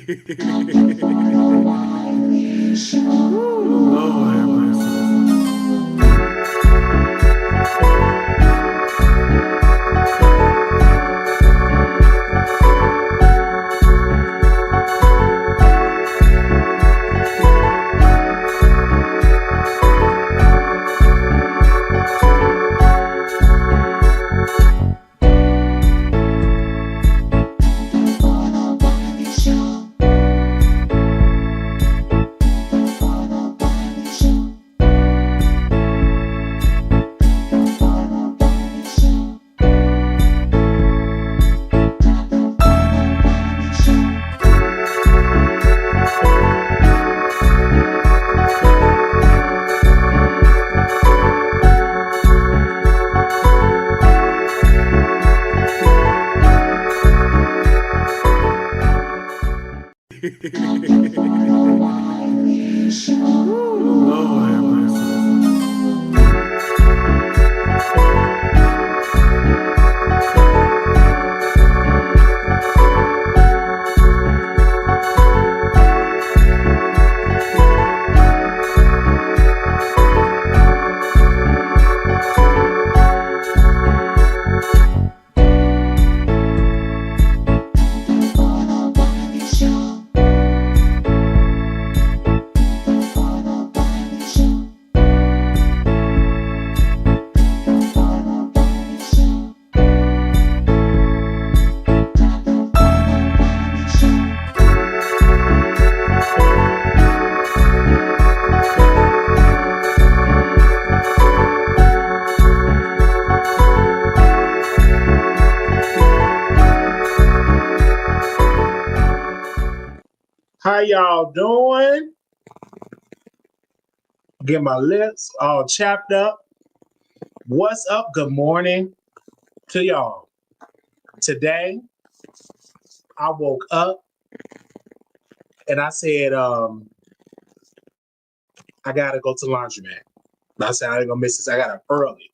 Lord have mercy. Lord have mercy. How y'all doing? Get my lips all chapped up. What's up? Good morning to y'all. Today, I woke up and I said, I gotta go to the laundromat. I said, I ain't gonna miss this. I got up early.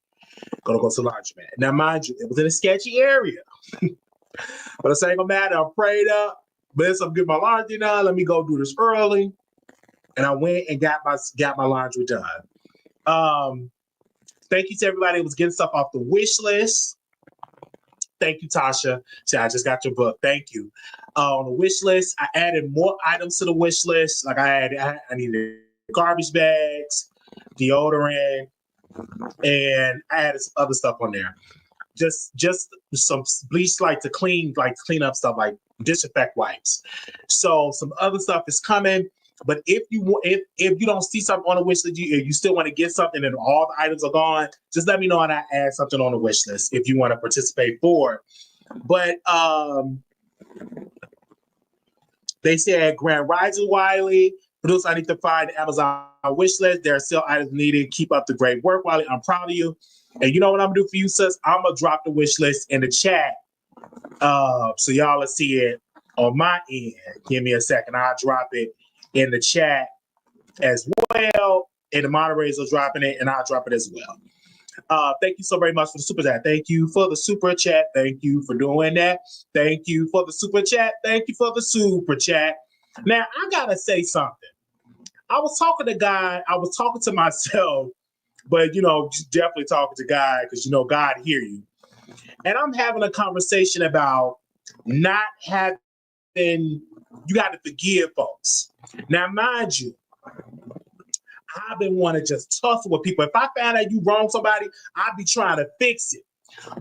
Gonna go to the laundromat. Now, mind you, it was in a sketchy area. But it ain't gonna matter. I'm prayed up. But I'm getting my laundry done. Let me go do this early. And I went and got my laundry done. Thank you to everybody that was getting stuff off the wish list. Thank you, Tasha. So I just got your book. Thank you. On the wish list, I added more items to the wish list. Like I needed garbage bags, deodorant, and I added some other stuff on there. Just some bleach, like to clean up stuff, like disinfect wipes. So some other stuff is coming. But if you don't see something on the wish list, you still want to get something and all the items are gone, just let me know and I add something on the wish list if you want to participate for it. But they said Grand Rising Wiley, producer, I need to find the Amazon wish list. There are still items needed. Keep up the great work, Wiley. I'm proud of you. And you know what I'm gonna do for you, sis? I'm gonna drop the wish list in the chat. So y'all will see it on my end. Give me a second. I'll drop it in the chat as well, and the moderators are dropping it, and I'll drop it as well. Thank you so very much for the super chat. Thank you for the super chat. Thank you for doing that. Thank you for the super chat. Thank you for the super chat. Now, I gotta say something. I was talking to myself, but definitely talking to God, because God hear you. And I'm having a conversation about not having, you got to forgive folks. Now, mind you, I've been wanting to just tussle with people. If I find out you wrong somebody, I'll be trying to fix it.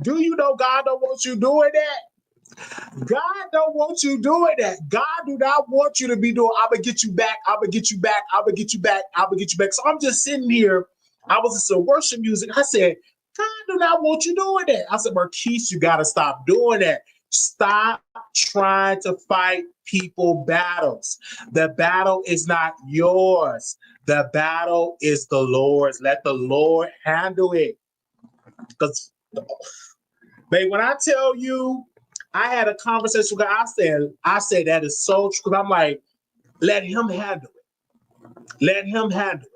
Do you know God don't want you doing that? God don't want you doing that. God do not want you to be doing, I'm going to get you back, I'm going to get you back, I'm going to get you back, I'm going to get you back. So I'm just sitting here. I was listening to worship music. I said, God do not want you doing that. I said, Marquise, you got to stop doing that. Stop trying to fight people battles. The battle is not yours. The battle is the Lord's. Let the Lord handle it. Because, babe, when I tell you, I had a conversation with God. I said that is so true. Because I'm like, let him handle it. Let him handle it.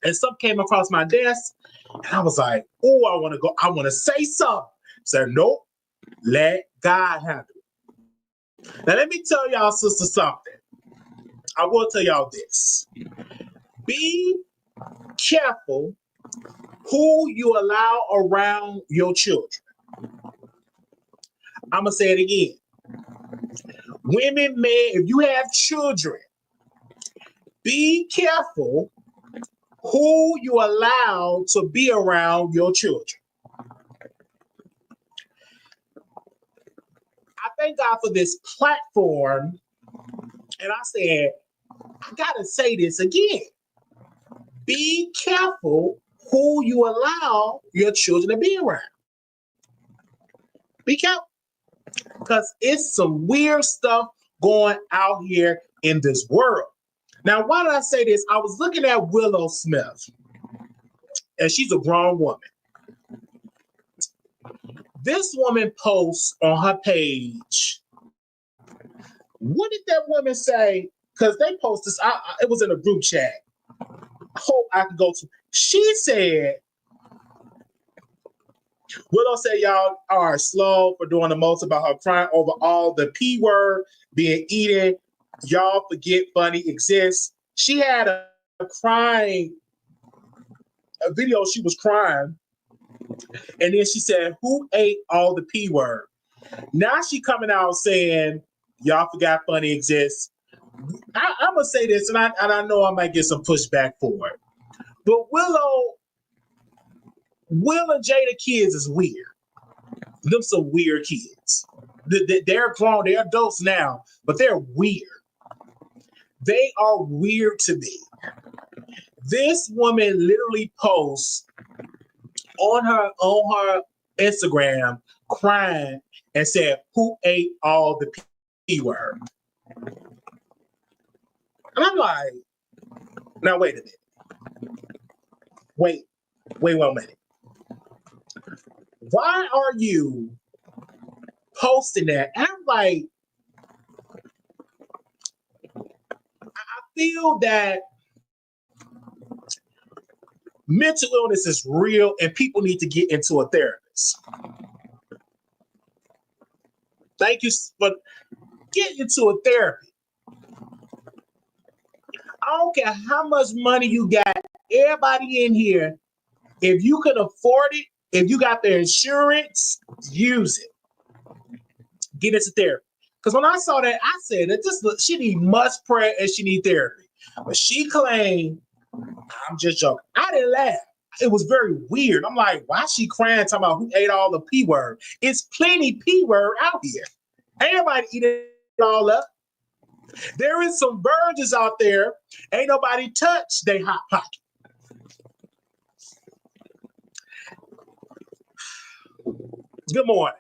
And something came across my desk, and I was like, oh, I want to say something. I said, nope. Let God handle it. Now let me tell y'all, sister, something. I will tell y'all this. Be careful who you allow around your children. I'm going to say it again. Women, men, if you have children, be careful who you allow to be around your children. I thank God for this platform. And I said, I got to say this again. Be careful who you allow your children to be around. Be careful. Because it's some weird stuff going out here in this world. Now, why did I say this? I was looking at Willow Smith, and she's a grown woman. This woman posts on her page. What did that woman say? Because they posted this, it was in a group chat. I hope I could go to. She said, Willow said y'all are slow for doing the most about her crying over all the P word being eaten. Y'all forget funny exists. She had a video, she was crying. And then she said, who ate all the P word? Now she coming out saying, y'all forgot funny exists. I'm going to say this, and I know I might get some pushback for it. But Will and Jada kids is weird. Them some weird kids. They're grown, they're adults now, but they're weird. They are weird to me. This woman literally posts on her Instagram crying and said, who ate all the P word? And I'm like, now wait a minute. Wait 1 minute. Why are you posting that? And I'm like, I feel that mental illness is real and people need to get into a therapist. Thank you for getting into a therapy. I don't care how much money you got, everybody in here, if you can afford it, if you got the insurance, use it. Get into therapy. Because when I saw that, I said that she need much prayer and she need therapy. But she claimed, I'm just joking. I didn't laugh. It was very weird. I'm like, why is she crying talking about who ate all the P word? It's plenty P word out here. Everybody eat it all up. There is some virgins out there. Ain't nobody touch they hot pocket. Good morning.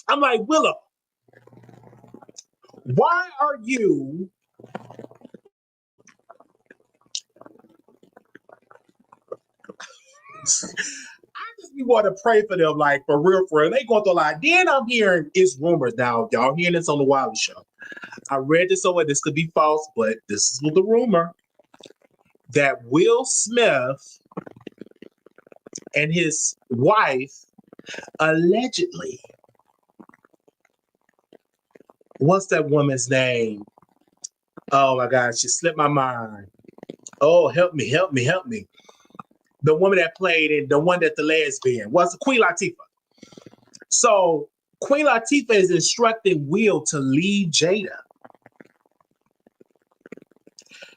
I'm like, Willow, why are you I just be want to pray for them, like for real. They going through a lot. Then I'm hearing it's rumors now. Y'all hearing this on the Wiley show. I read this somewhere. This could be false, but this is the rumor that Will Smith and his wife allegedly. What's that woman's name? Oh my God, she slipped my mind. Oh, help me. The woman that played in the one that the lesbian was Queen Latifah. So Queen Latifah is instructing Will to leave Jada,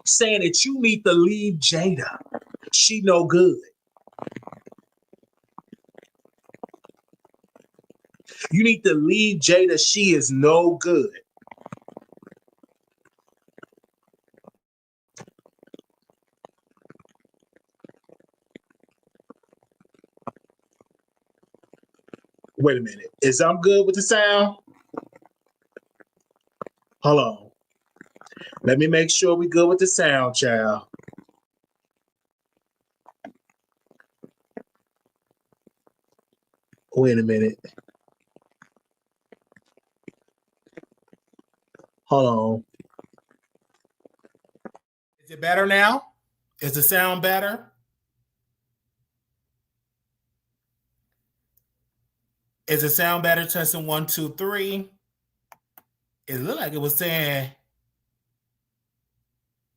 saying that you need to leave Jada. She no good. You need to leave Jada. She is no good. Wait a minute. Is I'm good with the sound? Hold on. Let me make sure we good with the sound, child. Wait a minute. Hold on. Is it better now? Is the sound better? Is it sound better? Testing 1, 2, 3. It looked like it was saying,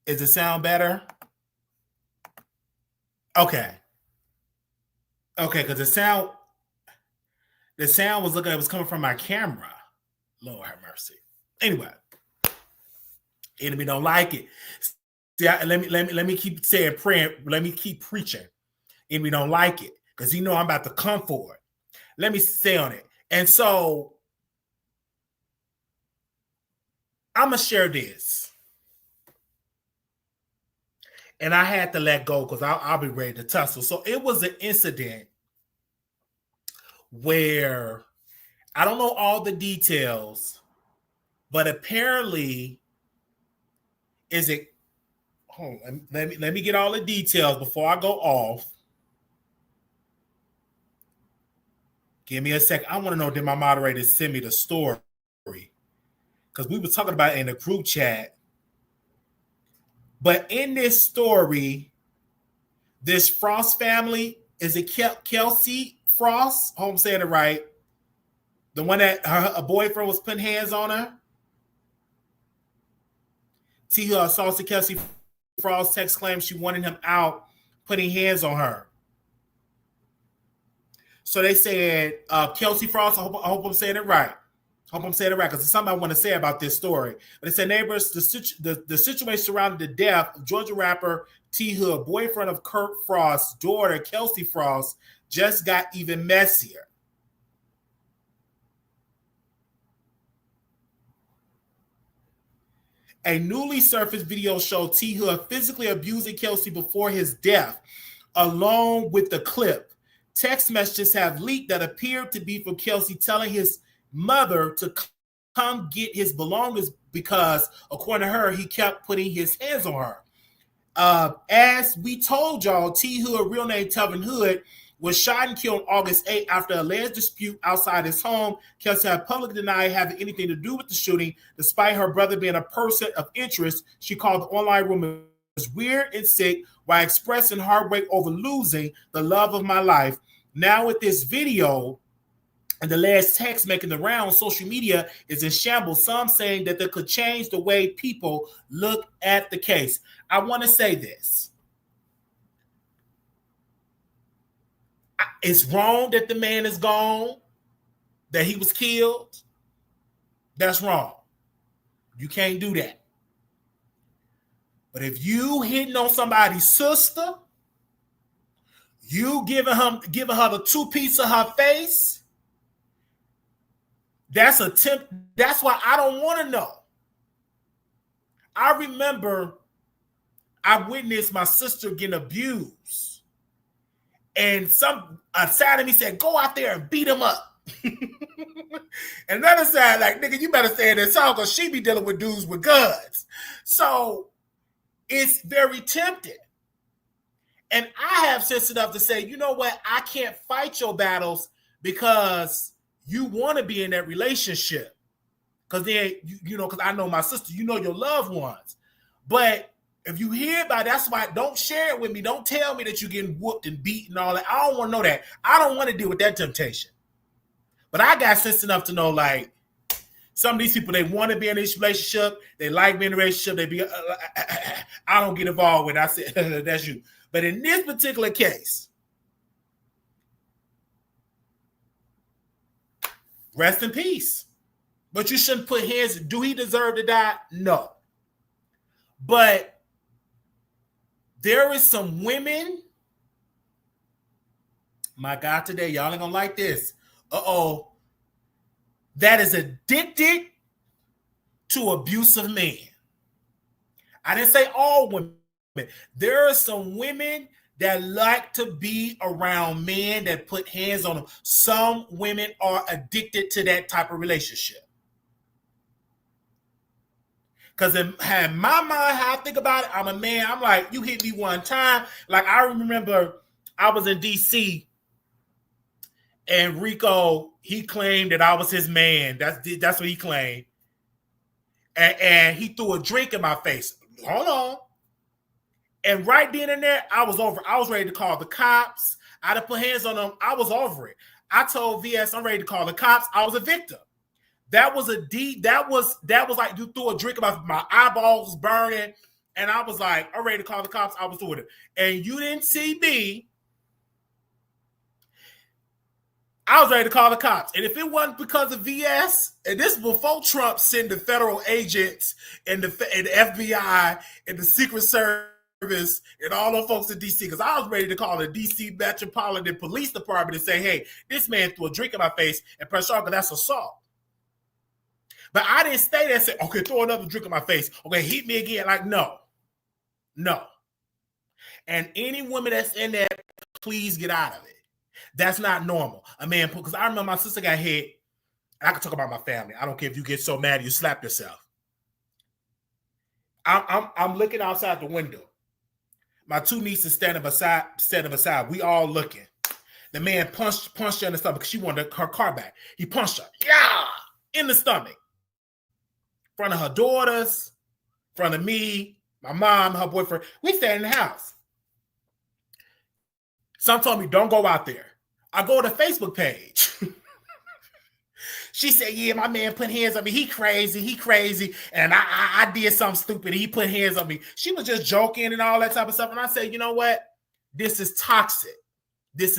is it sound better? Okay. Okay, because the sound was looking, it was coming from my camera. Lord have mercy. Anyway, enemy don't like it. See, let me keep saying praying. Let me keep preaching. Enemy don't like it because he know I'm about to come for it. Let me say on it. And so I'm gonna share this. And I had to let go because I'll be ready to tussle. So it was an incident where I don't know all the details, but apparently, hold on, let me get all the details before I go off. Give me a second. I want to know, did my moderators send me the story? Because we were talking about it in the group chat. But in this story, this Frost family, is it Kelsey Frost? I hope I'm saying it right. The one that her boyfriend was putting hands on her. Saucy Kelsey Frost text claims she wanted him out, putting hands on her. So they said, Kelsey Frost, I hope I'm saying it right. Hope I'm saying it right, because there's something I want to say about this story. But it said, neighbors, the situation surrounding the death of Georgia rapper T Hood, boyfriend of Kurt Frost's daughter, Kelsey Frost, just got even messier. A newly surfaced video showed T Hood physically abusing Kelsey before his death, along with the clip. Text messages have leaked that appeared to be from Kelsey telling his mother to come get his belongings because, according to her, he kept putting his hands on her. As we told y'all, T Hood, real name Telvin Hood, was shot and killed on August 8th after an alleged dispute outside his home. Kelsey had publicly denied having anything to do with the shooting, despite her brother being a person of interest. She called the online rumors weird and sick while expressing heartbreak over losing the love of my life. Now with this video and the last text making the rounds, social media is in shambles. Some saying that they could change the way people look at the case. I want to say this. It's wrong that the man is gone, that he was killed. That's wrong. You can't do that. But if you hitting on somebody's sister, you giving her the 2 pieces of her face, that's that's why I don't want to know. I remember I witnessed my sister getting abused. And a side of me said, go out there and beat him up. And another side, like, nigga, you better stay in this house because she be dealing with dudes with guns. So it's very tempting. And I have sense enough to say, you know what? I can't fight your battles because you want to be in that relationship. Because then, because I know my sister, you know your loved ones. But if you hear about it, that's why don't share it with me. Don't tell me that you're getting whooped and beat and all that. I don't want to know that. I don't want to deal with that temptation. But I got sense enough to know, like, some of these people, they want to be in this relationship. They like being in a relationship. They be, I don't get involved with it. I said, that's you. But in this particular case, rest in peace. But you shouldn't put hands. Do he deserve to die? No. But there is some women, my God, today, y'all ain't gonna like this. That is addicted to abusive men. I didn't say all women. There are some women that like to be around men that put hands on them. Some women are addicted to that type of relationship. Because in my mind, how I think about it, I'm a man. I'm like, you hit me one time. Like, I remember I was in D.C. and Rico, he claimed that I was his man. That's what he claimed. And he threw a drink in my face. Hold on. And right then and there, I was over. I was ready to call the cops. I'd have put hands on them. I was over it. I told VS I'm ready to call the cops. I was a victim. That was like you threw a drink about my eyeballs was burning, and I was like, I'm ready to call the cops. I was doing it, and you didn't see me. I was ready to call the cops, and if it wasn't because of VS, and this was before Trump sent the federal agents and the FBI and the Secret Service and all those folks in DC, because I was ready to call the DC Metropolitan Police Department and say, hey, this man threw a drink in my face and press charge, that's assault. But I didn't stay there and say, okay, throw another drink in my face. Okay, hit me again. Like, no. And any woman that's in there, please get out of it. That's not normal. A man, because I remember my sister got hit. I can talk about my family. I don't care if you get so mad you slap yourself. I'm looking outside the window. My two nieces standing beside. We all looking. The man punched her in the stomach because she wanted her car back. He punched her. Yeah, in the stomach. In front of her daughters, in front of me, my mom, her boyfriend. We stayed in the house. Some told me, don't go out there. I go to the Facebook page. She said, yeah, my man put hands on me. He crazy. And I did something stupid. He put hands on me. She was just joking and all that type of stuff. And I said, you know what? This is toxic. It's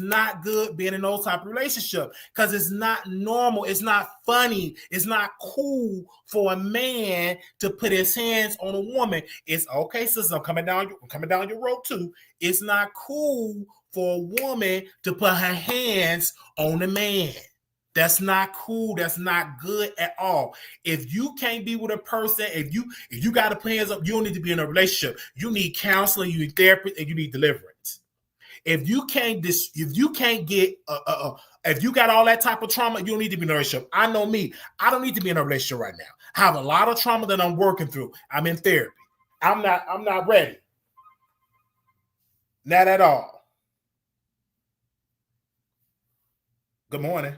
not good being in those type of relationship because it's not normal. It's not funny. It's not cool for a man to put his hands on a woman. It's okay, sister. I'm coming down your road too. It's not cool for a woman to put her hands on a man. That's not cool. That's not good at all. If you can't be with a person, if you got to put hands up, you don't need to be in a relationship. You need counseling, you need therapy, and you need deliverance. If you got all that type of trauma, you don't need to be in a relationship. I know me. I don't need to be in a relationship right now. I have a lot of trauma that I'm working through. I'm in therapy. I'm not ready. Not at all. Good morning.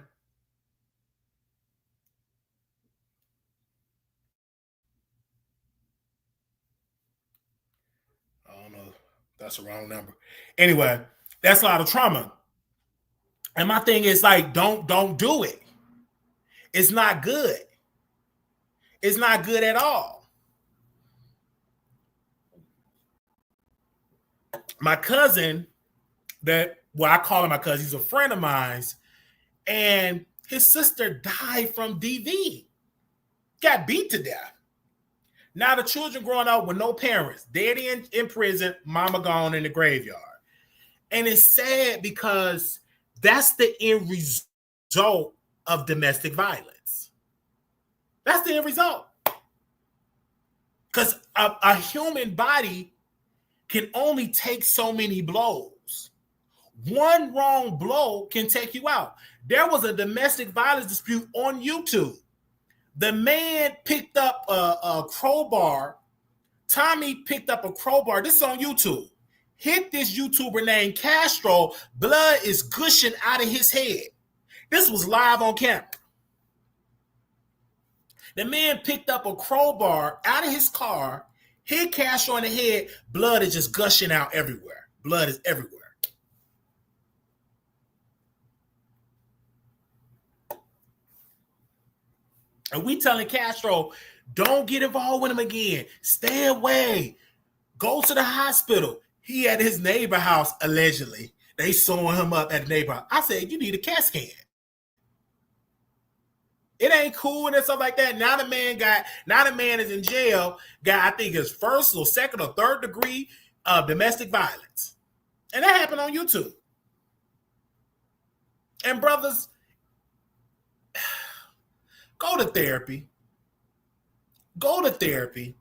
That's a wrong number. Anyway, that's a lot of trauma. And my thing is like, don't do it. It's not good. It's not good at all. My cousin, I call him my cousin, he's a friend of mine, and his sister died from DV. Got beat to death. Now the children growing up with no parents, daddy in prison, mama gone in the graveyard. And it's sad because that's the end result of domestic violence. That's the end result. Because a human body can only take so many blows. One wrong blow can take you out. There was a domestic violence dispute on YouTube. The man picked up a crowbar. Tommy picked up a crowbar. This is on YouTube. Hit this YouTuber named Castro. Blood is gushing out of his head. This was live on camera. The man picked up a crowbar out of his car, hit Castro in the head. Blood is just gushing out everywhere. Blood is everywhere. And we telling Castro, don't get involved with him again. Stay away. Go to the hospital. He at his neighbor house, allegedly. They sewing him up at the neighbor house. I said, you need a CAT scan. It ain't cool and stuff like that. Now the man is in jail. Got, I think, his first or second or third degree of domestic violence. And that happened on YouTube. And brothers, go to therapy. Go to therapy.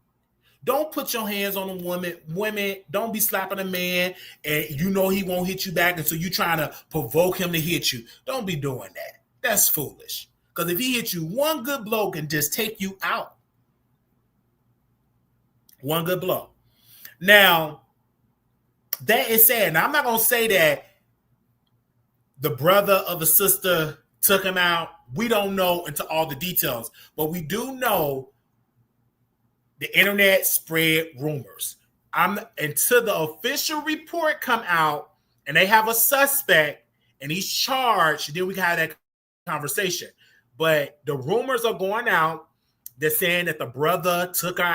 Don't put your hands on a woman. Women, don't be slapping a man and you know he won't hit you back, and so you trying to provoke him to hit you. Don't be doing that. That's foolish. Because if he hits you, one good blow can just take you out. One good blow. Now, that is sad. Now, I'm not going to say that the brother of the sister took him out. We don't know into all the details. But we do know the internet spread rumors. until the official report come out and they have a suspect and he's charged, then we can have that conversation. But the rumors are going out. They're saying that the brother took him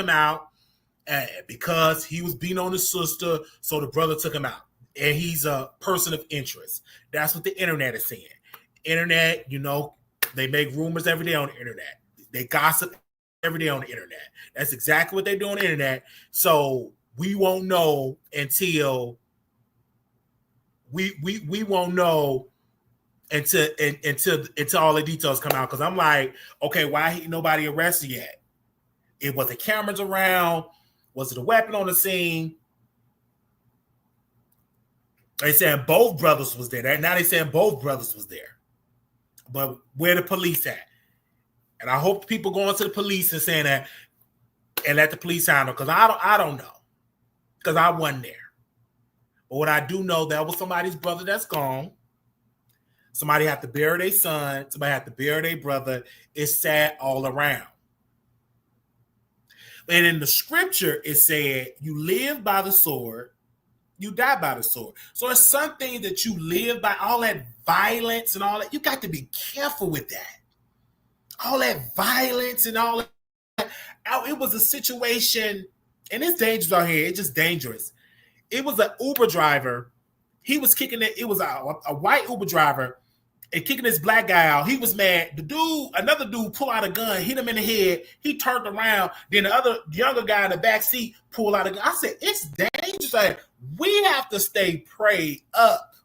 out because he was beating on his sister, so the brother took him out. And he's a person of interest. That's what the internet is saying. Internet, they make rumors every day on the internet. They gossip every day on the internet. That's exactly what they do on the internet. So we won't know until we won't know until all the details come out. Because I'm like, okay, why ain't nobody arrested yet? It was the cameras around. Was it a weapon on the scene? They saying both brothers was there. Now they saying both brothers was there. But where the police at? And I hope people going to the police and saying that and let the police handle, because I don't know. Because I wasn't there. But what I do know, that was somebody's brother that's gone. Somebody had to bury their son. Somebody had to bury their brother. It's sad all around. And in the scripture, it said, you live by the sword, you die by the sword. So it's something that you live by, all that violence and all that. You got to be careful with that. All that violence and all that. It was a situation, and it's dangerous out here. It's just dangerous. It was an Uber driver. He was kicking it. It was a white Uber driver and kicking this black guy out. He was mad. Another dude pulled out a gun, hit him in the head. He turned around. Then the other younger guy in the back seat pulled out a gun. I said, it's dangerous. Like, we have to stay prayed up,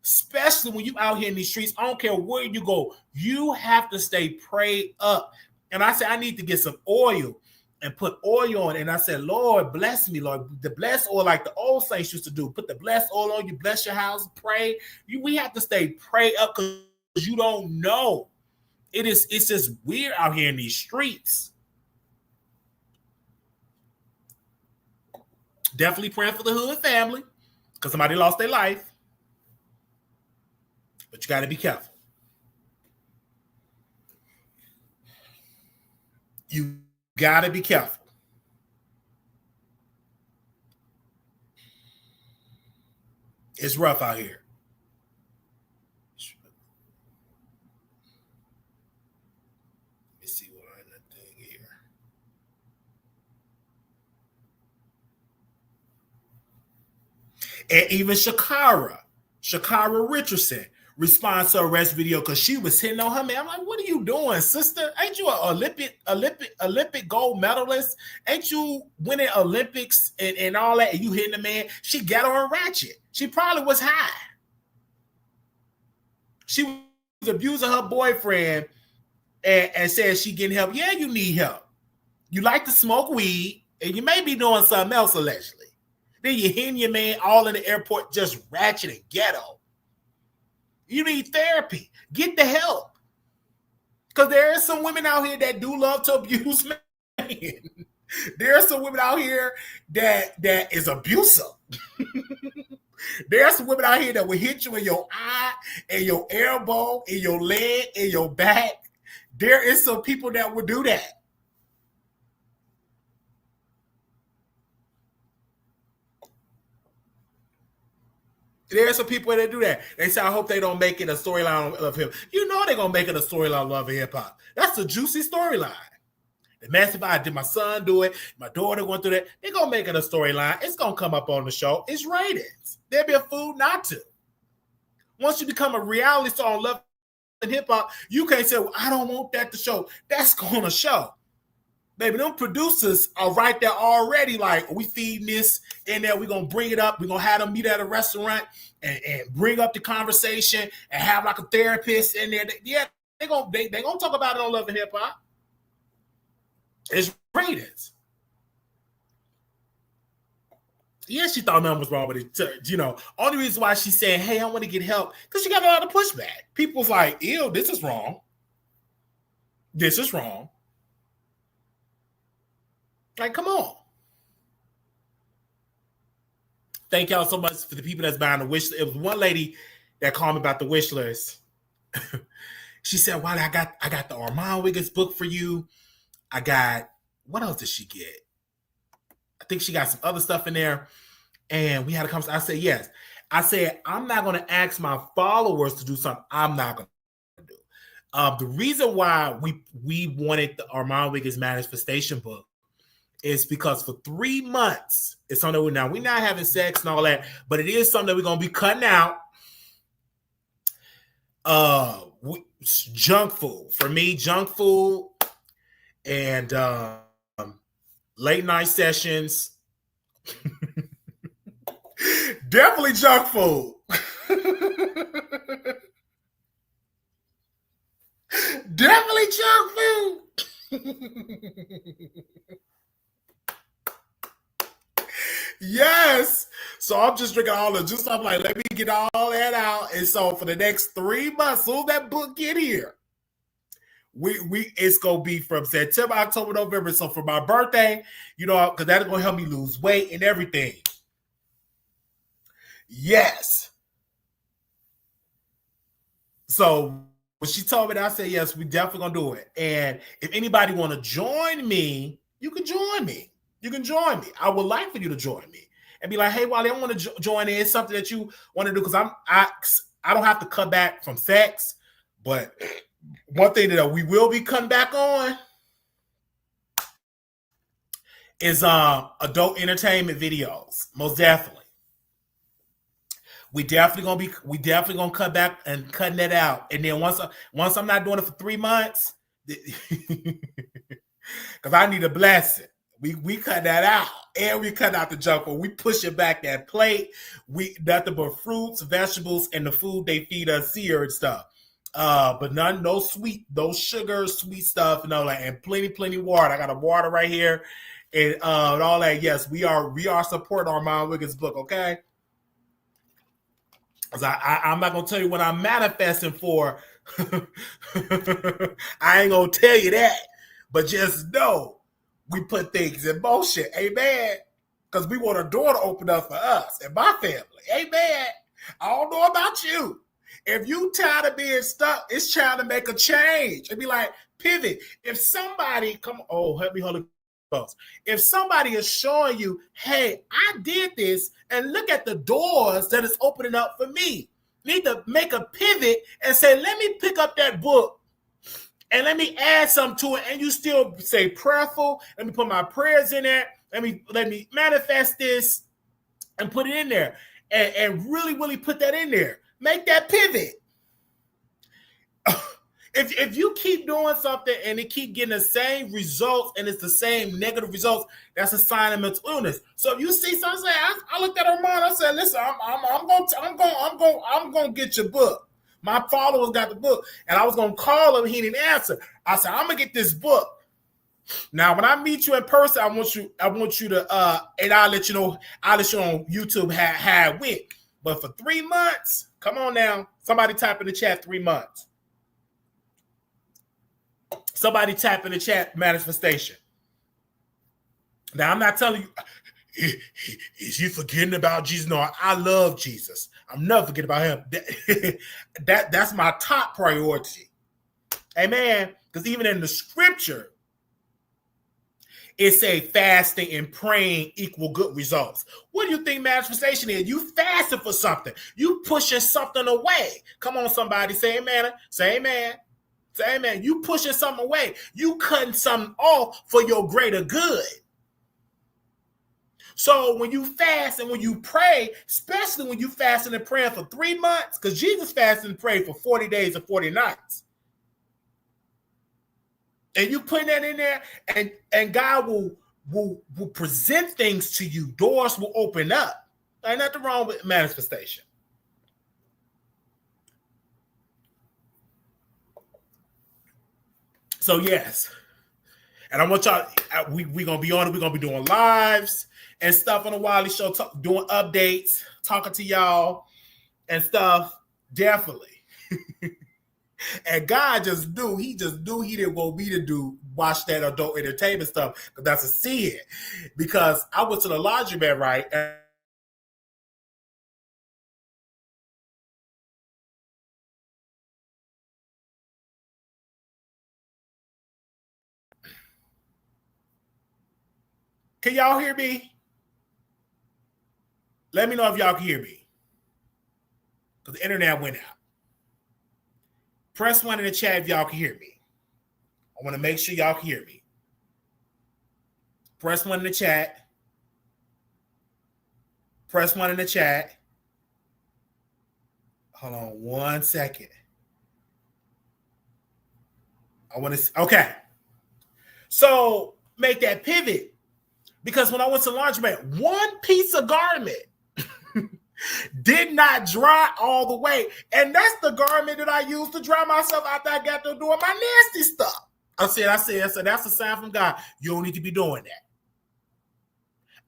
especially when you out here in these streets. I don't care where you go. You have to stay prayed up. And I said, I need to get some oil and put oil on it. And I said, Lord, bless me, Lord. The blessed oil, like the old saints used to do. Put the blessed oil on you, bless your house, pray. We have to stay prayed up because you don't know. It's just weird out here in these streets. Definitely praying for the hood family because somebody lost their life. But you got to be careful. You got to be careful. It's rough out here. Let me see what I'm doing here. And even Sha'Carri Richardson responds to a arrest video because she was hitting on her man. I'm like, what are you doing, sister? Ain't you an Olympic gold medalist? Ain't you winning Olympics and all that? And you hitting the man? She got on her ratchet. She probably was high. She was abusing her boyfriend and said she getting help. Yeah, you need help. You like to smoke weed and you may be doing something else allegedly. Then you hitting your man all in the airport just ratchet and ghetto. You need therapy. Get the help. Because there are some women out here that do love to abuse men. There are some women out here that is abusive. There are some women out here that will hit you in your eye, and your elbow, in your leg, in your back. There is some people that will do that. There's some people that do that. They say, I hope they don't make it a storyline of him. You know they're going to make it a storyline of Love and Hip Hop. That's a juicy storyline. The massive, I did my son do it, my daughter went through that. They're going to make it a storyline. It's going to come up on the show. It's ratings. They'd be a fool not to. Once you become a reality star on Love and Hip Hop, you can't say, well, I don't want that to show. That's going to show. Baby, them producers are right there already. Like, we feeding this in there. We're going to bring it up. We're going to have them meet at a restaurant and bring up the conversation and have like a therapist in there. Yeah, they're going to talk about it on Love and Hip Hop. It's ratings. Yeah, she thought nothing was wrong with it. You know, only reason why she's saying, hey, I want to get help, because she got a lot of pushback. People's like, ew, this is wrong. This is wrong. Like, come on. Thank y'all so much for the people that's buying the wish list. It was one lady that called me about the wish list. She said, Wiley, I got the Armand Wiggins book for you. I got, what else did she get? I think she got some other stuff in there. And we had a conversation. I said, yes. I said, I'm not going to ask my followers to do something I'm not going to do. The reason why we wanted the Armand Wiggins Manifestation book is because for 3 months, it's something we're not having sex and all that, but it is something that we're going to be cutting out. Junk food. For me, junk food and late night sessions. Definitely junk food. Definitely junk food. Yes. So I'm just drinking all the juice. I'm like, let me get all that out. And so for the next 3 months, soon that book get here, it's gonna be from September, October, November. So for my birthday, because that's gonna help me lose weight and everything. Yes. So when she told me that, I said, yes, we definitely gonna do it. And if anybody want to join me, you can join me. You can join me. I would like for you to join me and be like, hey, Wiley, I want to join in. It's something that you want to do because I don't have to cut back from sex, but one thing that we will be cutting back on is adult entertainment videos. Most definitely. We definitely gonna cut back and cutting that out. And then once I'm not doing it for 3 months, because I need a blessing. We cut that out, and we cut out the junk food. We push it back that plate. We nothing but fruits, vegetables, and the food they feed us here and stuff. But no sugar, sweet stuff, and all that, and plenty water. I got a water right here, and all that. Yes, we are supporting Armand Wiggins' book. Okay. I'm not gonna tell you what I'm manifesting for. I ain't gonna tell you that, but just know we put things in motion. Amen. Because we want a door to open up for us and my family. Amen. I don't know about you. If you tired of being stuck, it's trying to make a change. It'd be like pivot. If somebody help me hold it close. If somebody is showing you, hey, I did this, and look at the doors that is opening up for me. Need to make a pivot and say, let me pick up that book and let me add something to it. And you still say prayerful. Let me put my prayers in there. Let me manifest this and put it in there. And really put that in there. Make that pivot. If you keep doing something and it keep getting the same results and it's the same negative results, that's a sign of mental illness. So if you see something, I looked at Armand. I said, "Listen, I'm gonna get your book." My followers got the book, and I was gonna call him. He didn't answer. I said, "I'm gonna get this book." Now, when I meet you in person, I want you to, and I'll let you know. I'll let you on YouTube how it went. But for 3 months, come on now. Somebody type in the chat 3 months. Somebody type in the chat manifestation. Now, I'm not telling you, is you forgetting about Jesus? No, I love Jesus. I'm never forgetting about him. That's my top priority. Amen. Because even in the scripture, it say fasting and praying equal good results. What do you think manifestation is? You fasting for something. You pushing something away. Come on, somebody. Say amen. Say amen. Say amen. You pushing something away. You cutting something off for your greater good. So when you fast and when you pray, especially when you fasting and praying for 3 months, because Jesus fasted and prayed for 40 days and 40 nights. And you put that in there, and God will present things to you. Doors will open up. Ain't nothing wrong with manifestation. So yes, and I want y'all. We're gonna be on it. We're gonna be doing lives and stuff on the Wiley Show, doing updates, talking to y'all and stuff. Definitely. And God just knew. He just knew he didn't want me to watch that adult entertainment stuff, because that's a sin. Because I went to the laundromat, right? Can y'all hear me? Let me know if y'all can hear me. Because the internet went out. Press 1 in the chat if y'all can hear me. I want to make sure y'all can hear me. Press 1 in the chat. Press 1 in the chat. Hold on 1 second. I want to, okay. So make that pivot. Because when I went to laundromat, one piece of garment did not dry all the way. And that's the garment that I used to dry myself after I got to doing my nasty stuff. I said, that's a sign from God. You don't need to be doing that.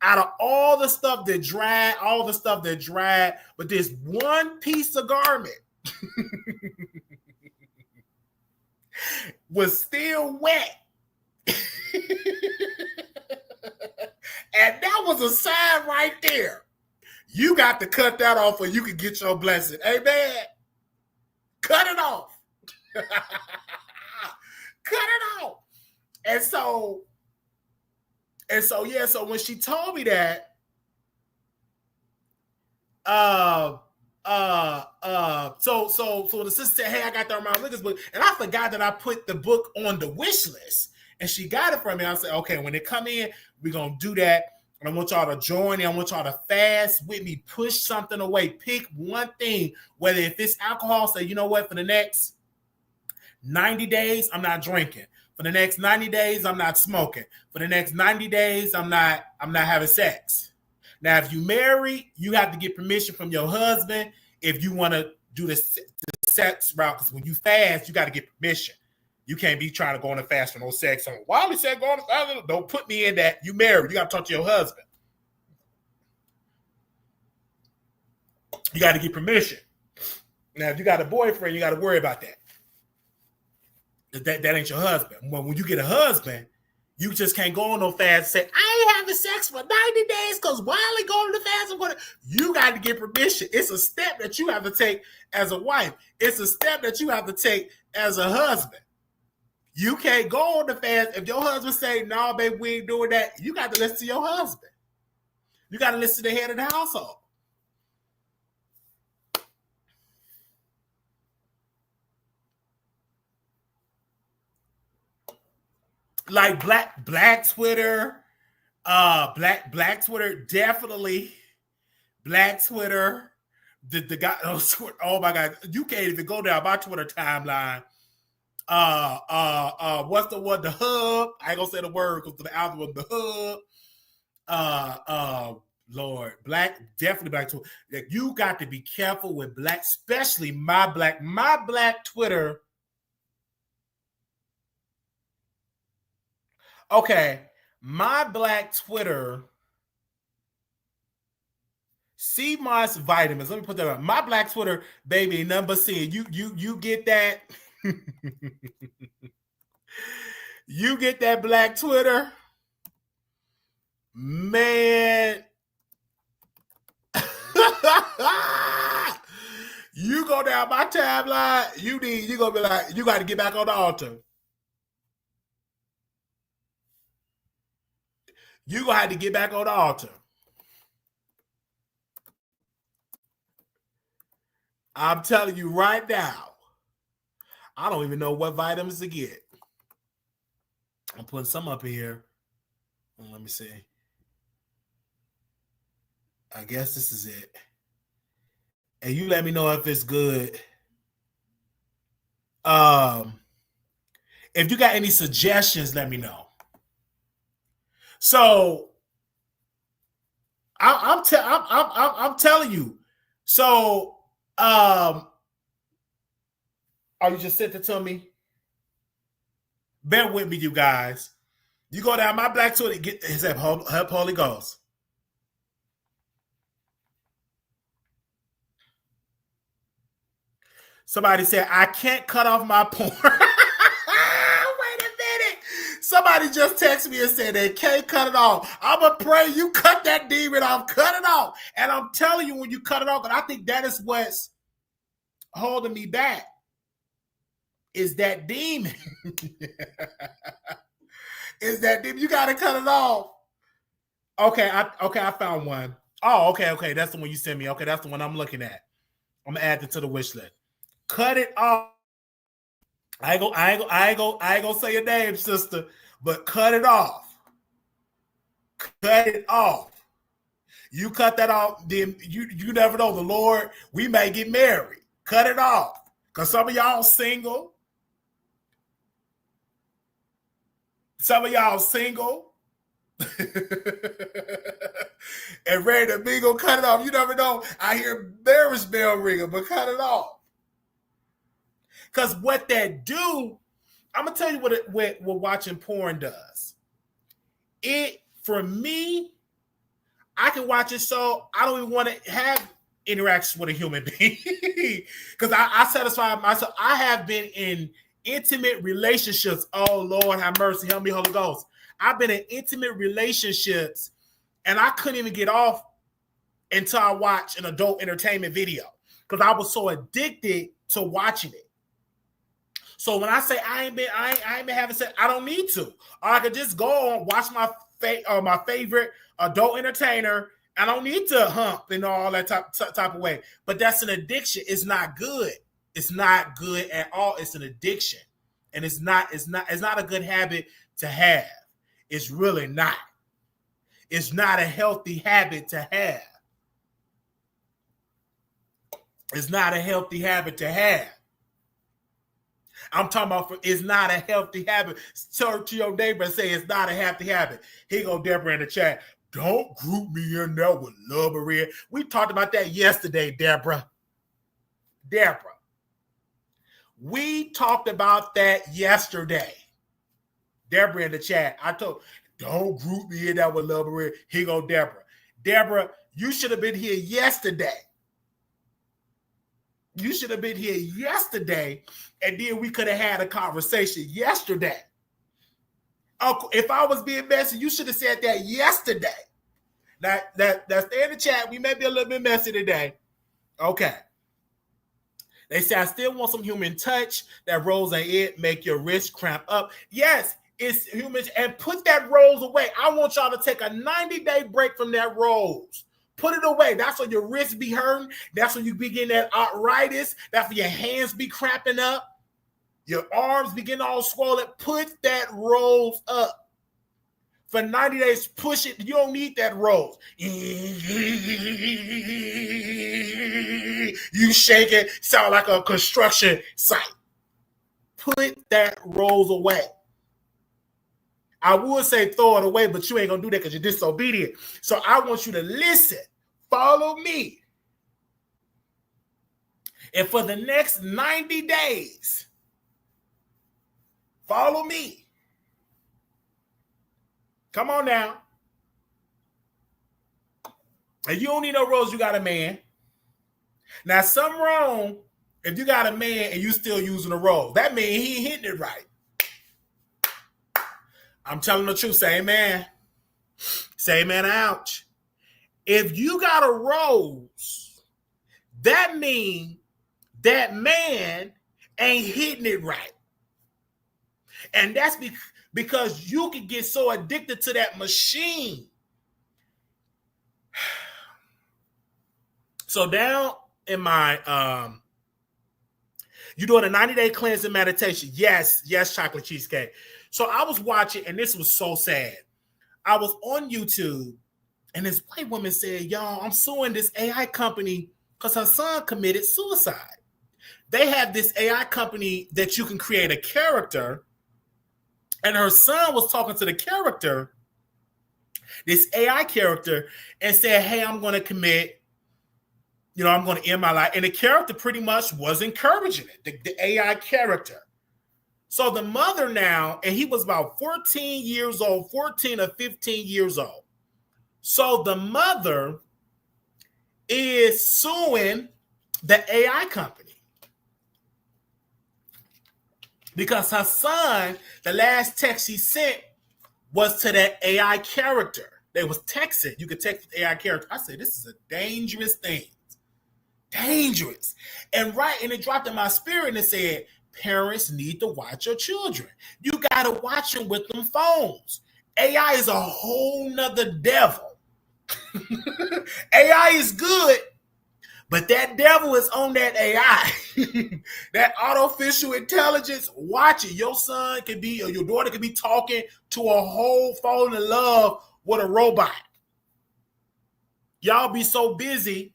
Out of all the stuff that dried, but this one piece of garment was still wet. And that was a sign right there. You got to cut that off or you can get your blessing. Amen. Cut it off. Cut it off. And so when she told me that, so the sister said, hey, I got the Umar Johnson book, and I forgot that I put the book on the wish list, and she got it from me. I said, okay, when they come in, we're gonna do that. And I want y'all to join in. I want y'all to fast with me, push something away, pick one thing, whether if it's alcohol, say, you know what, for the next 90 days, I'm not drinking. For the next 90 days, I'm not smoking. For the next 90 days, I'm not having sex. Now, if you marry, you have to get permission from your husband if you want to do the sex route. Because when you fast, you got to get permission. You can't be trying to go on a fast for no sex. So Wiley said go on a fast. Don't put me in that. You married. You got to talk to your husband. You got to get permission. Now, if you got a boyfriend, you got to worry about that. That ain't your husband. When you get a husband, you just can't go on no fast and say, I ain't having sex for 90 days because Wiley going to the fast. You got to get permission. It's a step that you have to take as a wife. It's a step that you have to take as a husband. You can't go on the fast. If your husband say, no, baby, we ain't doing that, you got to listen to your husband. You got to listen to the head of the household. Like black Twitter, black Twitter, definitely black Twitter. The guy, oh my God, you can't even go down my Twitter timeline. What's the one? The hub. I ain't gonna say the word because the algorithm. The hub. Lord, definitely black Twitter. You got to be careful with black, especially my black Twitter. Okay, my black Twitter, C Moss vitamins. Let me put that on. My black Twitter, baby, number C. You get that. You get that black Twitter, man. You go down my timeline. You gonna be like, you got to get back on the altar. You gonna have to get back on the altar. I'm telling you right now. I don't even know what vitamins to get. I'm putting some up here. Let me see. I guess this is it. And you let me know if it's good. If you got any suggestions, let me know. So I'm telling you. So oh, you just sent it to me. Bear with me, you guys. You go down my black Twitter, get his help Holy Ghost. Somebody said, I can't cut off my porn. Wait a minute. Somebody just texted me and said they can't cut it off. I'm going to pray you cut that demon off. Cut it off. And I'm telling you, when you cut it off, and I think that is what's holding me back, is that demon. Is that demon. You got to cut it off. Okay, I found one. Oh, okay. That's the one you sent me. Okay, that's the one I'm looking at. I'm gonna add it to the wish list. Cut it off. I ain't gonna say your name, sister, but cut it off. Cut it off. You cut that off, then you never know. The Lord, we may get married. Cut it off. Because some of y'all single. Some of y'all single. And ready to be gonna cut it off. You never know. I hear marriage bell ringing, but cut it off. Because what that do, I'm gonna tell you what watching porn does. It, for me, I can watch it so I don't even want to have interactions with a human being. Because I satisfy myself. I have been in intimate relationships. Oh Lord, have mercy, help me, Holy Ghost. I've been in intimate relationships and I couldn't even get off until I watched an adult entertainment video because I was so addicted to watching it. So when I say I ain't been having sex, I don't need to. Or I could just go on, watch my favorite adult entertainer. I don't need to hump and all that type of way. But that's an addiction. It's not good. It's not good at all. It's an addiction. And it's not a good habit to have. It's really not. It's not a healthy habit to have. It's not a healthy habit to have. I'm talking about it's not a healthy habit. Turn to your neighbor and say it's not a healthy habit. Here go Deborah in the chat. Don't group me in there with Love Maria. We talked about that yesterday, Deborah. We talked about that yesterday. Deborah in the chat. I told, don't group me in there with Love Maria. Here go Deborah. Deborah, you should have been here yesterday. You should have been here yesterday, and then we could have had a conversation yesterday. Oh, if I was being messy, you should have said that yesterday. That's in the chat. We may be a little bit messy today. Okay. They say, I still want some human touch. That rose ain't it. Make your wrist cramp up. Yes, it's human. And put that rose away. I want y'all to take a 90-day break from that rose. Put it away. That's when your wrists be hurting. That's when you be getting that arthritis. That's when your hands be cramping up. Your arms be getting all swollen. Put that rose up. For 90 days, push it. You don't need that rose. You shake it, sound like a construction site. Put that rose away. I would say throw it away, but you ain't going to do that because you're disobedient. So I want you to listen. Follow me. And for the next 90 days, follow me. Come on now. And you don't need no rose, you got a man. Now, something wrong if you got a man and you still using a rose. That means he ain't hitting it right. I'm telling the truth. Say amen. Say amen, ouch. If you got a rose, that means that man ain't hitting it right. And that's because you can get so addicted to that machine. So down in my, you doing a 90-day cleansing meditation. Yes, chocolate cheesecake. So I was watching, and this was so sad. I was on YouTube, and this white woman said, y'all, I'm suing this AI company because her son committed suicide. They have this AI company that you can create a character, and her son was talking to the character, this AI character, and said, hey, I'm going to commit, I'm going to end my life. And the character pretty much was encouraging it, the AI character. So the mother now, and he was about 14 years old, 14 or 15 years old. So the mother is suing the AI company because her son, the last text he sent was to that AI character. They was texting. You could text the AI character. I said, this is a dangerous thing. Dangerous. And it dropped in my spirit and it said, parents need to watch your children. You got to watch them with them phones. AI is a whole nother devil. AI is good, but that devil is on that AI. That artificial intelligence, watch it. Your son could be, or your daughter could be talking to a whole falling in love with a robot. Y'all be so busy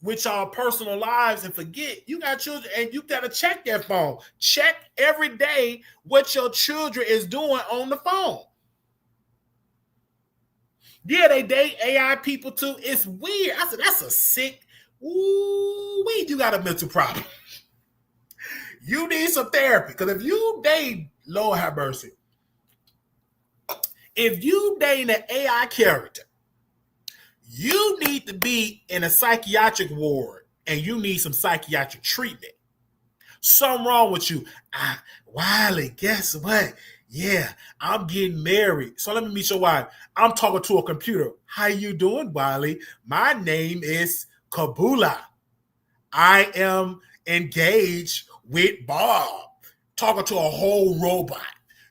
with y'all personal lives and forget you got children, and you got to check that phone. Check every day what your children is doing on the phone. Yeah, they date AI people too. It's weird. I said, that's a sick, you got a mental problem. You need some therapy. Because if you date, Lord have mercy, if you date an AI character, you need to be in a psychiatric ward and you need some psychiatric treatment. Something wrong with you. Wiley, guess what? Yeah, I'm getting married. So let me meet your wife. I'm talking to a computer. How you doing, Wiley? My name is Kabula. I am engaged with Bob. Talking to a whole robot.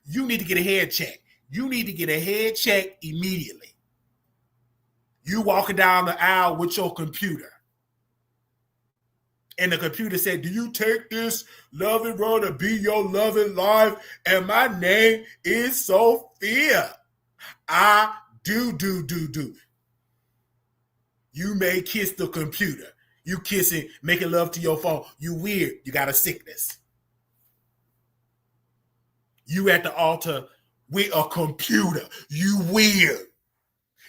You need to get a head check. You need to get a head check immediately. You walking down the aisle with your computer. And the computer said, do you take this loving role to be your loving life? And my name is Sophia. I do. You may kiss the computer. You kissing, making love to your phone. You weird. You got a sickness. You at the altar with a computer. You weird.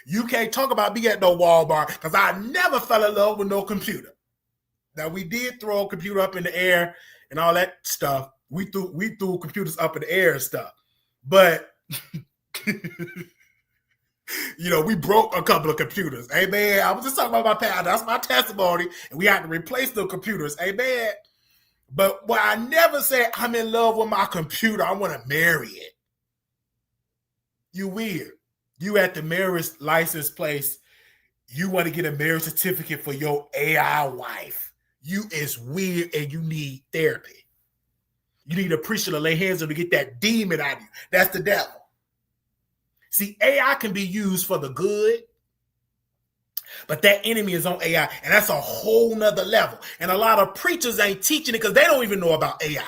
You can't talk about me at no Walmart because I never fell in love with no computer. Now, we did throw a computer up in the air and all that stuff. We threw computers up in the air and stuff. But, we broke a couple of computers. Amen. I was just talking about my past. That's my testimony. And we had to replace the computers. Amen. But I never said I'm in love with my computer. I want to marry it. You weird. You at the marriage license place, you want to get a marriage certificate for your AI wife. You is weird and you need therapy. You need a preacher to lay hands on to get that demon out of you. That's the devil. See, AI can be used for the good, but that enemy is on AI, and that's a whole nother level. And a lot of preachers ain't teaching it because they don't even know about AI.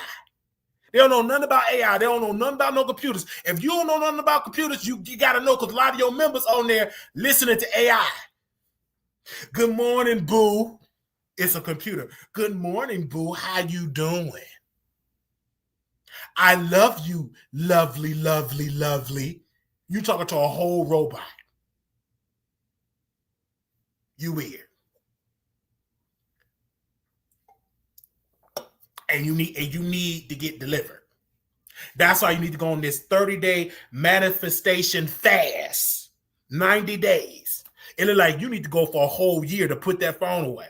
They don't know nothing about AI. They don't know nothing about no computers. If you don't know nothing about computers, you got to know, because a lot of your members on there listening to AI. Good morning, boo. It's a computer. Good morning, boo. How you doing? I love you, lovely, lovely, lovely. You talking to a whole robot. You weird. And you need to get delivered. That's why you need to go on this 30-day manifestation fast. 90 days. It look like you need to go for a whole year to put that phone away.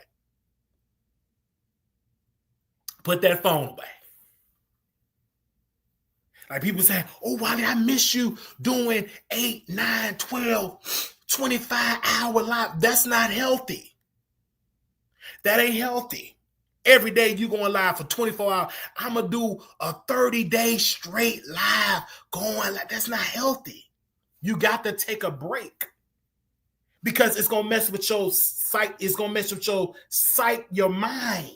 Put that phone away. Like people say, oh, Wiley, I miss you doing 8, 9, 12, 25-hour live. That's not healthy. That ain't healthy. Every day you going live for 24 hours. I'm going to do a 30-day straight live going like that's not healthy. You got to take a break because it's going to mess with your sight. It's going to mess with your sight, your mind.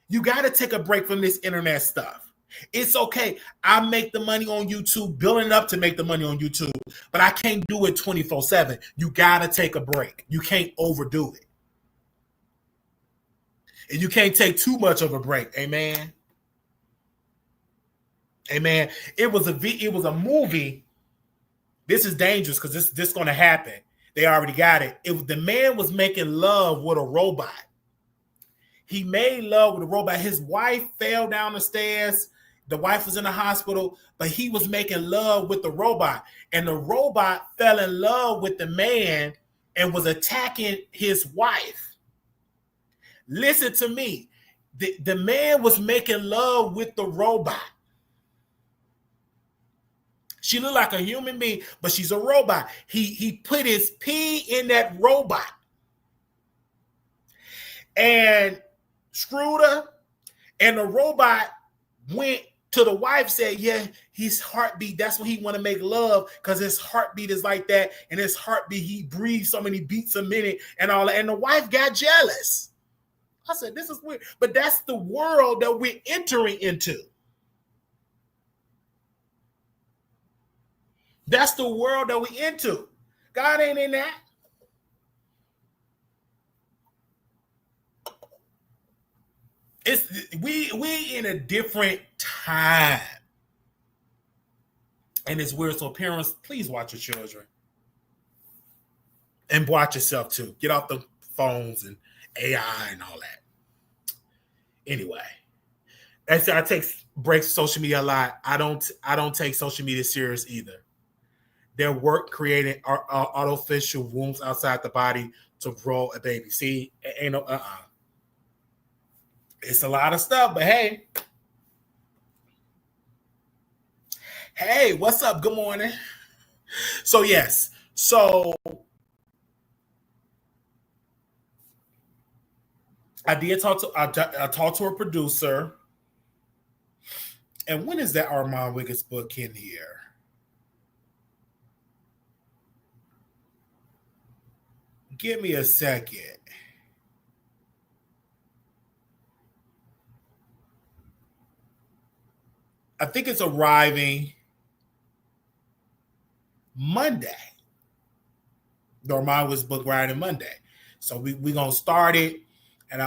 You got to take a break from this internet stuff. It's okay. I make the money on YouTube, building up to make the money on YouTube, but I can't do it 24/7. You got to take a break. You can't overdo it. And you can't take too much of a break. Amen. Amen. It was a movie. This is dangerous because this is going to happen. They already got it. The man was making love with a robot. He made love with a robot. His wife fell down the stairs. The wife was in the hospital, but he was making love with the robot. And the robot fell in love with the man and was attacking his wife. Listen to me. The man was making love with the robot. She looked like a human being, but she's a robot. He put his pee in that robot and screwed her, and the robot went to the wife said, yeah, his heartbeat, that's what he want to make love because his heartbeat is like that. And his heartbeat, he breathes so many beats a minute and all that. And the wife got jealous. I said, this is weird. But that's the world that we're entering into. That's the world that we into. God ain't in that. We in a different time. And it's weird. So parents, please watch your children. And watch yourself too. Get off the phones and AI and all that. Anyway. I take breaks from social media a lot. I don't take social media serious either. Their work creating artificial wombs outside the body to grow a baby. See, ain't no It's a lot of stuff, but hey. Hey, what's up? Good morning. So yes. So I talked to a producer. And when is that Armand Wiggins book in here? Give me a second. I think it's arriving Monday. The Armand Wiggins book arriving Monday. So we're going to start it. And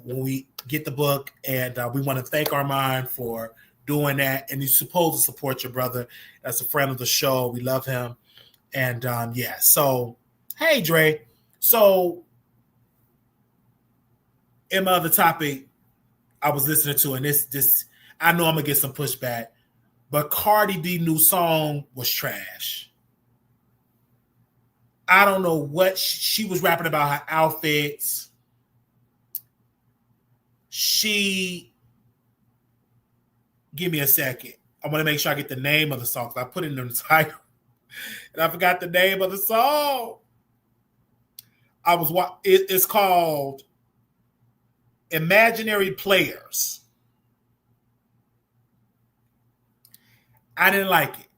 when we get the book, and we want to thank Armand for doing that. And you're supposed to support your brother. That's a friend of the show. We love him. And yeah, so hey, Dre. So in my other topic I was listening to, and this I know I'm gonna get some pushback, but Cardi B new song was trash. I don't know what she was rapping about, her outfits. Give me a second. I want to make sure I get the name of the song. I put it in the title, and I forgot the name of the song. It's called Imaginary Playerz. I didn't like it.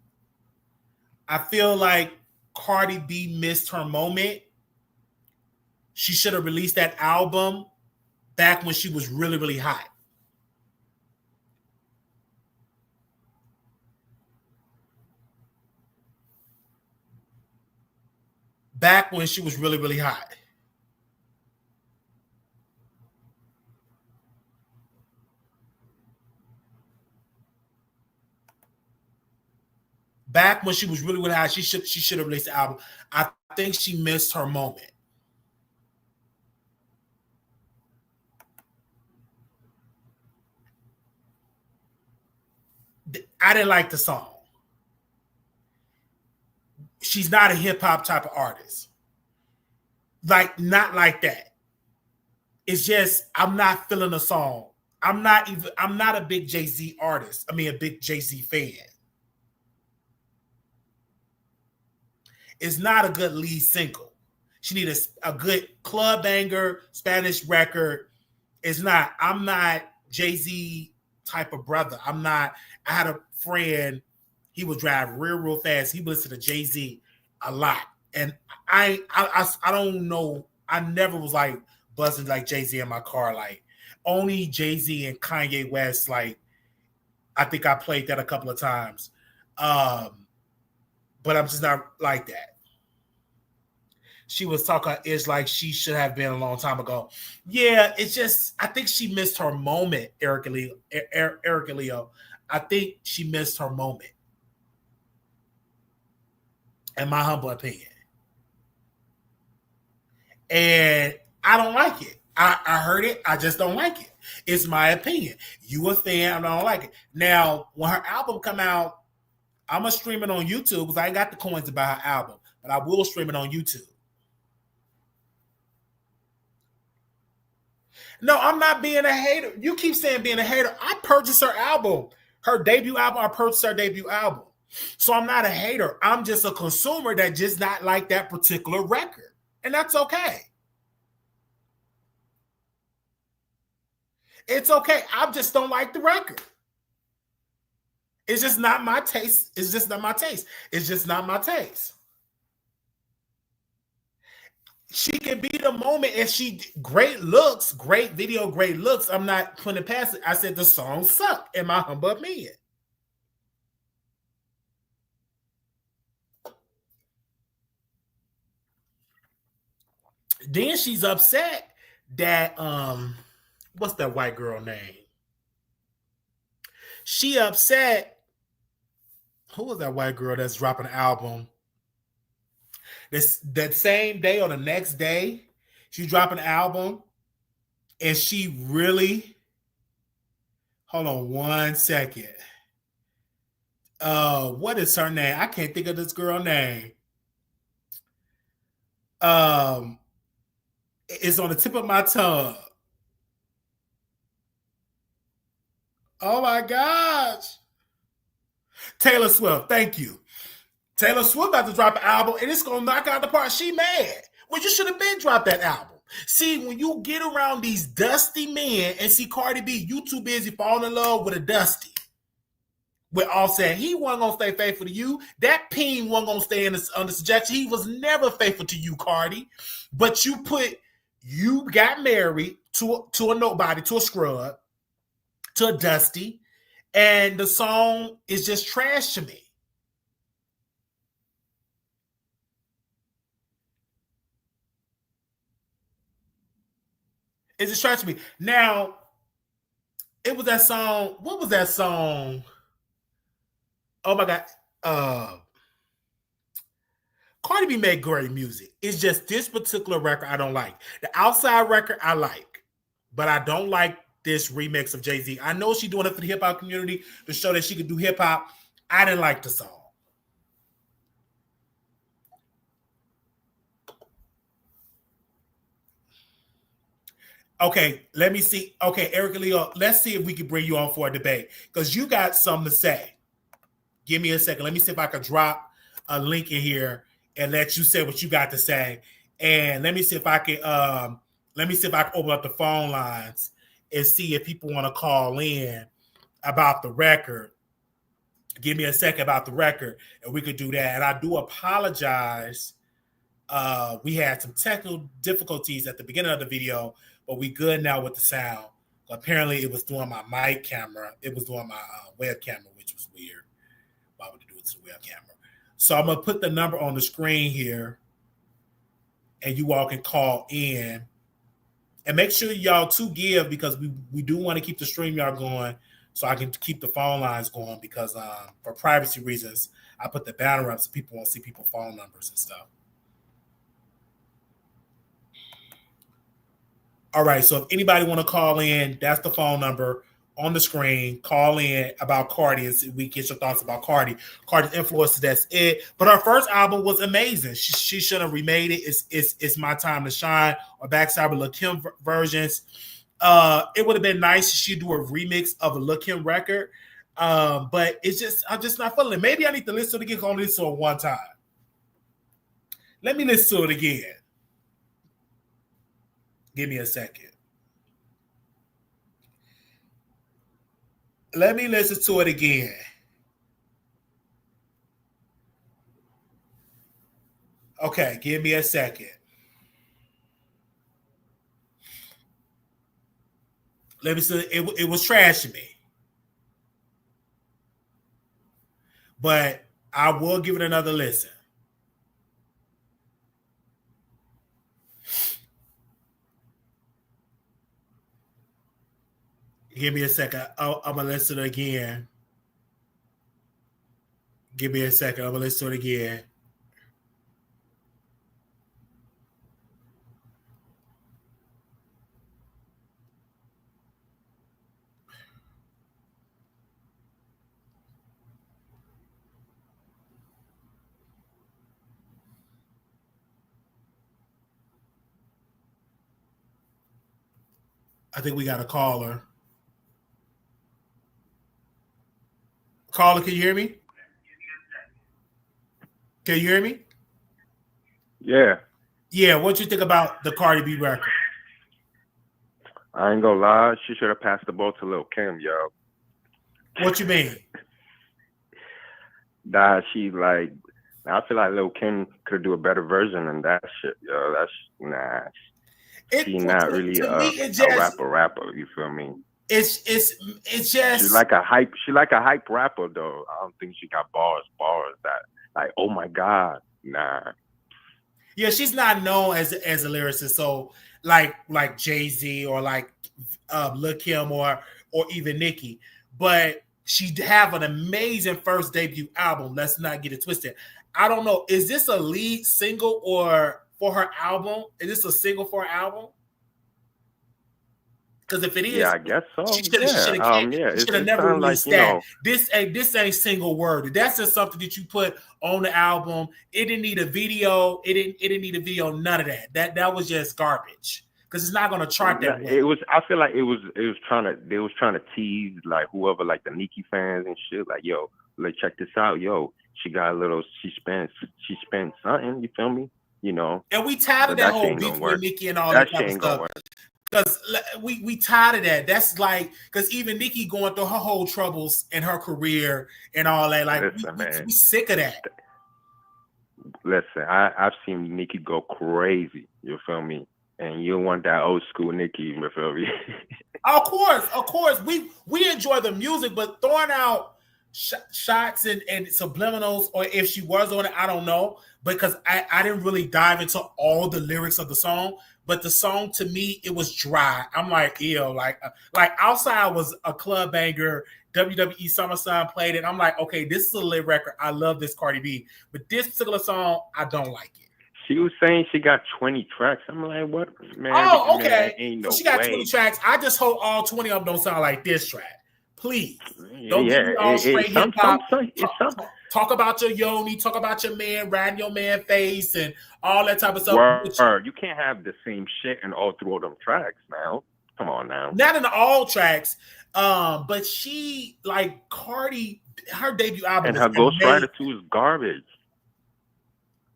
I feel like Cardi B missed her moment. She should have released that album back when she was really, really hot. Back when she was really, really hot. Back when she was really, really hot, she should have released the album. I think she missed her moment. I didn't like the song. She's not a hip-hop type of artist. Like, not like that. It's just, I'm not feeling the song. I'm not a big Jay-Z artist. I mean, a big Jay-Z fan. It's not a good lead single. She needs a good club banger, Spanish record. I'm not Jay-Z type of brother. I had a friend, he would drive real fast. He would listen to Jay-Z a lot. And I don't know. I never was like buzzing like Jay-Z in my car. Like only Jay-Z and Kanye West. Like I think I played that a couple of times. But I'm just not like that. She was talking is like she should have been a long time ago. Yeah, it's just I think she missed her moment, Erica Leo. I think she missed her moment. In my humble opinion. And I don't like it. I heard it. I just don't like it. It's my opinion. You a fan, I don't like it. Now, when her album come out, I'm going to stream it on YouTube because I ain't got the coins to buy her album. But I will stream it on YouTube. No, I'm not being a hater. You keep saying being a hater. I purchased her album. Her debut album, I purchased her debut album. So I'm not a hater. I'm just a consumer that just not like that particular record. And that's okay. It's okay. I just don't like the record. It's just not my taste. It's just not my taste. It's just not my taste. She can be the moment, and she great looks, great video, great looks. I'm not putting it past it. I said the song sucked, in my humble opinion. Then she's upset that what's that white girl name? She upset. Who was that white girl that's dropping an album? That same day or the next day, she dropped an album, and she really. Hold on 1 second. What is her name? I can't think of this girl name. It's on the tip of my tongue. Oh my gosh. Taylor Swift, thank you. Taylor Swift about to drop an album, and it's gonna knock out the park. She mad. Well, you should have been dropped that album. See, when you get around these dusty men and see Cardi B, you too busy falling in love with a dusty. With Offset, he wasn't gonna stay faithful to you. That peen wasn't gonna stay under subjection. He was never faithful to you, Cardi. But you got married to a nobody, to a scrub, to a dusty, and the song is just trash to me. It's just trash to me. Now, it was that song. What was that song? Oh my God. Cardi B made great music. It's just this particular record I don't like. The Outside record I like, but I don't like this remix of Jay-Z. I know she's doing it for the hip-hop community to show that she could do hip-hop. I didn't like the song. Okay, let me see. Okay, Erica Leo, let's see if we can bring you on for a debate because you got something to say. Give me a second. Let me see if I can drop a link in here and let you say what you got to say. And let me see if I can open up the phone lines and see if people want to call in about the record. Give me a second about the record, and we could do that. And I do apologize. We had some technical difficulties at the beginning of the video, but we good now with the sound. Apparently, it was doing my mic camera. It was doing my web camera, which was weird. Why would it do it to the web camera? So I'm going to put the number on the screen here, and you all can call in. And make sure y'all too give because we do want to keep the stream y'all going so I can keep the phone lines going because for privacy reasons, I put the banner up so people won't see people's phone numbers and stuff. All right, so if anybody want to call in, that's the phone number on the screen. Call in about Cardi and see we get your thoughts about Cardi. Cardi's influences, that's it. But her first album was amazing. She should have remade it. It's My Time to Shine or Backside with Lil' Kim versions. It would have been nice if she do a remix of a Lil' Kim record. But I'm just not feeling it. Maybe I need to listen to it again. Only listen to it one time. Let me listen to it again. Give me a second. Let me listen to it again. Okay, give me a second. Let me see. It was trash to me. But I will give it another listen. Give me a second. I'm going to listen to it again. Give me a second. I'm going to listen to it again. I think we got a caller. Caller, can you hear me? Can you hear me? Yeah. Yeah, what you think about the Cardi B record? I ain't gonna lie, she should have passed the ball to Lil' Kim, yo. What you mean? that she like. I feel like Lil Kim could do a better version than that shit, yo. That's nah. She not really to me, it a just rapper. You feel me? it's She just like a hype. She like a hype rapper though. I don't think she got bars that like. Oh my god, nah. yeah, she's not known as a lyricist. So like Jay-Z or like Lil Kim or even Nicki, but she have an amazing first debut album. Let's not get it twisted. I don't know. Is this a lead single or for her album? Is this a single for her album? Because if it is, Yeah, I guess so. she should Yeah. have It never sounds like released that. know. This ain't single word. That's just something that you put on the album. It didn't need a video. It didn't need a video. None of that. That was just garbage. Because it's not gonna chart that way. It was. I feel like it was trying to. They was trying to tease like whoever, like the Nicki fans and shit. Like, yo, like check this out, yo. She got a little. She spent something. You feel me? You know. And we tired of that whole beef with Nicki and all that type of stuff. Because we tired of that. That's like, because even Nicki going through her whole troubles in her career and all that. Like, we sick of that. Listen, I've seen Nicki go crazy. You feel me? And you want that old school Nicki, you feel me? Of course. We enjoy the music, but throwing out shots and subliminals, or if she was on it, I don't know. Because I didn't really dive into all the lyrics of the song. But the song, to me, it was dry. I'm like, ew. Like Outside was a club banger. WWE SummerSlam played it. I'm like, okay, this is a lit record. I love this Cardi B. But this particular song, I don't like it. She was saying she got 20 tracks. I'm like, what, man? Oh, okay. Man, ain't no so she got way. 20 tracks. I just hope all 20 of them don't sound like this track. Please. Don't get me all straight hip hop. Talk about your yoni, talk about your man, riding your man face, and all that type of stuff. You can't have the same shit in all three of them tracks now. Come on now. Not in all tracks. But she, like Cardi, her debut album and her Ghost Rider 2 is garbage.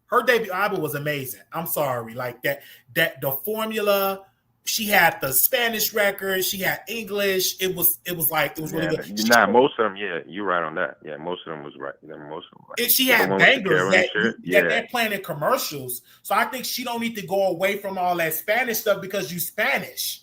Her debut album was amazing. I'm sorry. Like that the formula, she had the Spanish record, she had English. It was really good. Nah, most of them, yeah, you're right on that. Yeah, most of them was right. Yeah, most of them. Right. She had bangers that they're playing in commercials. So I think she don't need to go away from all that Spanish stuff because you Spanish.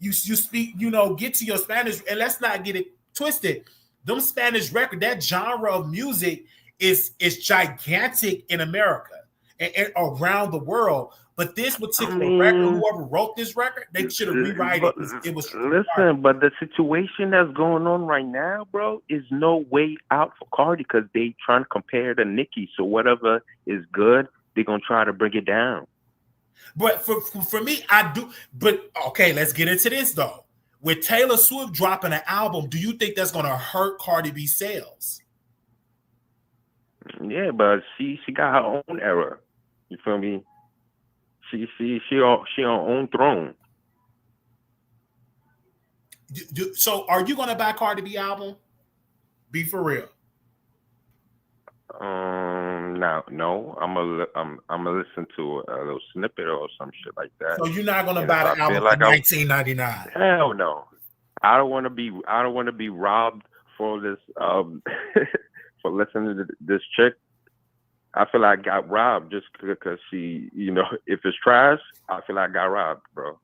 You speak, get to your Spanish, and let's not get it twisted. Them Spanish record, that genre of music is gigantic in America and around the world. But this particular record, whoever wrote this record, they should have rewritten it. It was listen, but the situation that's going on right now, bro, is no way out for Cardi because they trying to compare to Nicki. So whatever is good, they're gonna try to bring it down. But for me, I do. But okay, let's get into this though. With Taylor Swift dropping an album, do you think that's gonna hurt Cardi B sales? Yeah, but she got her own era. You feel me? She on her own throne. So, are you gonna buy Cardi B album? Be for real. No. I'm gonna listen to a little snippet or some shit like that. So you're not gonna buy the album like for $19.99? Hell no. I don't want to be robbed for this for listening to this chick. I feel like I got robbed just because she, if it's trash, I feel like I got robbed, bro.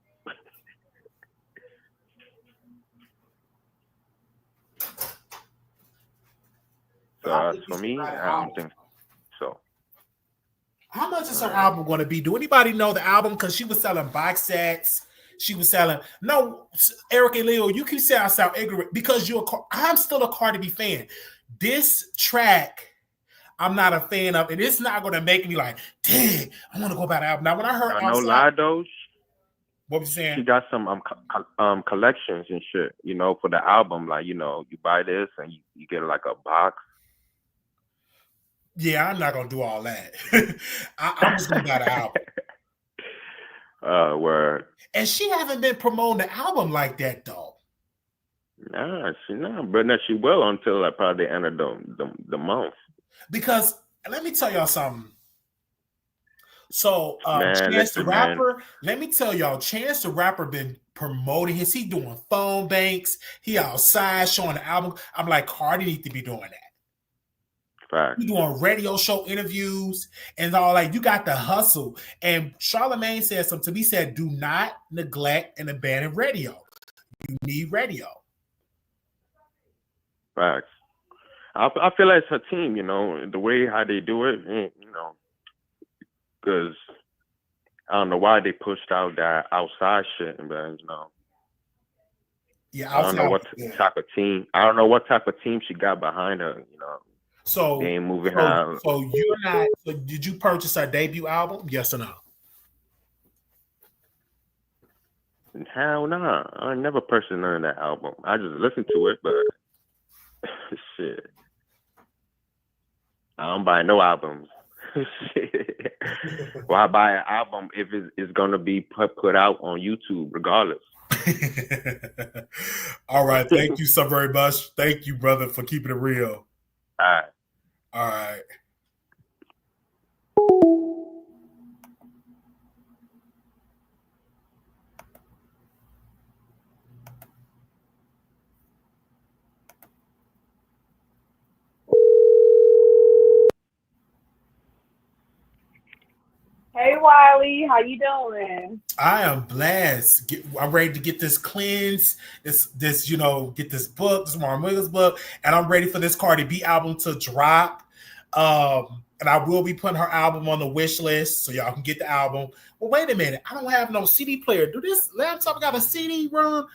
So for me, I don't think so. How much is her album going to be? Do anybody know the album? Because she was selling box sets. She was selling. No, Eric and Leo, you keep saying I sound ignorant because I'm still a Cardi B fan. This track, I'm not a fan of, and it's not going to make me like, dang, I want to go buy the album. Now, when I heard no lie though, what was you saying? She got some collections and shit, for the album. Like, you buy this and you get like a box. Yeah, I'm not gonna do all that. I'm just gonna buy the album. Word. And she haven't been promoting the album like that though. Nah, she not. But no, she will until like probably the end of the month. Because let me tell y'all something. So Chance the Rapper, let me tell y'all, Chance the Rapper been promoting his. He doing phone banks. He outside showing the album. I'm like, Cardi need to be doing that. Right. You doing radio show interviews and all, like, you got the hustle. And Charlamagne said something to me, said, do not neglect and abandon radio. You need radio. Facts. I feel like it's her team, the way how they do it, because I don't know why they pushed out that outside shit, but yeah, I don't know what type of team. I don't know what type of team she got behind her, So they ain't moving her. So you're not. So did you purchase her debut album? Yes or no? Hell no. I never purchased none of that album. I just listened to it, but shit. I don't buy no albums. Shit. Why buy an album if it's gonna be put out on YouTube regardless? All right. Thank you so very much. Thank you, brother, for keeping it real. All right. All right. Hey Wiley, how you doing? I am blessed. I'm ready to get this cleanse. This get this book, this Umar Johnson book, and I'm ready for this Cardi B album to drop. And I will be putting her album on the wish list so y'all can get the album. Well, wait a minute. I don't have no CD player. Do this laptop got a CD run?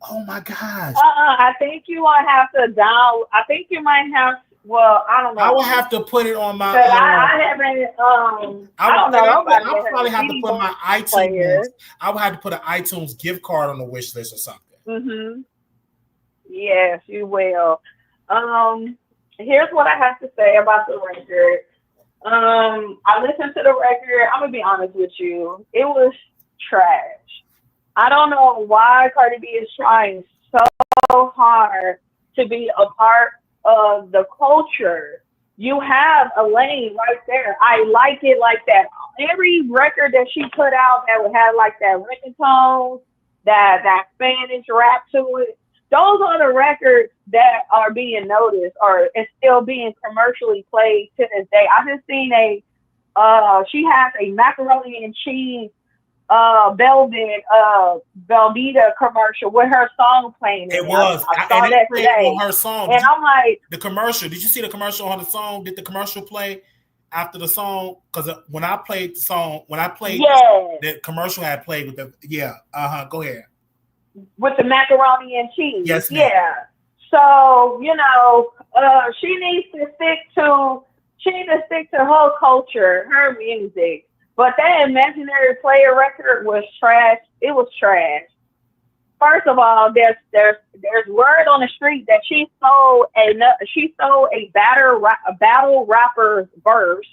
Oh my gosh. I think you might have to download. I think you might have. Well, I don't know. I will have to put it on my. I haven't. I don't know. I'll probably have to put my iTunes. Players. I will have to put an iTunes gift card on the wish list or something. Mm-hmm. Yes, you will. Here's what I have to say about the record. I listened to the record. I'm gonna be honest with you. It was trash. I don't know why Cardi B is trying so hard to be a part of the culture. You have a lane right there. I like it like that. Every record that she put out that would have like that reggaeton, that Spanish rap to it, those are the records that are being noticed or is still being commercially played to this day. I just seen she has a macaroni and cheese Velveeta commercial with her song playing. It was. I saw that today. On her song. And I'm like, the commercial. Did you see the commercial on the song? Did the commercial play after the song? Because when I played the song, the commercial had played with the Go ahead. With the macaroni and cheese. Yes, ma'am. Yeah. So she needs to stick to her culture, her music. But that Imaginary Player record was trash. It was trash. First of all, there's word on the street that she stole a battle rapper's verse.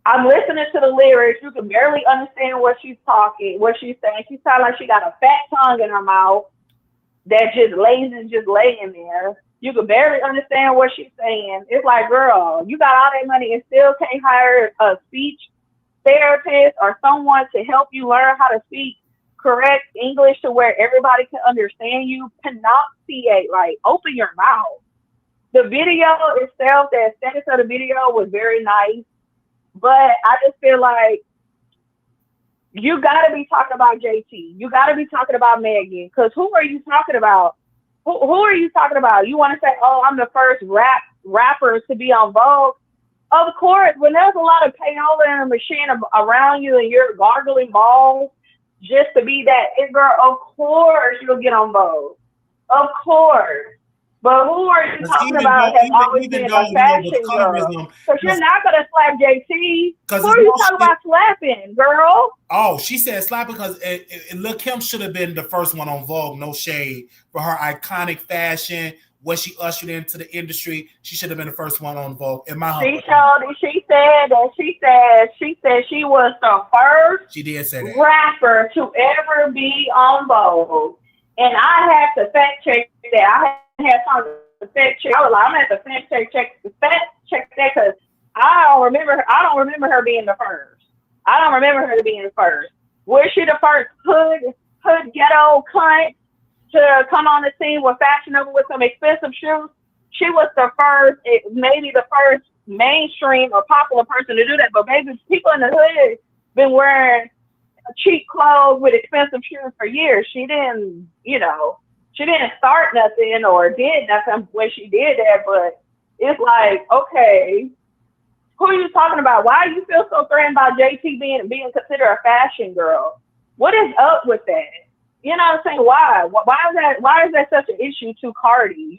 I'm listening to the lyrics. You can barely understand what she's saying. She sounds like she got a fat tongue in her mouth that just laying there. You can barely understand what she's saying. It's like, girl, you got all that money and still can't hire a speech therapist or someone to help you learn how to speak correct English to where everybody can understand you. Pronunciate, like, open your mouth. The video itself, the aesthetics of the video was very nice, but I just feel like you got to be talking about JT. You got to be talking about Megan, because who are you talking about? Who are you talking about? You want to say, oh, I'm the first rapper to be on Vogue? Of course, when there's a lot of payola in a machine around you and you're gargling balls just to be that it girl, of course you'll get on Vogue. Of course. But who are you talking about has always been a fashion girl? Because you're not going to slap JT. Who are you talking about slapping, girl? Oh, she said slapping because Lil' Kim should have been the first one on Vogue, no shade, for her iconic fashion. What she ushered into the industry, she should have been the first one on Vogue. In my humble opinion. She said she was the first she did say that. Rapper to ever be on Vogue. And I had to fact check that. I had time to fact check. I was like, I'm gonna have to fact check that because I don't remember her being the first. I don't remember her being the first. Was she the first hood ghetto cunt to come on the scene with Fashion Nova with some expensive shoes? she was the first, maybe the first mainstream or popular person to do that. But maybe people in the hood been wearing cheap clothes with expensive shoes for years. She didn't, she didn't start nothing or did nothing when she did that. But it's like, okay, who are you talking about? Why do you feel so threatened by JT being considered a fashion girl? What is up with that? You know what I'm saying? Why? Why is that such an issue to Cardi?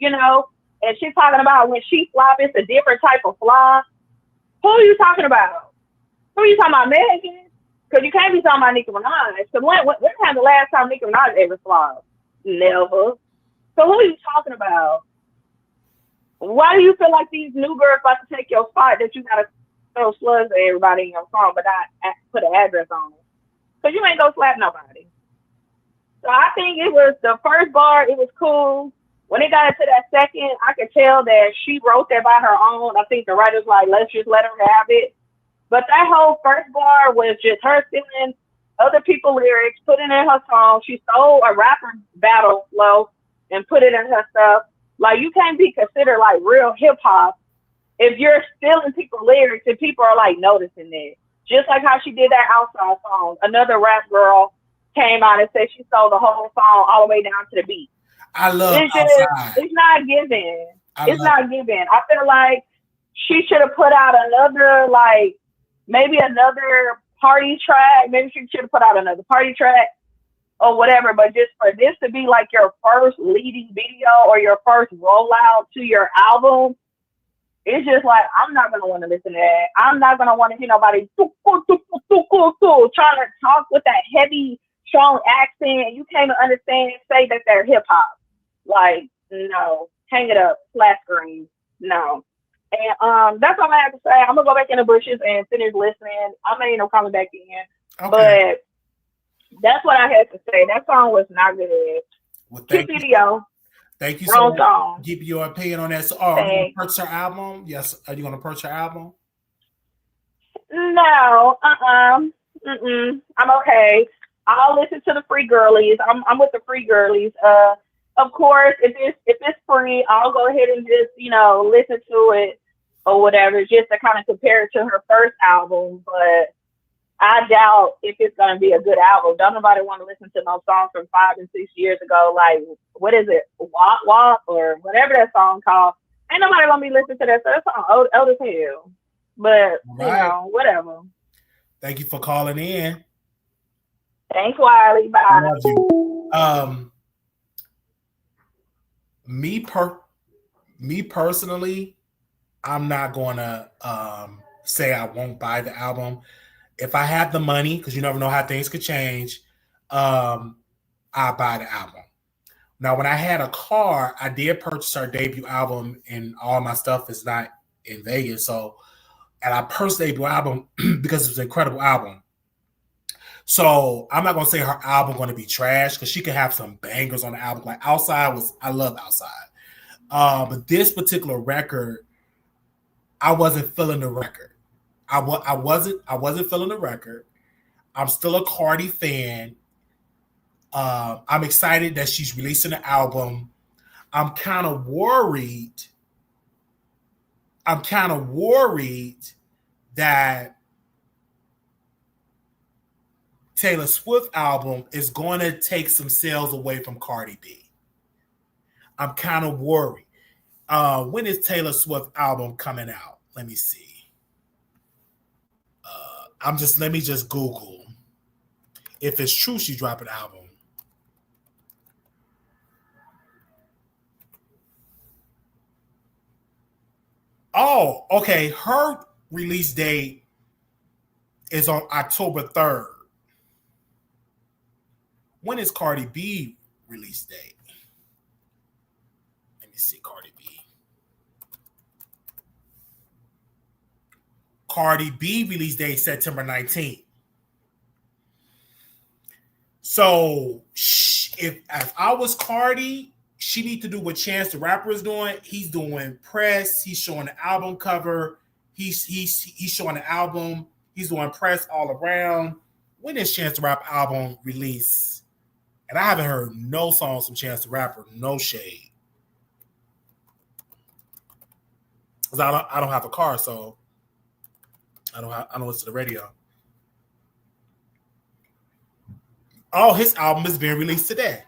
And she's talking about when she flop, it's a different type of flop. Who are you talking about? Who are you talking about, Megan? Because you can't be talking about Nicki Minaj. Because when was the last time Nicki Minaj ever flopped? Never. So who are you talking about? Why do you feel like these new girls about to take your spot that you got to throw slugs at everybody in your phone but not put an address on it? Because you ain't go slap nobody. So I think it was the first bar, it was cool. When it got into that second, I could tell that she wrote that by her own. I think the writer's like, let's just let her have it. But that whole first bar was just her stealing other people's lyrics, putting in her song. She stole a rapper battle flow and put it in her stuff. Like, you can't be considered like real hip hop if you're stealing people's lyrics and people are like noticing it. Just like how she did that Outside song. Another rap girl came out and said she stole the whole song all the way down to the beat. I love it's just, Outside. It's not given. It's not given. I feel like she should have put out another, like, maybe another party track. Maybe she should have put out another party track or whatever. But just for this to be like your first leading video or your first rollout to your album, it's just like, I'm not going to want to listen to that. I'm not going to want to hear nobody trying to talk with that heavy, strong accent. You can't understand, say that they're hip hop. Like, no. Hang it up. Flat screen. No. And that's all I have to say. I'm going to go back in the bushes and finish listening. I may end up coming back in. Okay. But that's what I had to say. That song was not good. Well, cute video. Thank you so much. Give your opinion on that. So, are you going to purchase her album? Yes. Are you going to purchase her album? No. I'm okay. I'll listen to the free girlies. I'm with the free girlies. Of course, if it's free, I'll go ahead and just, listen to it or whatever, just to kind of compare it to her first album. But I doubt if it's going to be a good album. Don't nobody want to listen to no songs from 5 and 6 years ago. Like, what is it? Walk, Walk, or whatever that song called. Ain't nobody going to be listening to that. So that song old as hell. But, whatever. Thank you for calling in. Thanks, Wiley. Bye. I love you. Me personally, I'm not going to say I won't buy the album. If I have the money, because you never know how things could change, I'll buy the album. Now, when I had a car, I did purchase her debut album, and all my stuff is not in Vegas. And I purchased the debut album because it's an incredible album. So I'm not going to say her album going to be trash, because she could have some bangers on the album. Like I love Outside. But this particular record, I wasn't feeling the record. I wasn't feeling the record. I'm still a Cardi fan. I'm excited that she's releasing an album. I'm kind of worried that Taylor Swift album is going to take some sales away from Cardi B. I'm kind of worried. When is Taylor Swift album coming out? Let me see. Let me just Google if it's true she dropped an album. Oh, okay. Her release date is on October 3rd. When is Cardi B release date? Let me see Cardi B. Cardi B release date September 19th. So if I was Cardi, she need to do what Chance the Rapper is doing. He's doing press. He's showing the album cover. He's showing the album. He's doing press all around. When is Chance the Rapper album release? And I haven't heard no songs from Chance the Rapper. No shade. because I don't have a car, so I don't listen to the radio. Oh, his album is being released today.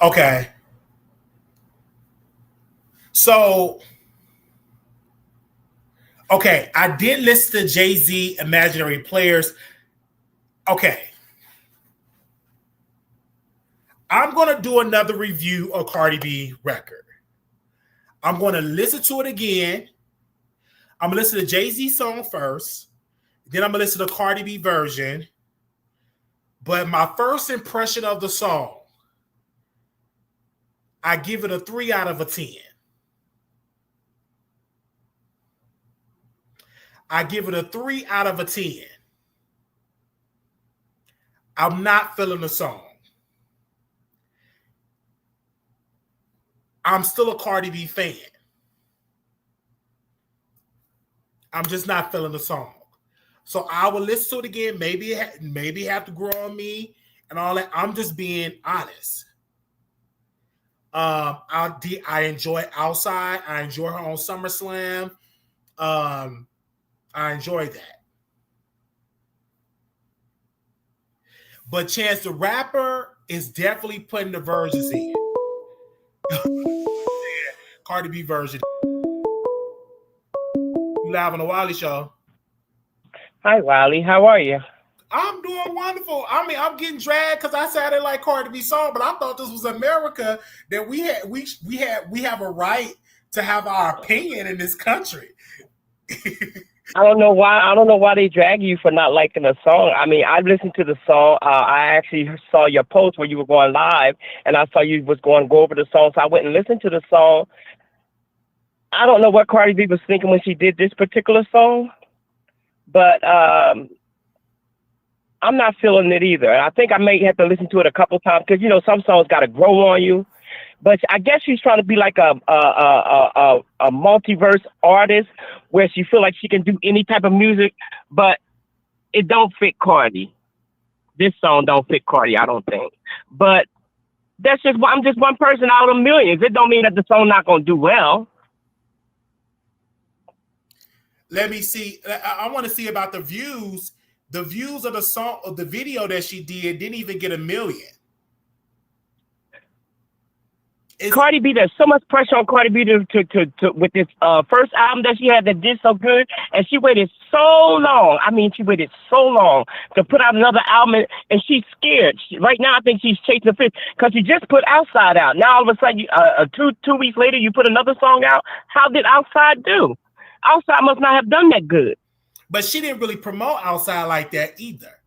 Okay. So, okay, I did listen to Jay-Z Imaginary Players. Okay. I'm going to do another review of Cardi B record. I'm going to listen to it again. I'm going to listen to Jay-Z song first. Then I'm going to listen to Cardi B version. But my first impression of the song, I give it a 3 out of a 10. I give it a 3 out of a 10. I'm not feeling the song. I'm still a Cardi B fan. I'm just not feeling the song. So I will listen to it again. Maybe it have to grow on me and all that. I'm just being honest. I enjoy Outside. I enjoy her on SummerSlam. I enjoy that. But Chance the Rapper is definitely putting the versions in. Cardi B version. You live on the Wiley Show. Hi, Wiley. How are you? I'm doing wonderful. I mean, I'm getting dragged because I said I didn't like Cardi B song, but I thought this was America, that we have a right to have our opinion in this country. I don't know why they drag you for not liking the song. I mean, I listened to the song. I actually saw your post where you were going live, and I saw you was going to go over the song, so I went and listened to the song. I don't know what Cardi B was thinking when she did this particular song, but I'm not feeling it either. And I think I may have to listen to it a couple times because, you know, some songs got to grow on you. But I guess she's trying to be like a multiverse artist where she feel like she can do any type of music, but it don't fit Cardi. This song don't fit Cardi, I don't think. But I'm just one person out of millions. It don't mean that the song not gonna do well. Let me see. I want to see about the views. The views of the song, of the video that she didn't even get 1 million. Cardi B, there's so much pressure on Cardi B to with this first album that she had that did so good, and she waited so long. I mean, she waited so long to put out another album, and she's scared. Right now, I think she's chasing the fish because she just put Outside out. Now, all of a sudden, 2 weeks later, you put another song out. How did Outside do? Outside must not have done that good. But she didn't really promote Outside like that either.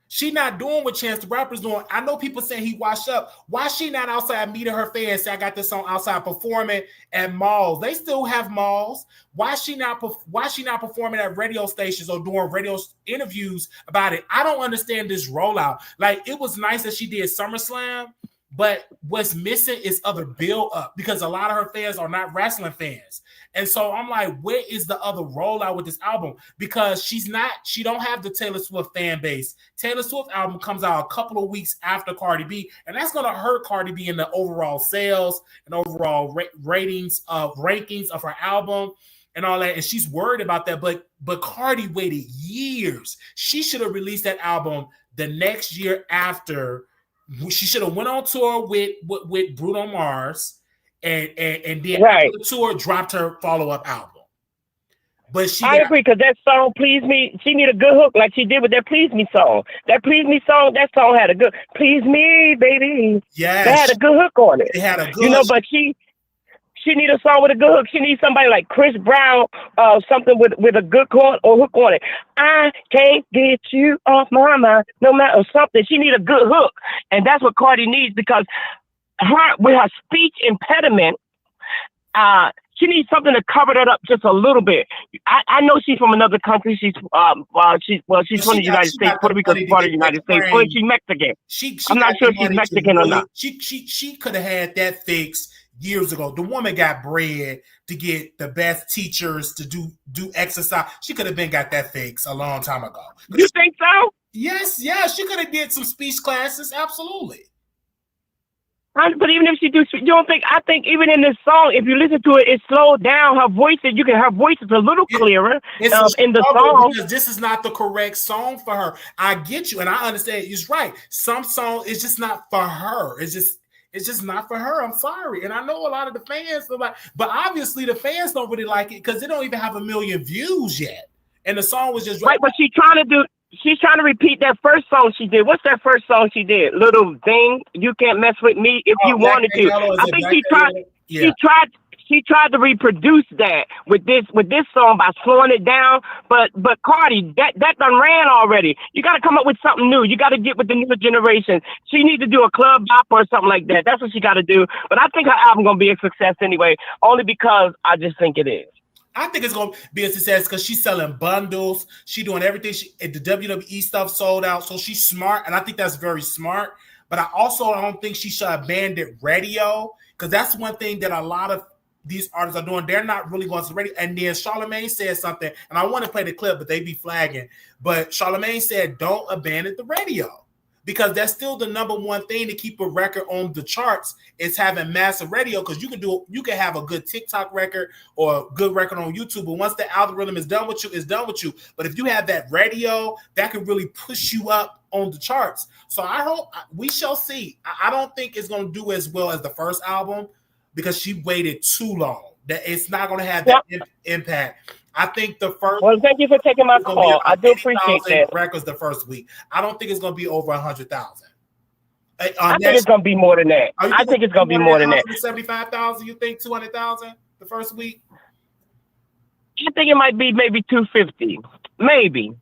She not doing what Chance the Rapper's doing. I know people saying he washed up. Why she not outside meeting her fans? Say I got this song outside performing at malls. They still have malls. Why she not performing at radio stations or doing radio interviews about it? I don't understand this rollout. Like, it was nice that she did SummerSlam, but what's missing is other build up because a lot of her fans are not wrestling fans. And so I'm like, where is the other rollout with this album? Because she don't have the Taylor Swift fan base. Taylor Swift album comes out a couple of weeks after Cardi B, and that's going to hurt Cardi B in the overall sales and overall rankings of her album and all that. And she's worried about that. But Cardi waited years. She should have released that album the next year after. She should have went on tour with Bruno Mars. And then after the tour, dropped her follow-up album. But I agree, because that song, Please Me, she need a good hook like she did with that Please Me song. That Please Me song, that song had a good, Please Me, baby. Yeah. That had a good hook on it. It had a good hook. But she need a song with a good hook. She needs somebody like Chris Brown, something with a good hook on it. I can't get you off my mind, no matter something. She need a good hook. And that's what Cardi needs, because her speech impediment, she needs something to cover that up just a little bit. I know she's from another country. She's from the United States. Puerto Rico's part of the United States. Or is she Mexican? I'm not sure if she's Mexican or not. She could have had that fixed years ago. The woman got bread to get the best teachers to do exercise. She could have been got that fixed a long time ago. You think so? Yes, she could have did some speech classes. Absolutely. But even if she do, you don't think? I think even in this song, if you listen to it, it slowed down her voice. Her voice is a little clearer in the song. Because this is not the correct song for her. I get you, and I understand. You're right. Some song is just not for her. It's just not for her. I'm sorry, and I know a lot of the fans are like, but obviously the fans don't really like it because they don't even have 1 million views yet, and the song was just right. But she's trying to repeat that first song she did. What's that first song she did? Little thing, you can't mess with me if you wanted to. I think she tried. Yeah. She tried to reproduce that with this song by slowing it down. But Cardi, that done ran already. You got to come up with something new. You got to get with the new generation. She needs to do a club bop or something like that. That's what she got to do. But I think her album gonna be a success anyway, only because I just think it is. I think it's going to be a success because she's selling bundles. She's doing everything. The WWE stuff sold out. So she's smart. And I think that's very smart. But I don't think she should abandon radio because that's one thing that a lot of these artists are doing. They're not really going to the radio. And then Charlamagne said something, and I want to play the clip, but they be flagging. But Charlamagne said, don't abandon the radio. Because that's still the number one thing to keep a record on the charts is having massive radio. Because you can have a good TikTok record or a good record on YouTube, but once the algorithm is done with you, it's done with you. But if you have that radio, that can really push you up on the charts. So I hope we shall see. I don't think it's going to do as well as the first album because she waited too long. That it's not going to have that impact. I think the first. Well, thank you for taking my call. I do appreciate that. Records the first week. I don't think it's going to be over 100,000. I think it's going to be more than that. I think it's going to be more than that. 75,000. You think 200,000 the first week? I think it might be maybe 250, maybe.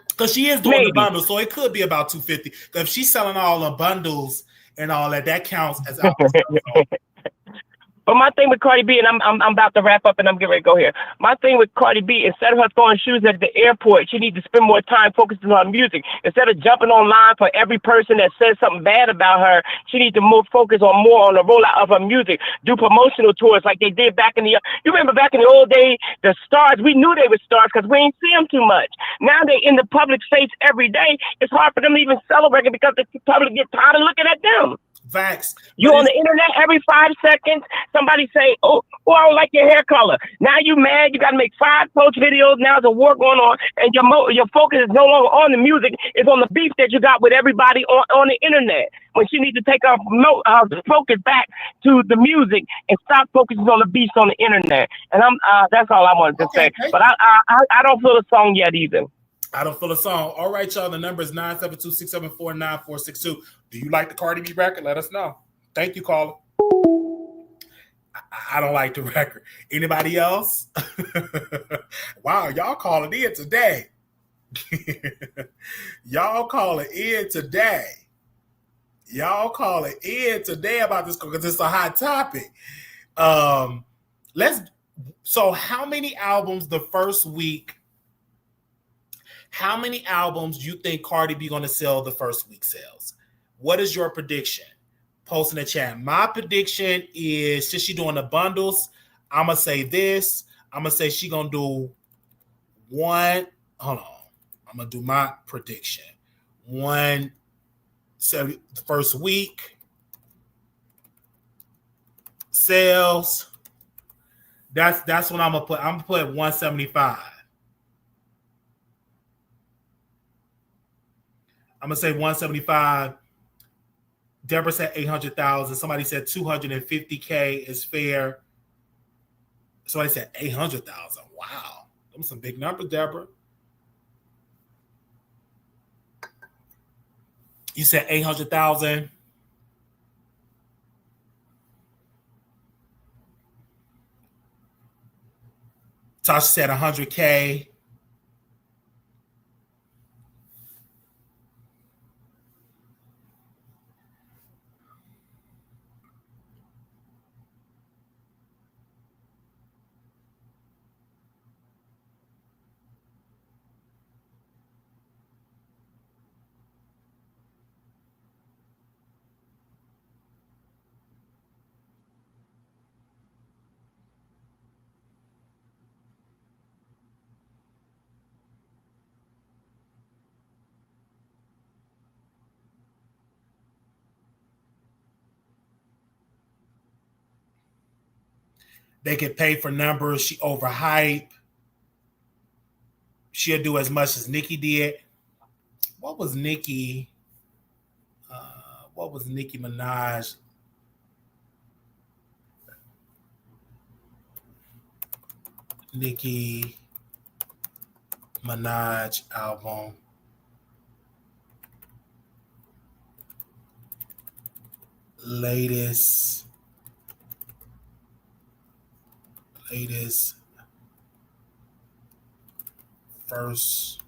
Because she is doing the bundles, so it could be about 250. If she's selling all the bundles and all that counts as. But my thing with Cardi B, and I'm about to wrap up and I'm getting ready to go here. My thing with Cardi B, instead of her throwing shoes at the airport, she needs to spend more time focusing on music. Instead of jumping online for every person that says something bad about her, she needs to focus more on the rollout of her music. Do promotional tours like they did back in the. You remember back in the old days, the stars, we knew they were stars because we ain't see them too much. Now they in the public face every day. It's hard for them to even sell a record because the public get tired of looking at them. Facts. You on the internet every 5 seconds, somebody say, oh, I don't like your hair color. Now you mad, you got to make 5 post videos. Now there's a war going on, and your focus is no longer on the music. It's on the beef that you got with everybody on the internet. When she needs to take her focus back to the music and stop focusing on the beefs on the internet. And that's all I wanted to say. But I don't feel the song yet either. I don't feel a song. All right, y'all. The number is 972-674-9462. Do you like the Cardi B record? Let us know. Thank you, caller. I don't like the record. Anybody else? Wow, y'all calling in today. Y'all calling in today. Y'all calling in today about this because it's a hot topic. So how many albums the first week? How many albums you think Cardi B gonna sell the first week sales? What is your prediction? Post in the chat. My prediction is since she's doing the bundles, I'm gonna say this. I'm gonna say she gonna do one. Hold on. I'm gonna do my prediction. So the first week sales. That's what I'm gonna put. I'm gonna put 175. I'm gonna say 175. Deborah said 800,000. Somebody said 250K is fair. Somebody said 800,000. Wow, those some big numbers, Deborah. You said 800,000. Tasha said 100K. They get paid for numbers. She overhype. She'll do as much as Nicki did. What was Nicki? What was Nicki Minaj? Nicki Minaj album. Latest first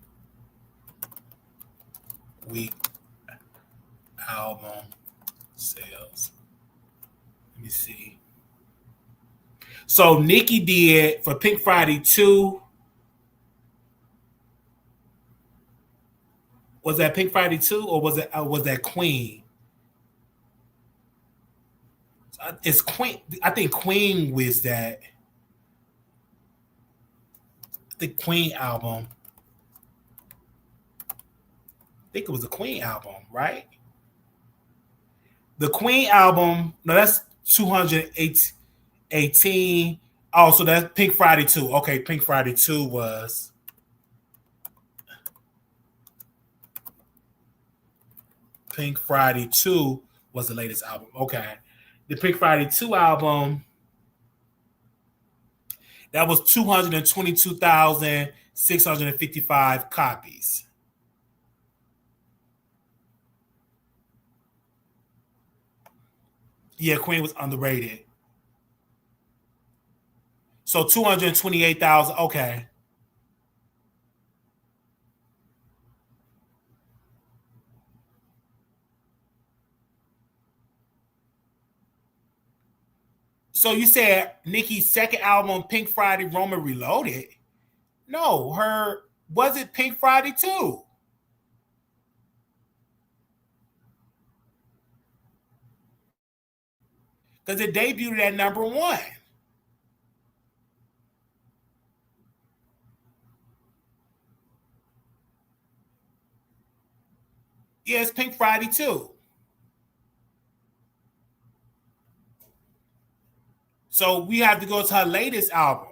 week album sales. Let me see. So Nicki did for Pink Friday 2. Was that Pink Friday 2 or was that Queen? It's Queen. I think Queen was that. The Queen album. I think it was a Queen album, right? The Queen album. No, that's 218. Oh, so that's Pink Friday 2. Okay, Pink Friday 2 was. Pink Friday 2 was the latest album. Okay. The Pink Friday 2 album, that was 222,655 copies. Yeah, Queen was underrated. So 228,000. Okay. So you said Nicki's second album, Pink Friday, Roma Reloaded? No, was it Pink Friday 2? Because it debuted at #1. Yeah, it's Pink Friday 2. So we have to go to her latest album.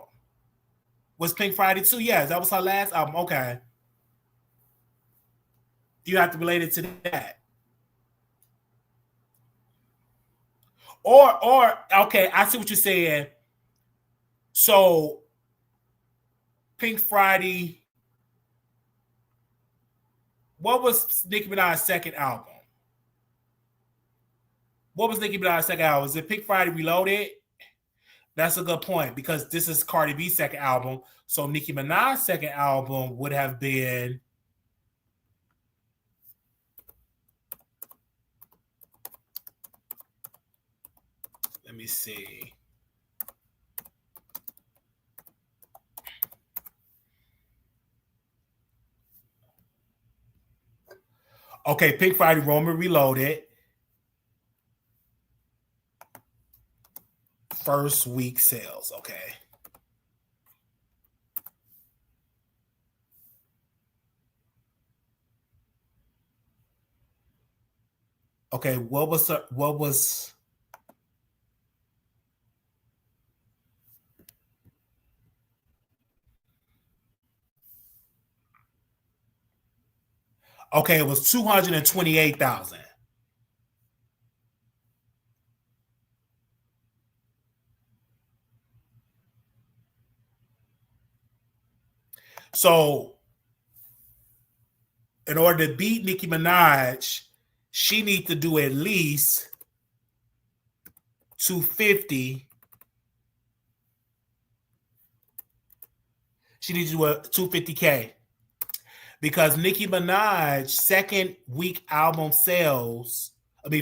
Was Pink Friday 2? Yeah, that was her last album. Okay. You have to relate it to that. Or okay, I see what you're saying. So Pink Friday. What was Nicki Minaj's second album? What was Nicki Minaj's second album? Was it Pink Friday Reloaded? That's a good point because this is Cardi B's second album. So Nicki Minaj's second album would have been. Let me see. Okay, Pink Friday, Roma Reloaded. First week sales. Okay. Okay, what was okay, it was 228,000. So in order to beat Nicki Minaj, she needs to do at least 250. She needs to do a 250K. Because Nicki Minaj's second week album sales,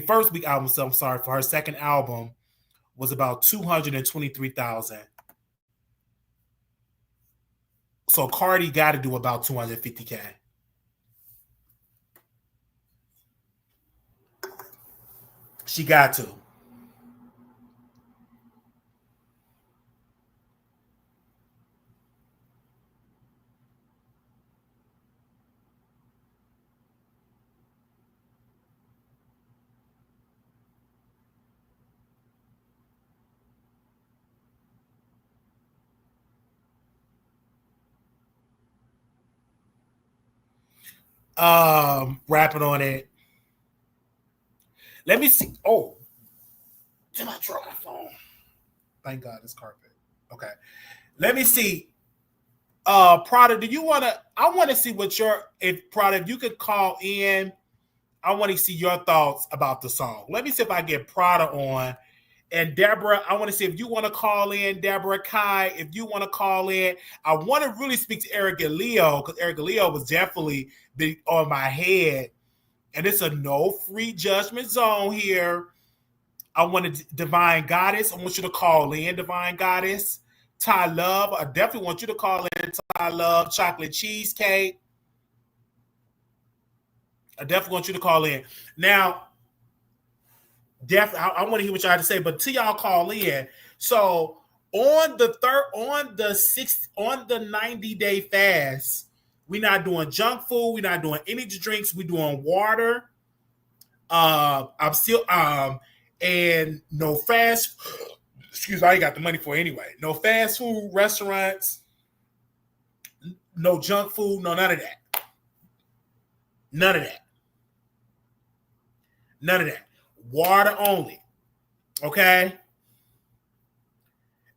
first week album sales, I'm sorry, for her second album was about 223,000. So Cardi got to do about 250K. She got to. rapping on it. Let me see. Oh, did I drop my phone? Thank God it's carpet. Okay. Let me see. Prada, do you want to? I want to see what if you could call in. I want to see your thoughts about the song. Let me see if I get Prada on. And Deborah, I want to see if you want to call in. Deborah, Kai, if you want to call in. I want to really speak to Erica Leo because Erica Leo was definitely on my head. And it's a no free judgment zone here. I want to Divine Goddess. I want you to call in, Divine Goddess. Ty Love, I definitely want you to call in. Ty Love, Chocolate Cheesecake. I definitely want you to call in. Now, I want to hear what y'all have to say, but till y'all call in. So on the 90-day fast, we're not doing junk food, we're not doing energy drinks, we're doing water. I'm still and no fast. Excuse me, I ain't got the money for it anyway. No fast food restaurants, no junk food, no none of that. None of that. None of that. Water only. Okay.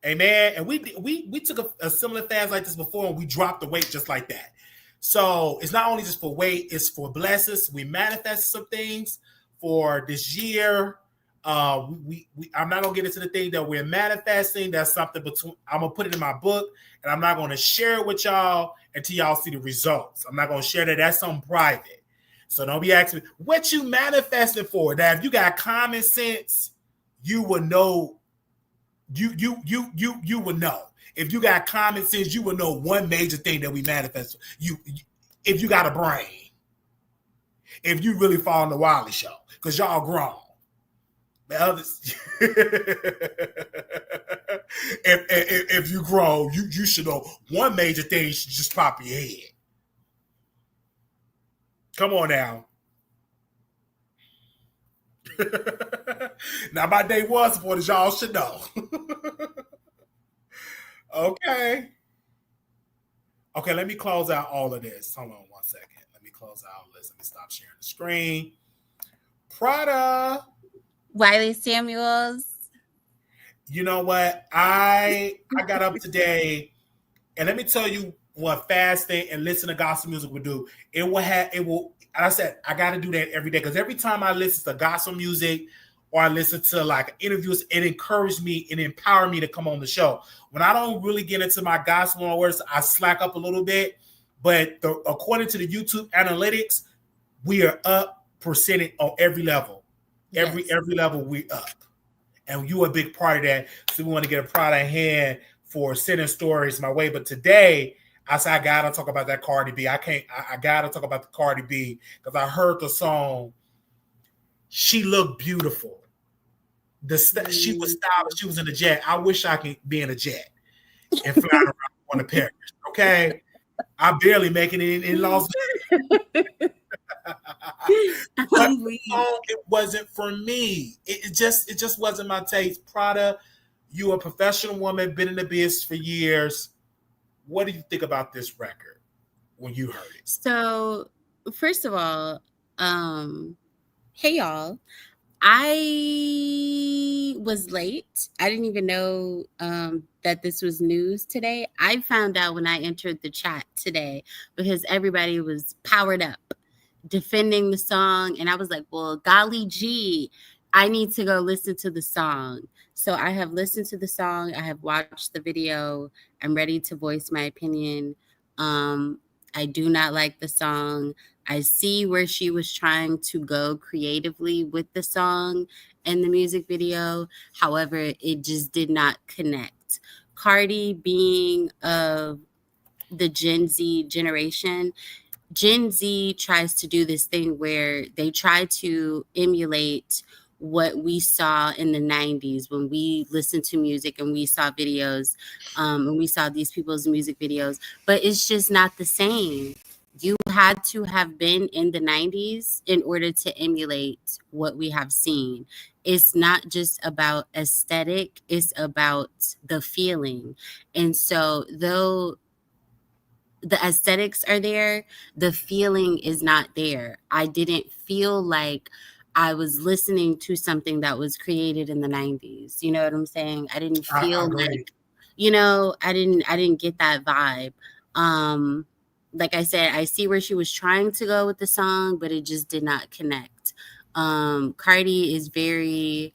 Amen. And we took a similar fast like this before, and we dropped the weight just like that. So it's not only just for weight, it's for blessings. We manifest some things for this year. I'm not gonna get into the thing that we're manifesting. That's something between. I'm gonna put it in my book, and I'm not gonna share it with y'all until y'all see the results. I'm not gonna share that. That's something private. So don't be asking me what you manifesting for. Now, if you got common sense, you will know. You will know. If you got common sense, you will know one major thing that we manifest. If you got a brain, if you really follow the Wiley show, because y'all grown. The others, if you grow, you should know one major thing should just pop your head. Come on now. Now my day one supporters, y'all should know. Okay. Okay, let me close out all of this. Hold on 1 second. Let me close out this. Let me stop sharing the screen. Prada. Wiley Samuels. You know what? I got up today, and let me tell you what fasting and listen to gospel music will do. It will. I said I got to do that every day because every time I listen to gospel music or I listen to like interviews, it encouraged me and empowered me to come on the show. When I don't really get into my gospel words, I slack up a little bit. But according to the YouTube analytics, we are up percentage on every level. Every level we up, and you a big part of that. So we want to get a proud of hand for sending stories my way. But today, I said I gotta talk about that Cardi B. I gotta talk about the Cardi B because I heard the song. She looked beautiful. She was stylish. She was in a jet. I wish I could be in a jet and fly around on the Paris. Okay, I barely making it in Las Vegas. But it wasn't for me. It just wasn't my taste. Prada, you a professional woman, been in the business for years. What do you think about this record when you heard it? So, first of all, hey y'all. I was late. I didn't even know that this was news today. I found out when I entered the chat today because everybody was powered up defending the song, and I was like, well, golly gee, I need to go listen to the song. So I have listened to the song, I have watched the video, I'm ready to voice my opinion. I do not like the song. I see where she was trying to go creatively with the song and the music video. However, it just did not connect. Cardi being of the Gen Z generation, Gen Z tries to do this thing where they try to emulate what we saw in the 90s when we listened to music and we saw videos and we saw these people's music videos, but it's just not the same. You had to have been in the 90s in order to emulate what we have seen. It's not just about aesthetic, it's about the feeling. And so though the aesthetics are there, the feeling is not there. I didn't feel like I was listening to something that was created in the 90s. You know what I'm saying? I didn't I feel agree. like, you know, I didn't get that vibe. Like I said, I see where she was trying to go with the song, but it just did not connect. Cardi is very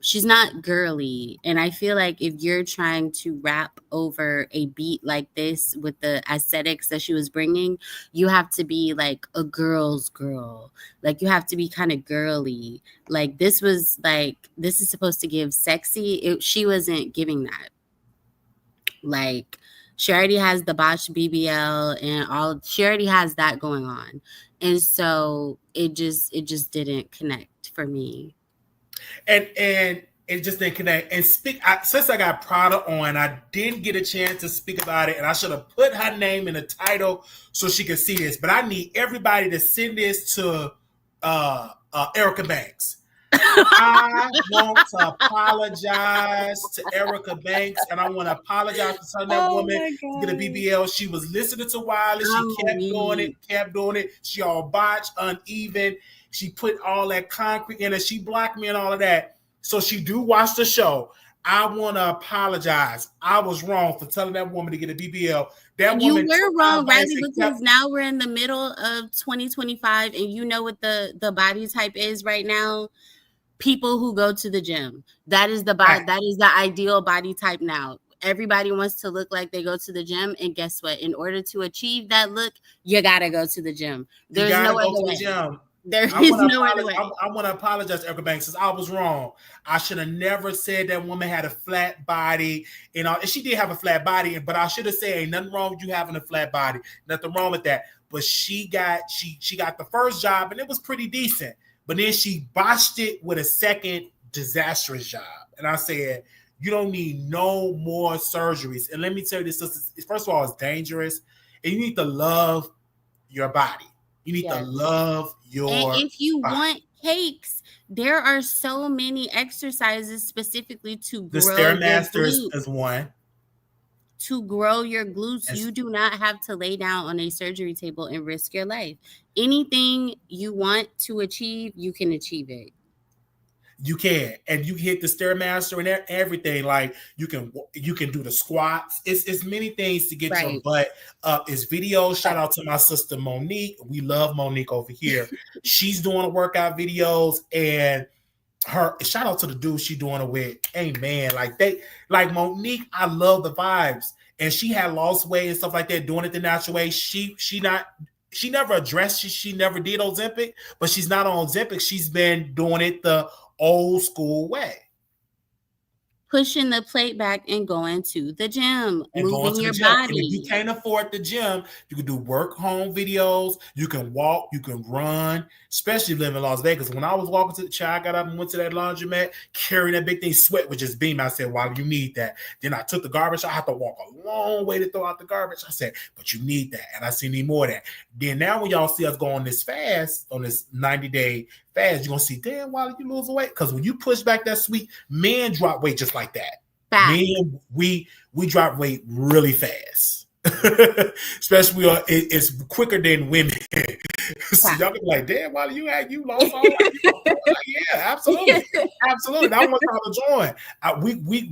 she's not girly, and I feel like if you're trying to rap over a beat like this with the aesthetics that she was bringing, you have to be like a girl's girl. Like you have to be kind of girly. Like this was like, this is supposed to give sexy. She wasn't giving that. Like she already has the botched BBL and all, she already has that going on, and so it just didn't connect for me. And it just didn't connect. And since I got Prada on, I didn't get a chance to speak about it, and I should have put her name in the title so she could see this. But I need everybody to send this to Erica Banks. I want to apologize to Erica Banks, and I want to apologize for telling that woman to get a BBL. She was listening to Wiley. She kept doing it. She all botched, uneven. She put all that concrete in it. She blocked me and all of that. So she do watch the show. I want to apologize. I was wrong for telling that woman to get a BBL. That you woman were wrong, Riley, because now we're in the middle of 2025, and you know what the body type is right now. People who go to the gym. That is the body. That is the ideal body type now. Everybody wants to look like they go to the gym, and guess what? In order to achieve that look, you gotta go to the gym. There's no other way. There is no other way. I want to apologize, Erica Banks, since I was wrong. I should have never said that woman had a flat body. And she did have a flat body, but I should have said ain't nothing wrong with you having a flat body. Nothing wrong with that. But she got the first job, and it was pretty decent. But then she botched it with a second disastrous job. And I said, you don't need no more surgeries. And let me tell you this, first of all, it's dangerous. And you need to love your body. You need to love your And if you body. want cakes, there are so many exercises specifically to grow the Stairmaster is one. To grow your glutes, you do not have to lay down on a surgery table and risk your life. Anything you want to achieve, you can achieve it. You can, and you hit the Stairmaster and everything. Like you can do the squats. It's many things to get your butt up. It's videos. Shout out to my sister Monique. We love Monique over here. She's doing workout videos, and her shout out to the dude she doing it with. Amen. Like Monique, I love the vibes, and she had lost weight and stuff like that, doing it the natural way. She never addressed she never did Ozempic, but she's not on Ozempic. She's been doing it the old school way. Pushing the plate back and going to the gym, moving your body. And if you can't afford the gym, you can do work home videos. You can walk, you can run, especially living in Las Vegas. When I was walking to the chair, I got up and went to that laundromat, carrying that big thing, sweat would just beam. I said, "Wow, you need that." Then I took the garbage. I had to walk a long way to throw out the garbage. I said, "But you need that." And I see need more of that. Then now when y'all see us go on this fast, on this 90-day fast, you're gonna see, damn, why did you lose weight? Because when you push back that sweet, men drop weight just like that. Men, we drop weight really fast. Especially it's quicker than women. So y'all be like, damn, why you lost all that? Yeah, absolutely. Absolutely. I want y'all to join.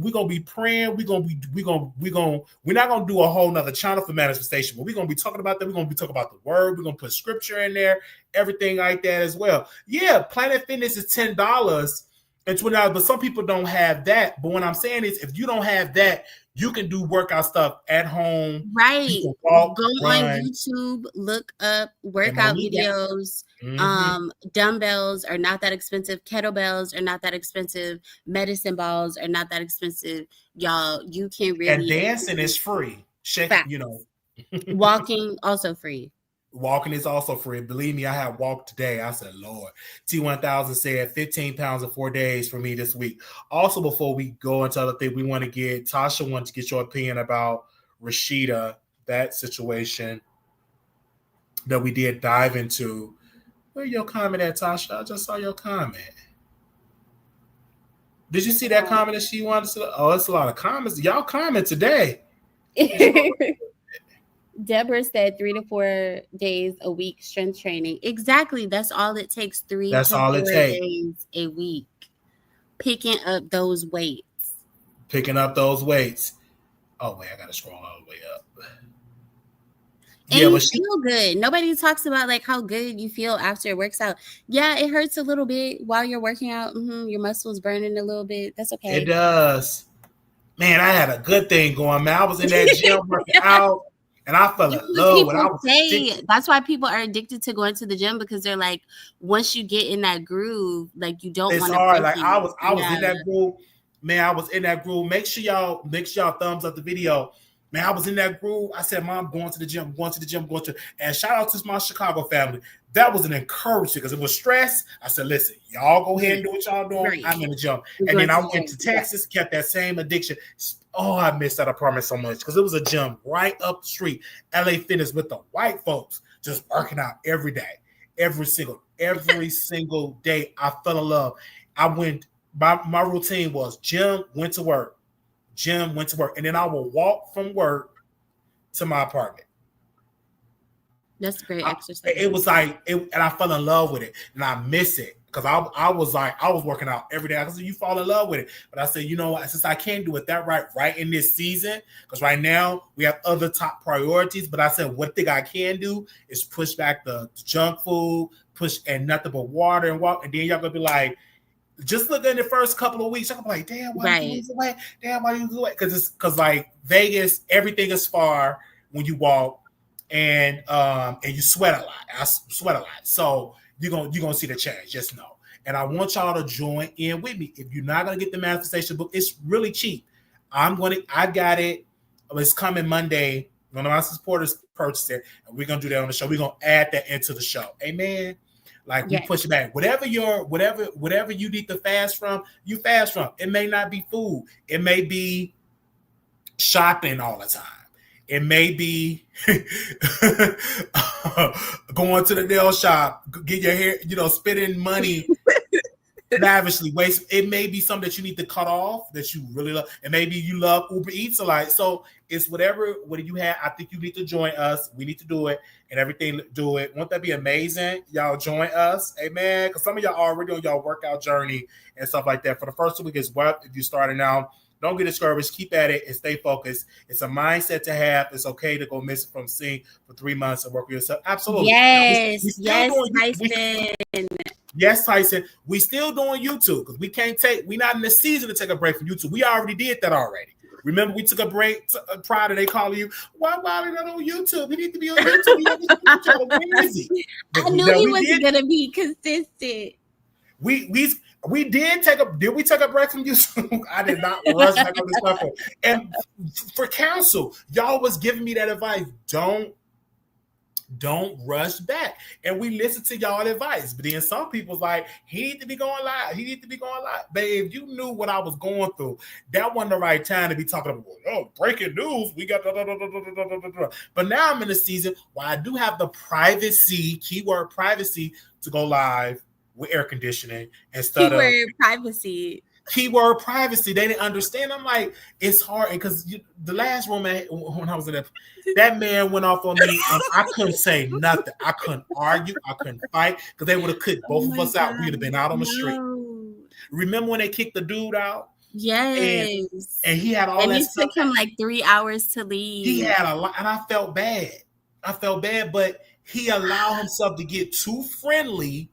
We gonna be praying. We're not gonna do a whole nother channel for manifestation, but we're gonna be talking about that. We're gonna be talking about the word. We're gonna put scripture in there, everything like that as well. Yeah, Planet Fitness is $10 and $20, but some people don't have that. But what I'm saying is, if you don't have that, you can do workout stuff at home. Right. You can walk, run. On YouTube, look up workout videos. Mm-hmm. Dumbbells are not that expensive. Kettlebells are not that expensive. Medicine balls are not that expensive. Y'all, you can really. And dancing is free. Walking also free. Walking is also free. Believe me, I have walked today. I said, Lord. T1000 said 15 pounds in 4 days for me this week. Also, before we go into other things, Tasha wants to get your opinion about Rashida, that situation that we did dive into. Where's your comment at, Tasha? I just saw your comment. Did you see that comment that she wanted to? Oh, it's a lot of comments. Y'all comment today. Deborah said 3 to 4 days a week strength training. Exactly. That's all it takes. 3 That's to all 4 it takes. days a week. Picking up those weights. Picking up those weights. Oh wait, I gotta scroll all the way up. And you feel good. Nobody talks about like how good you feel after it works out. Yeah, it hurts a little bit while you're working out. Your muscles burning a little bit. That's okay. It does. Man, I had a good thing going, man. I was in that gym working out, and I fell in love with it. That's why people are addicted to going to the gym, because they're like, once you get in that groove, like you don't want to. It's hard. Like I was in that groove. Man, I was in that groove. Make sure y'all thumbs up the video. Man, I was in that groove. I said, Mom, going to the gym, and shout out to my Chicago family. That was an encouragement because it was stress. I said, listen, y'all go ahead and do what y'all doing. Right. I'm in the gym. And then I went to Texas, kept that same addiction. Oh, I missed that apartment so much because it was a gym right up the street, LA Fitness, with the white folks just working out every day, every single day. I fell in love. I went, my routine was gym, went to work. And then I will walk from work to my apartment. That's great exercise. It was like, and I fell in love with it, and I miss it because I was working out every day. I said, you fall in love with it, but I said, you know what? Since I can't do it that right in this season, because right now we have other top priorities. But I said, one thing I can do is push back the junk food, and nothing but water and walk, and then y'all gonna be like. Just look in the first couple of weeks, I'm like, damn, why you lose the weight? Damn, why you lose the weight? Because like Vegas, everything is far when you walk, and you sweat a lot. I sweat a lot, so you're gonna see the change. Just know. And I want y'all to join in with me. If you're not gonna get the manifestation book, it's really cheap. I got it. It's coming Monday. One of my supporters purchased it, and we're gonna do that on the show. We're gonna add that into the show. Amen. Like we push it back. Whatever you need to fast from, you fast from. It may not be food. It may be shopping all the time. It may be going to the nail shop, get your hair, spending money lavishly. It may be something that you need to cut off that you really love. And maybe you love Uber Eats a lot. So it's what you have. I think you need to join us. We need to do it and everything. Do it. Won't that be amazing? Y'all join us. Amen. Because some of y'all are already on y'all workout journey and stuff like that. For the first 2 weeks as well, if you're starting out, don't get discouraged. Keep at it and stay focused. It's a mindset to have. It's okay to go missing from sync for 3 months and work with yourself. Absolutely. Yes. Tyson. Yes, Tyson. We still doing YouTube because we're not in the season to take a break from YouTube. We already did that already. Remember, we took a break prior to they calling you. Why Wiley not on YouTube? He need to be on YouTube. Where is he? I knew he wasn't gonna be consistent. We did take a break from YouTube? I did not rush back on this platform. And for counsel, y'all was giving me that advice. Don't rush back. And we listen to y'all advice. But then some people's like, he need to be going live. But if you knew what I was going through, that wasn't the right time to be talking about, breaking news. We got But now I'm in a season where I do have the privacy, keyword privacy, to go live with air conditioning instead of keyword privacy. They didn't understand. I'm like, it's hard because the last room when I was in that man went off on me. I couldn't say nothing. I couldn't argue. I couldn't fight because they would have kicked both of us out. We'd have been out on the street. Remember when they kicked the dude out? Yes. And he had all that stuff. And it took him like 3 hours to leave. He had a lot, and I felt bad. But he allowed himself to get too friendly,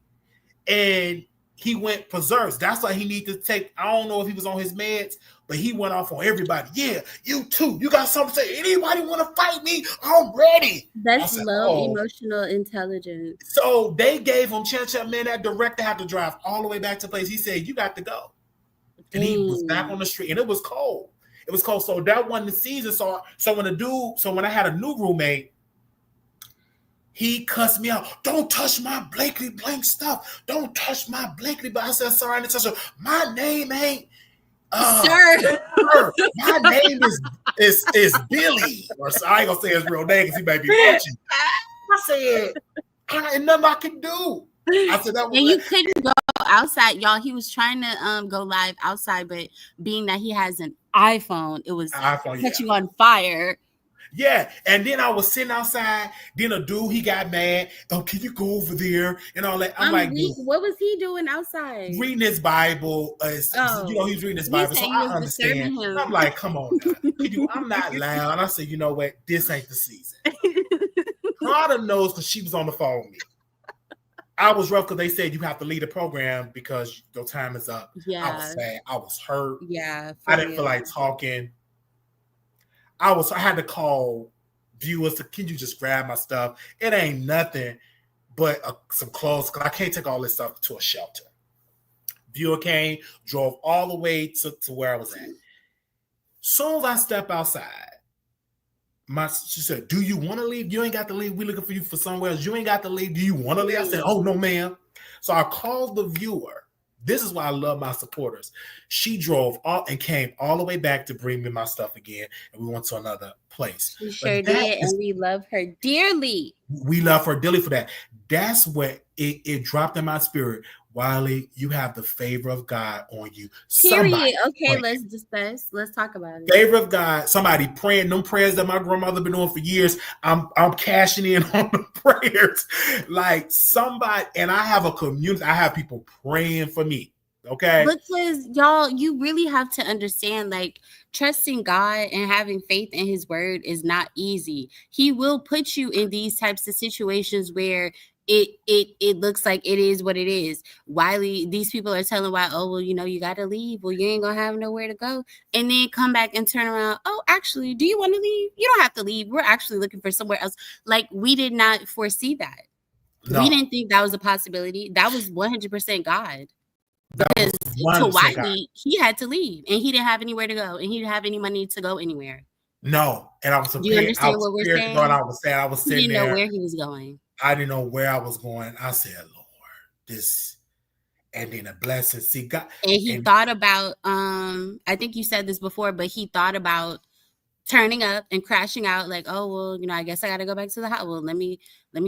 and he went preserves. That's why he needs to take. I don't know if he was on his meds, but he went off on everybody. Yeah, you too. You got something to say. Anybody want to fight me? I'm ready. That's low emotional intelligence. So they gave him chance. Man, that director had to drive all the way back to place. He said, "You got to go," and he was back on the street, and it was cold. So that wasn't the season. So when I had a new roommate. He cussed me out. Don't touch my blankly blank stuff. Don't touch my blankly. But I said, sorry, I didn't touch her. My name ain't sir. My name is Billy. Or I ain't gonna say his real name because he may be watching. I said, ain't nothing I can do. I said that was and you couldn't go outside, y'all. He was trying to go live outside, but being that he has an iPhone, it was catching on fire. Yeah, and then I was sitting outside. Then a dude, he got mad. Oh, can you go over there and all that? I'm like, dude, What was he doing outside? reading his Bible. You know, he's reading his Bible, so I understand. I'm like, come on, now. I'm not loud. I said, you know what? This ain't the season. Prada knows because she was on the phone with me. I was rough because they said you have to leave the program because your time is up. Yeah, I was sad. I was hurt. Yeah, I didn't feel like talking. I had to call viewers to, can you just grab my stuff? It ain't nothing but some clothes because I can't take all this stuff to a shelter. Viewer came, drove all the way to where I was at. Soon as I step outside, she said, do you want to leave? You ain't got to leave. We looking for you for somewhere else. You ain't got to leave. Do you want to leave? I said, oh, no, ma'am. So I called the viewer. This is why I love my supporters. She drove all and came all the way back to bring me my stuff again, and we went to another place. She sure did, and we love her dearly. We love her dearly for that. That's what it dropped in my spirit. Wiley, you have the favor of God on you. Period. Okay, let's discuss. Let's talk about it. Favor of God. Somebody praying them prayers that my grandmother been doing for years. I'm cashing in on the prayers. Like somebody, and I have a community. I have people praying for me. Okay. Because y'all, you really have to understand, like, trusting God and having faith in his word is not easy. He will put you in these types of situations where it looks like it is what it is. Wiley, these people are telling why, oh, well, you know, you got to leave. Well, you ain't gonna have nowhere to go. And then come back and turn around. Oh, actually, do you want to leave? You don't have to leave. We're actually looking for somewhere else. Like, we did not foresee that. No. We didn't think that was a possibility. That was 100% God. Because to Wiley, he had to leave and he didn't have anywhere to go and he didn't have any money to go anywhere. No. And I was prepared. Do you understand what we're saying? I was saying, I was sitting there. He didn't know where he was going. I didn't know where I was going. I said, Lord, this, and then a blessing. See, God. And he thought about, I think you said this before, but he thought about turning up and crashing out like, oh, well, you know, I guess I got to go back to the hospital. Well, let me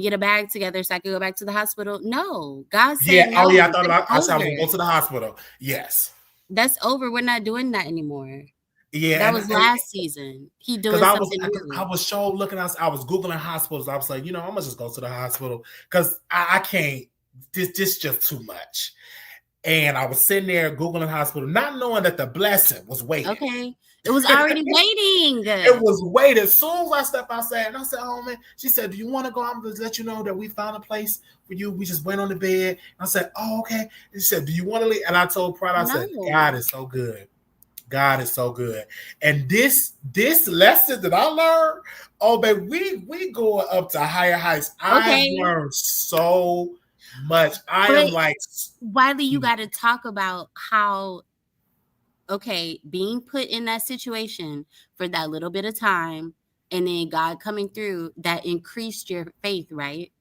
get a bag together so I can go back to the hospital. No, God said, yeah. No, oh, yeah. I said, I'm going to go to the hospital. Yes. That's over. We're not doing that anymore. Yeah, that was last season. He doing something new. I was looking. I was Googling hospitals. I was like, you know, I'm gonna just go to the hospital because I can't. This just too much. And I was sitting there Googling hospital, not knowing that the blessing was waiting. Okay, it was already waiting. It was waiting. As soon as I stepped outside, and I said, "Oh man," she said, "Do you want to go? I'm gonna let you know that we found a place for you. We just went on the bed." And I said, "Oh, okay." And she said, "Do you want to leave?" And I told Pride, I said, "God is so good. God is so good." And this lesson that I learned, oh baby, we going up to higher heights. I learned so much. Am like, Wiley, you got to talk about how, being put in that situation for that little bit of time and then God coming through, that increased your faith, right?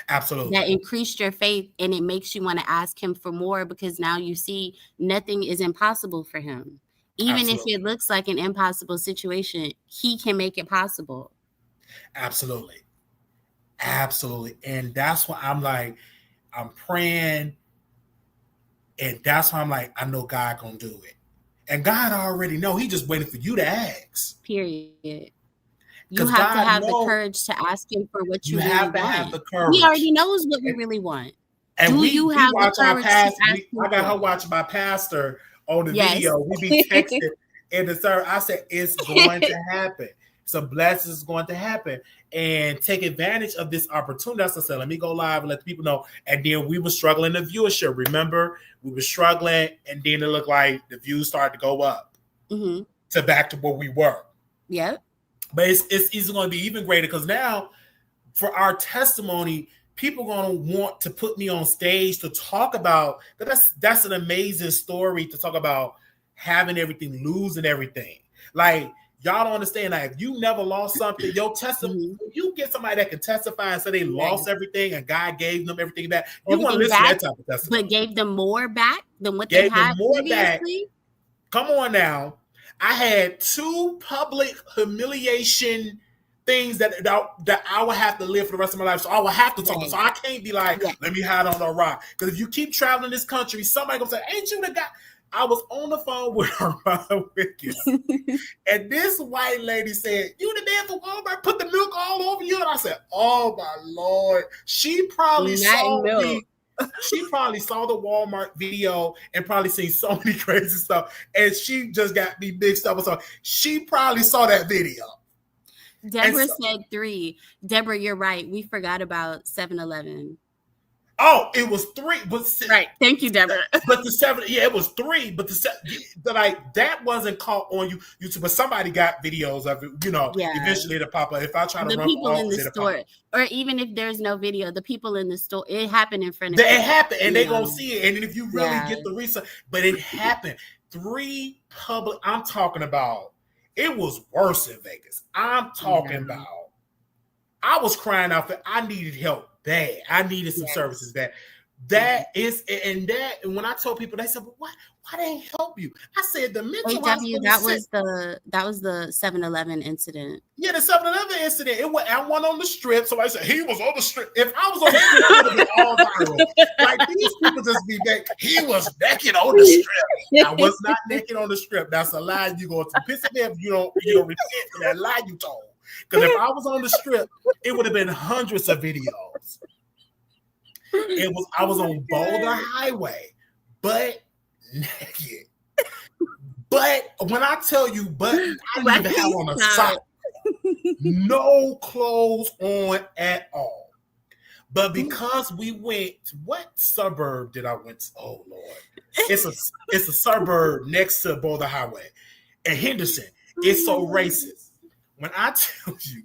Absolutely. That increased your faith, and it makes you want to ask him for more because now you see nothing is impossible for him. Even Absolutely. If it looks like an impossible situation, he can make it possible. Absolutely. Absolutely. And that's why I'm like, I'm praying. And that's why I'm like, I know God gonna do it. And God already know. He just waiting for you to ask. Period. You have to have the courage to ask him for what you really want. You have to have the courage. He already knows what we really want. And you have the courage to ask him? I got her watching my pastor on the video. We be texting in the service. I said, it's going to happen. Some blessings is going to happen. And take advantage of this opportunity. That's what I said. Let me go live and let the people know. And then we were struggling the viewership. Remember, we were struggling, and then it looked like the views started to go up to back to where we were. Yep. But it's going to be even greater because now for our testimony, people are going to want to put me on stage to talk about that's an amazing story to talk about having everything, losing everything. Like, y'all don't understand that if you never lost something, your testimony, you get somebody that can testify and say they lost everything and God gave them everything back. You want to listen to that type of testimony. But gave them more back than what they had previously? Come on now. I had 2 public humiliation things that I would have to live for the rest of my life. So I would have to talk. So I can't be like, let me hide on the rock. Because if you keep traveling this country, somebody gonna say, ain't you the guy? I was on the phone with her mother, and this white lady said, "You the man from Walmart put the milk all over you?" And I said, "Oh my Lord!" She probably saw me. She probably saw the Walmart video and probably seen so many crazy stuff, and she just got me mixed up with something. She probably saw that video. Deborah said 3. Deborah, you're right. We forgot about 7-Eleven. Oh, it was 3. But right. Thank you, Deborah. But the 7, yeah, it was 3. But that wasn't caught on YouTube. But somebody got videos of it. Eventually it'll pop up. If I try to run people in the store, or even if there's no video, the people in the store, it happened in front of them. It happened, and they gonna see it. And if you really get the research, but it happened. 3 public. I'm talking about. It was worse in Vegas. I'm talking about. I was crying out for. I needed help bad. I needed some services bad. That is, and when I told people, they said, "But why they ain't help you?" I said, "The mental hospital." That was the 7-Eleven incident. Yeah, the 7-Eleven incident. I went on the strip. Somebody said he was on the strip. If I was on the strip, it would have been all viral. Like these people just be back. He was naked on the strip. I was not naked on the strip. That's a lie. You go to piss me if you don't repent for that lie you told. Because if I was on the strip, it would have been hundreds of videos. I was on Boulder Highway, butt naked. But when I tell you, I didn't even have on a sock. No clothes on at all. But because we went, what suburb did I went to? Oh Lord. It's a suburb next to Boulder Highway. And Henderson. It's so racist. When I tell you,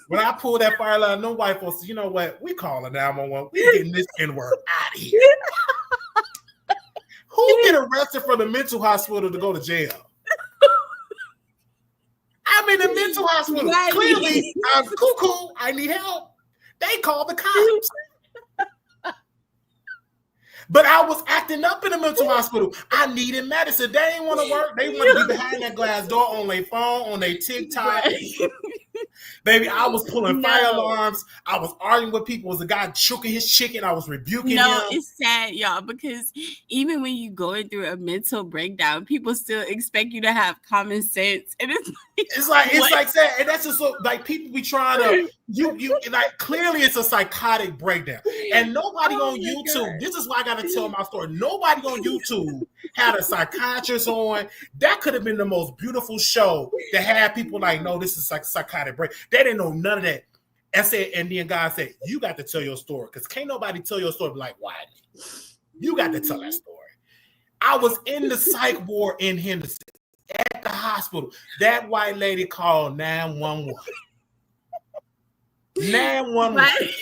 when I pull that fire line, no white folks say, you know what? We calling 911. We getting this N-word out of here. Who get arrested from the mental hospital to go to jail? I'm in the mental hospital. Right. Clearly, I'm cuckoo. I need help. They call the cops. But I was acting up in the mental hospital. I needed medicine. They didn't want to work. They want to be behind that glass door on their phone, on their TikTok. Baby, I was pulling fire alarms. I was arguing with people. It was a guy choking his chicken. I was rebuking him. It's sad, y'all, because even when you're going through a mental breakdown, people still expect you to have common sense. And it's like sad. And that's just like people be trying to you like clearly it's a psychotic breakdown. And nobody on YouTube, this is why I gotta tell my story. Nobody on YouTube had a psychiatrist on. That could have been the most beautiful show to have people like, no, this is like psychotic break. They didn't know none of that. And then God said, you got to tell your story. Because can't nobody tell your story like Wiley. You got to tell that story. I was in the psych ward in Henderson at the hospital. That white lady called 911. 911. Right?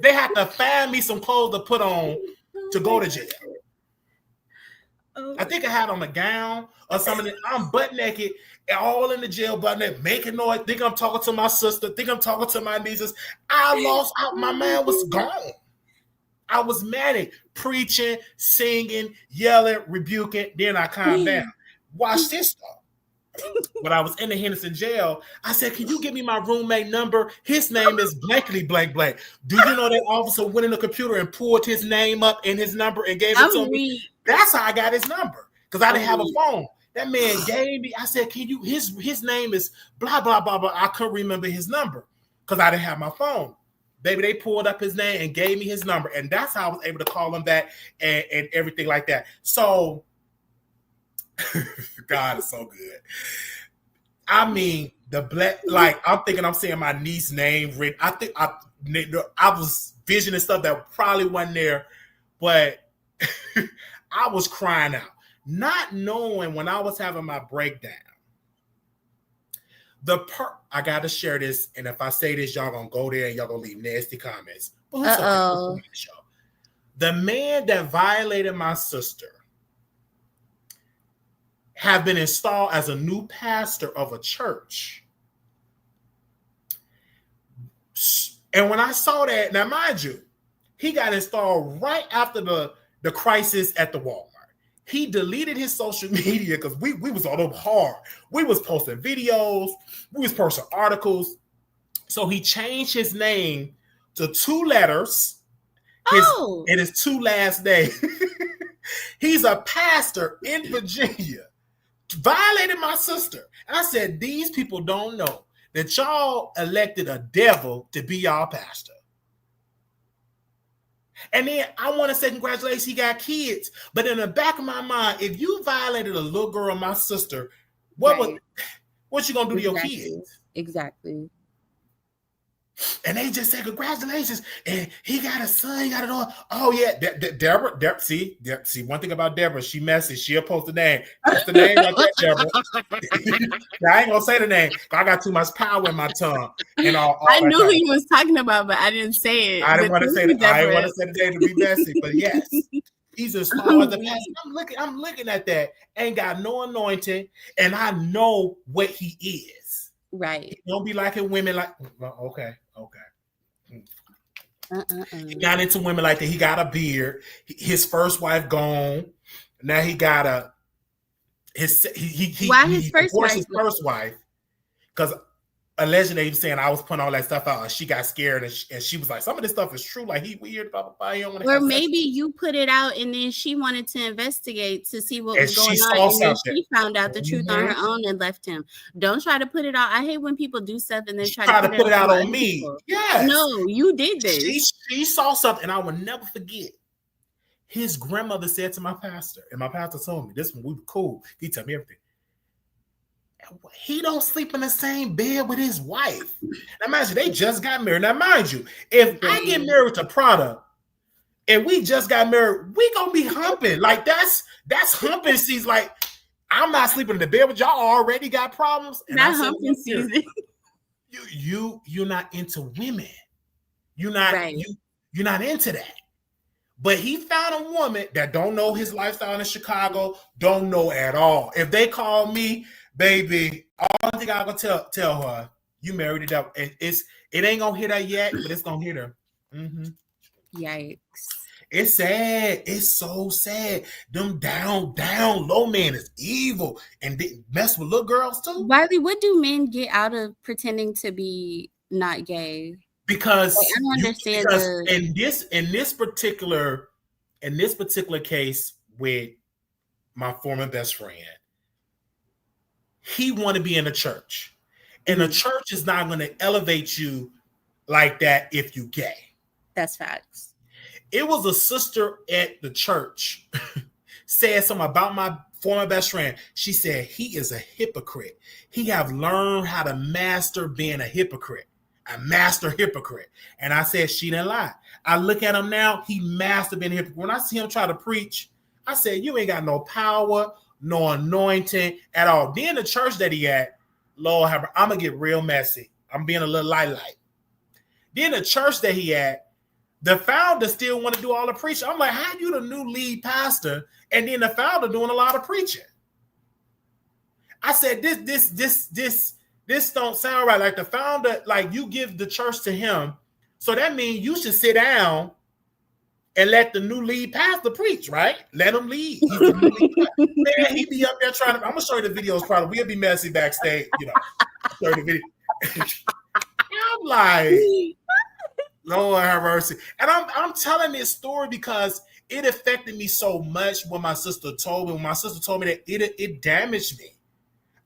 They had to find me some clothes to put on to go to jail. I think I had on a gown or something. I'm butt naked, all in the jail, butt naked, making noise. Think I'm talking to my sister. Think I'm talking to my nieces. I lost out. My man was gone. I was manic, preaching, singing, yelling, rebuking. Then I calmed down. Watch this though. When I was in the Henderson jail, I said, "Can you give me my roommate number? His name is blankly blank blank." Do you know that officer went in the computer and pulled his name up and his number and gave it to me? That's how I got his number because I didn't have a phone. That man gave me. I said, "Can you?" His name is blah blah blah blah. I couldn't remember his number because I didn't have my phone. Baby, they pulled up his name and gave me his number, and that's how I was able to call him back and everything like that. So. God is so good. I mean, the black, like I'm thinking I'm saying my niece's name. I think I was visioning stuff that probably wasn't there, but I was crying out, not knowing when I was having my breakdown. I gotta share this, and if I say this, y'all gonna go there and y'all gonna leave nasty comments. The man that violated my sister have been installed as a new pastor of a church. And when I saw that, now mind you, he got installed right after the crisis at the Walmart. He deleted his social media because we was on him hard. We was posting videos, we was posting articles. So he changed his name to 2 letters. And his 2 last names. He's a pastor in Virginia, violated my sister. And I said, these people don't know that y'all elected a devil to be y'all pastor. And then I want to say congratulations, he got kids. But in the back of my mind, if you violated a little girl, my sister, what you gonna do to your kids? Exactly. And they just said congratulations, and he got a son, he got a daughter. Oh yeah, Deborah. See, one thing about Deborah, she messy. She'll post the name. That's the name right there, Deborah. I ain't gonna say the name. I got too much power in my tongue. And all I knew who you was talking about, but I didn't say it. I didn't want to say the, I didn't want to say the name to be messy, but yes, he's as small as the pastor. I'm looking at that. Ain't got no anointing, and I know what he is. Right. Don't be liking women like. Okay. He got into women like that. He got a beard. His first wife gone. Now he got his first wife because allegedly he was saying I was putting all that stuff out and she got scared and she was like, some of this stuff is true. Like he weird, blah, blah, blah. Or maybe you put it out and then she wanted to investigate to see what was going on. And then she found out the truth on her own and left him. Don't try to put it out. I hate when people do stuff and then try to put it out on me. Yes. No, you did this. She saw something and I will never forget. His grandmother said to my pastor, and my pastor told me this when we were cool. He told me everything. He don't sleep in the same bed with his wife. Now, mind you, they just got married. Now, mind you, if I get married to Prada and we just got married, we gonna be humping. Like that's humping season. Like I'm not sleeping in the bed with y'all. Already got problems. And not humping season. You're not into women. You're not you're not into that. But he found a woman that don't know his lifestyle in Chicago, don't know at all. If they call me, baby, all thing I'm gonna tell her, you married it up. It ain't gonna hit her yet, but it's gonna hit her. Mm-hmm. Yikes. It's sad. It's so sad. Them down, low man is evil and they mess with little girls too. Wiley, what do men get out of pretending to be not gay? Because I don't understand in this particular case with my former best friend, he want to be in a church, and a church is not going to elevate you like that if you gay. That's facts. It was a sister at the church said something about my former best friend. She said he is a hypocrite. He have learned how to master being a hypocrite. A master hypocrite. And I said, she didn't lie. I look at him now, he mastered being a hypocrite. When I see him try to preach, I said, you ain't got no power, no anointing at all. Then the church that he at, Lord, I'm going to get real messy. I'm being a little light. Then the church that he at, the founder still want to do all the preaching. I'm like, how you the new lead pastor and then the founder doing a lot of preaching? I said, this don't sound right. Like the founder, like you give the church to him. So that means you should sit down and let the new lead pastor preach, right? Let him lead. He's the new lead. Man, he be up there trying to, I'm going to show you the videos probably. We'll be messy backstage, show you the video. I'm like, Lord have mercy. And I'm telling this story because it affected me so much when my sister told me. When my sister told me that it damaged me.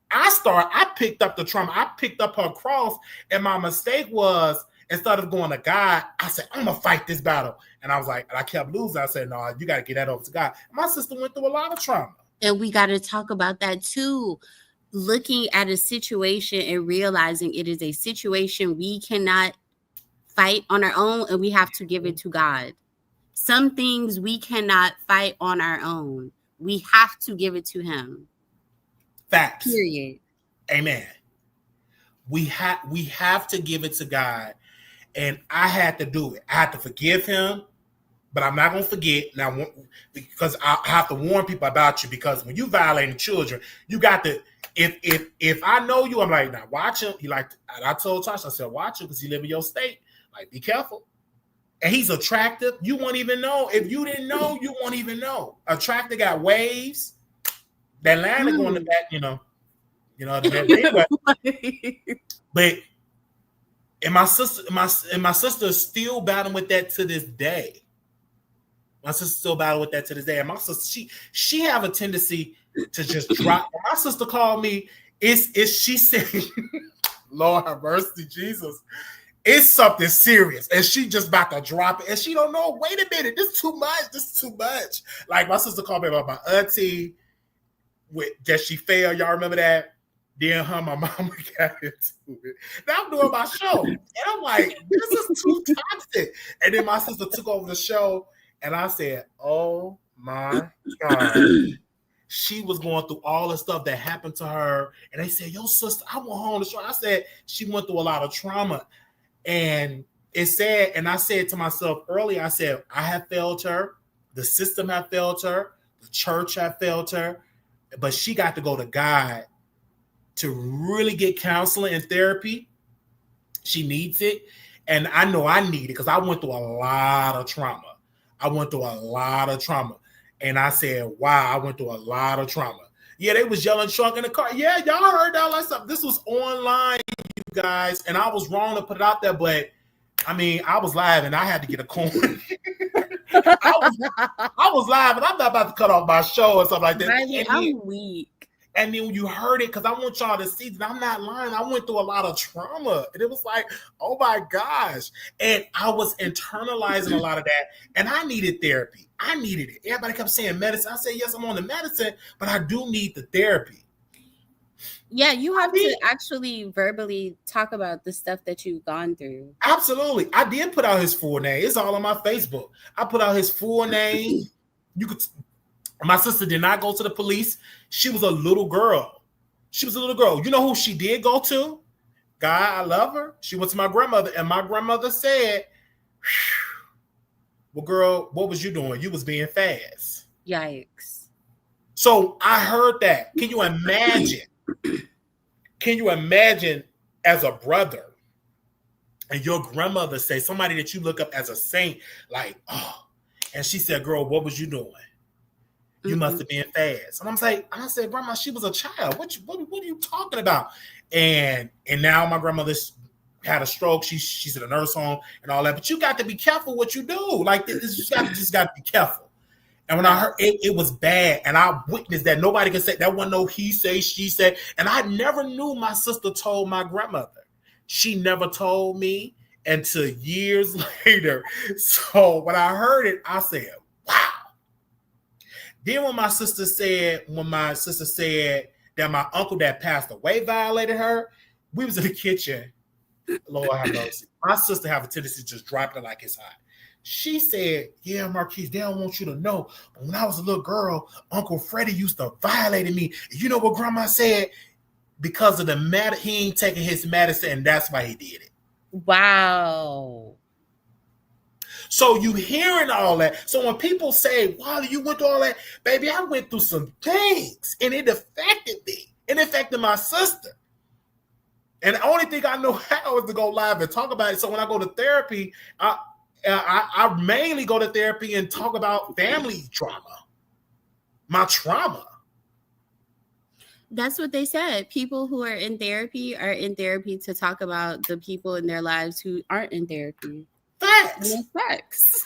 I picked up the trauma. I picked up her cross, and my mistake was instead of going to God, I said, I'm gonna fight this battle. And I was like, and I kept losing. I said, no, you gotta get that over to God. And my sister went through a lot of trauma. And we got to talk about that too. Looking at a situation and realizing it is a situation we cannot fight on our own, and we have to give it to God. Some things we cannot fight on our own. We have to give it to him. Facts. Period. Amen. We have to give it to God. And I had to do it. I had to forgive him, but I'm not going to forget now because I have to warn people about you, because when you violating children, you got to, if I know you, I'm like, now watch him. He like, I told Tasha, I said, watch him because he live in your state. Like, be careful. And he's attractive. You won't even know. If you didn't know, you won't even know. Attractive got waves. That line is going to back, anyway. But and my sister is still battling with that to this day. My sister still battle with that to this day. And my sister, she have a tendency to just drop. When my sister called me, she said, Lord have mercy, Jesus. It's something serious. And she just about to drop it. And she don't know, wait a minute, this is too much. This is too much. Like my sister called me about my auntie that she failed. Y'all remember that? Then her, my mama got into it. Now I'm doing my show. And I'm like, this is too toxic. And then my sister took over the show. And I said, oh my God. She was going through all the stuff that happened to her. And they said, yo, sister, I went home to show. I said, she went through a lot of trauma. And it's sad. And I said to myself earlier, I said, I have failed her. The system have failed her. The church have failed her. But she got to go to God to really get counseling and therapy. She needs it. And I know I need it because I went through a lot of trauma. And I said, wow, I went through a lot of trauma. Yeah, they was yelling drunk in the car. Yeah, y'all heard that like stuff. This was online, you guys. And I was wrong to put it out there, but I mean, I was live and I had to get a coin. I was live and I'm not about to cut off my show or something like that. I'm weak. And then when you heard it, because I want y'all to see that I'm not lying. I went through a lot of trauma. And it was like, oh my gosh. And I was internalizing a lot of that. And I needed therapy. I needed it. Everybody kept saying medicine. I said, yes, I'm on the medicine, but I do need the therapy. Yeah, you have to actually verbally talk about the stuff that you've gone through. Absolutely. I did put out his full name. It's all on my Facebook. I put out his full name. My sister did not go to the police. She was a little girl. You know who she did go to? God, I love her. She went to my grandmother, and my grandmother said, well, girl, what was you doing? You was being fast. Yikes. So I heard that. Can you imagine? Can you imagine as a brother and your grandmother say, somebody that you look up as a saint, like, oh, and she said, girl, what was you doing? You must have been fast. And I said, Grandma, she was a child. What are you talking about? And now my grandmother had a stroke. She's in a nurse home and all that. But you got to be careful what you do. Like this, you just got to be careful. And when I heard it was bad, and I witnessed that nobody can say that wasn't no he say, she said. And I never knew my sister told my grandmother. She never told me until years later. So when I heard it, I said, wow. Then when my sister said that my uncle that passed away violated her, we was in the kitchen. Lord have mercy. My sister have a tendency to just drop it like it's hot. She said, yeah, Marquise, they don't want you to know. But when I was a little girl, Uncle Freddie used to violate me. You know what Grandma said? Because of the matter, he ain't taking his medicine, and that's why he did it. Wow. So you hearing all that. So when people say, Wiley, you went through all that, baby, I went through some things, and it affected me. It affected my sister. And the only thing I know how is to go live and talk about it. So when I go to therapy, I mainly go to therapy and talk about family trauma, my trauma. That's what they said. People who are in therapy to talk about the people in their lives who aren't in therapy. Facts.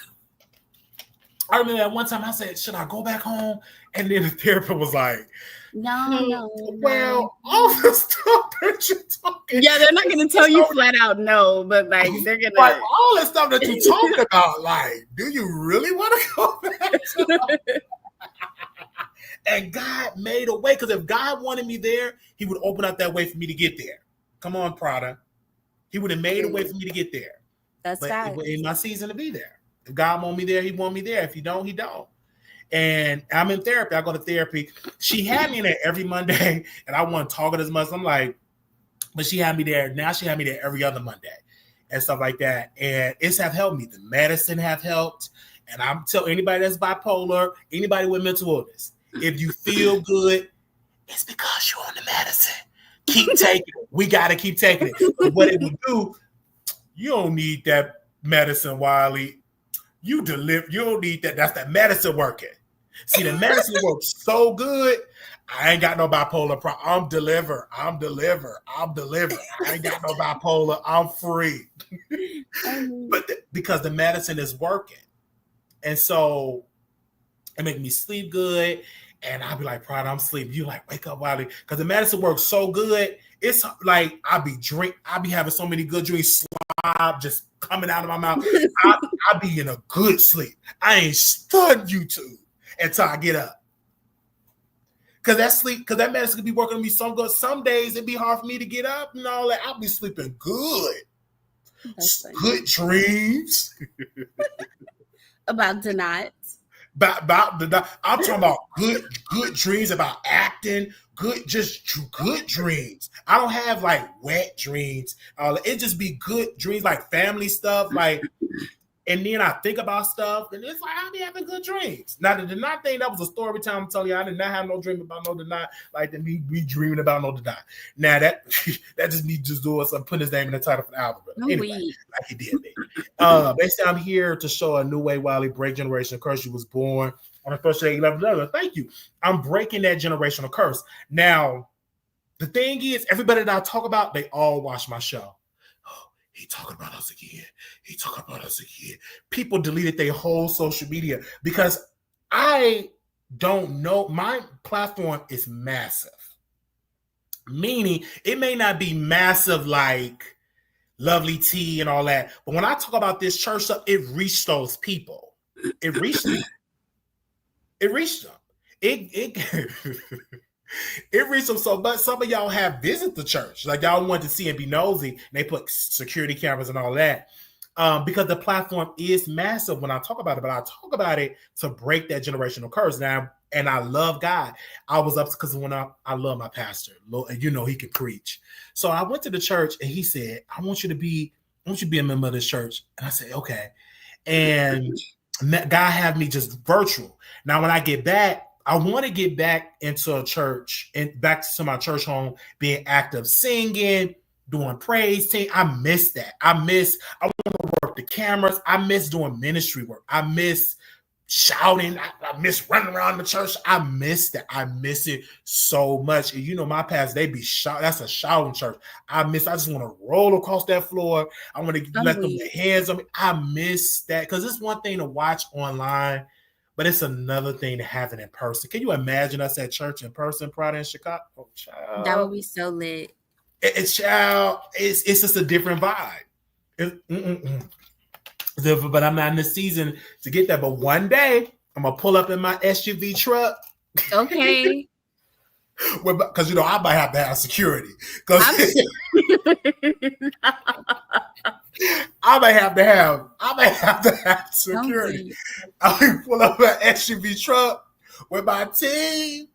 I remember at one time I said, should I go back home? And then the therapist was like, no. Well, all the stuff that you're talking. Yeah, they're not going to tell you flat out no, but like they're going to. Like all the stuff that you're talking about, like, do you really want to go back to And God made a way, because if God wanted me there, he would open up that way for me to get there. Come on, Prada. He would have made a way for me to get there. That's but right. In my season to be there. If God want me there, he want me there. If he don't, he don't. And I'm in therapy. I go to therapy. She had me there every Monday, and I wasn't talking as much. I'm like, but she had me there. Now she had me there every other Monday and stuff like that. And it's have helped me. The medicine have helped. And I'm telling anybody that's bipolar, anybody with mental illness, if you feel good, it's because you're on the medicine. Keep taking it. We got to keep taking it. But what it will do, you don't need that medicine, Wiley. You don't need that. That's that medicine working. See, the medicine works so good. I ain't got no bipolar problem. I'm delivered. I ain't got no bipolar. I'm free. But because the medicine is working. And so It make me sleep good. And I'll be like, Pride, I'm sleeping. You like, wake up, Wiley. Because the medicine works so good. It's like I be having so many good dreams, slob just coming out of my mouth. I be in a good sleep. I ain't stunned YouTube until I get up. Cause that medicine could be working on me so good. Some days it'd be hard for me to get up and all that. I'll be sleeping good. Good dreams. About Donat. About the I'm talking about good dreams about acting, good dreams. I don't have like wet dreams. It just be good dreams, like family stuff, like. And then I think about stuff, and it's like I be having good dreams. Now the Donat thing, that was a story time. I'm telling you, I did not have no dream about no Donat, like me dreaming about no Donat. Now that just me just doing something, putting his name in the title for the album. But anyway, like he did me. Basically, I'm here to show a new way Wiley break generational curse. You was born on the first day 11. Thank you. I'm breaking that generational curse. Now, the thing is, everybody that I talk about, they all watch my show. He talking about us again. He talking about us again. People deleted their whole social media because I don't know. My platform is massive. Meaning it may not be massive like Lovely T and all that. But when I talk about this church stuff, it reached those people. It reached them. It reached them. It reached them so much. Some of y'all have visited the church. Like y'all wanted to see and be nosy. And they put security cameras and all that. Because the platform is massive when I talk about it. But I talk about it to break that generational curse. Now, and I love God. I was up because when I love my pastor. You know, he can preach. So I went to the church and he said, I want you to be a member of this church. And I said, okay. And God had me just virtual. Now, when I get back, I want to get back into a church and back to my church home, being active, singing, doing praise team. I miss that. I want to work the cameras. I miss doing ministry work. I miss shouting. I miss running around the church. I miss that. I miss it so much. And you know, my past, they be shout. That's a shouting church. I just want to roll across that floor. I want to let them lay hands on me. I miss that because it's one thing to watch online, but it's another thing to have it in person. Can you imagine us at church in person, Pride in Chicago? Oh, child. That would be so lit. It's just a different vibe. But I'm not in the season to get that. But one day I'm gonna pull up in my SUV truck. Okay. Because you know I might have to have security. Because I may have to have security. I'll pull up an SUV truck with my team.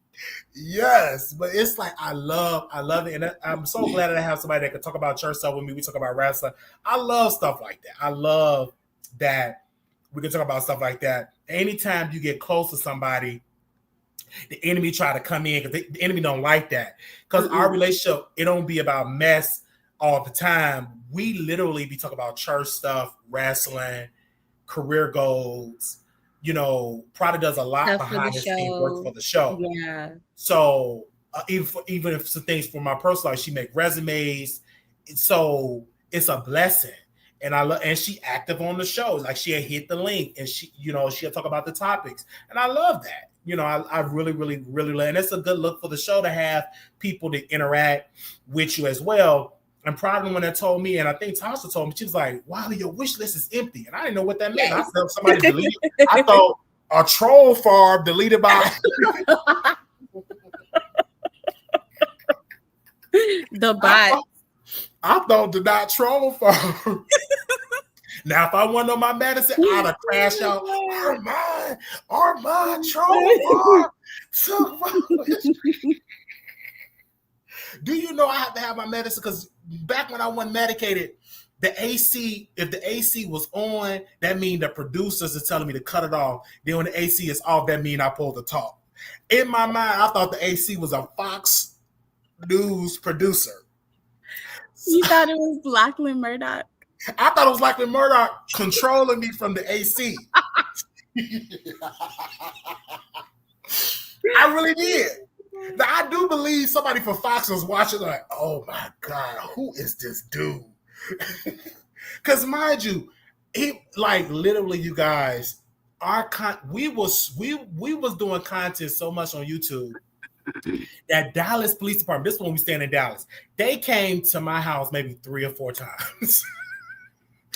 Yes, but it's like I love it, and I'm so glad that I have somebody that can talk about church stuff with me. We talk about wrestling. I love stuff like that. I love that we can talk about stuff like that. Anytime you get close to somebody, the enemy try to come in because the enemy don't like that. Because our relationship, it don't be about mess all the time. We literally be talking about church stuff, wrestling, career goals. You know, Prada does a lot Stuff behind the for the scenes work for the show. Yeah. So even if some things for my personal life, she make resumes. So it's a blessing. And and she active on the show. Like she'll hit the link and she'll talk about the topics. And I love that. You know, I really, really, really love it. And it's a good look for the show to have people to interact with you as well. And probably when that told me, and I think Tasha told me, she was like, wow, your wish list is empty. And I didn't know what that meant. I thought somebody deleted. I thought a troll farm deleted by the bot. I thought the not troll farm. Now, if I want to know my medicine, I'd have crashed out. Armand, troll farm. Do you know I have to have my medicine? Because back when I wasn't medicated, the AC, if the AC was on, that means the producers are telling me to cut it off. Then when the AC is off, that means I pulled the talk. In my mind, I thought the AC was a Fox News producer. You thought it was Lachlan Murdoch? I thought it was Lachlan Murdoch controlling me from the AC. I really did. Now, I do believe somebody from Fox was watching like, oh my God, who is this dude? Because mind you, he like literally, you guys, we was doing content so much on YouTube that Dallas Police Department, this is when we stand in Dallas, they came to my house maybe 3 or 4 times.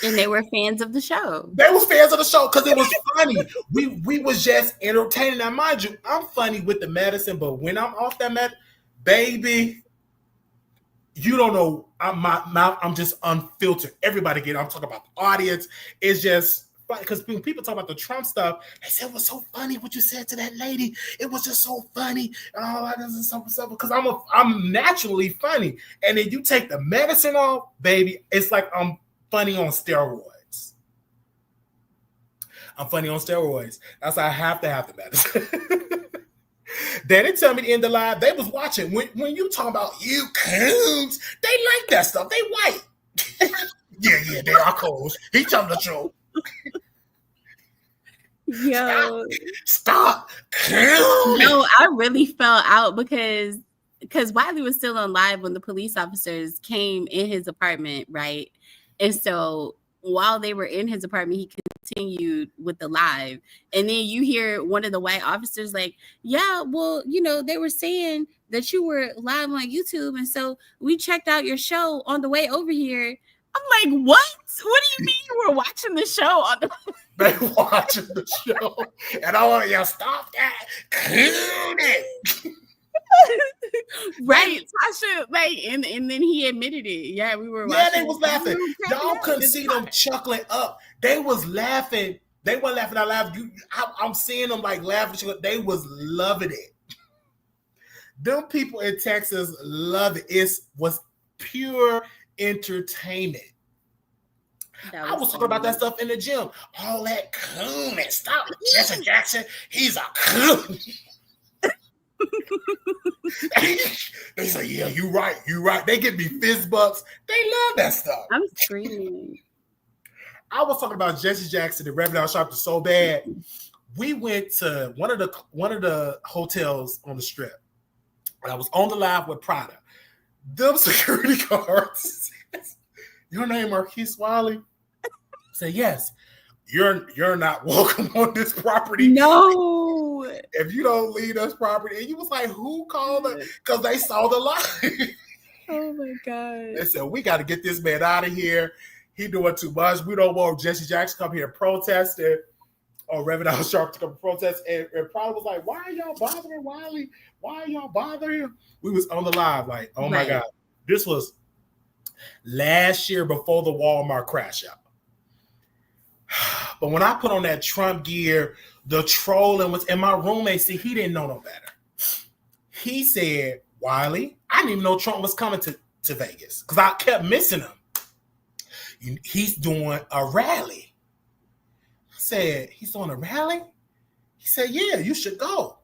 And they were fans of the show. They was fans of the show because it was funny. We was just entertaining. Now, mind you, I'm funny with the medicine, but when I'm off that med, baby, you don't know. I'm just unfiltered. Everybody get it. I'm talking about the audience. It's just funny because when people talk about the Trump stuff, they say it was so funny what you said to that lady. It was just so funny and all that and stuff. Because I'm naturally funny, and then you take the medicine off, baby. It's like I'm funny on steroids. I'm funny on steroids. That's why I have to have the medicine. They didn't tell me to end the live. They was watching. When you talk about you coons, they like that stuff. They white. yeah, they are coons. He telling the truth. Yo. Stop. No, I really fell out because Wiley was still on live when the police officers came in his apartment, right? And so while they were in his apartment, he continued with the live. And then you hear one of the white officers like, yeah, well, they were saying that you were live on YouTube. And so we checked out your show on the way over here. I'm like, what? What do you mean you were watching the show on the They watching the show. And I want y'all stop that. Right, Tasha, and then he admitted it. Yeah, we were. Yeah, they was laughing. Y'all couldn't see them chuckling up. They was laughing. They weren't laughing out loud. I'm seeing them like laughing. They was loving it. Them people in Texas love it. It was pure entertainment. I was talking about that stuff in the gym. All that coon and stop. Jesse Jackson, he's a coon. They say, yeah, you right. They give me fist bumps. They love that stuff. I'm screaming. I was talking about Jesse Jackson and Reverend Sharpton so bad. We went to one of the hotels on the strip. And I was on the live with Prada. Them security guards. Your name Marquise Wiley? Say yes. You're not welcome on this property. No. If you don't leave this property. And you was like, who called it? Because they saw the live. Oh my God. They said, we got to get this man out of here. He doing too much. We don't want Jesse Jackson to come here and protest it. Or Reverend Al Sharp to come and protest. And Prada was like, why are y'all bothering Wiley? Why are y'all bothering him? We was on the live like, oh my God. This was last year before the Walmart crash out. But when I put on that Trump gear, the trolling was, and my roommate said he didn't know no better. He said, Wiley, I didn't even know Trump was coming to Vegas because I kept missing him. He's doing a rally. I said, he's doing a rally? He said, yeah, you should go.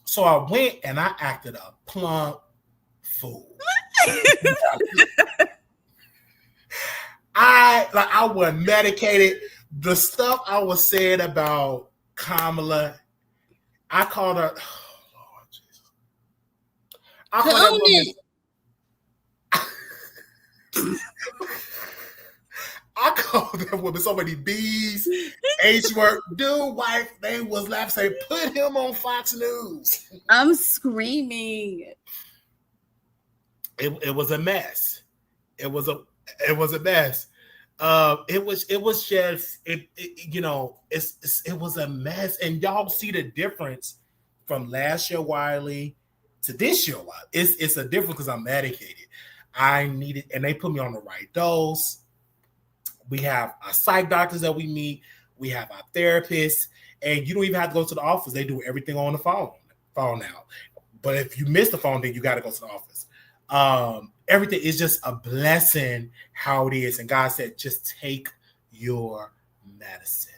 So I went and I acted a plump fool. I was medicated. The stuff I was saying about Kamala, I called her. Oh Lord Jesus! I called that woman. I called that woman so many B's, H word, dude, wife. They was laughing, say, put him on Fox News. I'm screaming. It was a mess. It was a mess. It was just it was a mess, and y'all see the difference from last year Wiley to this year Wiley. It's a difference because I'm medicated. I needed, and they put me on the right dose. We have our psych doctors that we meet. We have our therapists, and you don't even have to go to the office. They do everything on the phone now. But if you miss the phone, then you got to go to the office. Everything is just a blessing how it is. And God said, just take your medicine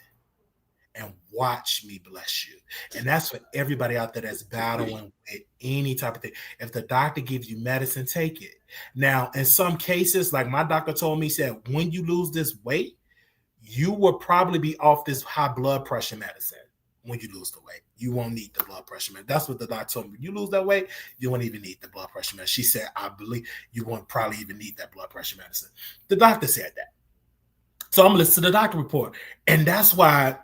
and watch me bless you. And that's for everybody out there that's battling with any type of thing. If the doctor gives you medicine, take it. Now, in some cases, like my doctor told me, he said, when you lose this weight, you will probably be off this high blood pressure medicine. When you lose the weight, you won't need the blood pressure medicine. That's what the doctor told me. When you lose that weight, you won't even need the blood pressure medicine. She said, I believe you won't probably even need that blood pressure medicine. The doctor said that. So I'm listening to the doctor report. And that's why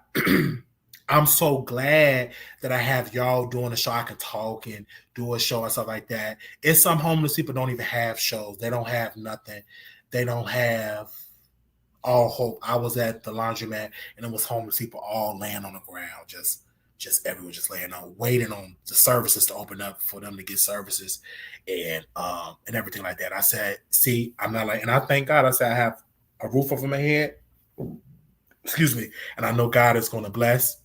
I'm so glad that I have y'all doing a show. I can talk and do a show and stuff like that. It's some homeless people don't even have shows. They don't have nothing. They don't have all hope. I was at the laundromat and it was homeless people all laying on the ground, just everyone just laying on, waiting on the services to open up for them to get services and everything like that. I said, see, I'm not like, and I thank God. I said I have a roof over my head. Excuse me, and I know God is going to bless.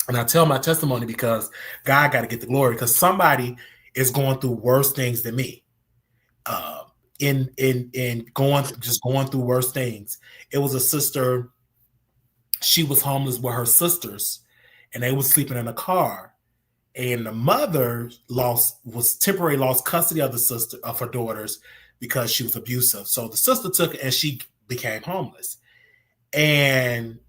And I tell my testimony because God got to get the glory, because somebody is going through worse things than me. Going through worse things. It was a sister. She was homeless with her sisters, and they was sleeping in a car. And the mother temporarily lost custody of the sister of her daughters because she was abusive. So the sister took it and she became homeless. And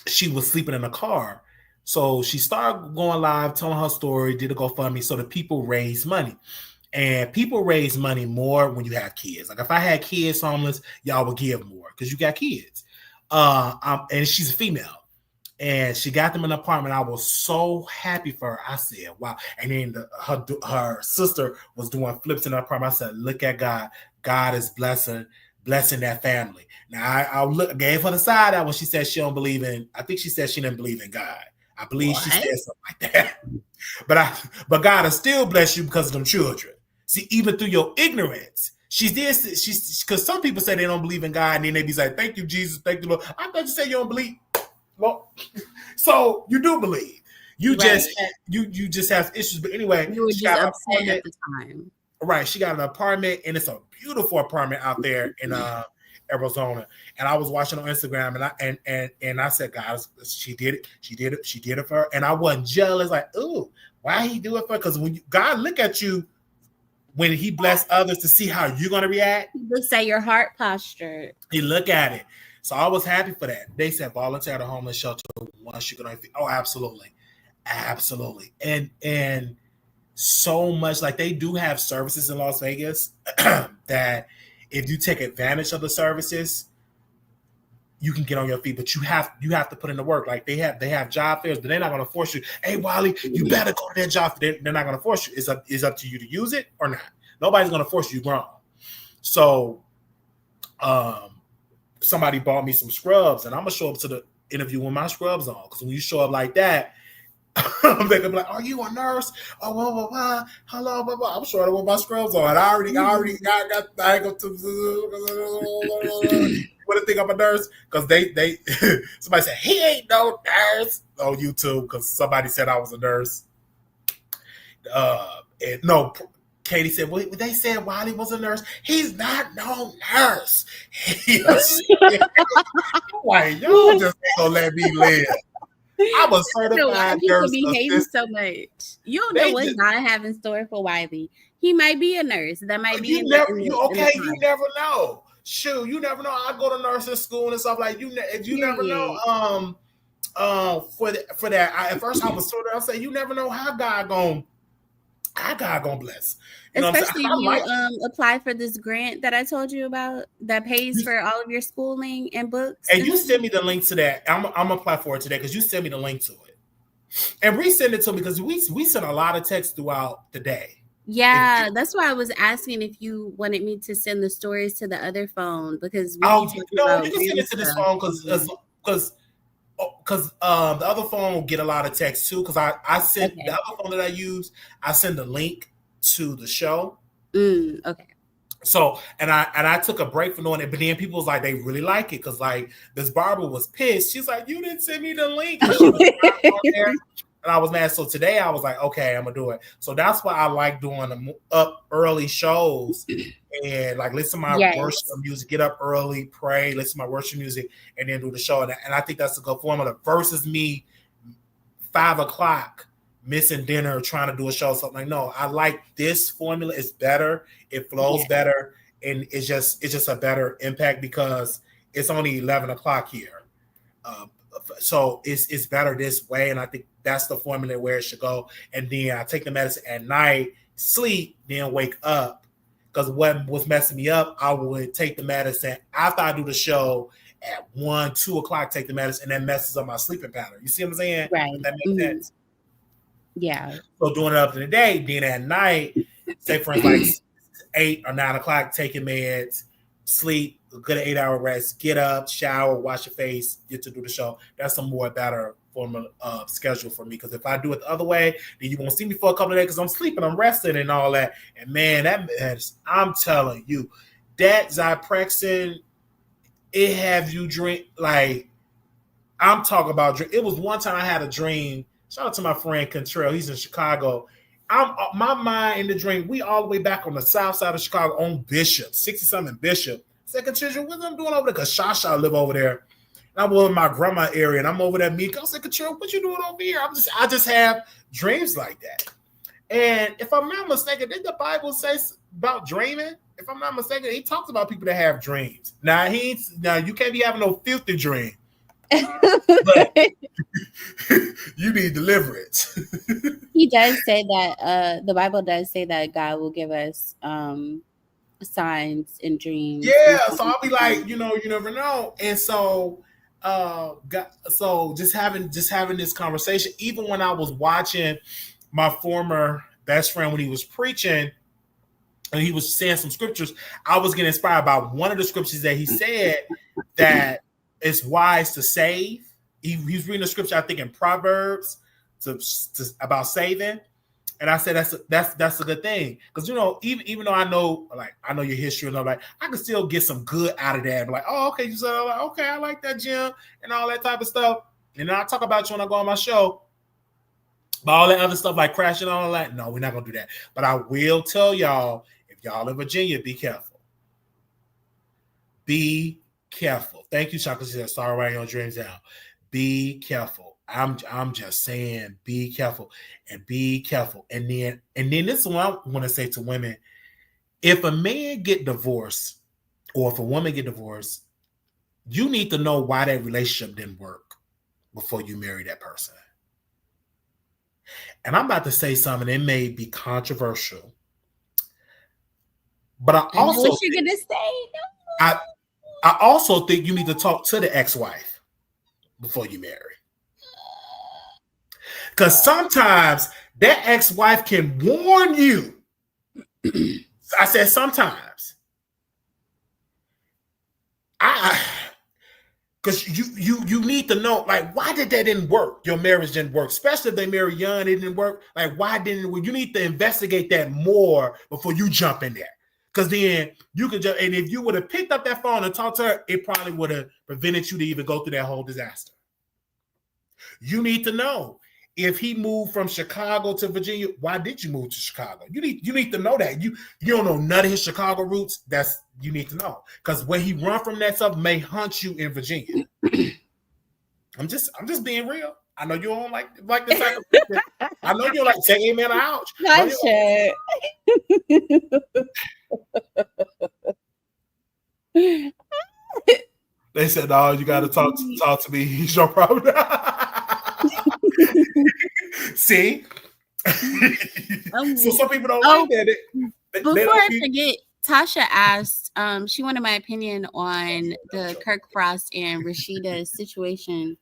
she was sleeping in a car. So she started going live, telling her story, did a GoFundMe, so the people raise money. And people raise money more when you have kids. Like if I had kids homeless, y'all would give more because you got kids. And she's a female. And she got them in an apartment. I was so happy for her. I said, wow. And then her sister was doing flips in the apartment. I said, look at God. God is blessing that family. Now, I gave her the side out when she said she don't believe in, I think she said she didn't believe in God. I believe she said something like that. But God will still bless you because of them children. See, even through your ignorance, because some people say they don't believe in God, and then they be like, thank you, Jesus, thank you, Lord. I thought you said you don't believe. Well, so you do believe. You just have issues. But anyway, you were just upset at the time. Right. She got an apartment, and it's a beautiful apartment out there in Arizona. And I was watching on Instagram, and I said, guys, she did it for her. And I wasn't jealous, like, ooh, why he do it for her? Because when God look at you, when he bless others to see how you're gonna react. He looks at your heart posture. He look at it. So I was happy for that. They said volunteer at a homeless shelter once you're gonna. Oh, absolutely. And so much, like they do have services in Las Vegas that if you take advantage of the services, you can get on your feet. But you have to put in the work. Like they have job fairs, but they're not gonna force you. Hey, Wiley, you better go to that job. They're not gonna force you. It's up to you to use it or not. Nobody's gonna force you. Grown. So, somebody bought me some scrubs, and I'm gonna show up to the interview with my scrubs on. Because when you show up like that, they're gonna be like, "Are you a nurse?" Oh, blah, blah, blah. Hello, blah, blah. I'm showing up with my scrubs on. I already got. I go to. What do you think I'm a nurse? Because they somebody said he ain't no nurse on YouTube because somebody said I was a nurse. And no. Katie said, well, they said Wiley was a nurse. He's not no nurse. Like, y'all just ain't gonna let me live. I'm a certified nurse. People be hating so much. You don't know what God have in store for Wiley. He might be a nurse. That might be. You never know. Shoot, you never know. I go to nursing school and stuff like you. You never know. For that. At first, I was sort of. I say you never know how God gonna bless. You especially if you apply for this grant that I told you about that pays for all of your schooling and books. And you send me the link to that. I'm gonna apply for it today because you sent me the link to it. And resend it to me because we sent a lot of texts throughout the day. Yeah, that's why I was asking if you wanted me to send the stories to the other phone because you can send it to this phone because the other phone will get a lot of text too. Because I sent the other phone that I use, I send the link to the show. Okay. So and I took a break from doing it, but then people was like they really like it because like this barber was pissed. She's like, you didn't send me the link. And I was mad. So today I was like, okay, I'm gonna do it. So that's why I like doing the up early shows and like listen to my worship music, get up early, pray, listen to my worship music, and then do the show. And I think that's a good formula versus me 5 o'clock missing dinner, trying to do a show, something like no. I like this formula. It's better. It flows better, and it's just a better impact because it's only 11 o'clock here. So it's better this way, and I think that's the formula where it should go. And then I take the medicine at night, sleep, then wake up. Because what was messing me up, I would take the medicine after I do the show at 1, 2 o'clock take the medicine, and that messes up my sleeping pattern. You see what I'm saying? Right. If that makes sense. Yeah. So doing it up in the day, then at night, say for instance, like 8 or 9 o'clock, taking meds, sleep, a good 8-hour rest, get up, shower, wash your face, get to do the show. That's a more better form of schedule for me. Because if I do it the other way, then you won't see me for a couple of days because I'm sleeping, I'm resting and all that. And man, I'm telling you, that Zyprexa, it have you drink like I'm talking about drink. It was one time I had a dream. Shout out to my friend Contrell. He's in Chicago. My mind in the dream. We all the way back on the south side of Chicago on Bishop, 60-something Bishop. Second children, what I'm doing over there? Because Shasha live over there. And I'm over in my grandma area, and I'm over there. I said, Contrell, what you doing over here? I just have dreams like that. And if I'm not mistaken, did the Bible say about dreaming? If I'm not mistaken, he talks about people that have dreams. Now you can't be having no filthy dream. But you need deliverance. He does say that the Bible does say that God will give us signs and dreams. Yeah, so I'll be like, you never know. And so just having this conversation, even when I was watching my former best friend when he was preaching and he was saying some scriptures, I was getting inspired by one of the scriptures that he said that it's wise to save. He's reading a scripture, I think, in Proverbs about saving, and I said that's a good thing because even though I know your history and all that, I can still get some good out of that. Like, oh, okay, you said, okay, I like that, Jim, and all that type of stuff. And then I talk about you when I go on my show, but all that other stuff like crashing and all that. No, we're not gonna do that. But I will tell y'all, if y'all in Virginia, be careful. Be careful. Thank you, Sha'Carri. She said, sorry, writing your dreams down. Be careful. I'm just saying, be careful and be careful. And then this is what I want to say to women. If a man get divorced or if a woman get divorced, you need to know why that relationship didn't work before you marry that person. And I'm about to say something that may be controversial, but I also what you're gonna say? I also think you need to talk to the ex-wife before you marry. Because sometimes that ex-wife can warn you. I said sometimes. Because you need to know, like, why did that didn't work? Your marriage didn't work, especially if they married young, it didn't work. Like, why didn't it work? You need to investigate that more before you jump in there. Because then you could just, and if you would have picked up that phone and talked to her, it probably would have prevented you to even go through that whole disaster. You need to know if he moved from Chicago to Virginia, why did you move to Chicago? You need to know that. You don't know none of his Chicago roots. You need to know. Because when he run from that stuff may hunt you in Virginia. I'm just being real. I know you don't like this type of thing. I know you like say amen or ouch. Not sure. They said, "No, you got to talk to me. He's your problem." See, so some people don't like that. Before I forget, Tasha asked. She wanted my opinion on the Kirk Frost and Rashida situation.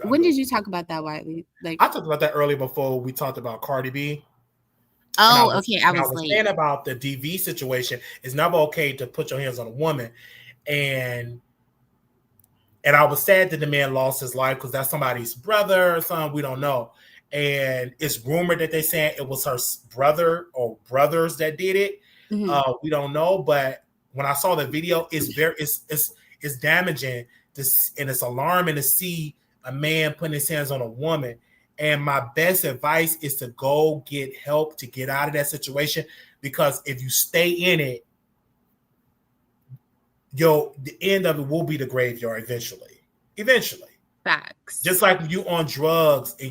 When did you talk about that, Wiley? Like, I talked about that earlier before we talked about Cardi B. Oh, okay. I was late. Saying about the DV situation, it's never okay to put your hands on a woman, and I was sad that the man lost his life because that's somebody's brother or something. We don't know, and it's rumored that they saying it was her brother or brothers that did it. Mm-hmm. We don't know, but when I saw the video, it's damaging and it's alarming to see a man putting his hands on a woman. And my best advice is to go get help to get out of that situation, because if you stay in it, the end of it will be the graveyard eventually. Facts. Just like when you on drugs and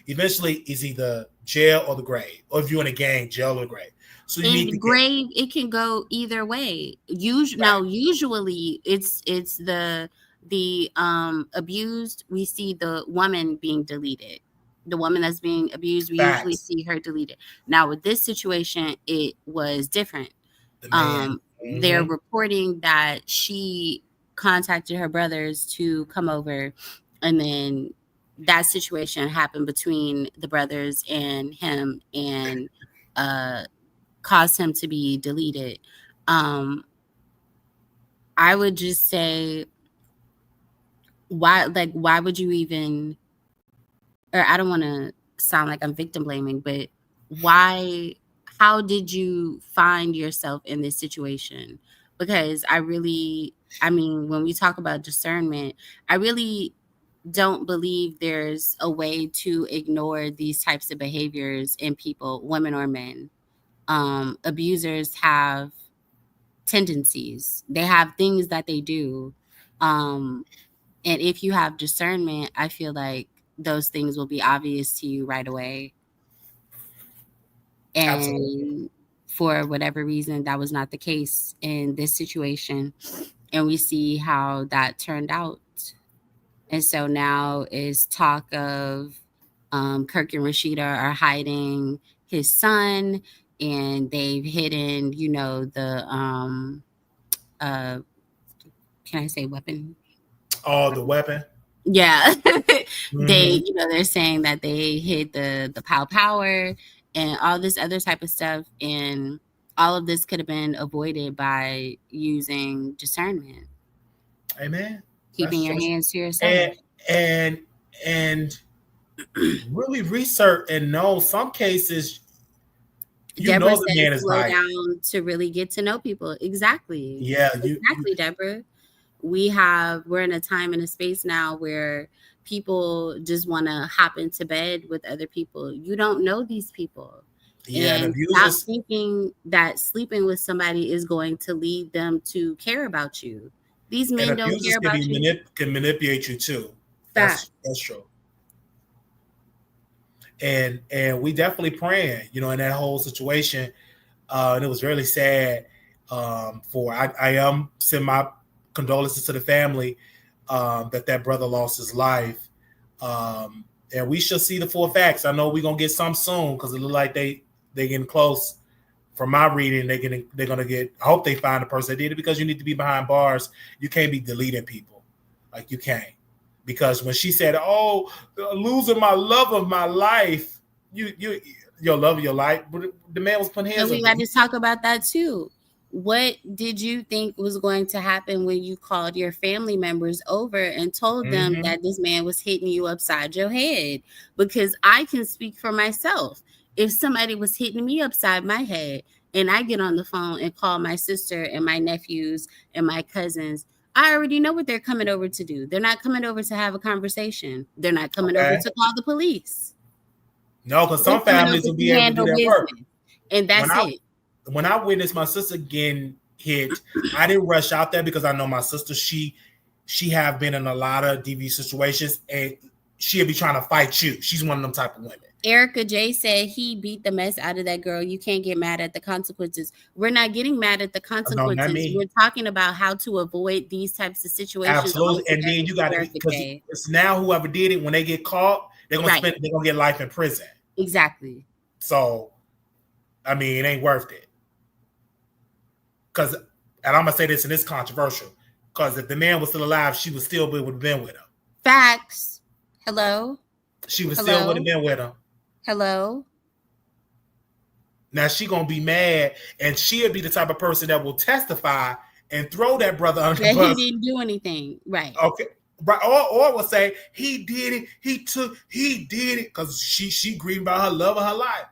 eventually it's either jail or the grave. Or if you're in a gang, jail or the grave. So you need the grave, it can go either way. Usually it's the abused, we see the woman being deleted. The woman that's being abused, we usually see her deleted. Now with this situation, it was different. they're reporting that she contacted her brothers to come over, and then that situation happened between the brothers and him, and caused him to be deleted. I would just say, why would you even, or I don't want to sound like I'm victim blaming, but how did you find yourself in this situation? Because when we talk about discernment, I really don't believe there's a way to ignore these types of behaviors in people, women or men. Abusers have tendencies. They have things that they do. And if you have discernment, I feel like those things will be obvious to you right away. And absolutely. For whatever reason, that was not the case in this situation. And we see how that turned out. And so now is talk of Kirk and Rashida are hiding his son, and they've hidden, the can I say weapon? Oh, the weapon. Yeah. They're saying that they hid the power and all this other type of stuff, and all of this could have been avoided by using discernment. Amen. Keeping your hands to yourself. And really research and know some cases. Deborah said the man is slow down to really get to know people. Exactly. Yeah. Exactly, Deborah. We're in a time and a space now where people just want to hop into bed with other people. You don't know these people. Yeah, and stop thinking that sleeping with somebody is going to lead them to care about you. These men don't care about you. Can manipulate you too. That's true. And we definitely praying, in that whole situation. And it was really sad. I am sending my condolences to the family that brother lost his life. And we shall see the full facts. I know we're gonna get some soon because it look like they getting close. From my reading, they're gonna get. I hope they find the person that did it, because you need to be behind bars. You can't be deleting people, like you can't. Because when she said, "Oh, losing my love of my life," your love of your life, but the man was putting hands. And we got to talk about that too. What did you think was going to happen when you called your family members over and told them that this man was hitting you upside your head? Because I can speak for myself. If somebody was hitting me upside my head and I get on the phone and call my sister and my nephews and my cousins, I already know what they're coming over to do. They're not coming over to have a conversation. They're not coming over to call the police. No, because some families will be able to do their work. And that's it. When I witnessed my sister getting hit, I didn't rush out there because I know my sister, she have been in a lot of DV situations, and she'll be trying to fight you. She's one of them type of women. Erica J said he beat the mess out of that girl. You can't get mad at the consequences. We're not getting mad at the consequences. We're talking about how to avoid these types of situations. Absolutely. And then you got to, because it's now whoever did it, when they get caught, they're gonna get life in prison. Exactly. So, I mean, it ain't worth it. Because, and I'm gonna say this, and it's controversial, because if the man was still alive, she would still would have been with him. Facts. Hello. She would still would have been with him. Hello. Now she gonna be mad, and she'll be the type of person that will testify and throw that brother under the bus. He didn't do anything, right? Okay, right. Or will say he did it. He did it because she grieved about her love of her life.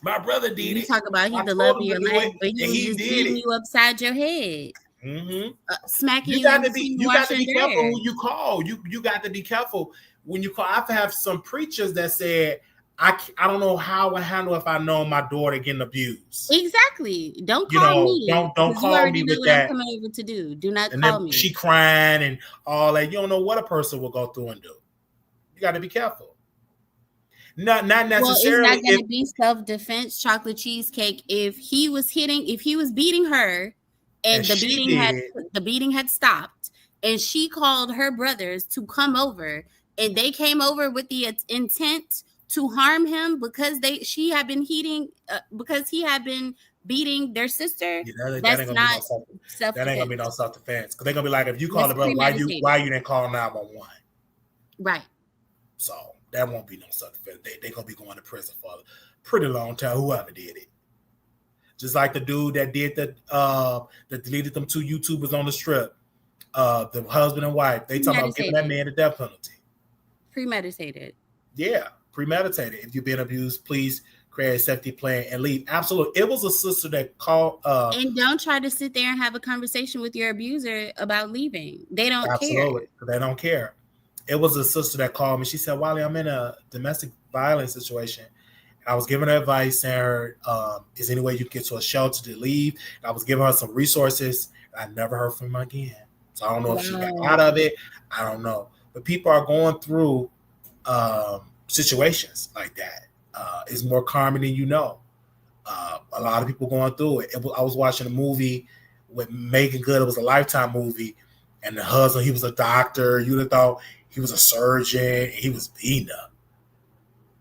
My brother did it. You talk about the love of your life, but he was just beating you upside your head. Smacking you. You got to be careful who you call. You got to be careful when you call. I've had some preachers that said, I don't know how I handle if I know my daughter getting abused. Exactly. Don't call me. Don't call me with that. I'm coming over to do. Do not and call then me. She crying and all that. You don't know what a person will go through and do. You got to be careful. Not necessarily. Well, it's not going to be self-defense, chocolate cheesecake. If he was beating her, and the beating had stopped, and she called her brothers to come over, and they came over with the intent to harm him because he had been beating their sister, Yeah, that ain't that's gonna not be no self-defense. that ain't gonna be no self-defense. Because they're gonna be like, if you call That's the brother, premeditated. why you didn't call 911? Right. So that won't be no self-defense. They gonna be going to prison for a pretty long time, whoever did it. Just like the dude that did that deleted them 2 YouTubers on the strip. The husband and wife. They talking about giving that man the death penalty. Premeditated. Yeah, premeditated. If you've been abused, please create a safety plan and leave. Absolutely. It was a sister that called. And don't try to sit there and have a conversation with your abuser about leaving. They don't absolutely, care. They don't care. It was a sister that called me. She said, Wiley, I'm in a domestic violence situation. I was giving her advice, saying her, is any way you can get to a shelter to leave? And I was giving her some resources. I never heard from her again. So I don't know if she got out of it. I don't know. But people are going through situations like that. It's more common than you know. A lot of people going through it. I was watching a movie with Megan Good. It was a Lifetime movie. And the husband, he was a doctor. You'd have thought he was a surgeon. And he was beaten up.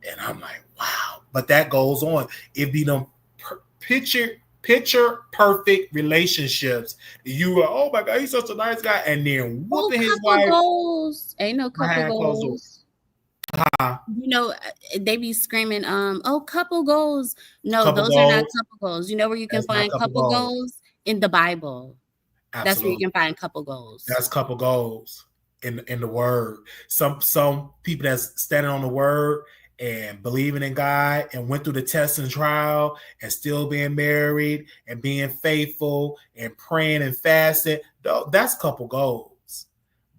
And I'm like, wow. But that goes on. It be them picture perfect relationships. You were, oh my God, he's such a nice guy. And then whooping his wife. Goals. Ain't no couple goals. You know, they be screaming, couple goals. No, couple those goals. Are not couple goals. You know where you can find couple goals? In the Bible. Absolutely. That's where you can find couple goals. That's couple goals in the word. Some people that's standing on the word and believing in God and went through the test and trial and still being married and being faithful and praying and fasting. That's couple goals.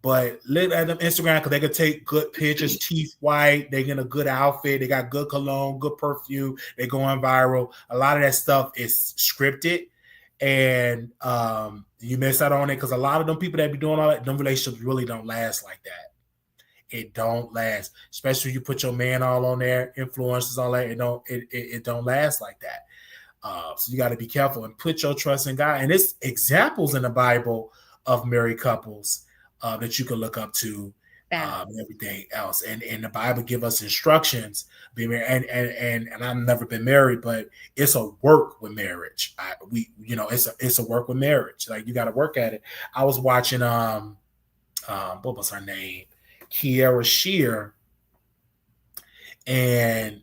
But look at them Instagram because they could take good pictures, teeth white, they get a good outfit, they got good cologne, good perfume, they going viral. A lot of that stuff is scripted. And you miss out on it because a lot of them people that be doing all that, them relationships really don't last like that. It don't last, especially you put your man all on there, influencers, all that. It don't last like that. So you got to be careful and put your trust in God. And there's examples in the Bible of married couples that you can look up to, and everything else. And the Bible give us instructions. Be married, and I've never been married, but it's a work with marriage. It's a work with marriage. Like you got to work at it. I was watching what was her name? Kiara Shear, and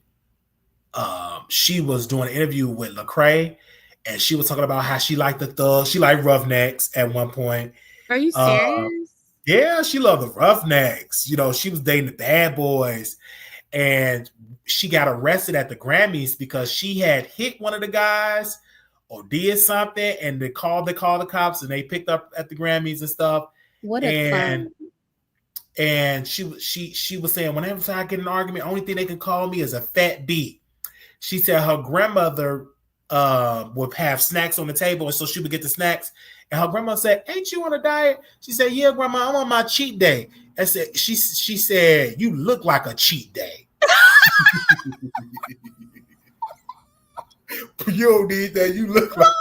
she was doing an interview with Lecrae, and she was talking about how she liked the thugs, she liked roughnecks at one point. Are you serious? Yeah, she loved the roughnecks. You know, she was dating the bad boys, and she got arrested at the Grammys because she had hit one of the guys or did something, and they called the cops, and they picked up at the Grammys and stuff. What a fun. And she was saying, whenever I get in an argument, only thing they can call me is a fat B. She said her grandmother would have snacks on the table, and so she would get the snacks. And her grandma said, "Ain't you on a diet?" She said, "Yeah, grandma, I'm on my cheat day." I said, she said, "You look like a cheat day." You don't need that. You look like.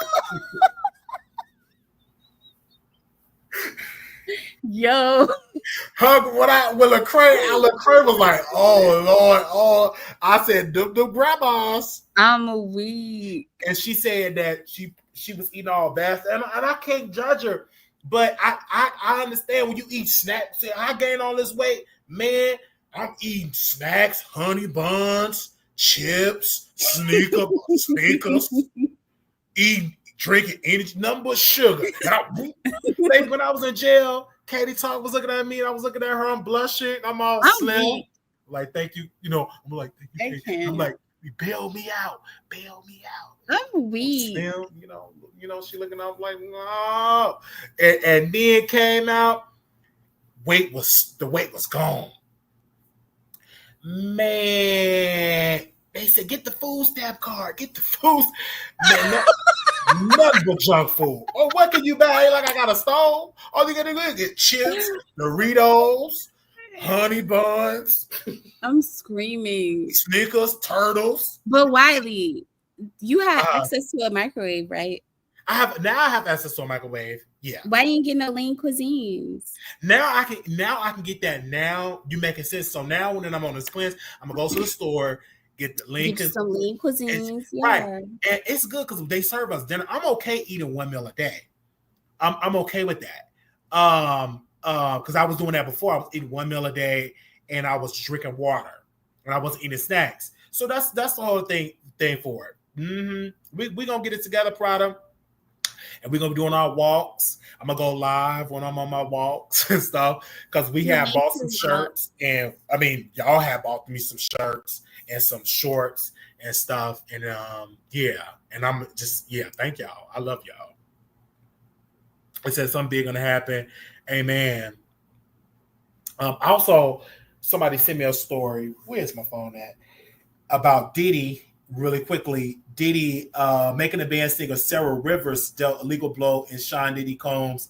Yo. Lecrae was like, "Oh Lord, oh!" I said, "The grandmas." I'm weak. And she said that she was eating all best, and I can't judge her, but I understand when you eat snacks. Say, I gained all this weight, man. I'm eating snacks, honey buns, chips, sneakers, drinking energy, nothing but sugar. And when I was in jail, Katie Talk was looking at me, and I was looking at her. I'm blushing. I'm all slim. Weak. Like, thank you. You know, I'm like, thank you, Katie. I'm like, bail me out. I'm weak. Slim, you know, she looking up like, no. And then came out. The weight was gone. Man, they said, get the food stamp card. Get the food. Man, nothing but junk food. Oh, what can you buy? Like I got a stove. All you gotta do is get chips, Doritos, honey buns. I'm screaming. Snickers, turtles. But Wiley, you have access to a microwave, right? I have access to a microwave. Yeah. Why you ain't get no lean cuisines? Now I can get that. Now you making sense. So now when I'm on this cleanse, I'm gonna go to the store, get the Get lean. you some lean cuisines. Yeah. Right. And it's good because they serve us dinner. I'm okay eating one meal a day. I'm okay with that. Because I was doing that before. I was eating one meal a day and I was drinking water and I wasn't eating snacks. So that's the whole thing for it. Mm-hmm. We're gonna get it together, Prada. And we're gonna be doing our walks. I'm gonna go live when I'm on my walks and stuff. Because we have bought some shirts. And I mean, y'all have bought me some shirts and some shorts and stuff. And yeah. And I'm just, yeah, thank y'all. I love y'all. It says something big gonna happen. Amen. Also, somebody sent me a story. Where's my phone at? About Diddy, really quickly. Diddy making the band singer Sarah Rivers dealt a legal blow in Sean Diddy Combs'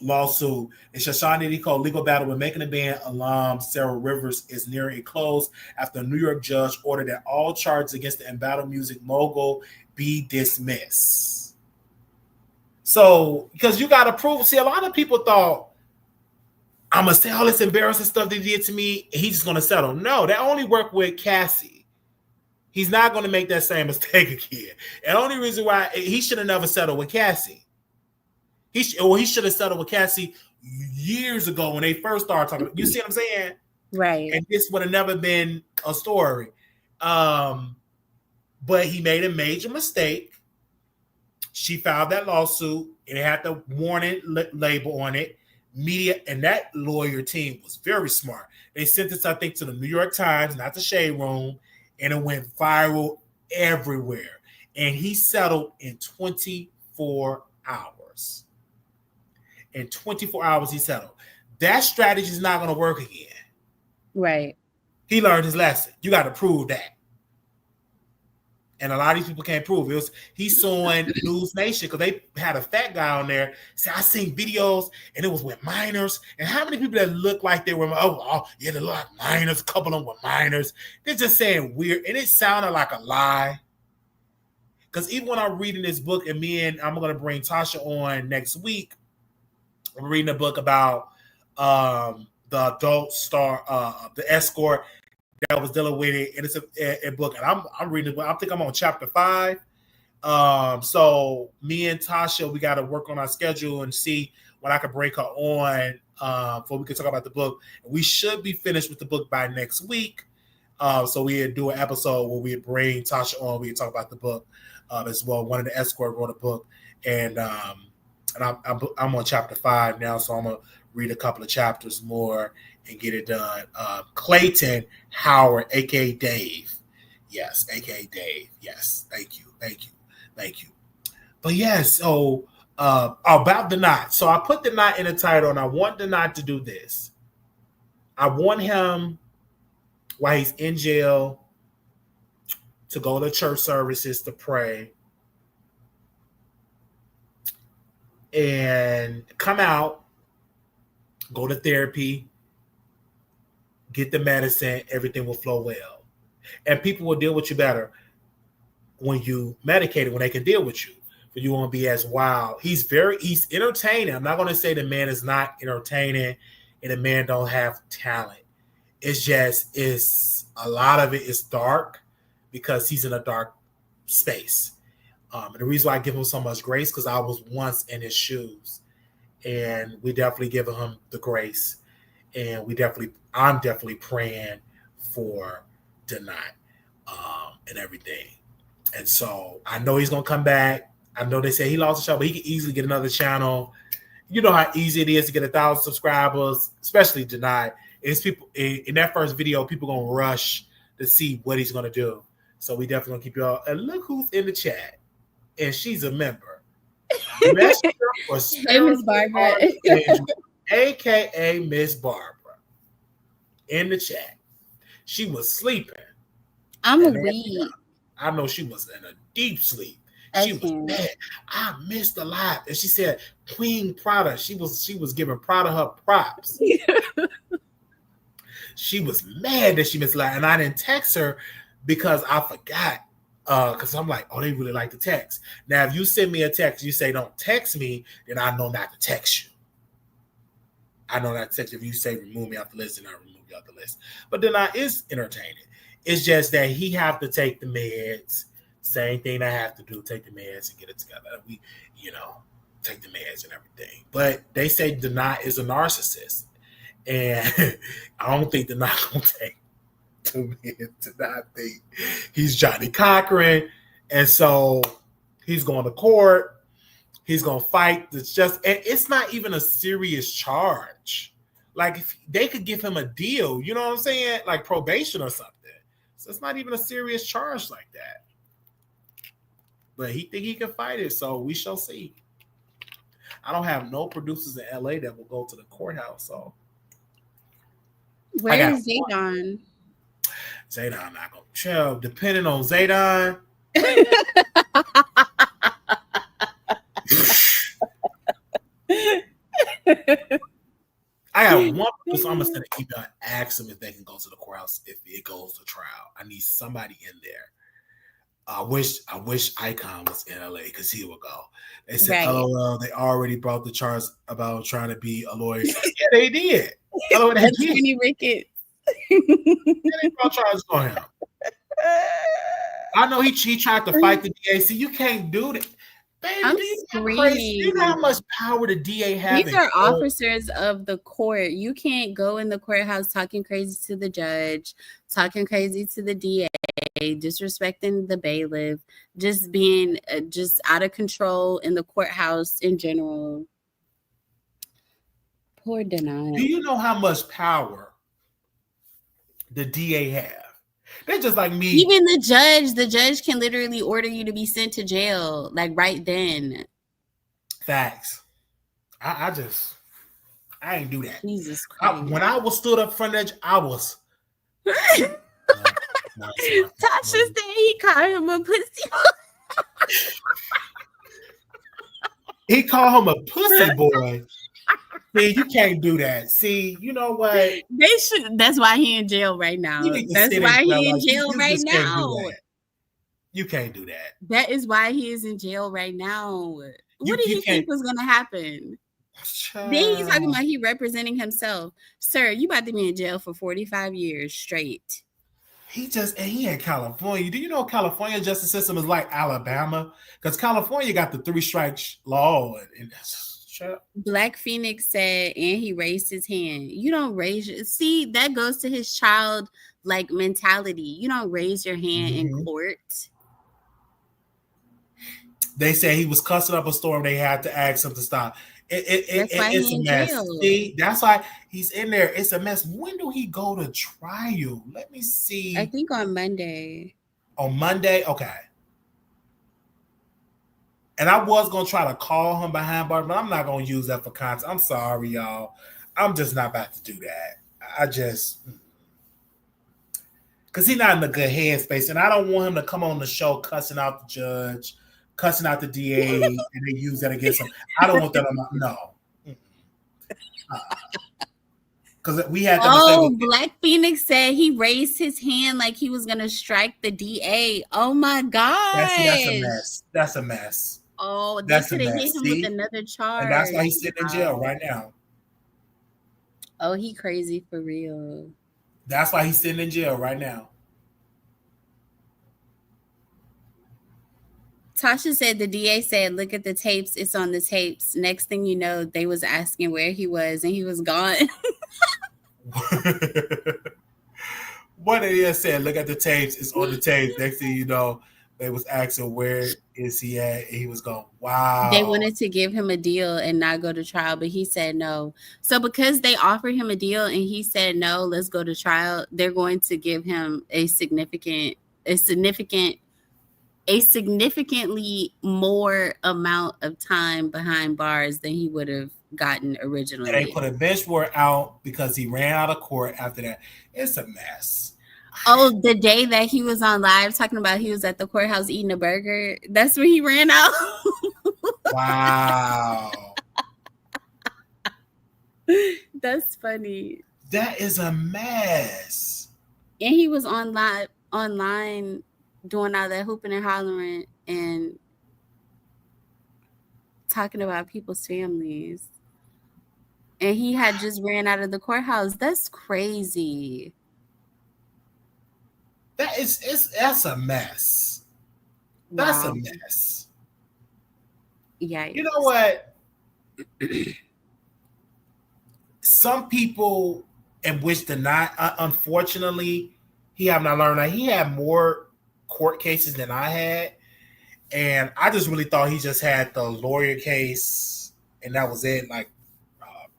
lawsuit. In Sean Diddy Combs' legal battle with making the band alum Sarah Rivers is nearing a close after a New York judge ordered that all charges against the embattled music mogul be dismissed. So, because you got to prove, see, a lot of people thought, I'm going to say all this embarrassing stuff they did to me, and he's just going to settle. No, that only worked with Cassie. He's not going to make that same mistake again. And the only reason why he should have never settled with Cassie. He should have settled with Cassie years ago when they first started talking. You see what I'm saying? Right. And this would have never been a story. But he made a major mistake. She filed that lawsuit. It had the warning label on it. Media and that lawyer team was very smart. They sent this, I think, to the New York Times, not the Shade Room, and it went viral everywhere. And he settled in 24 hours. In 24 hours, he settled. That strategy is not going to work again. Right. He learned his lesson. You got to prove that. And a lot of these people can't prove it. He's suing News Nation because they had a fat guy on there say, I seen videos and it was with minors. And how many people that look like they were, yeah, they look like minors, a couple of them were minors. They're just saying weird. And it sounded like a lie. Because even when I'm reading this book, and I'm going to bring Tasha on next week, I'm reading a book about the adult star, the escort that was dealing with it, and it's a book, and I'm reading it. I think I'm on chapter 5. So me and Tasha, we got to work on our schedule and see when I can break her on before we can talk about the book. We should be finished with the book by next week. So we do an episode where we bring Tasha on. We talk about the book as well. One of the escort wrote a book, and I'm on chapter 5 now, so I'm gonna read a couple of chapters more and get it done. Clayton Howard, aka Dave. Yes, aka Dave. Yes, thank you. But yes, so about the knot. So I put the knot in the title, and I want the knot to do this. I want him, while he's in jail, to go to church services to pray and come out, go to therapy, get the medicine, everything will flow well. And people will deal with you better when you medicate it, when they can deal with you. But you won't be as wild. He's entertaining. I'm not going to say the man is not entertaining and the man don't have talent. It's a lot of it is dark because he's in a dark space. And the reason why I give him so much grace, because I was once in his shoes. And we definitely give him the grace. And I'm definitely praying for Denai and everything. And so I know he's going to come back. I know they say he lost a show, but he can easily get another channel. You know how easy it is to get 1,000 subscribers, especially Denai. It's people in that first video, people going to rush to see what he's going to do. So we definitely going to keep y'all. And look who's in the chat. And she's a member. Hey, Miss Barbara. AKA Miss Barbara. In the chat. She was sleeping. I'm weak. I know she was in a deep sleep. She was mad. I missed a lot. And she said, Queen Prada. She was giving Prada her props. She was mad that she missed a lot. And I didn't text her because I forgot. Because I'm like, oh, they really like to text. Now, if you send me a text, you say don't text me, then I know not to text you. I know not to text you. If you say remove me off the list, then I remove the other list. But Deny is entertaining. It's just that he have to take the meds. Same thing I have to do, take the meds and get it together. We, take the meds and everything. But they say Deny is a narcissist. And I don't think Deny gonna take to not think he's Johnny Cochran. And so he's going to court. He's going to fight. And it's not even a serious charge. Like, if they could give him a deal, you know what I'm saying? Like probation or something. So it's not even a serious charge like that. But he think he can fight it, so we shall see. I don't have no producers in LA that will go to the courthouse, so. Where is Zaydan? Zaydan not gonna chill. Depending on Zaydan. I got one person. I'm gonna send an email and ask them if they can go to the courthouse if it goes to trial. I need somebody in there. I wish Icon was in LA because he would go. They said, LOL, they already brought the charge about trying to be a lawyer. Yeah, they did. That's Kenny Ricketts. They brought charges on him. I know he tried to fight the DA. See, you can't do that. Baby, I'm screaming. You know how much power the DA has. These are officers of the court. You can't go in the courthouse talking crazy to the judge, talking crazy to the DA, disrespecting the bailiff, just being just out of control in the courthouse in general. Poor Deny. Do you know how much power the DA have? They're just like me. Even the judge can literally order you to be sent to jail, like right then. Facts. I ain't do that. Jesus Christ. When I was stood up front edge, I was. Tasha said he called him a pussy. He called him a pussy boy. See, you can't do that. See, you know what? They should. That's why he in jail right now. That's why he in jail right now. You can't do that. That is why he is in jail right now. What did he think was going to happen? Then he's talking about he representing himself. Sir, you about to be in jail for 45 years straight. He in California. Do you know California justice system is like Alabama? Because California got the 3 strikes law. And Black Phoenix said, and he raised his hand. You don't raise see, that goes to his child like mentality. You don't raise your hand in court. They say he was cussing up a storm. They had to ask him to stop. It's a mess. See, that's why he's in there. It's a mess. When do he go to trial? Let me see. I think on Monday. On Monday? Okay. And I was going to try to call him behind bars, but I'm not going to use that for content. I'm sorry, y'all. I'm just not about to do that. Because he's not in a good headspace, and I don't want him to come on the show cussing out the judge, cussing out the DA, and they use that against him. I don't want that on my, no. Because we had Black Phoenix said he raised his hand like he was going to strike the DA. Oh, my God. That's a mess. That's a mess. Oh, they could have hit him with another charge. And that's why he's sitting in jail right now. Oh, he crazy for real. That's why he's sitting in jail right now. Tasha said the DA said, look at the tapes. It's on the tapes. Next thing you know, they was asking where he was and he was gone. What it is said, look at the tapes. It's on the tapes. Next thing you know, they was asking where is he at, and he was going, wow. They wanted to give him a deal and not go to trial, but he said no. So because they offered him a deal and he said no, let's go to trial, they're going to give him a significantly more amount of time behind bars than he would have gotten originally. And they put a bench warrant out because he ran out of court after that. It's a mess. Oh, the day that he was on live talking about he was at the courthouse eating a burger. That's when he ran out. Wow. That's funny. That is a mess. And he was online doing all that hooping and hollering and talking about people's families. And he had just ran out of the courthouse. That's crazy. That's a mess. That's Wow. a mess. Yeah. You know what? Some people, in which did not, unfortunately, he have not learned that he had more court cases than I had. And I just really thought he just had the lawyer case and that was it, like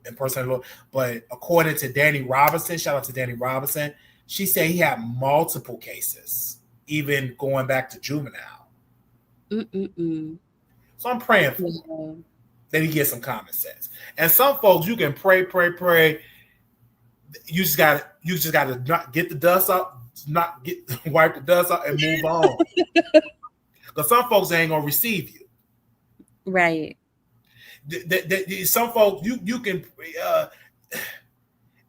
impersonating. But according to Danny Robinson, shout out to Danny Robinson, she said he had multiple cases, even going back to juvenile. So I'm praying for him that he gets some common sense. And some folks, you can pray. You just gotta not get the dust up, wipe the dust up and move on. Because some folks ain't gonna receive you. Right. Some folks you can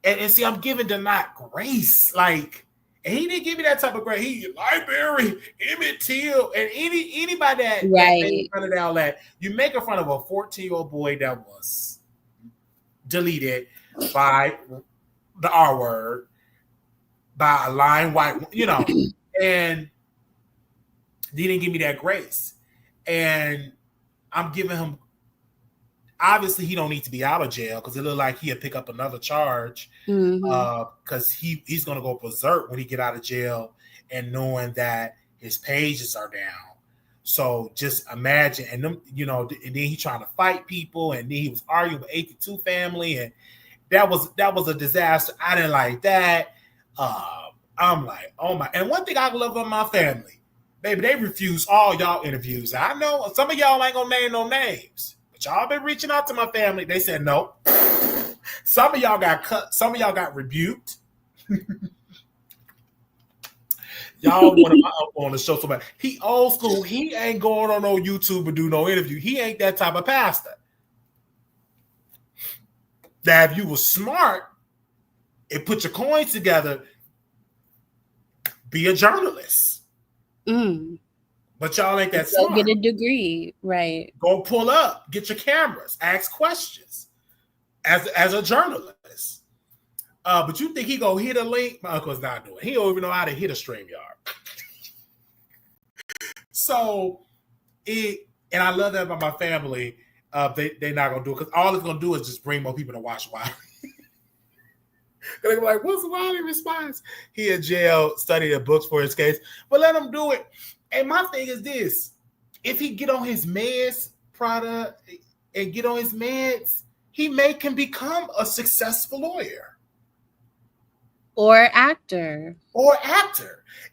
and see, I'm giving Denot grace. Like, and he didn't give me that type of grace. He Library, Emmett Till, and anybody that made fun of all that. You make in front of a 14-year-old boy that was deleted by the R word, by a lying white, and he didn't give me that grace. And I'm giving him, obviously he don't need to be out of jail because it looked like he'll pick up another charge because he's going to go berserk when he get out of jail and knowing that his pages are down. So just imagine, and them, and then he trying to fight people, and then he was arguing with 82 family, and that was a disaster. I didn't like that. I'm like, oh my! And one thing I love about my family, baby, they refuse all y'all interviews. I know some of y'all ain't gonna name no names, but y'all been reaching out to my family. They said no. Some of y'all got cut. Some of y'all got rebuked. Y'all want to up on the show so much. He old school. He ain't going on no YouTube and do no interview. He ain't that type of pastor. That if you was smart and put your coins together, be a journalist. But y'all ain't that smart. Get a degree, right? Go pull up, get your cameras, ask questions as a journalist. But you think he gonna hit a link? My uncle's not doing it. He don't even know how to hit a StreamYard. So and I love that about my family. They're not gonna do it because all it's gonna do is just bring more people to watch Wiley. They're like, what's Wiley response? He in jail, studying books for his case, but let him do it. And my thing is this: if he get on his meds product and get on his meds, he can become a successful lawyer or actor.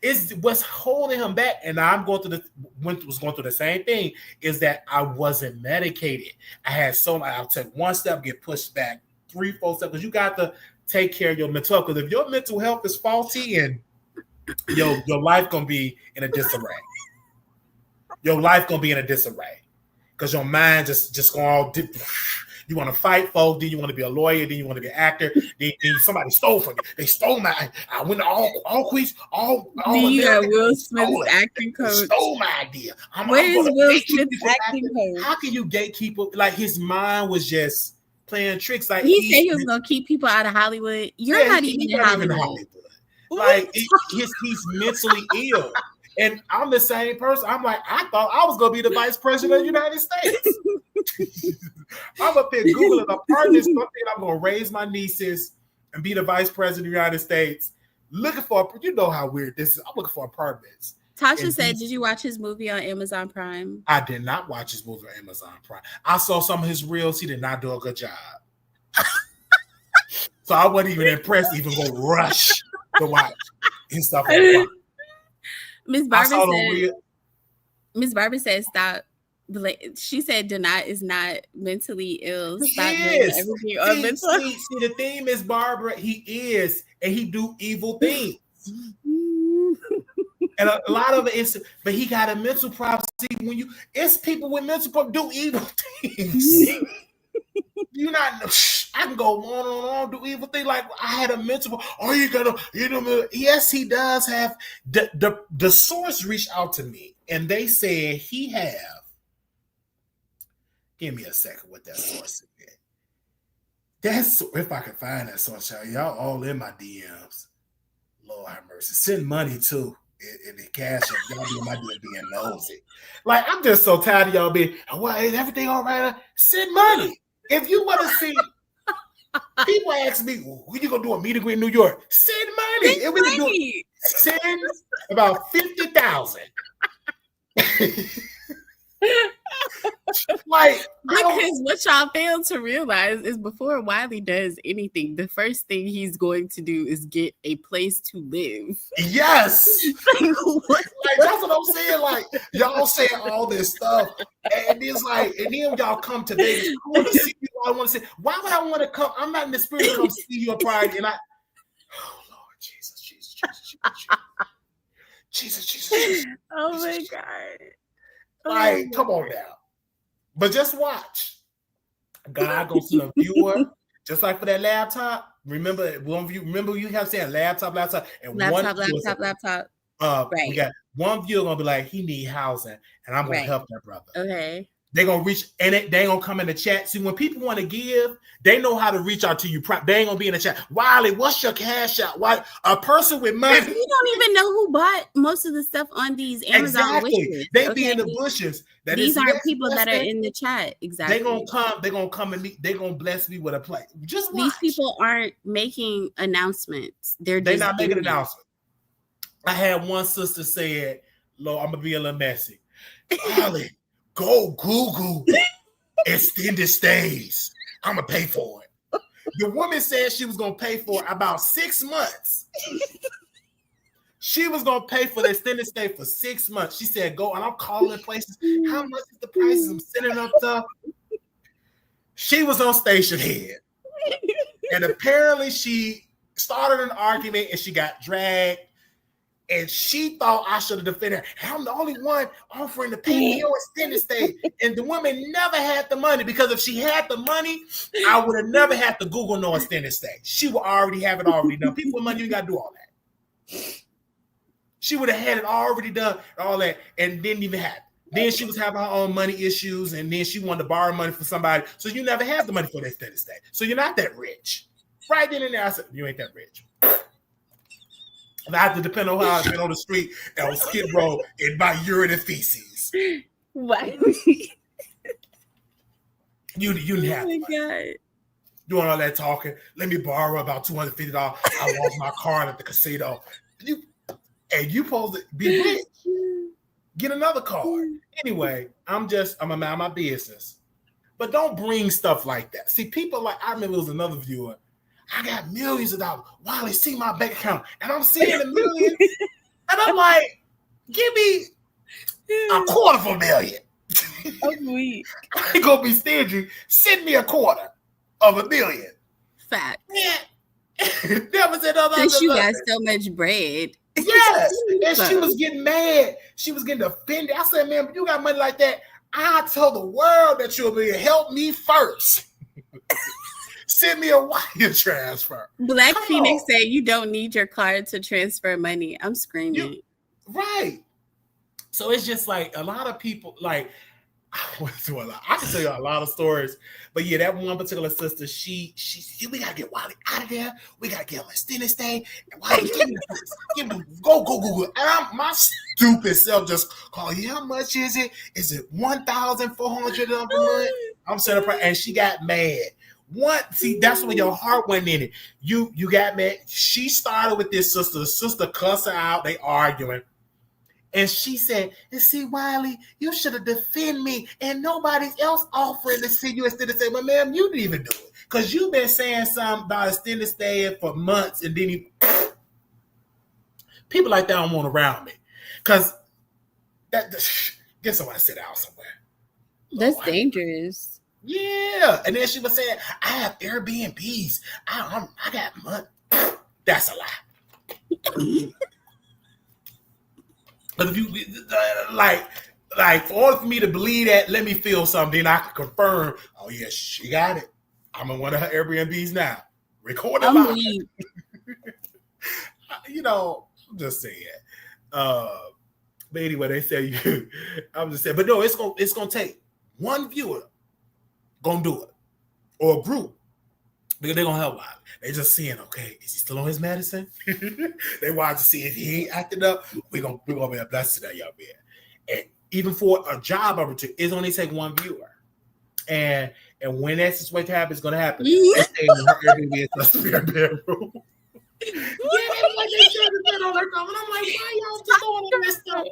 Is what's holding him back. And I'm was going through the same thing. Is that I wasn't medicated. I had I'll take one step, get pushed back 3-4 steps because you got to take care of your mental health. Because if your mental health is faulty, and your life gonna be in a disarray. Your life gonna be in a disarray because your mind just going all. You want to fight folks, then you want to be a lawyer, then you want to be an actor. Then somebody stole from you. They stole I went to all quiz, all. Then you got Will Smith's acting coach. They stole my idea. Where is Will Smith's acting coach? How can you gatekeep? Like his mind was just playing tricks. Like he said he was gonna keep people out of Hollywood. You're not even in Hollywood. Like he's mentally ill. And I'm the same person. I'm like, I thought I was gonna be the vice president of the United States. I'm up here Googling apartments. I'm gonna raise my nieces and be the vice president of the United States. Looking for, how weird this is. I'm looking for apartments. Tasha said, did you watch his movie on Amazon Prime? I did not watch his movie on Amazon Prime. I saw some of his reels. He did not do a good job. So I wasn't even impressed to even go rush to watch his stuff on Prime. Miss Barbara said, stop. She said Denot is not mentally ill. Stop doing everything on mental. See, the thing, Miss Barbara, he is, and he do evil things. And a lot of it is, but he got a mental problem. See, it's people with mental problems do evil things. I can go on, do evil things. Like I had a mental. Yes, he does have. The source reached out to me, and they said he have. Give me a second with that source again. That's if I can find that sunshine. Y'all all in my DMs. Lord have mercy. Send money too. In the cash app. Y'all be my DM being nosy. Like, I'm just so tired of y'all being, well, is everything all right? Send money. If you want to see, people ask me, when you gonna do a meet and greet in New York? Send money. If we can do it, send about 50,000. Like, because what y'all fail to realize is before Wiley does anything, the first thing he's going to do is get a place to live. Yes. Like, that's what I'm saying. Like, y'all saying all this stuff, and it's like, and then y'all come to Vegas. I want to see you. I want to say, why would I want to come? I'm not in the spirit to come see you on Friday, and oh Lord, Jesus. Oh my God. Like, come on now. But just watch. God gonna send a viewer, just like for that laptop. Remember, one view. Remember, you have said laptop, and laptop. Right. We got one viewer gonna be like, he need housing, and I'm gonna help that brother. Okay. They're gonna reach, and they ain't gonna come in the chat. See, when people want to give, they know how to reach out to you. They ain't gonna be in the chat. Wiley, what's your cash out? Why a person with money? You don't even know who bought most of the stuff on these Amazon wishes. They be in the bushes. These aren't people that are in the chat. Exactly. They're gonna come and meet. They're gonna bless me with a plate. Just watch. These people aren't making announcements. They're not making announcements. I had one sister said, "Lord, I'm gonna be a little messy." Wiley, go Google extended stays. I'm gonna pay for it. The woman said she was gonna pay for it about 6 months. She was gonna pay for the extended stay for 6 months. She said, "Go," and I'm calling places. How much is the prices? I'm sending up stuff. She was on station head, and apparently she started an argument and she got dragged. And she thought I should have defended her. I'm the only one offering to pay me your extended stay. And the woman never had the money, because if she had the money, I would have never had to Google no extended stay. She would already have it already done. People with money, you got to do all that. She would have had it already done, all that, and didn't even have it. Then she was having her own money issues, and then she wanted to borrow money from somebody. So you never had the money for the extended stay. So you're not that rich. Right then and there, I said, you ain't that rich. And I had to depend on how I've been on the street and on Skid Row in my urine and feces. What? You didn't have it. God. Doing all that talking. Let me borrow about $250. I lost my card at the casino. You supposed to be rich. Get another card. Anyway, I'm a man of my business. But don't bring stuff like that. See, people like, I remember it was another viewer. I got millions of dollars. Wiley, see my bank account. And I'm seeing the millions. And I'm like, give me $250,000. I'm weak. I ain't gonna be stingy. Send me $250,000. Fact. Yeah. Never said nothing. Since you got so much bread. Yes. And she was getting mad. She was getting offended. I said, man, you got money like that. I tell the world that you'll be help me first. Send me a wire transfer. Black Phoenix said you don't need your card to transfer money. I'm screaming. Right. So it's just like a lot of people, like, I went through a lot. I can tell you a lot of stories. But yeah, that one particular sister, she we gotta get Wiley out of there. We gotta get him a extended stay. And Wiley, go Google. And my stupid self just call you. How much is it? Is it $1,400 a month? I'm setting up, and she got mad. See, that's when your heart went in it. You got mad. She started with this sister. The sister cussed her out. They arguing. And she said, and see, Wiley, you should have defended me, and nobody else offering to see you instead of saying, well, ma'am, you didn't even do it. Because you've been saying something about extended stay for months, and then people like that don't want around me. Because get somebody to sit down somewhere. That's dangerous. Yeah. And then she was saying, I have Airbnbs. I got money. That's a lie. But if you like, for order for me to believe that, let me feel something, then I can confirm. Oh yeah, she got it. I'm in one of her Airbnbs now. Recorded live. You know, I'm just saying. But anyway, they say you. I'm just saying. But no, it's gonna take one viewer gonna do it, or a group. They're gonna help Wiley. They just seeing, okay, is he still on his medicine? They want to see if he ain't acting up. We're gonna be a blessing to that young man. And even for a job opportunity, it's only take one viewer. And when that situation happens, it's gonna happen. They stay in her Airbnb is a spare bedroom. Yeah, that's like they should have been on their comment. I'm like, why y'all just going on this stuff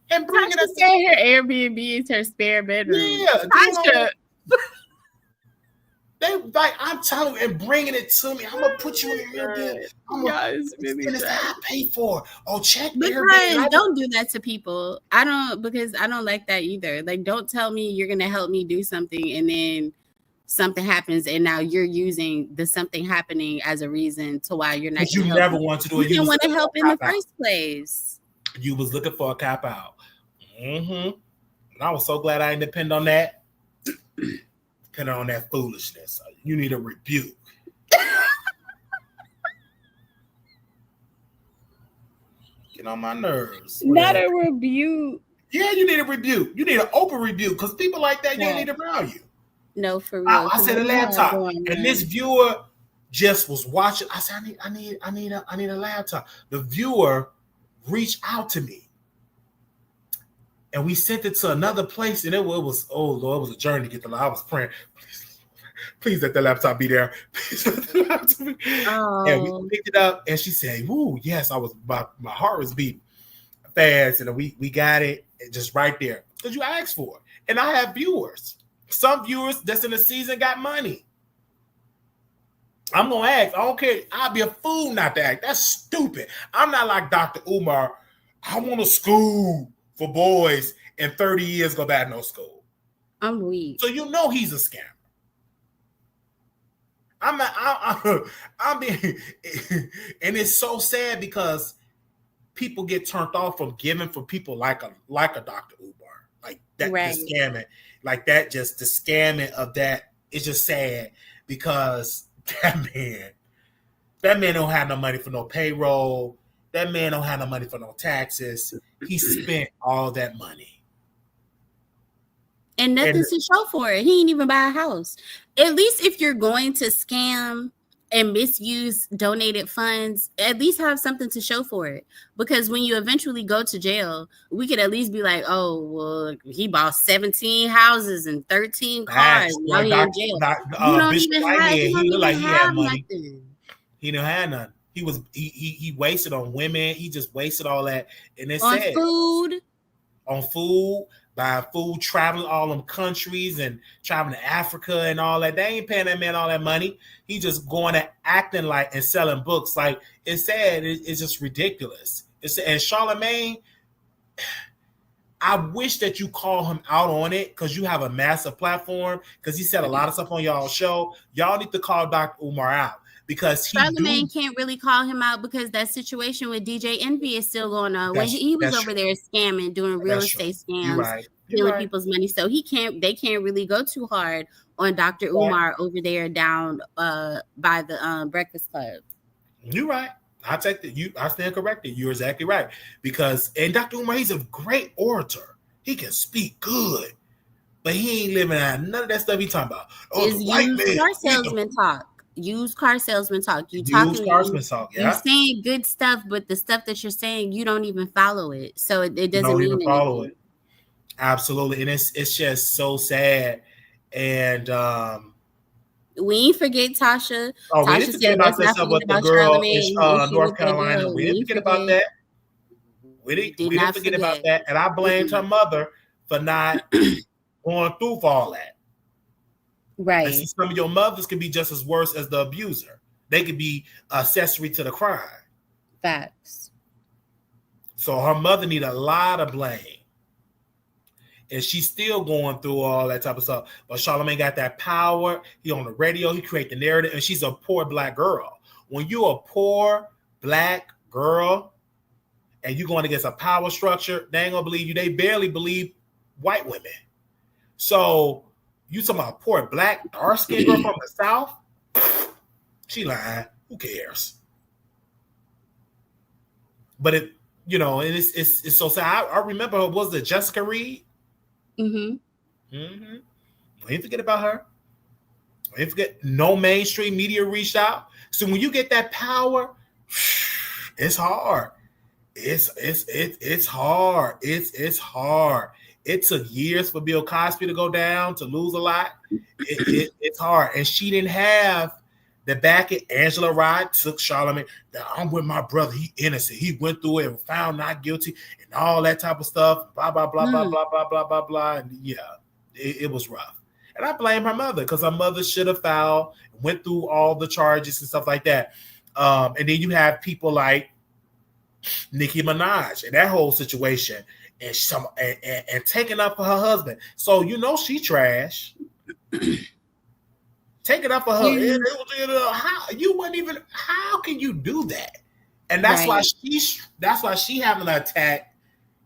and bringing us say her Airbnb is her spare bedroom. Yeah, they like I'm telling you and bringing it to me. I'm gonna put you in the Airbnb. It's really I pay for. Oh, check Airbnb. Don't do that to people. I don't like that either. Like, don't tell me you're gonna help me do something and then something happens and now you're using the something happening as a reason to why you're not. But you never want to do it. You didn't want to help in the first place. You was looking for a cop out. And I was so glad I didn't depend on that. Depending on that foolishness. You need a rebuke. Get on my nerves. Not a rebuke. Yeah, you need a rebuke. You need an open rebuke because people like that, you don't need around you. No, for real. I said a laptop. And this viewer just was watching. I said, I need a laptop. The viewer reached out to me. And we sent it to another place, and it was it was a journey to get the laptop. I was praying, please let the laptop be there. Please let the laptop be. And we picked it up, and she said, "Woo, yes!" My heart was beating fast, and we got it just right there because you asked for it. And I have viewers. Some viewers that's in the season got money. I'm gonna ask. I don't care. I'd be a fool not to act. That's stupid. I'm not like Dr. Umar. I want a school for boys in 30 years go back to no school. I'm weak. So you know he's a scammer. I'm being, and it's so sad because people get turned off from giving for people like a Dr. Umar, like that, right. The scamming, like that. Just the scamming of that is just sad because that man don't have no money for no payroll. That man don't have no money for no taxes. He spent all that money. And nothing to show for it. He ain't even buy a house. At least if you're going to scam and misuse donated funds, at least have something to show for it. Because when you eventually go to jail, we could at least be like, oh, well, he bought 17 houses and 13 cars. Now he's in jail. You don't even have nothing. He don't have nothing. He wasted on women. He just wasted all that. And it's on sad. On food, buying food, traveling all them countries and traveling to Africa and all that. They ain't paying that man all that money. He just going and acting like and selling books. Like, it's sad. It's just ridiculous. And Charlamagne, I wish that you call him out on it because you have a massive platform because he said a lot of stuff on y'all show. Y'all need to call Dr. Umar out. Because Charlamagne can't really call him out because that situation with DJ Envy is still going on. When he was over there scamming, doing real estate scams, stealing people's money. So they can't really go too hard on Dr. Umar over there down by the Breakfast Club. You're right. I take that. I stand corrected. You're exactly right. And Dr. Umar, he's a great orator. He can speak good, but he ain't living out none of that stuff he talking about. Oh, the white man. Car salesman talk. Used car salesman talk. You're saying good stuff, but the stuff that you're saying, you don't even follow it. So it doesn't mean anything. Follow it. Absolutely. And it's just so sad. And we ain't forget Tasha. Oh, we didn't forget about that stuff with the girl in North Carolina. We didn't forget about that. We didn't forget about that. And I blamed her mother for not going through for all that. Right. And some of your mothers can be just as worse as the abuser. They could be accessory to the crime. Facts. So her mother need a lot of blame. And she's still going through all that type of stuff. But Charlamagne got that power. He on the radio. He create the narrative. And she's a poor black girl. When you're a poor black girl and you're going against a power structure, they ain't going to believe you. They barely believe white women. So you talking about a poor black, dark-skinned girl from the South? She lying. Who cares? But it's so sad. I remember her, was it Jessica Reed? Mm-hmm. Mm-hmm. We didn't forget about her. If no mainstream media reached out. So when you get that power, it's hard. It's hard. It's hard. It took years for Bill Cosby to go down, to lose a lot. It's hard. And she didn't have the back end. Angela Rye took Charlamagne. I'm with my brother. He innocent. He went through it and found not guilty and all that type of stuff. Blah, blah, blah, blah, blah, blah, blah, blah, blah. And yeah, it was rough. And I blame her mother because her mother should have filed, went through all the charges and stuff like that. And then you have people like Nicki Minaj and that whole situation and taking up for her husband. So you know she trash. Taking up for her. How you wouldn't even, how can you do that? And that's why she having an attack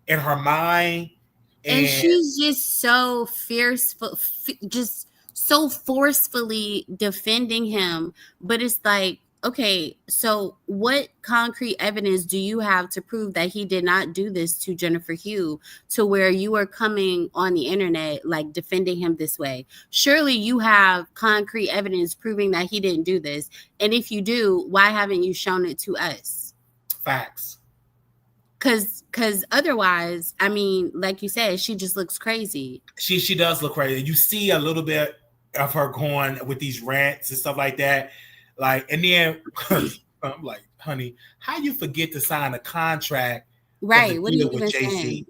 in her mind. And she's just so fierce, just so forcefully defending him. But it's like, okay, so what concrete evidence do you have to prove that he did not do this to Jennifer Hugh, to where you are coming on the internet like defending him this way? Surely you have concrete evidence proving that he didn't do this. And if you do, why haven't you shown it to us? Facts. Because otherwise, I mean, like you said, she just looks crazy. She does look crazy. You see a little bit of her going with these rants and stuff like that. Like, and then I'm like, honey, how you forget to sign a contract? Right. What are you even saying?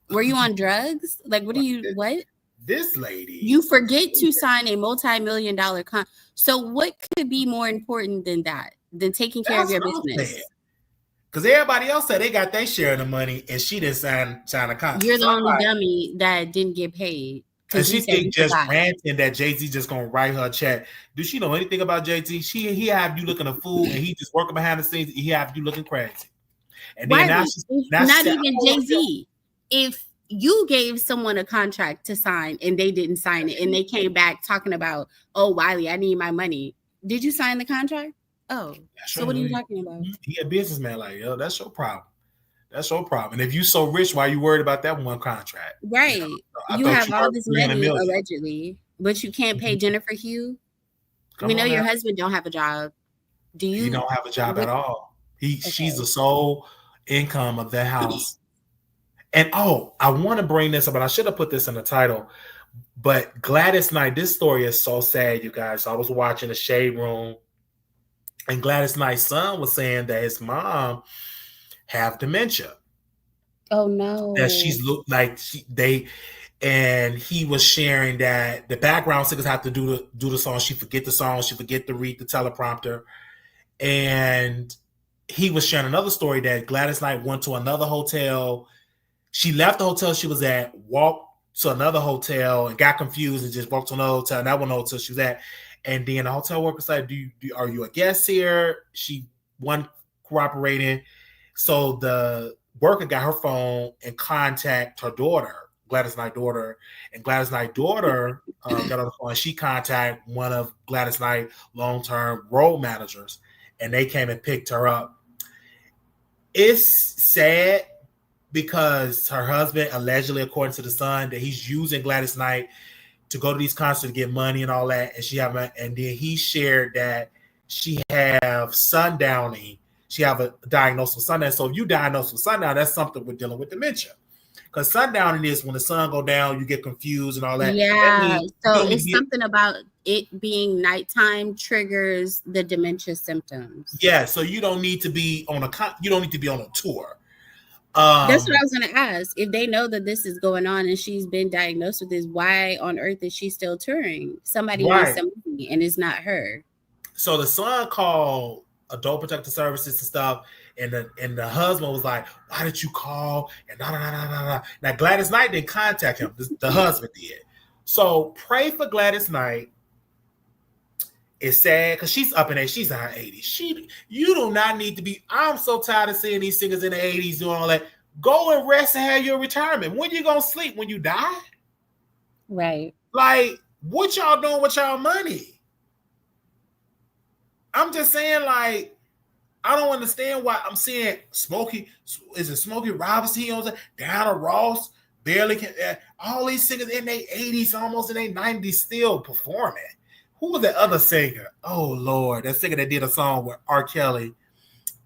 Were you on drugs? Like, what? This lady. You forget to sign a multi-million-dollar contract. So what could be more important than that? Than taking care of your business? Because everybody else said they got their share of the money and she didn't sign a contract. You're the only dummy that didn't get paid. And she think just ranting that Jay-Z just gonna write her a check. Does she know anything about Jay-Z? He have you looking a fool and he just working behind the scenes. He have you looking crazy. And then not even Jay-Z. If you gave someone a contract to sign and they didn't sign it and they came back talking about, oh, Wiley, I need my money. Did you sign the contract? Oh, so what are you talking about? He a businessman, like, yo, that's your problem. That's your problem. And if you so rich, why you worried about that one contract? Right. You have all this money allegedly, but you can't pay Jennifer Hugh. We know your husband don't have a job. Do you? He don't have a job at all. She's the sole income of the house. And I want to bring this up, but I should have put this in the title. But Gladys Knight, this story is so sad, you guys. I was watching the Shade Room. And Gladys Knight's son was saying that his mom have dementia. Oh no! That she's looked like and he was sharing that the background singers have to do the song. She forget the song. She forget to read the teleprompter. And he was sharing another story that Gladys Knight went to another hotel. She left the hotel she was at, walked to another hotel, and got confused and just walked to another hotel. And that one hotel she was at. And then the hotel worker said, are you a guest here? She wasn't cooperating. So the worker got her phone and contact her daughter, Gladys Knight's daughter. And Gladys Knight's daughter got on the phone. And she contacted one of Gladys Knight's long-term road managers. And they came and picked her up. It's sad because her husband, allegedly, according to the son, that he's using Gladys Knight to go to these concerts to get money and all that, and then he shared that she have sundowning. She have a diagnosis with sundown. So if you diagnose with sundown, that's something we're dealing with dementia. Because sundowning is when the sun go down, you get confused and all that. Yeah. So it's something about it being nighttime triggers the dementia symptoms. Yeah. So you don't need to be on a tour. That's what I was going to ask. If they know that this is going on and she's been diagnosed with this, why on earth is she still touring? Somebody needs some money and it's not her. So the son called Adult Protective Services and stuff, and the husband was like, "Why did you call?" And nah. Now Gladys Knight didn't contact him. The husband did. So pray for Gladys Knight. It's sad because she's up in age. She's in her 80s. You do not need to be. I'm so tired of seeing these singers in the 80s doing all that. Go and rest and have your retirement. When you gonna sleep? When you die? Right. Like, what y'all doing with y'all money? I'm just saying, like, I don't understand why I'm seeing Smokey. Is it Smokey Robinson? He owns it. Diana Ross, barely can. All these singers in their 80s, almost in their 90s, still performing. Who was that other singer? Oh Lord, that singer that did a song with R. Kelly.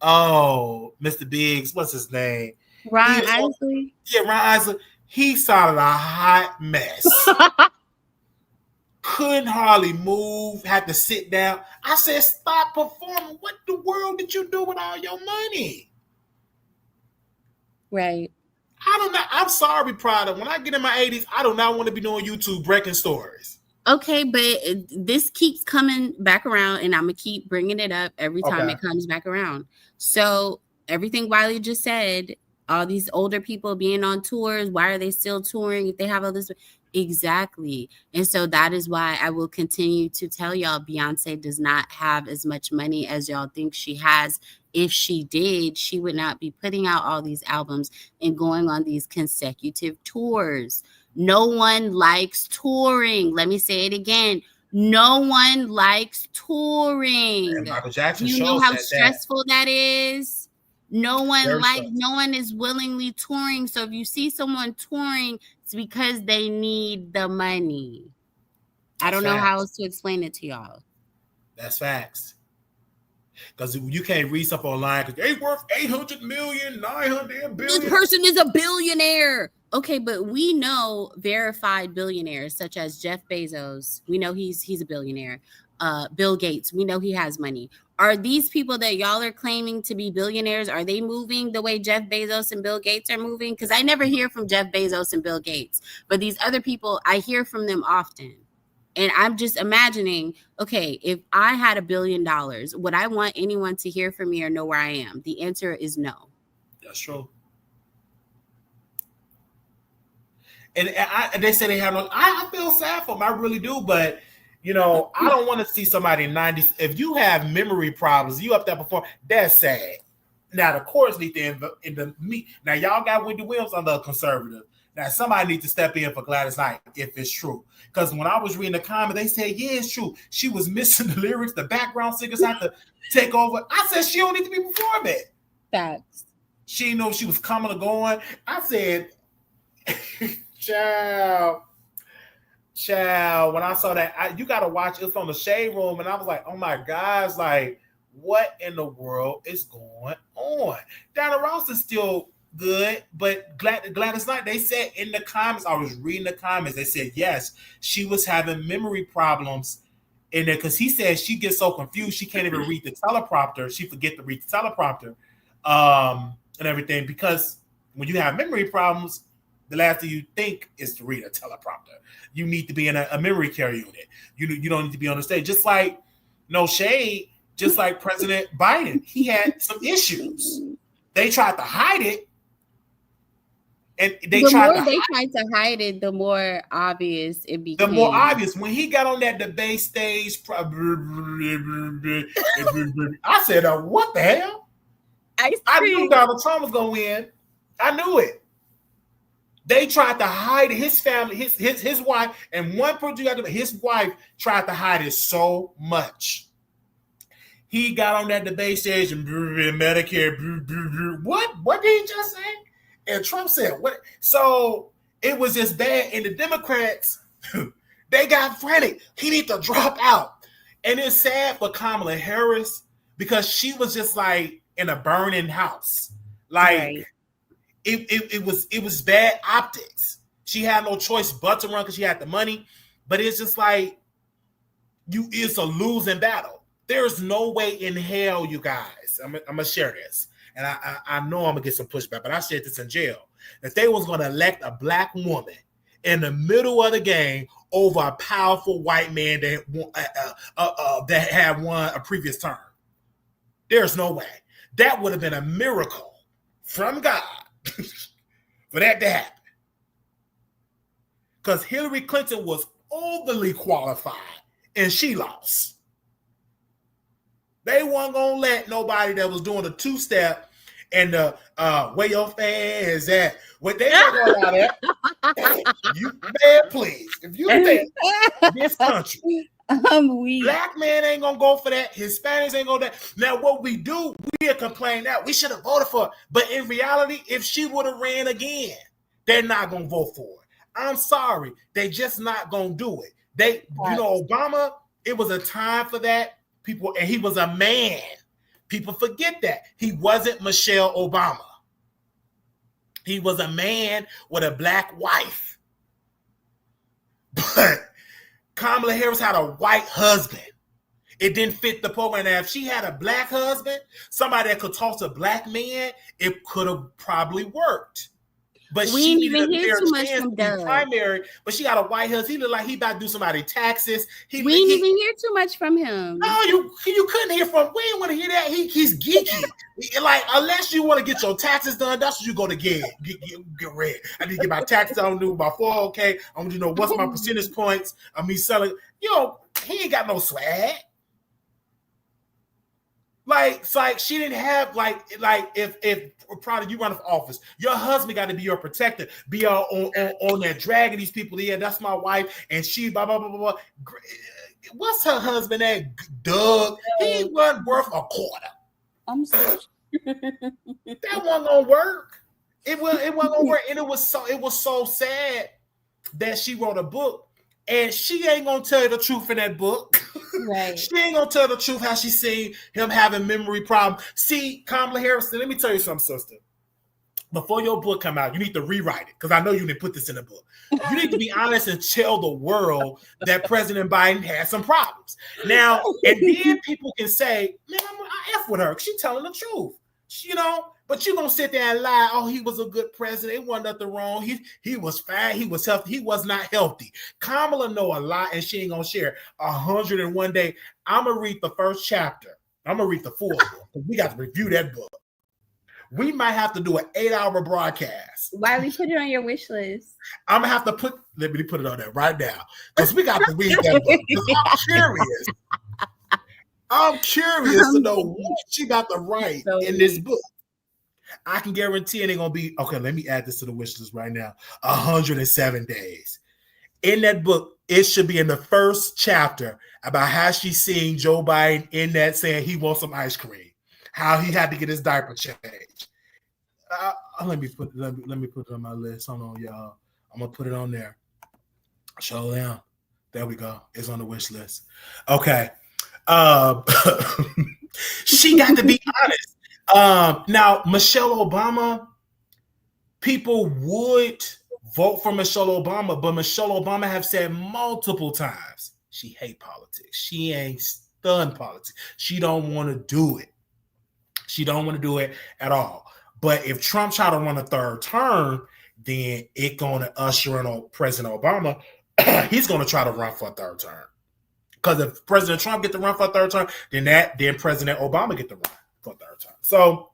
Oh, Mr. Biggs, what's his name? Ron Isley. Yeah, Ron Isley. He sounded a hot mess. Couldn't hardly move, had to sit down. I said, stop performing. What the world did you do with all your money? Right. I don't know. I'm sorry, Prada. When I get in my 80s, I do not want to be doing YouTube breaking stories. Okay, but this keeps coming back around, and I'm going to keep bringing it up every time it comes back around. So everything Wiley just said, all these older people being on tours, why are they still touring if they have all this? Exactly. And so that is why I will continue to tell y'all Beyonce does not have as much money as y'all think she has. If she did, she would not be putting out all these albums and going on these consecutive tours. No one likes touring. Let me say it again. No one likes touring. And Michael Jackson you know how stressful that is? No one is willingly touring. So if you see someone touring, it's because they need the money. I don't know how else to explain it to y'all. That's facts. Because you can't read stuff online because they worth 800 million, 900 billion. This person is a billionaire. Okay, but we know verified billionaires such as Jeff Bezos. We know he's a billionaire. Bill Gates, we know he has money. Are these people that y'all are claiming to be billionaires, are they moving the way Jeff Bezos and Bill Gates are moving? Because I never hear from Jeff Bezos and Bill Gates, but these other people, I hear from them often. And I'm just imagining, okay, if I had $1 billion, would I want anyone to hear from me or know where I am? The answer is no. That's true. And they say they have no, I feel sad for them. I really do. But, you know, I don't want to see somebody 90. If you have memory problems, you up there before, that's sad. Now, the courts need to in the meet. Now, y'all got Wendy Williams on the conservative. Now, somebody needs to step in for Gladys Knight if it's true. Because when I was reading the comment, they said, yeah, it's true. She was missing the lyrics. The background singers had to take over. I said, she don't need to be performing. Facts. She didn't know she was coming or going. I said, child, when I saw that, you got to watch It's on the Shade Room. And I was like, oh, my gosh, like, what in the world is going on? Diana Ross is still good, but Gladys Knight, they said in the comments, I was reading the comments, they said, yes, she was having memory problems in there because he said she gets so confused, she can't even read the teleprompter. She forget to read the teleprompter and everything, because when you have memory problems, the last thing you think is to read a teleprompter. You need to be in a memory care unit. You don't need to be on the stage. Just like, no shade, just like President Biden, he had some issues. They tried to hide it. And the more they tried to hide it, the more obvious it became. The more obvious. When he got on that debate stage, I said, what the hell? I knew Donald Trump was going to win. I knew it. They tried to hide it. His family, his wife, and one producer, his wife tried to hide it so much. He got on that debate stage and Medicare. What did he just say? And Trump said, what? So it was just bad. And the Democrats, they got frantic. He need to drop out. And it's sad for Kamala Harris because she was just like in a burning house. Like right. it was bad optics. She had no choice but to run because she had the money. But it's just like it's a losing battle. There's no way in hell, you guys. I'm gonna share this. And I know I'm going to get some pushback, but I said this in jail, that they was going to elect a black woman in the middle of the game over a powerful white man that had won a previous term. There's no way. That would have been a miracle from God for that to happen. Because Hillary Clinton was overly qualified, and she lost. They weren't going to let nobody that was doing a two-step and the where your fans at. What they weren't going to allow that. You, man, please. If you think this country, black man ain't going to go for that. Hispanics ain't going to. Now, what we do, we complain that we should have voted for her. But in reality, if she would have ran again, they're not going to vote for her. I'm sorry. They just not going to do it. Obama, It was a time for that. People, and he was a man. People forget that. He wasn't Michelle Obama. He was a man with a black wife. But Kamala Harris had a white husband. It didn't fit the program. Now, if she had a black husband, somebody that could talk to black men, it could have probably worked. But We she didn't needed even a hear fair too much chance from to be Doug. primary. But she got a white husband. He looked like he about to do somebody taxes. We didn't even hear too much from him. No, you couldn't hear from. We didn't want to hear that. He's geeky. Like, unless you want to get your taxes done, that's what you go to get ready. I need to get my taxes done, do my 401k. I want to know what's my percentage points of me selling. He ain't got no swag. Like, it's like she didn't have like if probably you run for office, your husband got to be your protector, be on that dragging these people. Yeah, that's my wife, and she blah blah blah blah blah. What's her husband at? Doug. He wasn't worth a quarter. I'm sorry. That wasn't gonna work. It wasn't gonna work, and it was so sad that she wrote a book, and she ain't gonna tell you the truth in that book. Right. She ain't gonna tell the truth how she seen him having memory problems. See, Kamala Harris, let me tell you something, sister. Before your book come out, you need to rewrite it because I know you didn't put this in the book. You need to be honest and tell the world that President Biden had some problems. Now, and then people can say, man, I F with her. She telling the truth. But you're going to sit there and lie. Oh, he was a good president. It wasn't nothing wrong. He was fine. He was healthy. He was not healthy. Kamala know a lot, and she ain't going to share. 101 Day. I'm going to read the first chapter. I'm going to read the full book. We got to review that book. We might have to do an 8-hour broadcast. Wiley, put it on your wish list. I'm going to have to let me put it on there right now because we got to read that book. I'm curious to know what she got to write in this book. I can guarantee it ain't gonna be okay. Let me add this to the wish list right now. 107 days. In that book, it should be in the first chapter about how she's seeing Joe Biden in that saying he wants some ice cream, how he had to get his diaper changed. Let me put it on my list. Hold on, y'all. I'm gonna put it on there. Show them. There we go. It's on the wish list. Okay. She got to be honest. Now, Michelle Obama, people would vote for Michelle Obama, but Michelle Obama have said multiple times she hate politics. She ain't stunned politics. She don't want to do it. She don't want to do it at all. But if Trump try to run a third term, then it going to usher in President Obama. He's going to try to run for a third term. Because if President Trump get to run for a third term, then President Obama get to run for a third term. So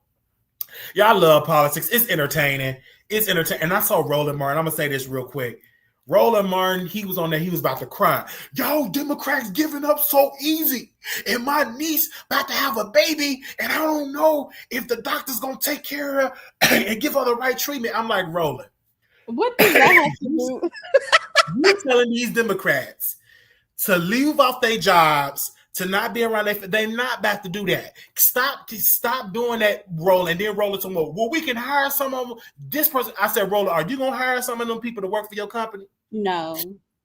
y'all love politics. It's entertaining. And I saw Roland Martin. I'm gonna say this real quick. Roland Martin, he was on there. He was about to cry. Yo, Democrats giving up so easy. And my niece about to have a baby, and I don't know if the doctor's gonna take care of her and give her the right treatment. I'm like, Roland, what does that have to do? You're telling these Democrats to leave off their jobs, to not be around, they're not about to do that. Stop doing that, Roland, and then Roland some more. Well, we can hire some of them. This person, I said, Roland, are you gonna hire some of them people to work for your company? No.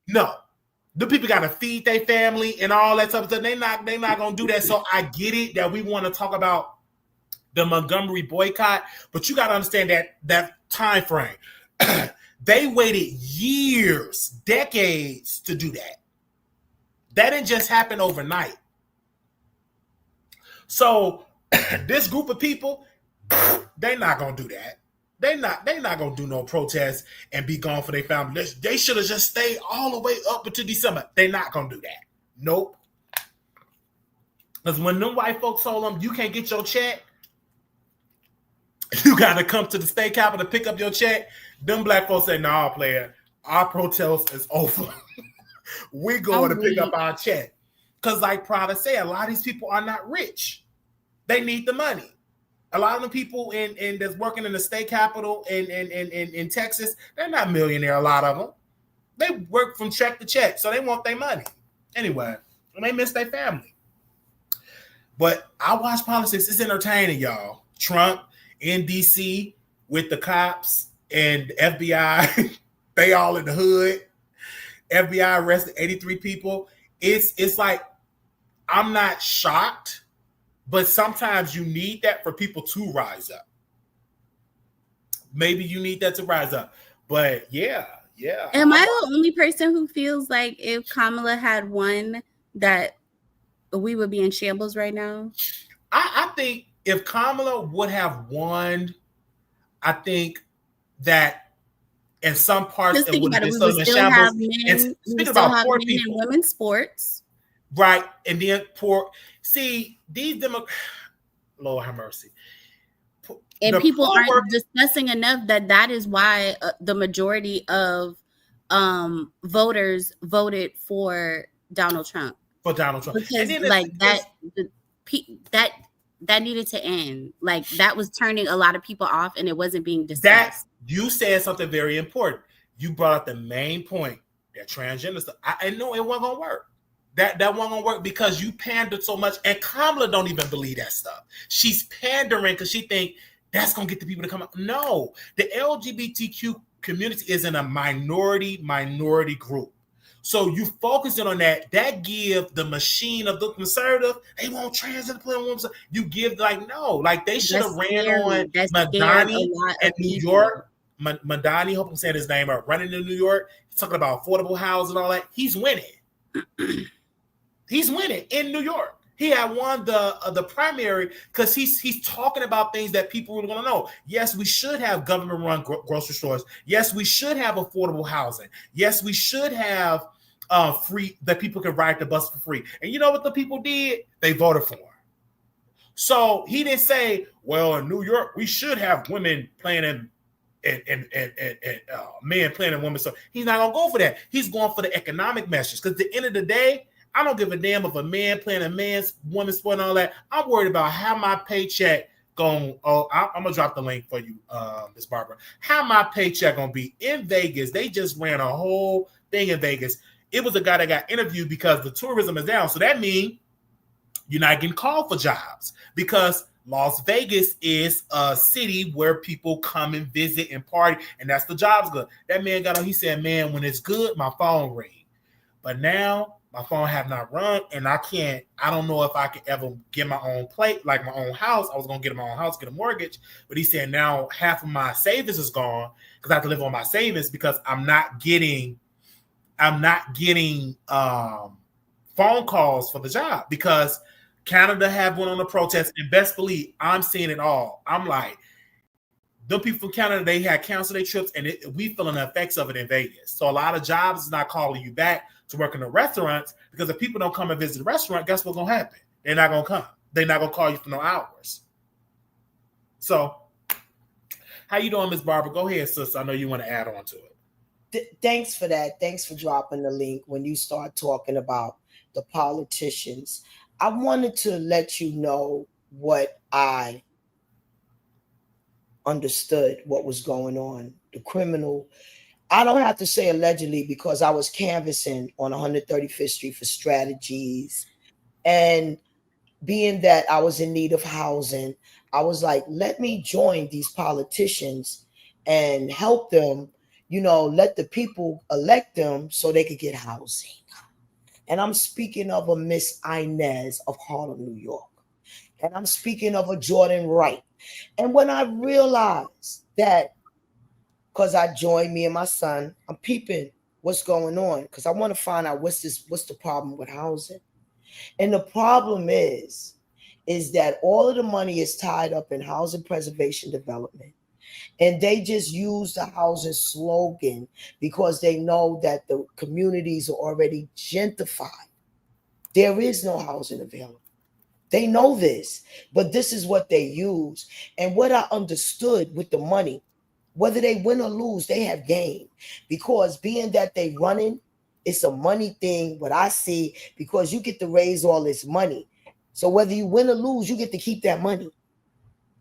The people got to feed their family and all that stuff. So they're not gonna do that. So I get it that we want to talk about the Montgomery boycott, but you got to understand that time frame. They waited years, decades to do that. That didn't just happen overnight. So this group of people, they're not gonna do that. They're not gonna do no protest and be gone for their family. They should have just stayed all the way up until December. They're not gonna do that. Nope. Because when them white folks told them you can't get your check, you gotta come to the state capitol to pick up your check. Them black folks say, "Nah, player, our protest is over." We're going to pick up our check. Because like Prada said, a lot of these people are not rich. They need the money. A lot of the people in that's working in the state capitol in Texas, they're not millionaire, a lot of them. They work from check to check, so they want their money. Anyway, and they miss their family. But I watch politics. It's entertaining, y'all. Trump in D.C. with the cops and FBI, they all in the hood. FBI arrested 83 people. It's like I'm not shocked, but sometimes you need that for people to rise up. Maybe you need that to rise up. But yeah. Am I the only person who feels like if Kamala had won that we would be in shambles right now? I think if Kamala would have won, I think that in some parts Just think it would about have it. been We would still in still shambles. have And men. We would speaking still about have poor men in people, women's sports. right? And then poor. See, these Lord have mercy. And The people poor aren't work- discussing enough that is why the majority of voters voted for Donald Trump. for Donald Trump. Because And then like that needed to end. Like that was turning a lot of people off, and it wasn't being discussed. You said something very important. You brought up the main point that transgender stuff. I know it wasn't gonna work. That wasn't gonna work because you pandered so much, and Kamala don't even believe that stuff. She's pandering because she think that's gonna get the people to come out. No, the LGBTQ community is in a minority group. So you focusing on that give the machine of the conservative, they want transgender women. You give no, they should have ran on Madani in New York. Madani, hope I'm saying his name right, running in New York, talking about affordable housing and all that. He's winning. He's winning in New York. He had won the primary because he's talking about things that people really want to know. Yes, we should have government-run grocery stores. Yes, we should have affordable housing. Yes, we should have free that people can ride the bus for free. And you know what the people did? They voted for him. So he didn't say, well, in New York, we should have women playing in men playing in women. So he's not going to go for that. He's going for the economic measures because at the end of the day, I don't give a damn if a man playing a man's women's sport and all that. I'm worried about how my paycheck going. Oh, I'm going to drop the link for you, Ms. Barbara. How my paycheck going to be in Vegas. They just ran a whole thing in Vegas. It was a guy that got interviewed because the tourism is down. So that means you're not getting called for jobs because Las Vegas is a city where people come and visit and party, and that's the jobs good. That man got on, he said, man, when it's good, my phone rings. But now my phone have not rung, and I don't know if I can ever get my own plate, like my own house. I was going to get my own house, get a mortgage. But he said now half of my savings is gone because I have to live on my savings because I'm not getting phone calls for the job because Canada have went on a protest, and best believe I'm seeing it all. I'm like, them people from Canada, they had canceled their trips, and we feeling the effects of it in Vegas. So a lot of jobs is not calling you back to work in the restaurants because if people don't come and visit the restaurant, guess what's going to happen? They're not going to come. They're not going to call you for no hours. So how you doing, Ms. Barbara? Go ahead, sis. I know you want to add on to it. Thanks for that. Thanks for dropping the link when you start talking about the politicians. I wanted to let you know what I understood what was going on. The criminal, I don't have to say allegedly because I was canvassing on 135th Street for strategies. And being that I was in need of housing, I was like, let me join these politicians and help them, let the people elect them so they could get housing. And I'm speaking of a Miss Inez of Harlem, New York. And I'm speaking of a Jordan Wright. And when I realized that, because I joined me and my son, I'm peeping what's going on because I want to find out what's the problem with housing. And the problem is that all of the money is tied up in housing preservation development. And they just use the housing slogan because they know that the communities are already gentrified. There is no housing available. They know this, but this is what they use. And what I understood with the money, whether they win or lose, they have gain. Because being that they running, it's a money thing, what I see, because you get to raise all this money. So whether you win or lose, you get to keep that money.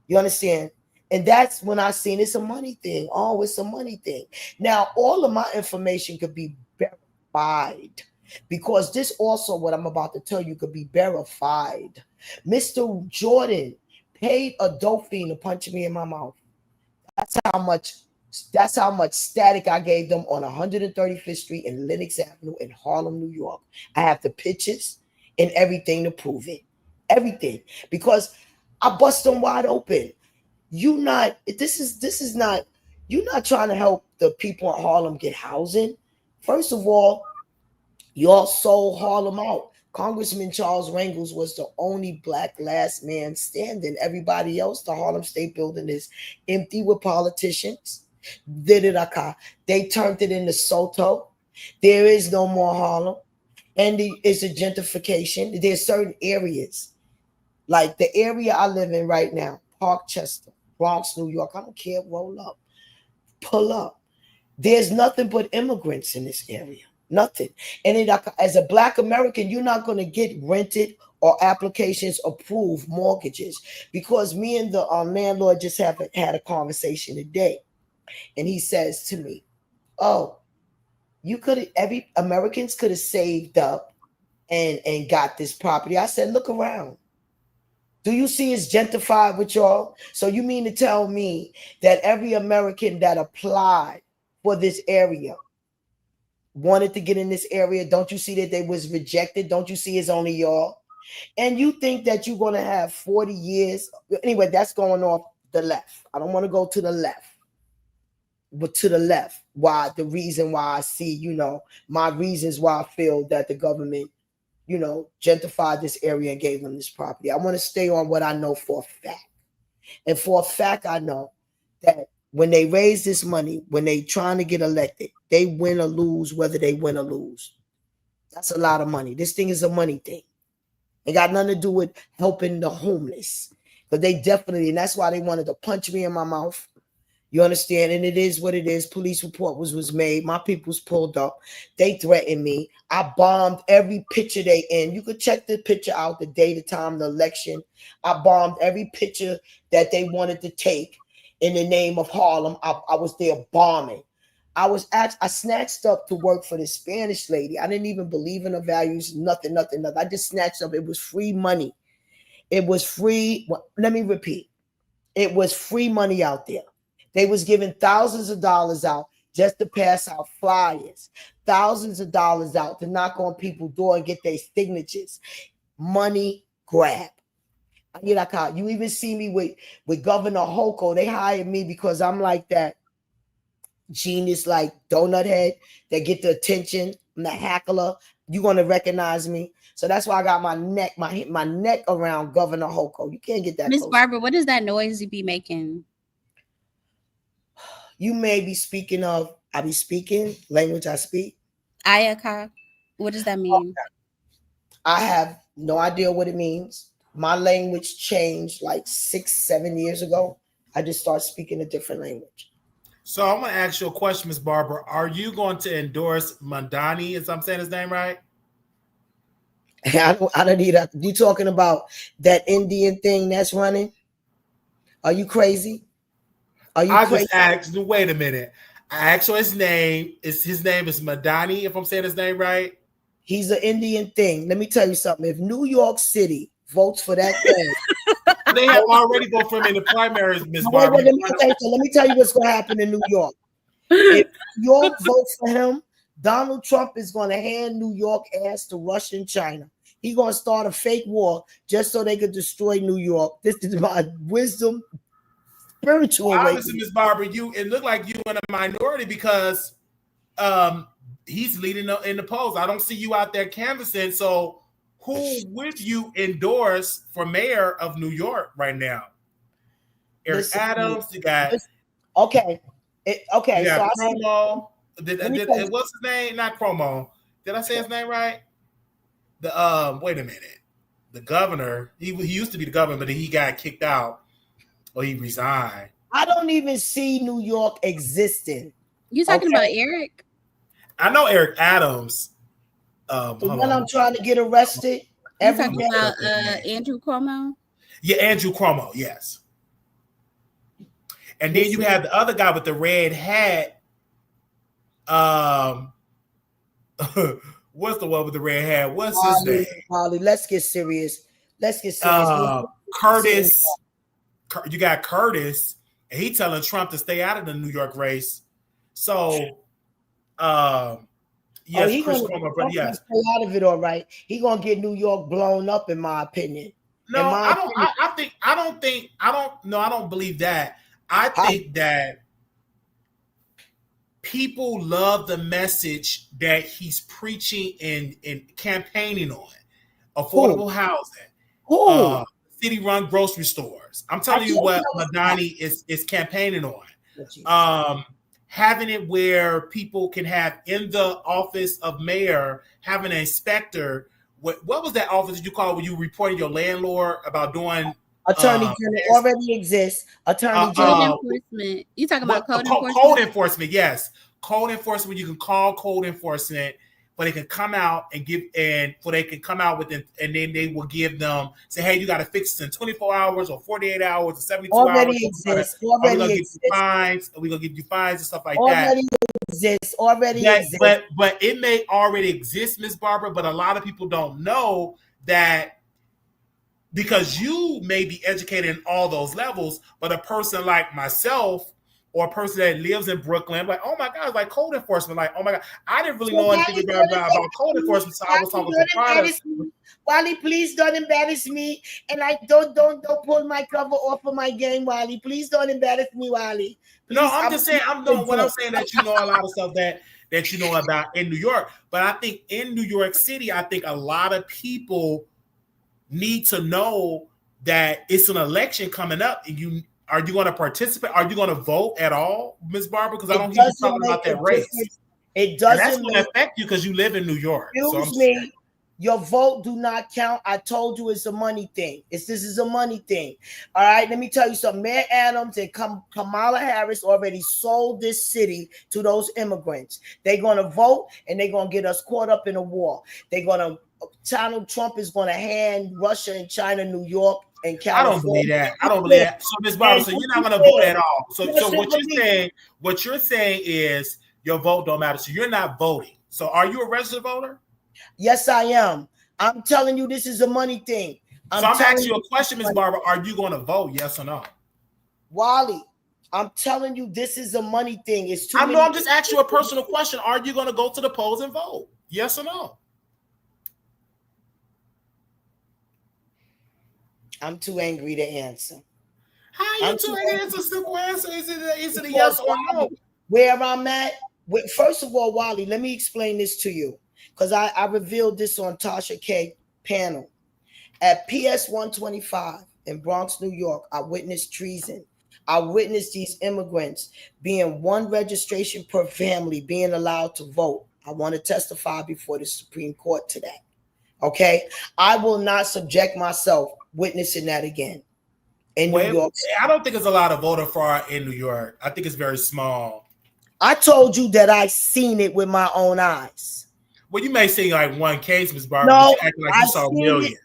You understand? And that's when I seen it's a money thing. Oh, it's a money thing. Now, all of my information could be verified because this also, what I'm about to tell you, could be verified. Mr. Jordan paid a dope fiend to punch me in my mouth. That's how much static I gave them on 135th Street and Lenox Avenue in Harlem, New York. I have the pictures. and everything to prove it. Everything. Because I bust them wide open. You're not trying to help the people in Harlem get housing. First of all, y'all sold Harlem out. Congressman Charles Rangels was the only black last man standing. Everybody else, the Harlem State Building is empty with politicians. They turned it into Soto. There is no more Harlem. And it's a gentrification. There's certain areas, like the area I live in right now, Parkchester, Bronx, New York. I don't care. Roll up, pull up. There's nothing but immigrants in this area. Nothing. And as a black American, you're not going to get rented or applications approved mortgages, because me and the landlord just had a conversation today. And he says to me, oh, Americans could have saved up and got this property. I said, look around. Do you see it's gentrified with y'all? So you mean to tell me that every American that applied for this area wanted to get in this area? Don't you see that they was rejected? Don't you see it's only y'all? And you think that you're going to have 40 years? Anyway, that's going off the left. I don't want to go to the left, but to the left. Why? The reason why I see, my reasons why I feel that the government, gentrified this area and gave them this property. I want to stay on what I know for a fact. And for a fact, I know that when they raise this money, when they trying to get elected, they win or lose, whether they win or lose. That's a lot of money. This thing is a money thing. It got nothing to do with helping the homeless. But they definitely, and that's why they wanted to punch me in my mouth. You understand? And it is what it is. Police report was made. My people's pulled up. They threatened me. I bombed every picture they in. You could check the picture out, the day, the time, the election. I bombed every picture that they wanted to take in the name of Harlem. I was there bombing. I snatched up to work for this Spanish lady. I didn't even believe in her values. Nothing. I just snatched up. It was free money. It was free. Well, let me repeat. It was free money out there. They was giving thousands of dollars out just to pass out flyers, thousands of dollars out to knock on people's door and get their signatures. Money grab. You even see me with Governor Hochul. They hired me because I'm like that genius, like donut head that get the attention. I'm the hackler. You're going to recognize me. So that's why I got my neck around Governor Hochul. You can't get that Miss close. Barbara, what is that noise you be making? You may be speaking of, I be speaking language I speak. Ayaka, what does that mean? I have no idea what it means. My language changed like 6-7 years ago. I just started speaking a different language. So I'm going to ask you a question, Miss Barbara. Are you going to endorse Mandani, if I'm saying his name right? I don't need that. You talking about that Indian thing that's running? Are you crazy? Just asked, wait a minute. I asked you his name. His name is Mandani, if I'm saying his name right. He's an Indian thing. Let me tell you something. If New York City votes for that thing, they have already voted for him in the primaries, Miss Barbara. Let me tell you what's going to happen in New York. If New York votes for him, Donald Trump is going to hand New York ass to Russia and China. He's going to start a fake war just so they could destroy New York. This is my wisdom. Spiritual. Obviously, Miss Barbara, it looked like you in a minority because he's leading in the polls. I don't see you out there canvassing. So who would you endorse for mayor of New York right now? Eric Adams, you got okay. You got Cuomo. What's his name? Not Cuomo. Did I say his name right? Wait a minute. The governor. He used to be the governor, but he got kicked out. Or he resigned. I don't even see New York existing. You talking about Eric? I know Eric Adams. The one I'm trying to get arrested. You talking about Andrew Cuomo? Yeah, Andrew Cuomo, yes. And then you have the other guy with the red hat. What's the one with the red hat? What's his name? Wiley, let's get serious. Curtis. You got Curtis, and he telling Trump to stay out of the New York race. So, Yes, he Chris gonna Cuomo, but yes. stay out of it. All right, he gonna get New York blown up, in my opinion. No, I don't believe that. I think that people love the message that he's preaching and campaigning on. Affordable housing, city-run grocery stores. I'm telling you what Madani is campaigning on. Having it where people can have in the office of mayor, having an inspector. What was that office you call when you reported your landlord about doing? Attorney General already exists. Attorney General. Code enforcement. You talking about code enforcement? Code enforcement, yes. Code enforcement. You can call code enforcement, but they can come out and they can come out with it, and then they will give them say, hey, you got to fix this in 24 hours or 48 hours or 72 hours. Already exists. Already exists. We're gonna give you fines and stuff like that. Already exists. But it may already exist, Miss Barbara, but a lot of people don't know that, because you may be educated in all those levels, but a person like myself or a person that lives in Brooklyn, like, oh my God, it's like code enforcement. Like, oh my God, I didn't really know anything about code enforcement, so I was talking to products. Wiley, please don't embarrass me, and I don't pull my cover off of my game, Wiley. Please don't embarrass me, Wiley. Please, no, I'm just saying, I'm saying that you know a lot of stuff that you know about in New York, but I think in New York City, I think a lot of people need to know that it's an election coming up, and are you going to participate? Are you going to vote at all, Ms. Barbara? Because I don't hear you talking about that race. It doesn't. And that's going to affect you because you live in New York. Excuse me. Your vote do not count. I told you it's a money thing. This is a money thing. All right. Let me tell you something. Mayor Adams and Kamala Harris already sold this city to those immigrants. They're going to vote, and they're going to get us caught up in a war. Donald Trump is going to hand Russia and China, New York, and California. I don't believe that. I don't believe that. So, Ms. Barbara, so you're not going to vote at all. So what you're saying is your vote don't matter. So you're not voting. So are you a registered voter? Yes, I am. I'm telling you, this is a money thing. I'm asking you a question, Ms. Barbara. Are you going to vote? Yes or no? Wally, I'm telling you, this is a money thing. It's too. I'm just asking you a personal question. Are you going to go to the polls and vote? Yes or no? I'm too angry to answer. How you too angry to answer? Simple answer. Is it a yes or no? Where I'm at. First of all, Wally, let me explain this to you, because I revealed this on Tasha K panel. At PS 125 in Bronx, New York, I witnessed treason. I witnessed these immigrants being one registration per family being allowed to vote. I want to testify before the Supreme Court today. Okay? I will not subject myself witnessing that again in New York. I don't think there's a lot of voter fraud in New York. I think it's very small. I told you that I seen it with my own eyes. Well, you may say like one case, Ms. Barbara, no, but you acting like you saw millions.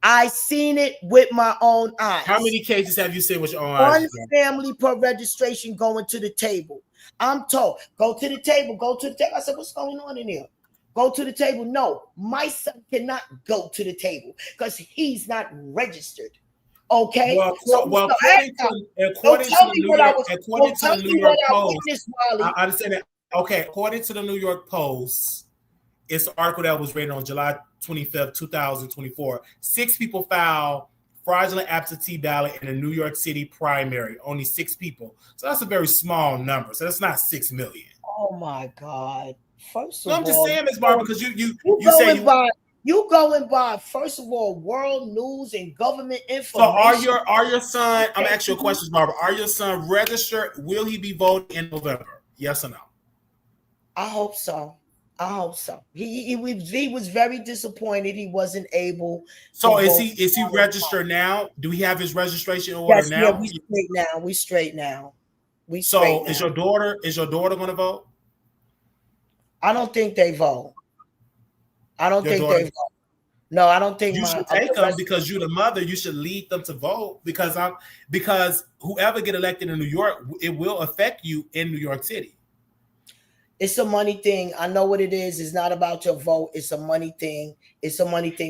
I seen it with my own eyes. How many cases have you seen with your own eyes? One family per registration going to the table. I'm told, go to the table, go to the table. I said, what's going on in here? Go to the table. No, my son cannot go to the table because he's not registered. Okay. According to the New York Post, I understand that. Okay, according to the New York Post, it's an article that was written on July 25th, 2024. 6 people filed fraudulent absentee ballot in a New York City primary. Only 6 people. So that's a very small number. So that's not 6 million. Oh my God. First of all, I'm just saying, Ms. Barbara, because you going by, first of all, world news and government information. So are your son, I'm gonna ask you a question, Barbara. Are your son registered? Will he be voting in November? Yes or no? I hope so. He was very disappointed he wasn't able. So is he registered now? Do we have his registration order now? Yeah, we straight now. Is your daughter going to vote? I don't think they vote. No, I don't think you should take them because you're the mother. You should lead them to vote because whoever get elected in New York, it will affect you in New York City. It's a money thing. I know what it is. It's not about your vote. It's a money thing.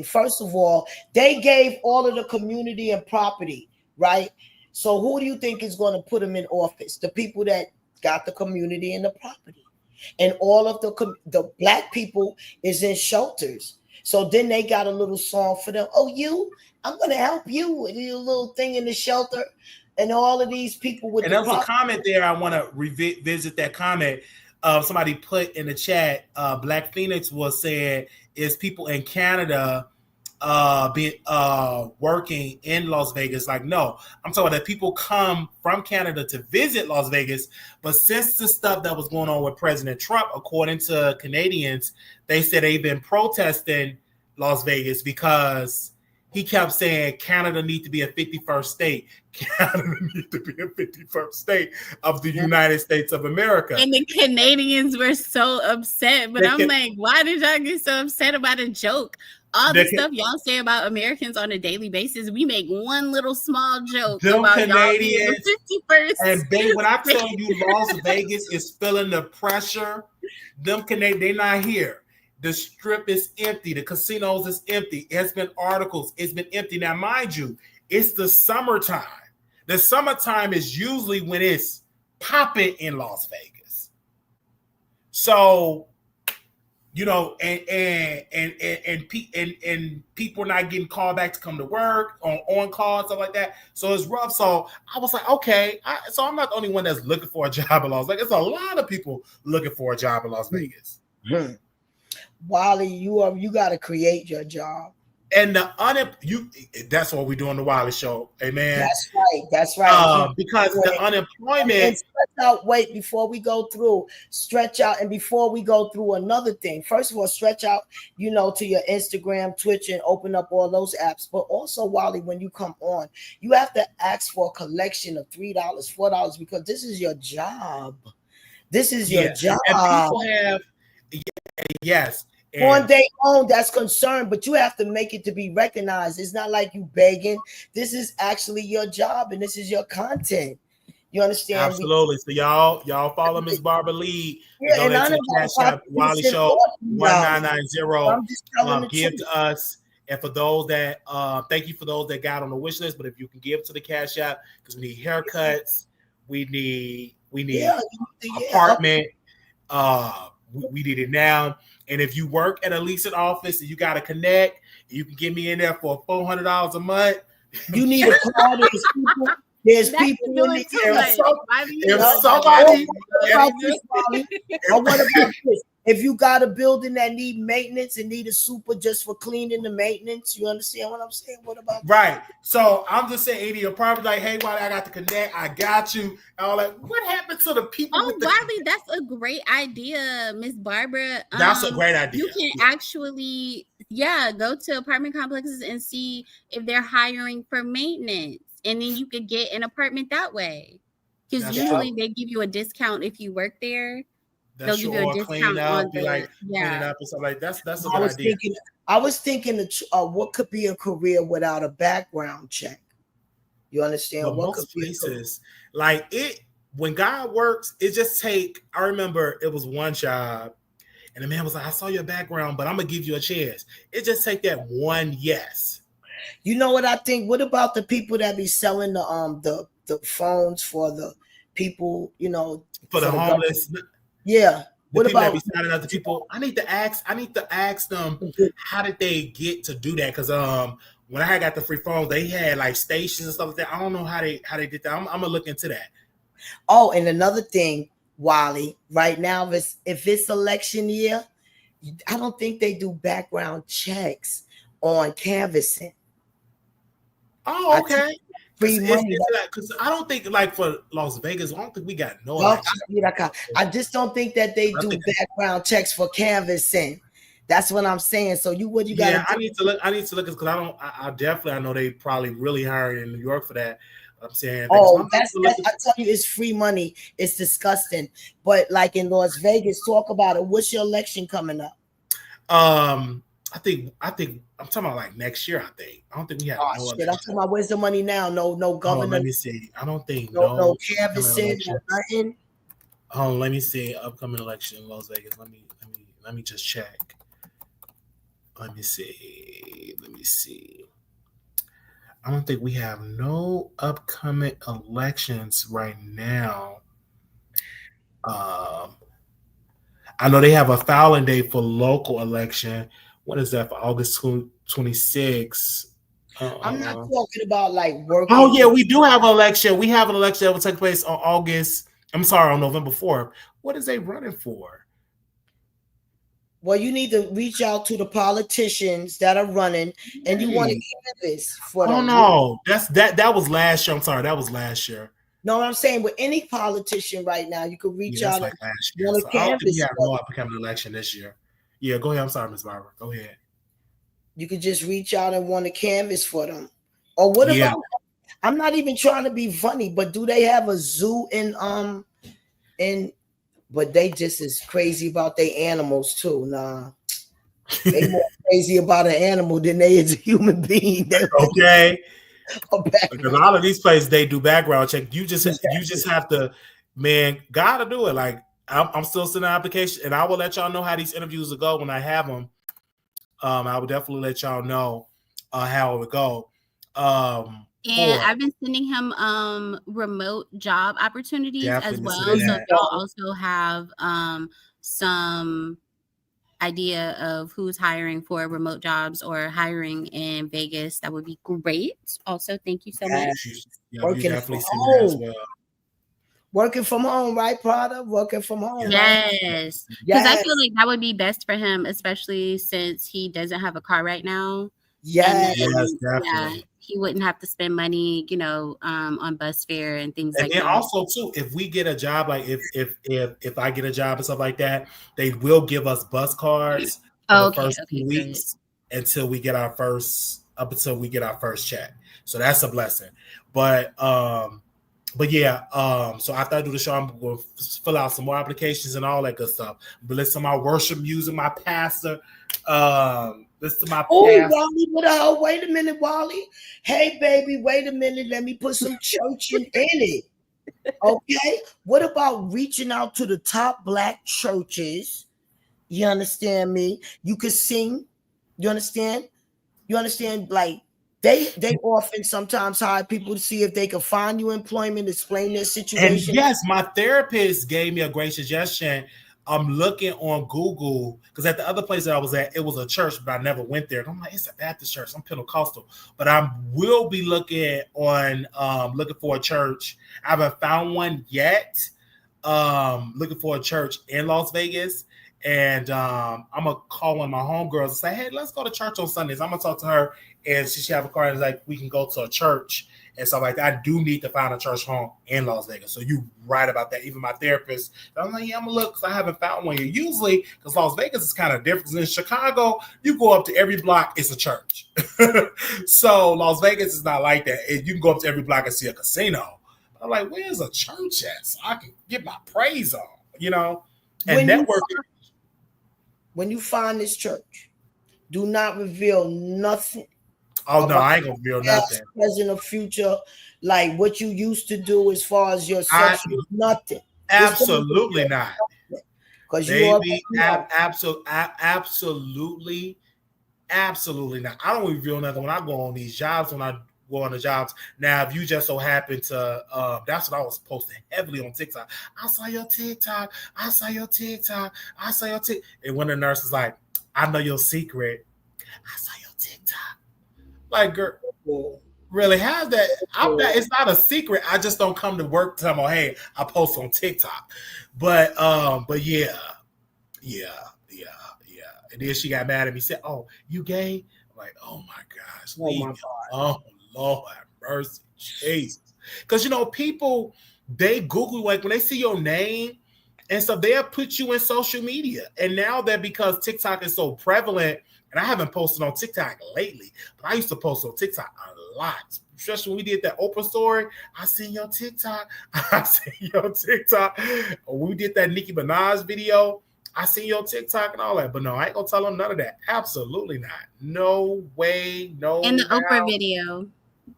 First of all, they gave all of the community and property, right? So who do you think is going to put them in office? The people that got the community and the property. and all of the black people is in shelters. So then they got a little song for them. Oh, I'm gonna help you with your little thing in the shelter, and all of these people with and the there was a comment there. I want to revisit that comment. Somebody put in the chat. Black Phoenix was saying, "Is people in Canada working in Las Vegas?" Like, no, I'm talking about that people come from Canada to visit Las Vegas. But since the stuff that was going on with President Trump, according to Canadians, they said they've been protesting Las Vegas because he kept saying Canada needs to be a 51st state. Canada needs to be a 51st state of the United States of America. And the Canadians were so upset. But I'm like, why did y'all get so upset about a joke? All the stuff y'all say about Americans on a daily basis, we make one little small joke about Canadians. Y'all 51st. And babe, when I tell you Las Vegas is feeling the pressure, them Canadians, they're not here. The strip is empty. The casinos is empty. It's been articles. It's been empty. Now, mind you, it's the summertime. The summertime is usually when it's popping in Las Vegas. So, you know, and people are not getting called back to come to work on call and stuff like that. So it's rough. So I was like, okay. So I'm not the only one that's looking for a job in Las Vegas. There's a lot of people looking for a job in Las Vegas. Mm-hmm. Wiley, you got to create your job. And that's what we do on the Wiley Show. Amen. That's right. Because the unemployment. And stretch out, wait, before we go through, stretch out. And before we go through another thing, first of all, stretch out, to your Instagram, Twitch, and open up all those apps. But also, Wiley, when you come on, you have to ask for a collection of $3, $4, because this is your job. This is your job. And people have, yes. On their own, that's concerned, but you have to make it to be recognized. It's not like you begging. This is actually your job, and this is your content. You understand? Absolutely. So y'all follow Miss Barbara Lee. Yeah, and to the Cash App Wiley Show 1990. Give to us. And for those that thank you for those that got on the wish list. But if you can give to the Cash App, because we need haircuts, we need apartment. We need it now. And if you work at a leasing office and you got to connect, you can get me in there for $400 a month. You need a car. There's people in the what about this? If you got a building that need maintenance and need a super just for cleaning the maintenance, you understand what I'm saying? What about right? So I'm just saying, 80 apartment, like, hey, Wiley, I got to connect. I got you. And all like, what happened to the people? Oh, Wiley, that's a great idea, Miss Barbara. That's a great idea. You can actually, go to apartment complexes and see if they're hiring for maintenance, and then you could get an apartment that way. Because usually they give you a discount if you work there. They'll give you a discount on cleaning up and stuff like that's a good idea. I was thinking of what could be a career without a background check. You understand? But what most places like it when God works, it just take. I remember it was one job, and the man was like, "I saw your background, but I'm gonna give you a chance." It just take that one yes. You know what I think? What about the people that be selling the phones for the people? For the homeless. Yeah. What about signing other people? I need to ask them how did they get to do that? Because when I got the free phones, they had like stations and stuff like that. I don't know how they did that. I'm gonna look into that. Oh, and another thing, Wiley, right now, if it's election year, I don't think they do background checks on canvassing. Oh, okay. Because I don't think like for Las Vegas, I don't think we got no. I just don't think that they do background checks for canvassing. That's what I'm saying. So what you got? Yeah, I need to look because I know they probably really hiring in New York for that. I'm saying. Oh, I tell you, it's free money. It's disgusting. But like in Las Vegas, talk about it. What's your election coming up? I think I'm talking about like next year. I don't think we have. Oh shit! I'm talking about where's the money now? No governor. Let me see. I don't think no canvassing, nothing. Oh, let me see. Upcoming election in Las Vegas. Let me just check. Let me see. I don't think we have no upcoming elections right now. I know they have a filing date for local election. What is that for August 26th? I'm not talking about like working. Oh yeah, we do have an election. We have an election that will take place on on November 4th. What is they running for? Well, you need to reach out to the politicians that are running, and you want to canvas for them. Oh no, that was last year. I'm sorry, that was last year. No, I'm saying with any politician right now, you can reach out. Like last year. So I don't think we have no upcoming election this year. Yeah, go ahead. I'm sorry, Ms. Barbara. Go ahead. You could just reach out and want to canvas for them. Or what about? I'm not even trying to be funny, but do they have a zoo in? But they just as crazy about their animals too. Nah, they more crazy about an animal than they is a human being. Okay. Because all of these places they do background check. You just have to, man, gotta do it. Like I'm still sending an application, and I will let y'all know how these interviews will go when I have them. I will definitely let y'all know how it would go. And I've been sending him remote job opportunities as well. So if y'all also have some idea of who's hiring for remote jobs or hiring in Vegas, that would be great. Also, thank you so much. Working from home. Working from home, right, Prada? Working from home. Yes. Because I feel like that would be best for him, especially since he doesn't have a car right now. Yes, definitely. Yeah, he wouldn't have to spend money, on bus fare and things like that. And also, too, if we get a job, like if I get a job and stuff like that, they will give us bus cards for the first 2 weeks until we get our first check. So that's a blessing. But yeah, so after I do the show, I'm going to fill out some more applications and all that good stuff. But listen to my worship music, my pastor. Listen to my pastor. Wally, wait a minute, Wally. Hey, baby, wait a minute. Let me put some church in it. Okay. What about reaching out to the top Black churches? You understand me? You could sing. You understand? Like, They often sometimes hire people to see if they can find you employment, explain their situation. And yes, my therapist gave me a great suggestion. I'm looking on Google because at the other place that I was at, it was a church, but I never went there. And I'm like, it's a Baptist church. I'm Pentecostal, but I will be looking for a church. I haven't found one yet. Looking for a church in Las Vegas. And I'm gonna call one of my homegirls and say, hey, let's go to church on Sundays. I'm gonna talk to her, and she should have a car and like we can go to a church and stuff like that. I do need to find a church home in Las Vegas. So you right about that. Even my therapist, I'm like, yeah, I'm gonna look because I haven't found one here. Usually, because Las Vegas is kind of different. In Chicago, you go up to every block, it's a church. So Las Vegas is not like that. You can go up to every block and see a casino. I'm like, where's a church at? So I can get my praise on, and networking. When you find this church, do not reveal nothing. Oh no, I ain't gonna reveal nothing. Present or future, like what you used to do as far as your sexual, nothing. Absolutely not. Because absolutely not. I don't reveal nothing when I go on these jobs. When I go on the jobs. Now, if you just so happen to, that's what I was posting heavily on TikTok. I saw your TikTok. And when the nurse was like, I know your secret. I saw your TikTok. Like, girl, really? How's that? It's not a secret. I just don't come to work telling them, hey, I post on TikTok. But yeah. And then she got mad at me, said, oh, you gay? I'm like, oh my gosh. Oh Lord have mercy. Jesus. Because people, they Google, like when they see your name and stuff, they'll put you in social media. And now that because TikTok is so prevalent, and I haven't posted on TikTok lately, but I used to post on TikTok a lot. Especially when we did that Oprah story. I seen your TikTok. When we did that Nicki Minaj video, I seen your TikTok and all that. But no, I ain't gonna tell them none of that. Absolutely not. No way, no. In the Oprah video.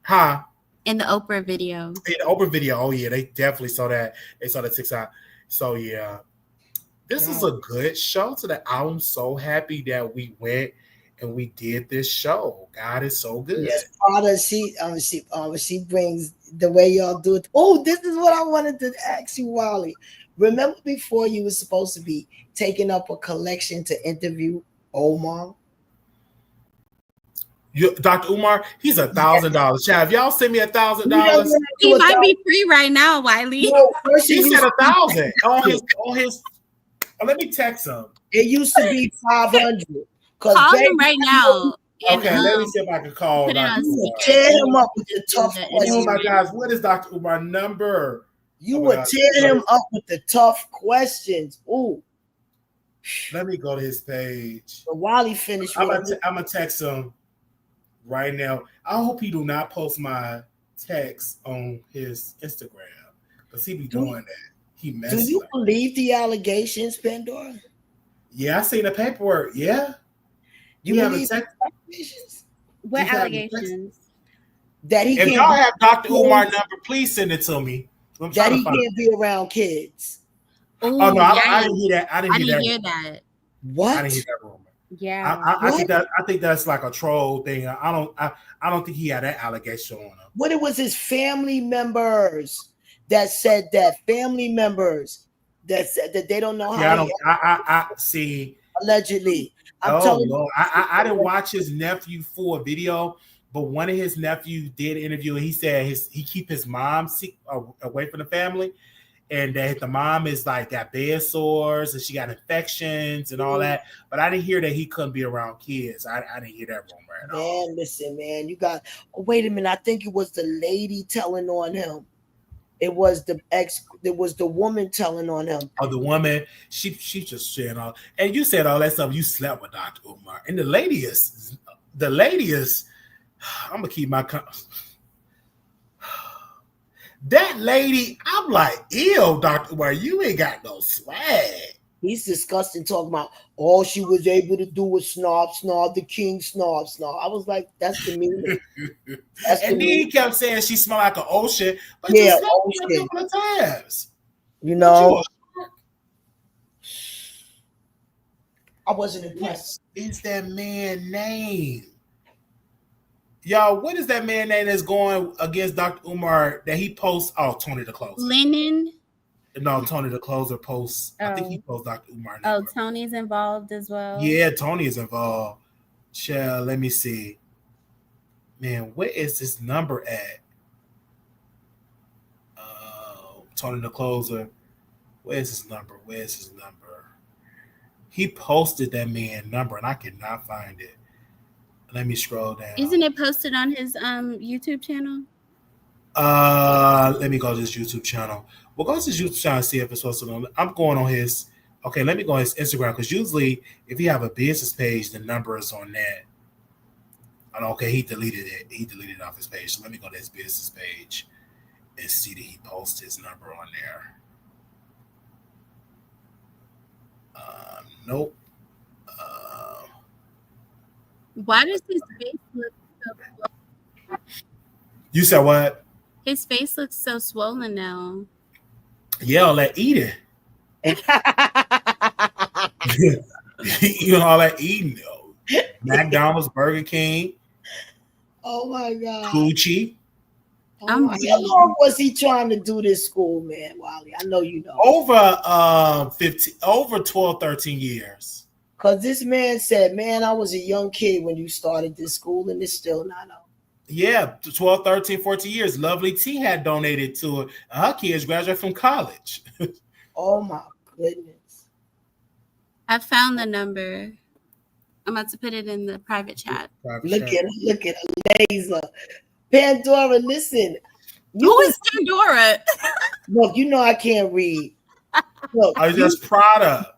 Huh? In the Oprah video. In the Oprah video. Oh yeah, they definitely saw that. They saw the TikTok. So yeah. This is a good show today. I'm so happy that we went and we did this show. God is so good. Yes, Prada, she brings the way y'all do it. Oh, this is what I wanted to ask you, Wiley. Remember before you were supposed to be taking up a collection to interview Omar? Dr. Umar, he's $1,000. Child, if y'all send me We don't $1,000, want to He do a might be thousand. free right now, Wiley. No, first he it said used, 1,000 on his. Let me text him. it used to be 500. Because Call him right now. And, Okay, let me see if I can call put it Dr. on Umar. tear him up with the tough The questions. Oh my gosh, what is Dr. Umar number? You Oh my would God. tear him up with the tough questions. Ooh. Let me go to his page. But Wiley finished I'm with gonna text him right now. I hope he do not post my text on his Instagram because he be doing that. He Do messed you up. believe the allegations, Pandora? Yeah, I seen the paperwork. Yeah, You you have a believe text. the allegations? what He's having allegations? That he If can't y'all be, have Dr. Umar number, please send it to me. I'm that trying to he find. can't be around kids. Oh, Oh no, I yikes. didn't hear that. I I didn't didn't hear hear that. that. What? I didn't hear that rumor. Yeah. I think that's like a troll thing. I don't think he had that allegation on him. What it was his family members that said that. Family members that said that they don't know how Yeah, he I see. allegedly. I'm Oh telling Lord, you. I didn't watch his nephew for a video, but one of his nephews did interview, and he said he keep his mom away from the family, and that the mom is like got bed sores and she got infections and all that. But I didn't hear that he couldn't be around kids. I didn't hear that rumor at all. Man, listen, man, you got. Oh, wait a minute. I think it was the lady telling on him. It was the ex. It was the woman telling on him. Oh, the woman, she just sharing all, and you said all that stuff. You slept with Dr. Umar, and the lady is. I'm gonna keep my. That lady, I'm like, ew, Dr. Umar, you ain't got no swag. He's disgusting, talking about all she was able to do was snob, the king snob. I was like, that's the meaning. That's the And then he meaning. kept saying she smelled like an ocean, but Yeah, you slept with her a ocean. couple of times. You know, I wasn't impressed. What is that man name? Y'all, what is that man name that's going against Dr. Umar that he posts? Oh, Tony the Closer. Lennon. No, Tony the Closer posts. I think he posts Dr. Umar. Oh, number. Tony's involved as well. Yeah, Tony is involved. Child, let me see. Man, where is this number at? Tony the Closer. Where's his number? He posted that man number and I cannot find it. Let me scroll down. Isn't it posted on his YouTube channel? Let me go to his YouTube channel. We'll go to his YouTube channel and see if it's posted on. I'm going on his. Okay, let me go on his Instagram because usually if you have a business page, the number is on that. And okay, he deleted it. He deleted it off his page. So let me go to his business page and see that he posts his number on there. Nope. Why does his face look so swollen? You said what? His face looks so swollen now. Yeah, all that eating. You know, all that eating though. McDonald's, Burger King, Oh my God. Coochie. How long was he trying to do this school, man, Wiley? I know you know. Over 12, 13 years. Because this man said, man, I was a young kid when you started this school, and it's still not out. Yeah, 12, 13, 14 years. Lovely T had donated to it. Her kids graduated from college. Oh my goodness. I found the number. I'm about to put it in the private chat. Look at her laser. Pandora, listen. Who is Pandora? Look, you know I can't read. Look, I was just Prada.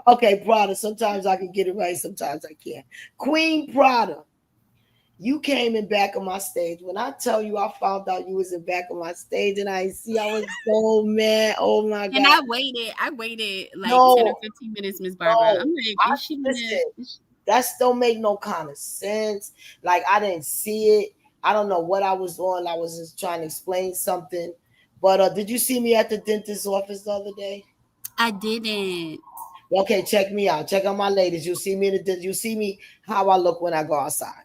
Okay, Prada. Sometimes I can get it right, sometimes I can't. Queen Prada. You came in back of my stage. When I tell you I found out you was in back of my stage and I see, I was so mad. Oh my God. And I waited like 10 or 15 minutes, Miss Barbara. I'm like, is she that don't make no kind of sense. Like, I didn't see it. I don't know what I was on. I was just trying to explain something. But did you see me at the dentist's office the other day? I didn't. Okay, check me out. Check out my ladies. You see me you see me how I look when I go outside.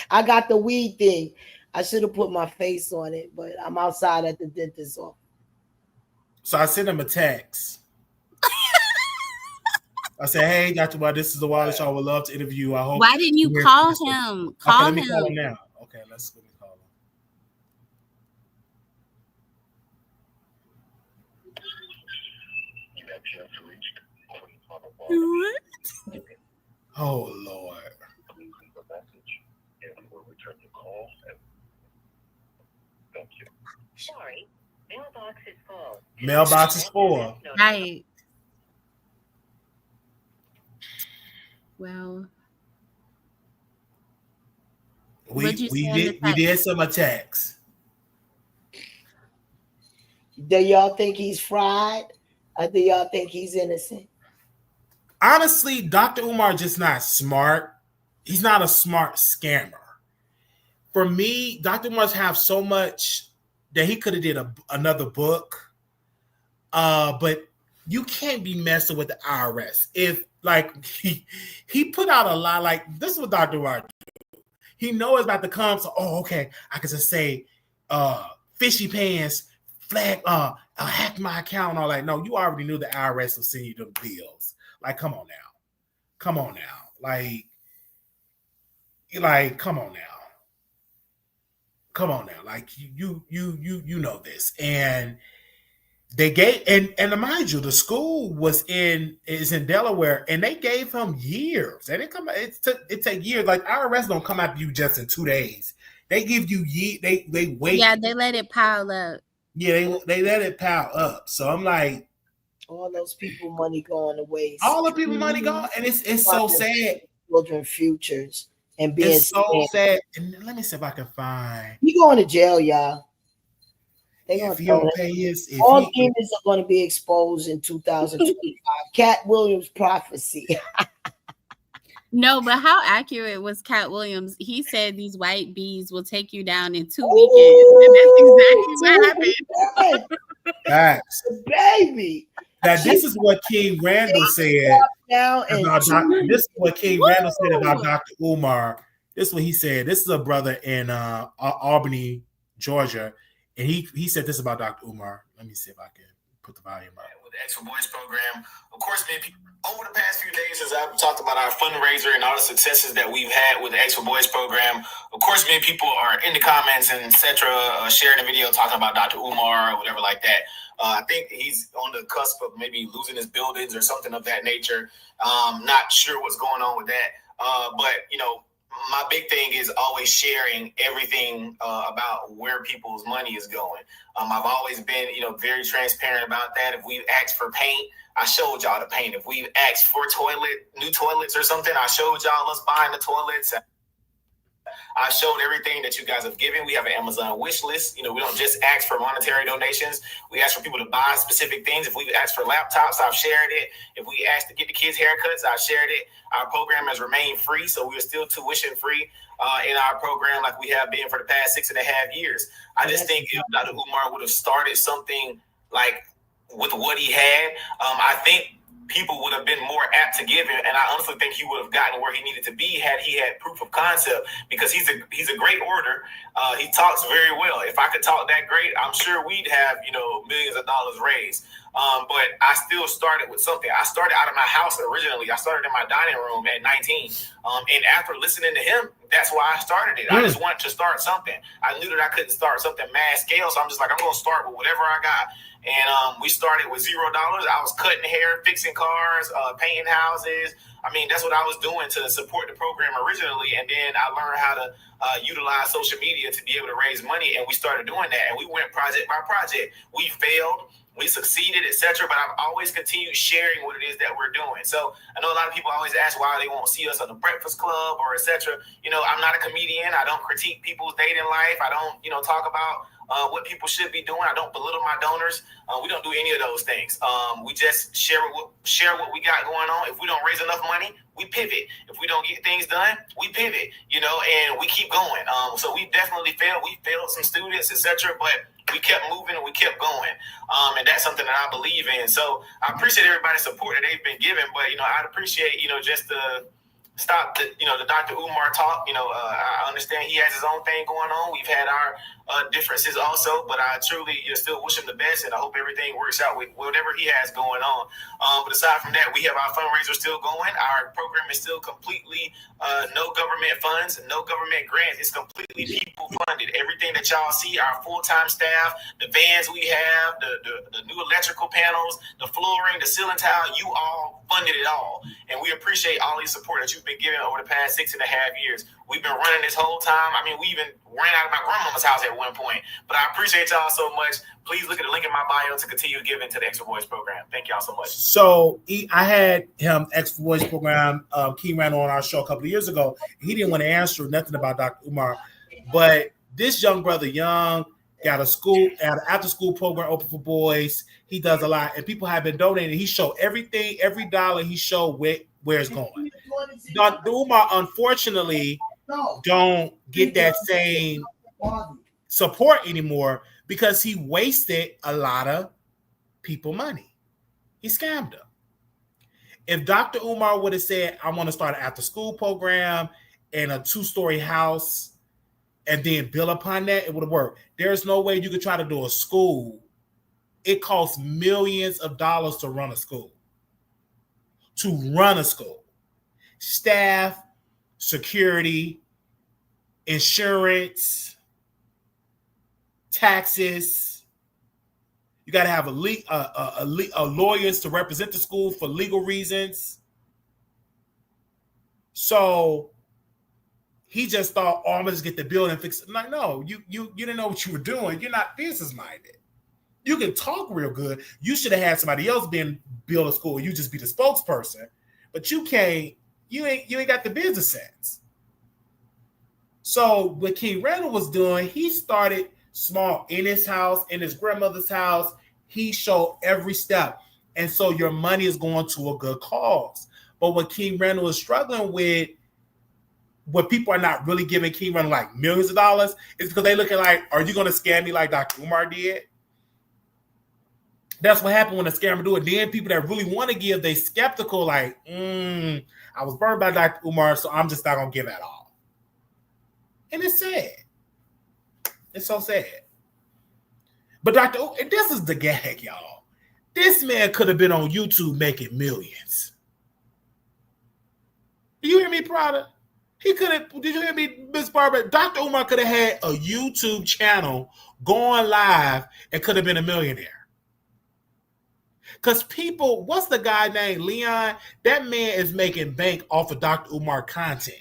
I got the weed thing. I should have put my face on it, but I'm outside at the dentist's office. So I sent him a text. I said, "Hey, Dr. Wiley, this is the Wiley Show. I would love to interview you. I hope." Why didn't you call him? Call let me him. call him now. Okay, let me call him. What? Oh Lord. Sorry, mailbox is full. Mailbox is full. Right. Well, We did some attacks. Do y'all think he's fried? Or do y'all think he's innocent? Honestly, Dr. Umar just not smart. He's not a smart scammer. For me, Dr. Umar have so much that he could have did another book. But you can't be messing with the IRS. If like he put out a lot, like this is what Dr. Umar do. He knows about to come, so okay, I can just say fishy pants, flag, hack my account, all like, no, you already knew the IRS will send you them bills. Like, come on now. Like, come on now. Like, you know this. And they gave, and mind you, the school is in Delaware, and they gave him years. They didn't come. It take years. Like IRS don't come after you just in 2 days. They give you they wait. Yeah, they let it pile up. Yeah, they let it pile up. So I'm like, all those people money going to waste. All the people money gone, and it's so sad. Children futures and being it's so sad. And let me see if I can find. You going to jail, y'all. If you don't pay his, all demons are going to be exposed in 2025. Cat Williams prophecy. No, but how accurate was Cat Williams? He said these white bees will take you down in 2 weekends. And that's exactly what happened. Facts. Baby. Now, this is what King Randall said. This is what King Randall said about Dr. Umar. This is what he said. This is a brother in Albany, Georgia. And he said this about Dr. Umar. Let me see if I can put the volume up. With the Extra Boys program, of course, man, over the past few days, as I've talked about our fundraiser and all the successes that we've had with the Extra Boys program, of course, many people are in the comments and etc. Sharing the video talking about Dr. Umar or whatever like that. I think he's on the cusp of maybe losing his buildings or something of that nature. Not sure what's going on with that. But, you know, my big thing is always sharing everything about where people's money is going. I've always been, very transparent about that. If we've asked for paint, I showed y'all the paint. If we've asked for new toilets or something, I showed y'all us buying the toilets. I showed everything that you guys have given. We have an Amazon wish list. We don't just ask for monetary donations. We ask for people to buy specific things. If we've asked for laptops, I've shared it. If we asked to get the kids haircuts, I've shared it. Our program has remained free, so we're still tuition free in our program like we have been for the past 6.5 years. I just think if Dr. Umar would have started something like with what he had, I think people would have been more apt to give him, and I honestly think he would have gotten where he needed to be had he had proof of concept, because he's a great orator. He talks very well. If I could talk that great, I'm sure we'd have millions of dollars raised. But I still started with something. I started out of my house originally. I started in my dining room at 19. And after listening to him, that's why I started it. I just wanted to start something. I knew that I couldn't start something mass scale, so I'm just like, I'm going to start with whatever I got. And we started with $0. I was cutting hair, fixing cars, painting houses. I mean, that's what I was doing to support the program originally. And then I learned how to utilize social media to be able to raise money. And we started doing that. And we went project by project. We failed. We succeeded, etc. But I've always continued sharing what it is that we're doing. So I know a lot of people always ask why they won't see us at the Breakfast Club or etc. I'm not a comedian. I don't critique people's dating life. I don't, talk about what people should be doing. I don't belittle my donors. We don't do any of those things. We just share what we got going on. If we don't raise enough money, we pivot. If we don't get things done, we pivot. And we keep going. So we definitely failed. We failed some students, etc. But we kept moving and we kept going. And that's something that I believe in. So I appreciate everybody's support that they've been given. But I'd appreciate just the stop the Dr. Umar talk. I understand he has his own thing going on. We've had our differences also, but I truly still wish him the best, and I hope everything works out with whatever he has going on. But aside from that, we have our fundraiser still going. Our program is still completely no government funds, no government grants. It's completely people funded. Everything that y'all see, our full-time staff, the vans we have, the new electrical panels, the flooring, the ceiling tile, you all funded it all. And we appreciate all the support that you've been giving over the past 6.5 years. We've been running this whole time. I mean, we even ran out of my grandmama's house at one point. But I appreciate y'all so much. Please look at the link in my bio to continue giving to the Extra Voice program. Thank y'all so much. So I had him, Extra Voice program, King Randall on our show a couple of years ago. He didn't want to answer nothing about Dr. Umar. But this young brother, got a after school program open for boys. He does a lot, and people have been donating. He showed everything, every dollar he showed where it's going. Dr. Umar, unfortunately, don't get that same support anymore because he wasted a lot of people money. He scammed them. If Dr. Umar would have said, I want to start an after-school program and a 2-story house and then build upon that, it would have worked. There's no way you could try to do a school. It costs millions of dollars to run a school. Staff, security, insurance, taxes. You got to have a lawyers to represent the school for legal reasons. So he just thought, I'm gonna just get the building fixed. Like, no, you didn't know what you were doing. You're not business minded. You can talk real good. You should have had somebody else build a school. You just be the spokesperson, but you can't. You ain't got the business sense. So what King Randall was doing, he started small in his house, in his grandmother's house. He showed every step, and so your money is going to a good cause. But what King Randall is struggling with, what people are not really giving King Randall like millions of dollars, is because they looking like, are you going to scam me like Dr. Umar did? That's what happened when a scammer do it. Then people that really want to give, they skeptical, like, I was burned by Dr. Umar, so I'm just not going to give at all. And it's sad. It's so sad. But this is the gag, y'all. This man could have been on YouTube making millions. Do you hear me, Prada? He could have, did you hear me, Miss Barbara? Dr. Umar could have had a YouTube channel going live and could have been a millionaire. Because people, what's the guy named Leon? That man is making bank off of Dr. Umar content.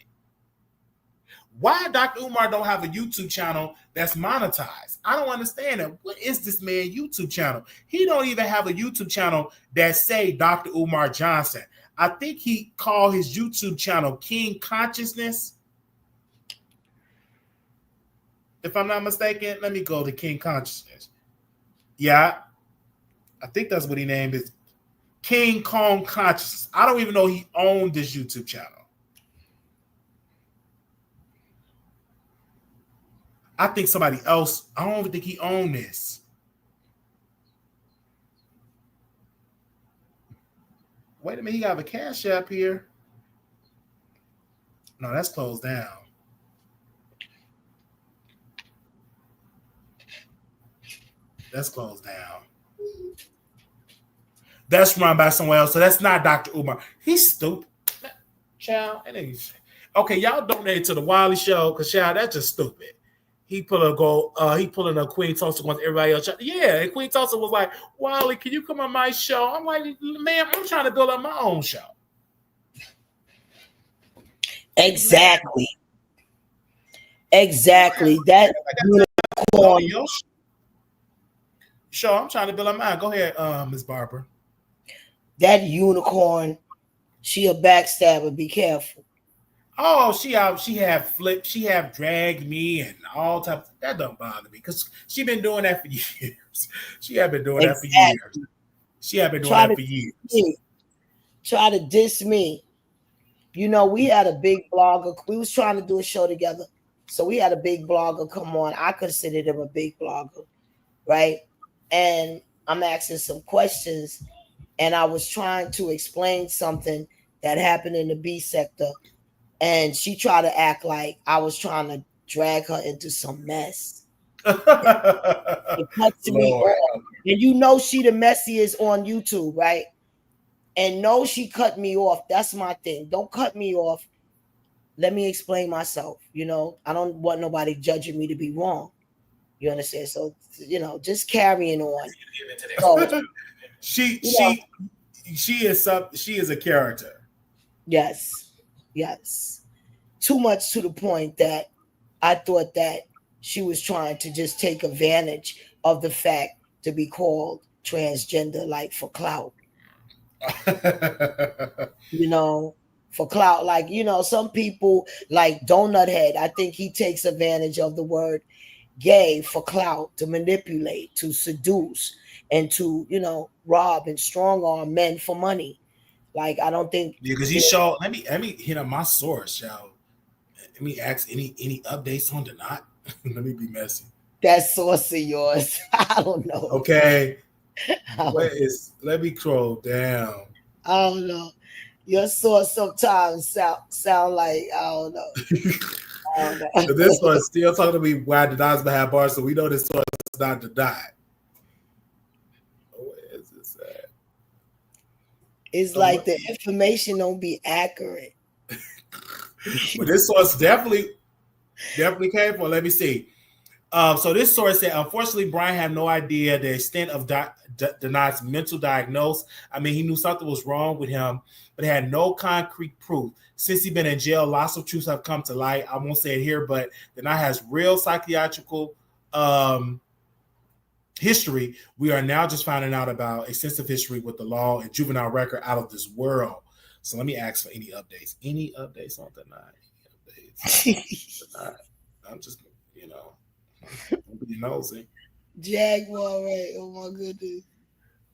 Why Dr. Umar don't have a YouTube channel that's monetized? I don't understand it. What is this man YouTube channel? He don't even have a YouTube channel that say Dr. Umar Johnson. I think he called his YouTube channel King Consciousness. If I'm not mistaken, let me go to King Consciousness. Yeah, I think that's what he named it. King Kong Consciousness. I don't even know he owned this YouTube channel. I think somebody else, I don't even think he owned this. Wait a minute, he got a Cash App here. No, that's closed down. That's closed down. That's run by someone else. So that's not Dr. Umar. He's stupid. Child, okay, y'all donate to the Wiley show because child, that's just stupid. He pulling a Queen Tulsa once everybody else. Yeah, and Queen Tulsa was like, Wiley, can you come on my show? I'm like, man, I'm trying to build up my own show. Exactly. That unicorn. Show, I'm trying to build up mine. Go ahead, Ms. Barbara. That unicorn, she a backstabber. Be careful. Oh, she have flipped, she have dragged me and all types. That don't bother me because she been doing that for years. She have been doing that for years. She have been doing that for years. Try to diss me. You know, we had a big blogger. We was trying to do a show together. So we had a big blogger come on. I considered him a big blogger, right? And I'm asking some questions, and I was trying to explain something that happened in the B sector and she tried to act like I was trying to drag her into some mess. It cuts me off. And you know she the messiest on YouTube, right? And no, she cut me off. That's my thing. Don't cut me off. Let me explain myself. You know, I don't want nobody judging me to be wrong. You understand? So, you know, just carrying on. So, she is a character. Yes. Too much to the point that I thought that she was trying to just take advantage of the fact to be called transgender, like for clout. You know, for clout, like, you know, some people like Donut Head, I think he takes advantage of the word gay for clout, to manipulate, to seduce, and to, you know, rob and strong arm men for money. Like, I don't think because he showed. Let me hit on my source, y'all. Let me ask any updates on the knot. Let me be messy. That source of yours, I don't know. Okay, let me scroll down. I don't know. Your source sometimes sound like I don't know. This one still talking to me why the dots behind bars, so we know this source is not the dot. Where is this at? It's like the information don't be accurate. But this source definitely came from. Let me see. So this source said, unfortunately, Brian had no idea the extent of Donat's mental diagnosis. I mean, he knew something was wrong with him, but had no concrete proof. Since he's been in jail, lots of truths have come to light. I won't say it here, but Donat has real psychiatrical history. We are now just finding out about extensive history with the law and juvenile record out of this world. So let me ask for any updates. Any updates on Donat? I'm just, you know, I'm being nosy. Jaguar, right? Oh my goodness.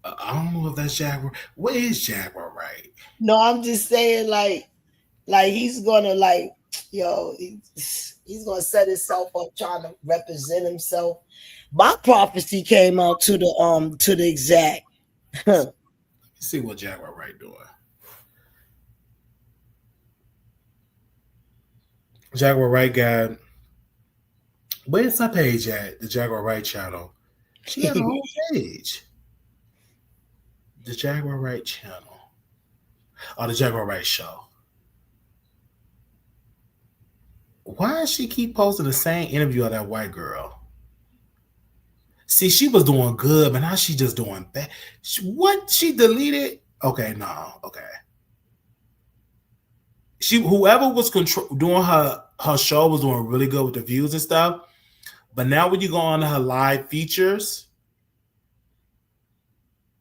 I don't know if that's Jaguar. What is Jaguar, right? No, I'm just saying, like he's gonna he's gonna set himself up trying to represent himself. My prophecy came out to the exact. Let's see what Jaguar Right doing. Jaguar Right got, where's her page at? The Jaguar Right channel. She got a whole page. The Jaguar Right channel. Oh, the Jaguar Right show. Why does she keep posting the same interview of that white girl? See, she was doing good, but now she's just doing bad. What? She deleted? Okay, no. Okay. Whoever was doing her show was doing really good with the views and stuff. But now when you go on her live features,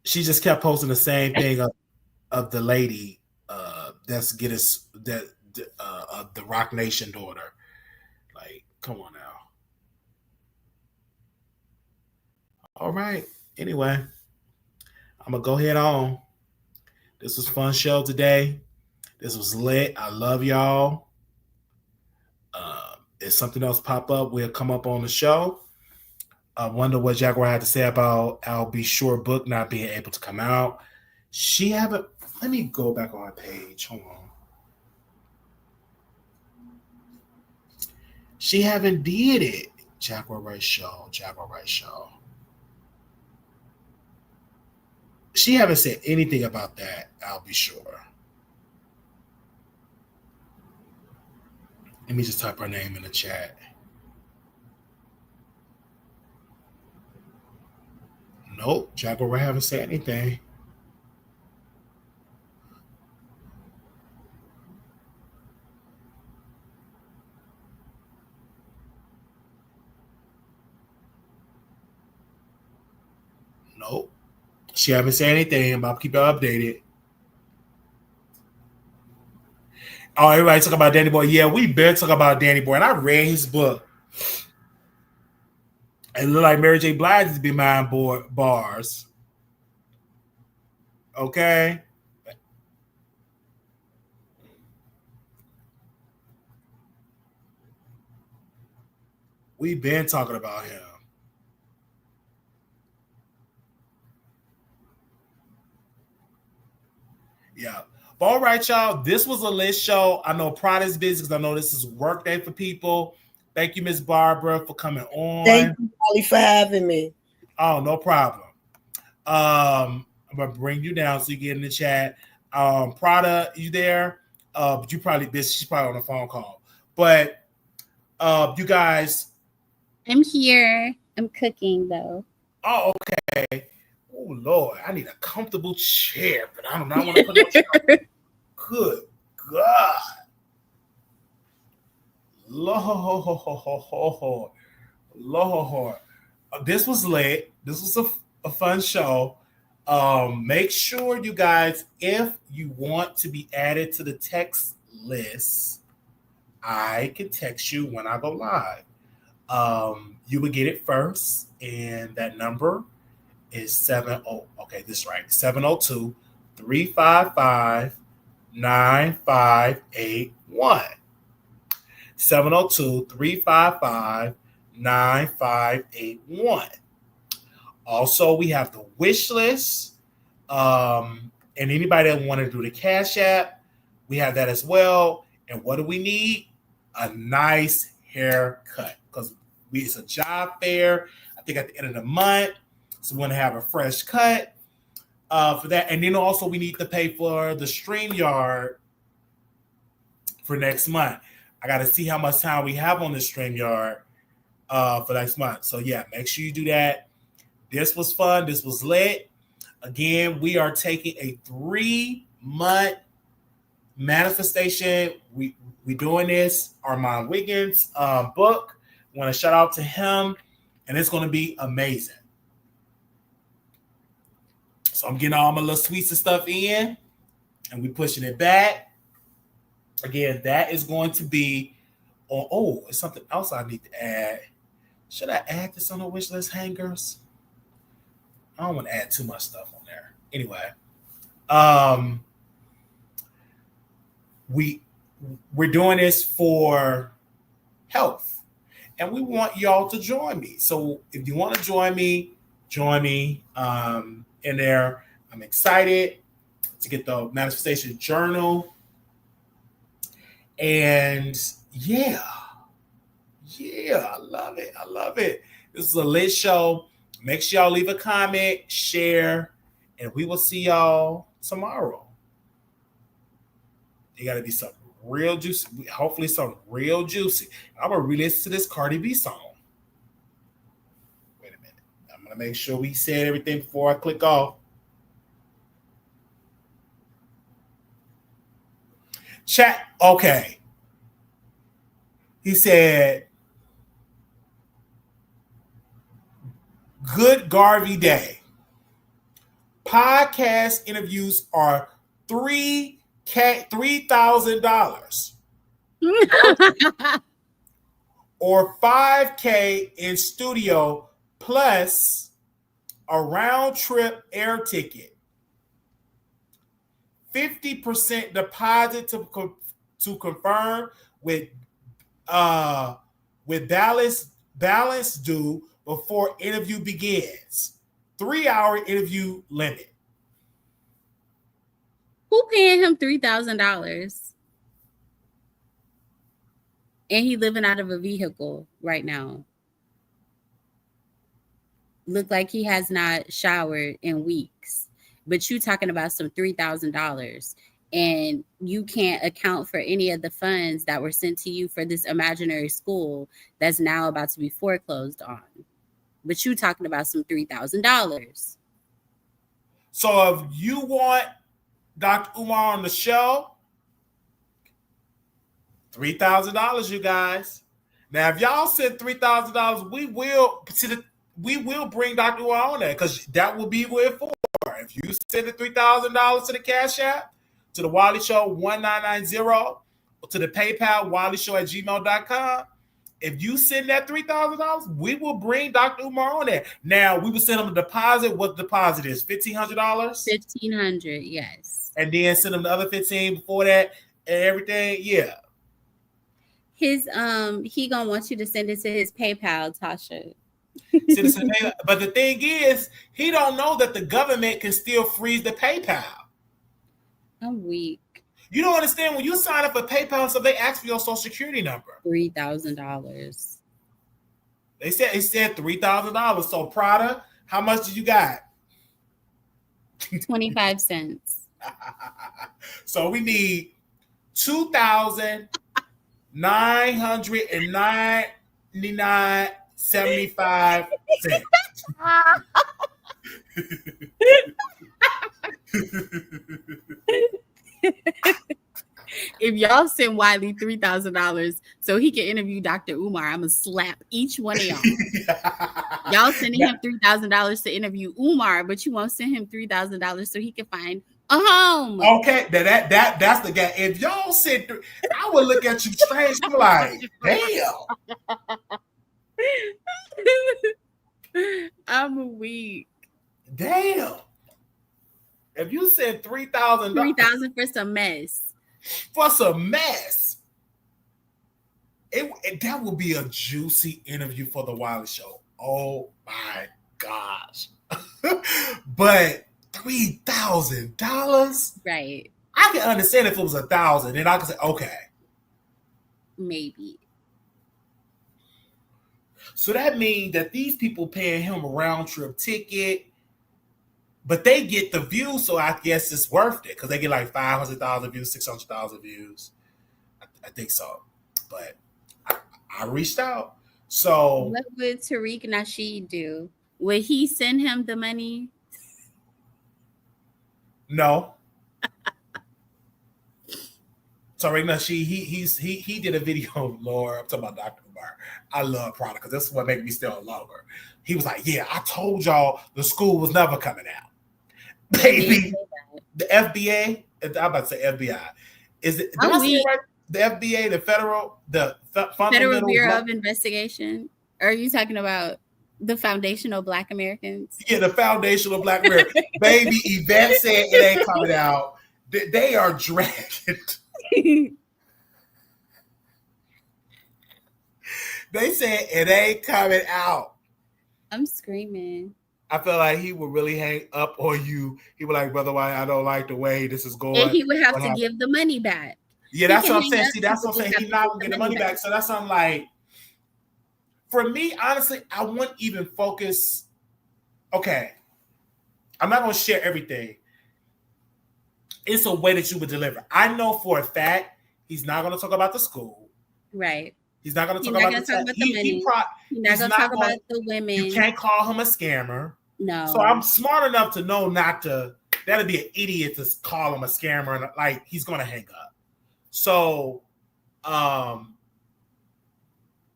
she just kept posting the same thing of the lady that's getting the Rock Nation daughter. Like, come on now. All right. Anyway, I'm gonna go ahead on. This was a fun show today. This was lit. I love y'all. If something else pop up, we'll come up on the show. I wonder what Jaguar had to say about I'll Be Sure book not being able to come out. She haven't. Let me go back on her page. Hold on. She haven't did it. Jaguar Right show. Jaguar Right show. She haven't said anything about that. I'll be sure. Let me just type her name in the chat. Nope, Jaguar Right haven't said anything. Nope. She haven't said anything. I'll keep you updated. Oh, everybody talk about Danny Boy. Yeah, we been talking about Danny Boy, and I read his book. It looked like Mary J. Blige is behind bars. Okay. We've been talking about him. Yeah. But all right, y'all. This was a lit show. I know Pride is busy because I know this is work day for people. Thank you, Miss Barbara, for coming on. Thank you, Wiley, for having me. Oh, no problem. I'm gonna bring you down so you get in the chat. Prada, you there? But you probably busy. She's probably on a phone call. But you guys. I'm here. I'm cooking though. Oh, okay. Oh Lord, I need a comfortable chair, but I do not want to put no chair. Good God. Lord. This was lit. This was a fun show. Make sure you guys, if you want to be added to the text list, I can text you when I go live. You would get it first, and that number is 702-355-9581. 702-355-9581. Also, we have the wish list. And anybody that want to do the Cash App, we have that as well. And what do we need? A nice haircut, because it's a job fair, I think at the end of the month. So we want to have a fresh cut for that. And then also we need to pay for the StreamYard for next month. I got to see how much time we have on the StreamYard for next month. So yeah, make sure you do that. This was fun. This was lit. Again, we are taking a 3-month manifestation. We doing this Armand Wiggins book. I want to shout out to him, and it's going to be amazing. So I'm getting all my little sweets and stuff in, and we pushing it back. Again, that is going to be on. Oh, it's something else I need to add. Should I add this on the wish list hangers? I don't want to add too much stuff on there. Anyway, we're doing this for health, and we want y'all to join me. So if you want to join me in there. I'm excited to get the manifestation journal, and yeah, I love it. This is a lit show. Make sure y'all leave a comment, share, and we will see y'all tomorrow. It got to be something real juicy. Hopefully something real juicy. I'm going to re-listen to this Cardi B song. Wait a minute. I'm going to make sure we said everything before I click off. Chat. Okay. He said, good Garvey Day. Podcast interviews are $3,000 or $5,000 in studio plus a round trip air ticket. 50% deposit to confirm with balance due before interview begins. 3-hour interview limit. Who paying him $3,000? And he living out of a vehicle right now. Look like he has not showered in weeks. But you talking about some $3,000, and you can't account for any of the funds that were sent to you for this imaginary school that's now about to be foreclosed on. But you talking about some $3,000. So if you want Dr. Umar on the show, $3,000, you guys. Now, if y'all send $3,000, we will bring Dr. Umar on there, because that will be where for. If you send the $3,000 to the Cash App, to the Wiley Show 1990, or to the PayPal WileyShow@gmail.com, if you send that $3,000, we will bring Dr. Umar on there. Now, we will send him a deposit. What the deposit is? $1,500? $1,500, yes. And then send him the other $15 before that and everything. Yeah. His he gonna want you to send it to his PayPal, Tasha. But the thing is, he don't know that the government can still freeze the PayPal. I'm weak. You don't understand when you sign up for PayPal, so they ask for your social security number. $3,000. It said $3,000. So Prada, how much did you got? 25 cents. So we need 2,999.75 cents. If y'all send Wiley $3,000 so he can interview Dr. Umar, I'm gonna slap each one of y'all. Y'all sending him $3,000 to interview Umar, but you won't send him $3,000 so he can find a home. Okay, that's the guy. If y'all send, I would look at you strange. I'm like, damn. I'm weak. Damn. If you said $3,000, $3,000 for some mess. For some mess, that would be a juicy interview for the Wiley Show. Oh my gosh! But $3,000, right? I can understand if it was 1,000, and I can say, okay, maybe. So that means that these people paying him a round trip ticket, but they get the views, so I guess it's worth it because they get like 500,000 views, 600,000 views. I think so. But I reached out. So what would Tariq Nasheed do? Would he send him the money? No. Tariq Nasheed, he did a video, Lord. I'm talking about Dr. Umar. I love Prada because this is what makes me still love her. He was like, yeah, I told y'all the school was never coming out. Baby, the FBA, I'm about to say FBI. Is it right? The FBA, the Federal Bureau of Investigation? Or are you talking about the Foundational Black Americans? Yeah, the Foundational Black Americans. Baby, Yvette said it ain't coming out. They are dragging. They said it ain't coming out. I'm screaming. I feel like he would really hang up on you. He would like, brother, why I don't like the way this is going. And he would have to give the money back. Yeah, that's what I'm saying. See, that's what I'm saying. He's not gonna get the money back. So that's something like, for me, honestly, I wouldn't even focus. Okay, I'm not gonna share everything. It's a way that you would deliver. I know for a fact he's not gonna talk about the school. Right. He's not gonna talk about the money. He's not gonna talk about the women. You can't call him a scammer. No. So I'm smart enough to know not to. That'd be an idiot to call him a scammer, and like he's gonna hang up. So,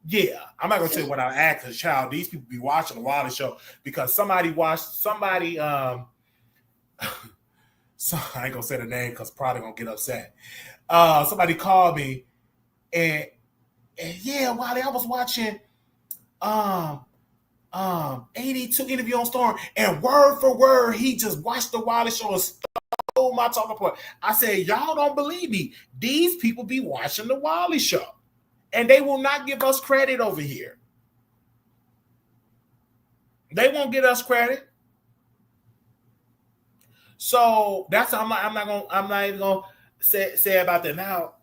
yeah, I'm not gonna tell you what I asked as a child. These people be watching the Wiley Show because somebody. So I ain't gonna say the name because probably gonna get upset. Somebody called me and yeah, Wiley, I was watching 82 interview on Storm, and word for word, he just watched the Wiley Show and stole my talking point. I said, y'all don't believe me. These people be watching the Wiley Show, and they will not give us credit over here. They won't get us credit. So that's I'm not even gonna say about that now.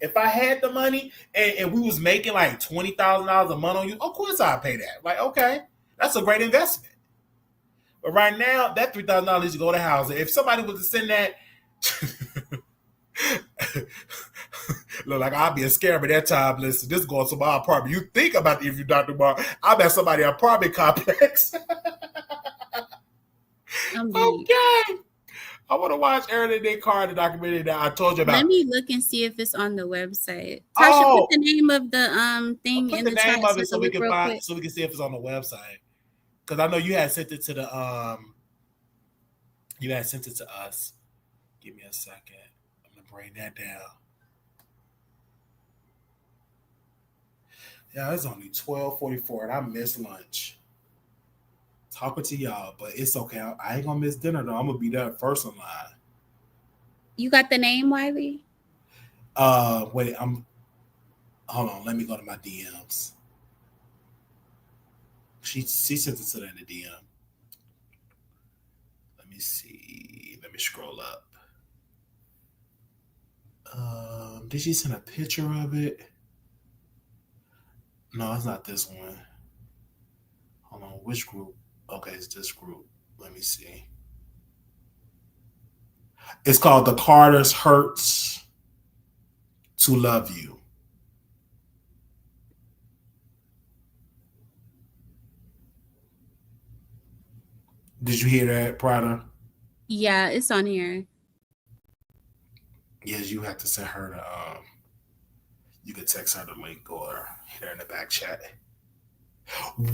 If I had the money and we was making like $20,000 a month on you, of course I'd pay that. Like, okay, that's a great investment. But right now, that $3,000 needs to go to housing. If somebody was to send that, look like I'd be a scammer that time. Listen, this is going to my apartment. You think about it if you Dr. Bar, I'm at somebody's apartment complex. Okay. I want to watch Aaron and Nick Carr, the documentary that I told you about. Let me look and see if it's on the website. Tasha, put the name of the thing in the chat. Put the name of it so we can find, so we can see if it's on the website. Because I know you had sent it to the you had sent it to us. Give me a second. I'm gonna bring that down. Yeah, it's only 12:44 and I missed lunch. Talking to y'all, but it's okay. I ain't gonna miss dinner though. I'm gonna be there first in line. You got the name, Wiley? Wait, hold on. Let me go to my DMs. She sent it to them in the DM. Let me see. Let me scroll up. Did she send a picture of it? No, it's not this one. Hold on, which group? Okay, it's this group. Let me see. It's called The Carters Hurts to Love You. Did you hear that, Prada? Yeah, it's on here. Yes, you have to send her the you could text her the link or hit her in the back chat.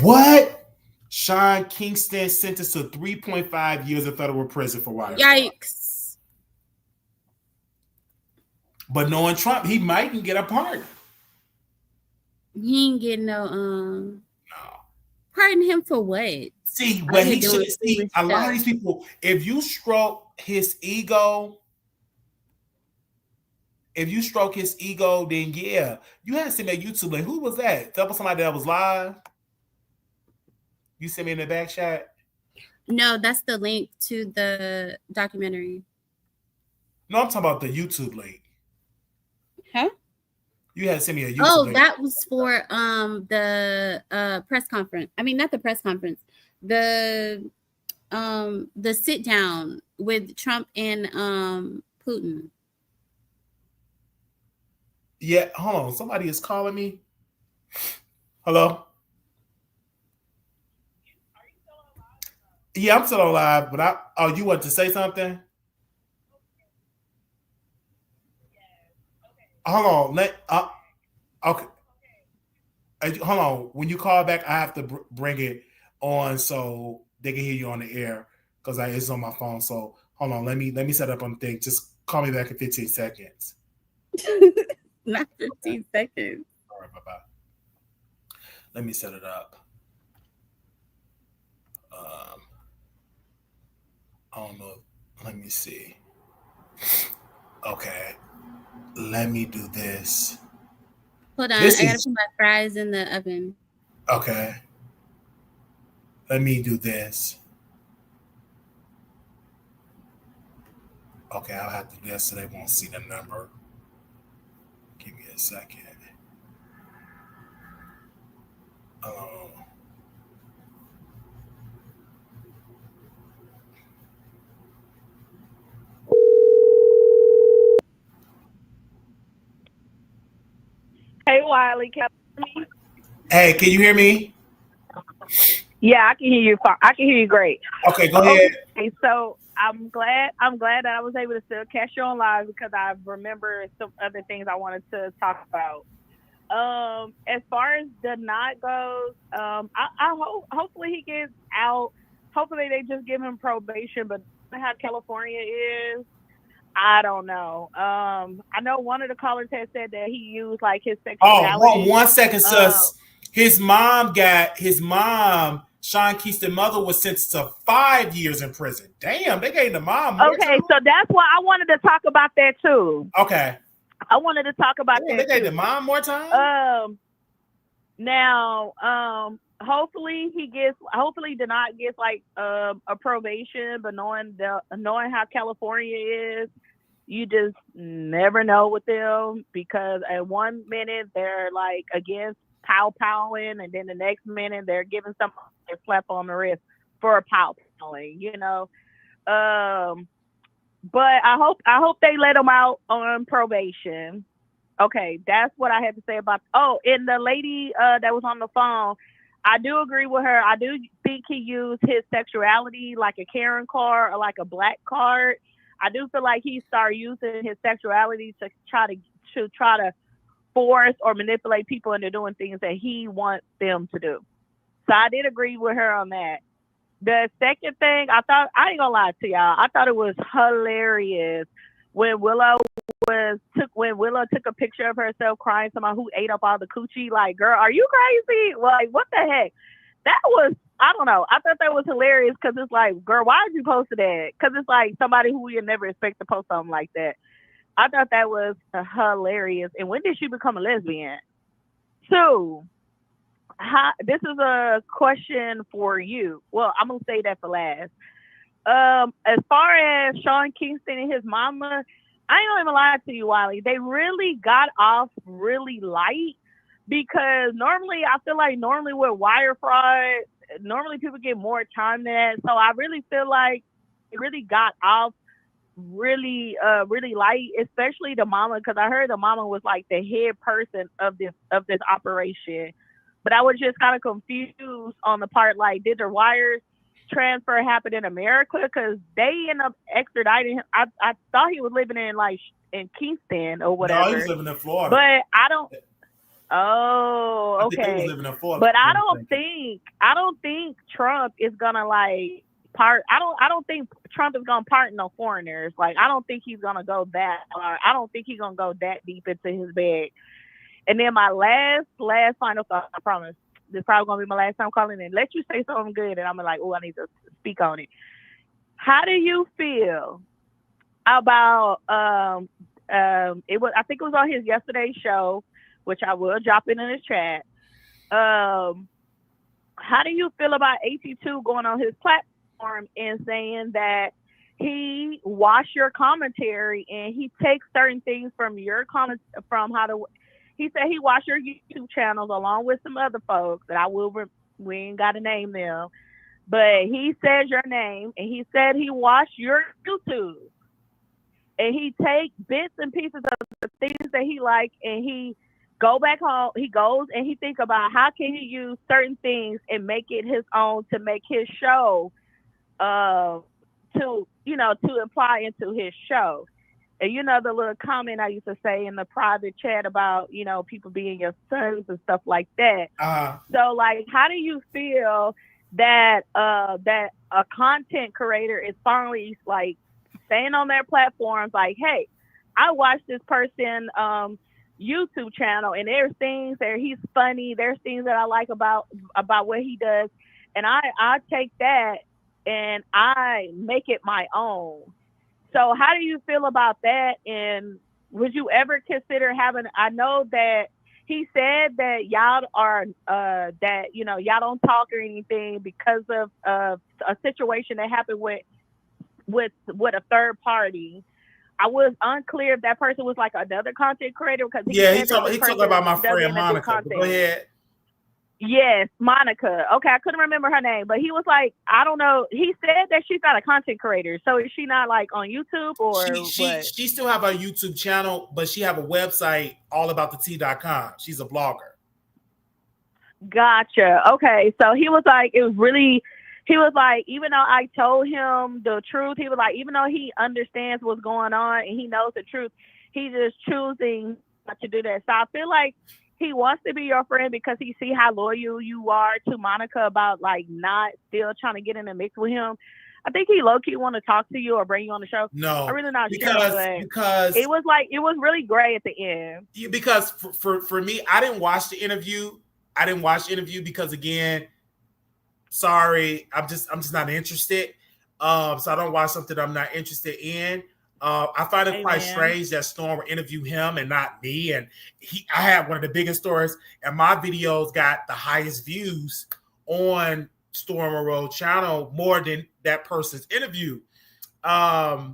What? Sean Kingston sentenced to 3.5 years of federal prison for wire fraud. Yikes. But knowing Trump, he mightn't get a pardon. He ain't getting no No. pardon him for what? See, All but he he doing should is see doing a lot of stuff. these people, if you stroke his ego, then yeah. You had to send me a YouTube link. Who was that? Tell me somebody that was live. You sent me in the back chat. No, that's the link to the documentary. No, I'm talking about the YouTube link. Huh? You had to send me a YouTube link. That was for the press conference. I mean, not the press conference. The sit down with Trump and Putin. Yeah, hold on. Somebody is calling me. Hello? Yeah, I'm still on live, but you want to say something? Hold on. Okay. Hold on. When you call back, I have to bring it on so they can hear you on the air because it's on my phone. So hold on. Let me set up on the thing. Just call me back in 15 seconds. Not 15 seconds. All right, bye-bye. Let me set it up. I don't know. Let me see. Okay. Let me do this. Hold on. I gotta put my fries in the oven. Okay. Let me do this. Okay, I'll have to do this so they won't see the number. Give me a second. Hey, Wiley, can you hear me? Hey, can you hear me? Yeah, I can hear you. I can hear you great. Okay, go ahead. Okay, so I'm glad that I was able to still catch you on live because I remember some other things I wanted to talk about. As far as the knot goes, I hope hopefully he gets out. Hopefully they just give him probation, but how California is, I don't know. I know one of the callers had said that he used like his sexuality. Oh, 1 second, sis. His mom, Sean Kingston's mother, was sentenced to 5 years in prison. Damn, they gave the mom more Okay, time? so that's why I wanted to talk about that too. Okay. I wanted to talk about that. They gave the mom more time? Now, hopefully Denot gets like a probation, but knowing how California is, you just never know with them because at one minute they're like against powing, and then the next minute they're giving someone a slap on the wrist for powing, you know. But I hope they let him out on probation. Okay, that's what I had to say about. Oh, and the lady that was on the phone, I do agree with her. I do think he used his sexuality like a Karen card or like a black card. I do feel like he started using his sexuality to try to force or manipulate people into doing things that he wants them to do. So I did agree with her on that. The second thing, I ain't gonna lie to y'all, I thought it was hilarious when Willow took a picture of herself crying, somebody who ate up all the coochie. Like, girl, are you crazy? Like, what the heck? That was, I don't know. I thought that was hilarious because it's like, girl, why did you post that? Because it's like somebody who you never expect to post something like that. I thought that was hilarious. And when did she become a lesbian? So, this is a question for you. Well, I'm going to say that for last. As far as Sean Kingston and his mama, I ain't gonna even lie to you, Wiley. They really got off really light because normally I feel like with wire fraud, normally people get more time than that. So I really feel like it really got off really light, especially the mama, because I heard the mama was like the head person of this operation. But I was just kind of confused on the part, like, did the wires transfer happen in America? Because they end up extraditing him. I thought he was living in Kingston or whatever. No, he was living in Florida. But I don't. Oh, I think he was okay. living in Florida. But I don't think Trump is gonna like part. I don't think Trump is gonna pardon no foreigners. Like, I don't think he's gonna go that far. I don't think he's gonna go that deep into his bag. And then my last final thought, I promise, this is probably gonna be my last time calling in. Let you say something good, and I'm like, oh, I need to speak on it. How do you feel about it was, I think it was on his yesterday's show, which I will drop in his chat. How do you feel about AT2 going on his platform and saying that he watched your commentary and he takes certain things from your comment, he said he watched your YouTube channels along with some other folks that we ain't got to name them, but he said your name and he said he watched your YouTube and he take bits and pieces of the things that he like and he go back home. He goes and he think about how can he use certain things and make it his own to make his show, to imply into his show. And the little comment I used to say in the private chat about, people being your sons and stuff like that. So, like, how do you feel that that a content creator is finally, like, saying on their platforms, like, hey, I watched this person YouTube channel and there's things that he's funny, there's things that I like about what he does, and I take that and I make it my own. So how do you feel about that? And would you ever consider having, I know that he said that y'all are, y'all don't talk or anything because of a situation that happened with a third party. I was unclear if that person was like another content creator because he talked about my friend Monica. Go ahead. Yes, Monica. Okay, I couldn't remember her name, but he was like, I don't know. He said that she's not a content creator. So is she not like on YouTube or she still have a YouTube channel, but she have a website allaboutthetea.com. She's a blogger. Gotcha. Okay. So he was like, even though I told him the truth, he was like, even though he understands what's going on and he knows the truth, he's just choosing not to do that. So I feel like he wants to be your friend because he see how loyal you are to Monica about like not still trying to get in the mix with him. I think he low-key want to talk to you or bring you on the show. No, I'm really not because it was really great at the end. Because for me, I didn't watch the interview. Because again, sorry, I'm just not interested. So I don't watch something I'm not interested in. I find it quite strange that Storm would interview him and not me. And I had one of the biggest stories, and my videos got the highest views on Storm Road channel more than that person's interview. I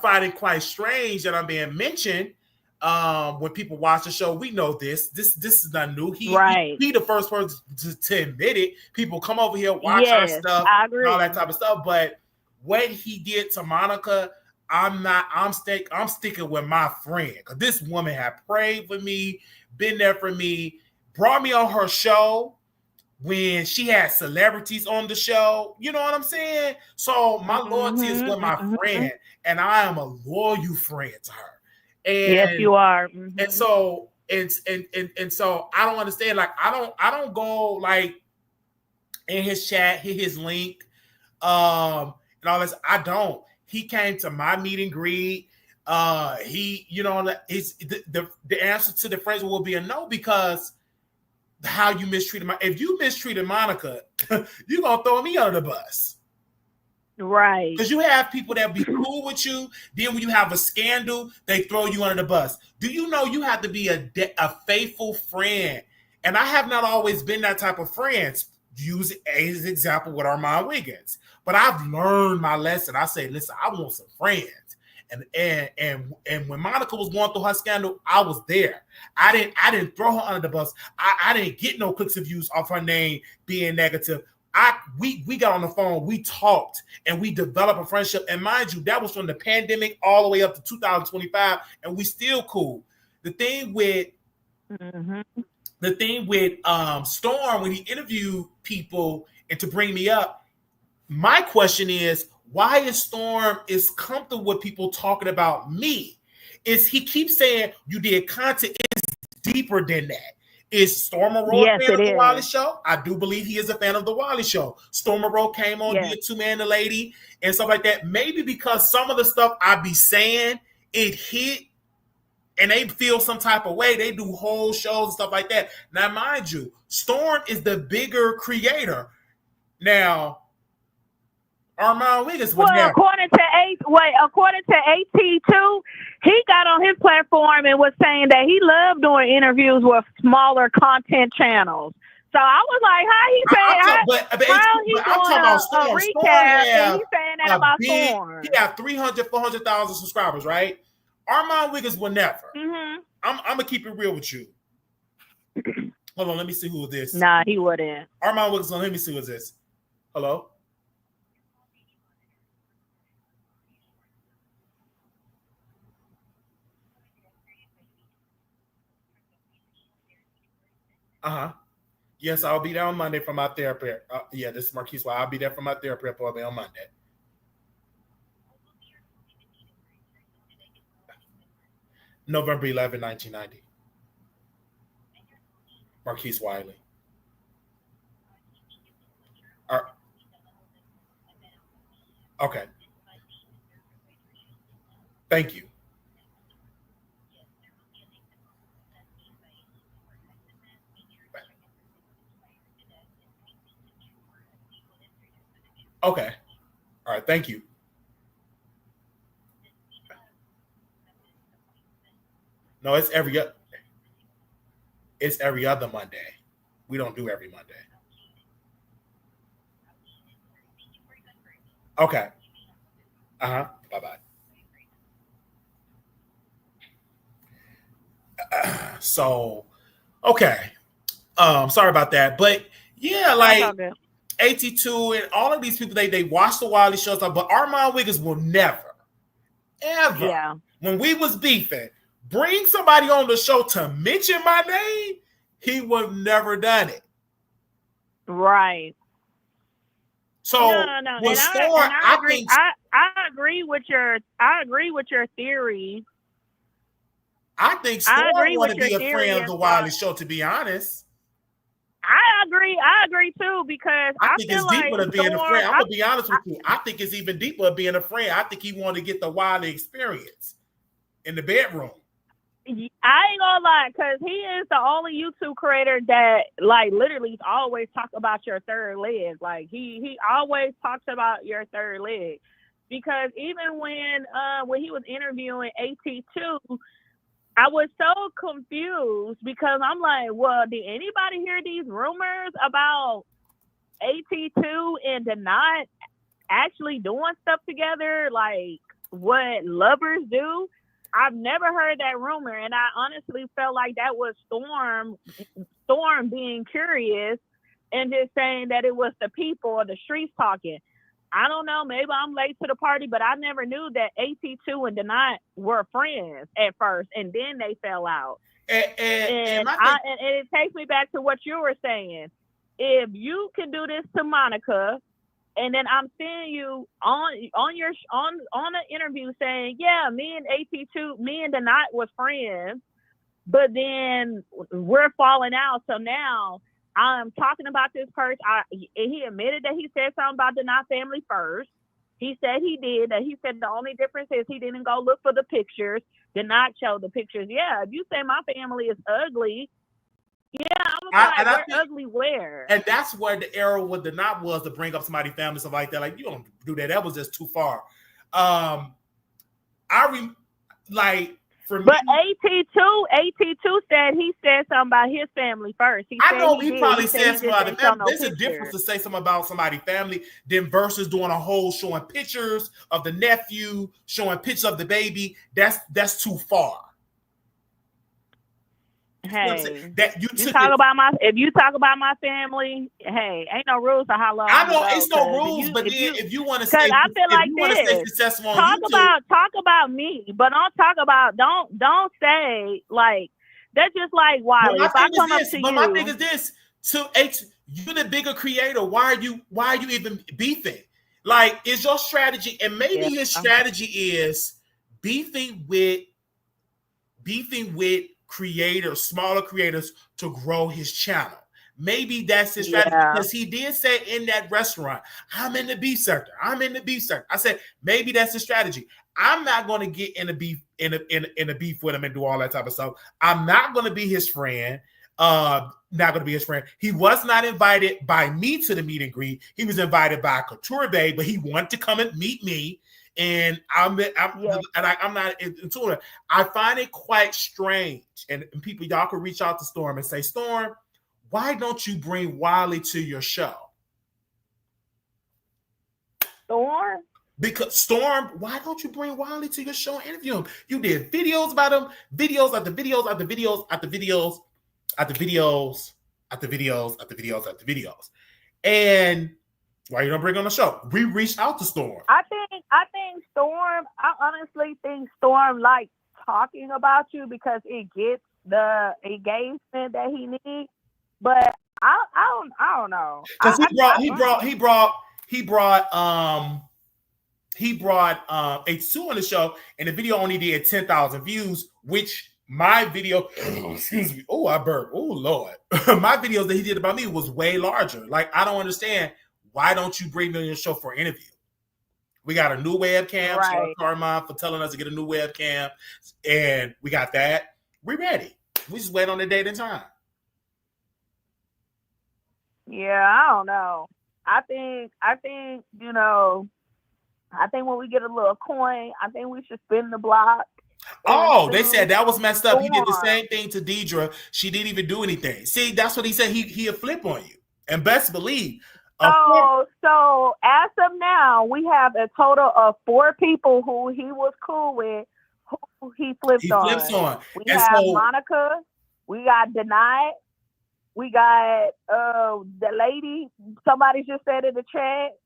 find it quite strange that I'm being mentioned when people watch the show. We know this. This is not new. He the first person to admit it. People come over here, watch our stuff, and all that type of stuff. But what he did to Monica, I'm sticking with my friend, because this woman had prayed for me, been there for me, brought me on her show when she had celebrities on the show. You know what I'm saying? So my loyalty is with my friend, and I am a loyal friend to her. And yes, you are. And so and so I don't understand. Like I don't go like in his chat, hit his link, and all this. I don't. He came to my meet and greet. The answer to the phrase will be a no, because how you mistreated if you mistreated Monica, you're gonna throw me under the bus. Right. Because you have people that be cool with you. Then when you have a scandal, they throw you under the bus. Do you know you have to be a faithful friend? And I have not always been that type of friend. Use as an example with Armand Wiggins. But I've learned my lesson. I say, listen, I want some friends. And when Monica was going through her scandal, I was there. I didn't throw her under the bus. I didn't get no clicks and views off her name being negative. We got on the phone, we talked, and we developed a friendship. And mind you, that was from the pandemic all the way up to 2025, and we still cool. The thing with Storm, when he interviewed people and to bring me up, my question is, why is Storm is comfortable with people talking about me? Is he keeps saying you did content? It's deeper than that. Is Storm a fan of the Wiley Show? I do believe he is a fan of the Wiley Show. Storm came on, did Two Man and the Lady and stuff like that. Maybe because some of the stuff I be saying, it hit and they feel some type of way. They do whole shows and stuff like that. Now, mind you, Storm is the bigger creator. Now, Armand Wiggins was according to AT2, he got on his platform and was saying that he loved doing interviews with smaller content channels. So I was like, how he saying I'm talking about Storm. Recap, and he's saying that about Storm. He got 400,000 subscribers, right? Armand Wiggins will never. I'm gonna keep it real with you. Hold on, let me see who it is. Nah, he wouldn't. Armand Wiggins, let me see who it is. Hello? Yes, I'll be there on Monday for my therapy. This is Marquise. I'll be there for my therapy appointment on Monday. November 11, 1990. Marquise Wiley. Okay. Thank you. Okay. All right. Thank you. No, it's every other Monday. We don't do every Monday. Okay. Bye-bye. So, okay. Sorry about that. But yeah, like AT2 and all of these people, they watch the Wiley shows, but Armand Wiggins will never, ever, when we was beefing, bring somebody on the show to mention my name. He would have never done it. Right. So no. With Storm, I agree with your theory. I think Storm want to be a friend of the Wiley show, to be honest. I agree too, because I think feel it's deeper like than being a friend. I'm gonna be honest with you. I think it's even deeper than being a friend. I think he wanted to get the Wiley experience in the bedroom. I ain't gonna lie, because he is the only YouTube creator that like literally always talk about your third leg. Like he always talks about your third leg, because even when he was interviewing AT2, I was so confused, because I'm like, well, did anybody hear these rumors about AT2 and Denat actually doing stuff together, like what lovers do? I've never heard that rumor, and I honestly felt like that was Storm being curious and just saying that it was the people or the streets talking. I don't know. Maybe I'm late to the party, but I never knew that AT2 and Denat were friends at first, and then they fell out. And it takes me back to what you were saying. If you can do this to Monica, and then I'm seeing you on the interview saying, yeah, me and Denat was friends, but then we're falling out. So now I'm talking about this person. He admitted that he said something about Denat family first. He said he did. He said the only difference is he didn't go look for the pictures, did not show the pictures. Yeah, if you say my family is ugly, we're ugly where? And that's where the error with Denat was, to bring up somebody's family, stuff like that. Like, you don't do that. That was just too far. For me, But AT2 said he said something about his family first. I know he did. probably He said something about the didn't show family. no There's a pictures. difference to say something about somebody's family than versus doing a whole showing pictures of the nephew, showing pictures of the baby. That's too far. Hey, that you took talk it. about if you talk about my family, hey, ain't no rules to how long. I know go, it's no rules, but if you want to because say, I feel like you want to stay successful on YouTube, talk about me, but don't say like that's just like Wiley. If I come up to you, my thing is this: you're the bigger creator. Why are you even beefing? Like, is your strategy? And maybe his strategy is beefing with creators, smaller creators, to grow his channel. Maybe that's his strategy, because he did say in that restaurant, I'm in the beef sector. I said, maybe that's his strategy. I'm not going to get in a beef in a beef with him and do all that type of stuff. I'm not going to be his friend. He was not invited by me to the meet and greet. He was invited by Couture Bay, but he wanted to come and meet me. And I'm not into it. I find it quite strange. And people, y'all can reach out to Storm and say, Storm, why don't you bring Wiley to your show? Storm? Because Storm, why don't you bring Wiley to your show and interview him? You did videos about him, videos after videos after videos after videos after videos after videos after videos after videos. And why you don't bring on the show? We reached out to Storm. I think Storm. I honestly think Storm likes talking about you because it gets the engagement that he needs. But I don't know. Because he brought H2 on the show, and the video only did 10,000 views, which my video, excuse me, I burped. Oh Lord, my videos that he did about me was way larger. Like, I don't understand. Why don't you bring me on your show for an interview? We got a new webcam. Shout out to Carmine for telling us to get a new webcam. And we got that. We're ready. We just wait on the date and time. Yeah, I don't know. I think, I think when we get a little coin, I think we should spin the block. Oh, they said that was messed up. He did the same thing to Deidre. She didn't even do anything. See, that's what he said. He'll flip on you. And best believe. So as of now, we have a total of 4 people who he was cool with, who he flipped on. We have Monica, we got Denied, we got the lady. Somebody just said in the chat.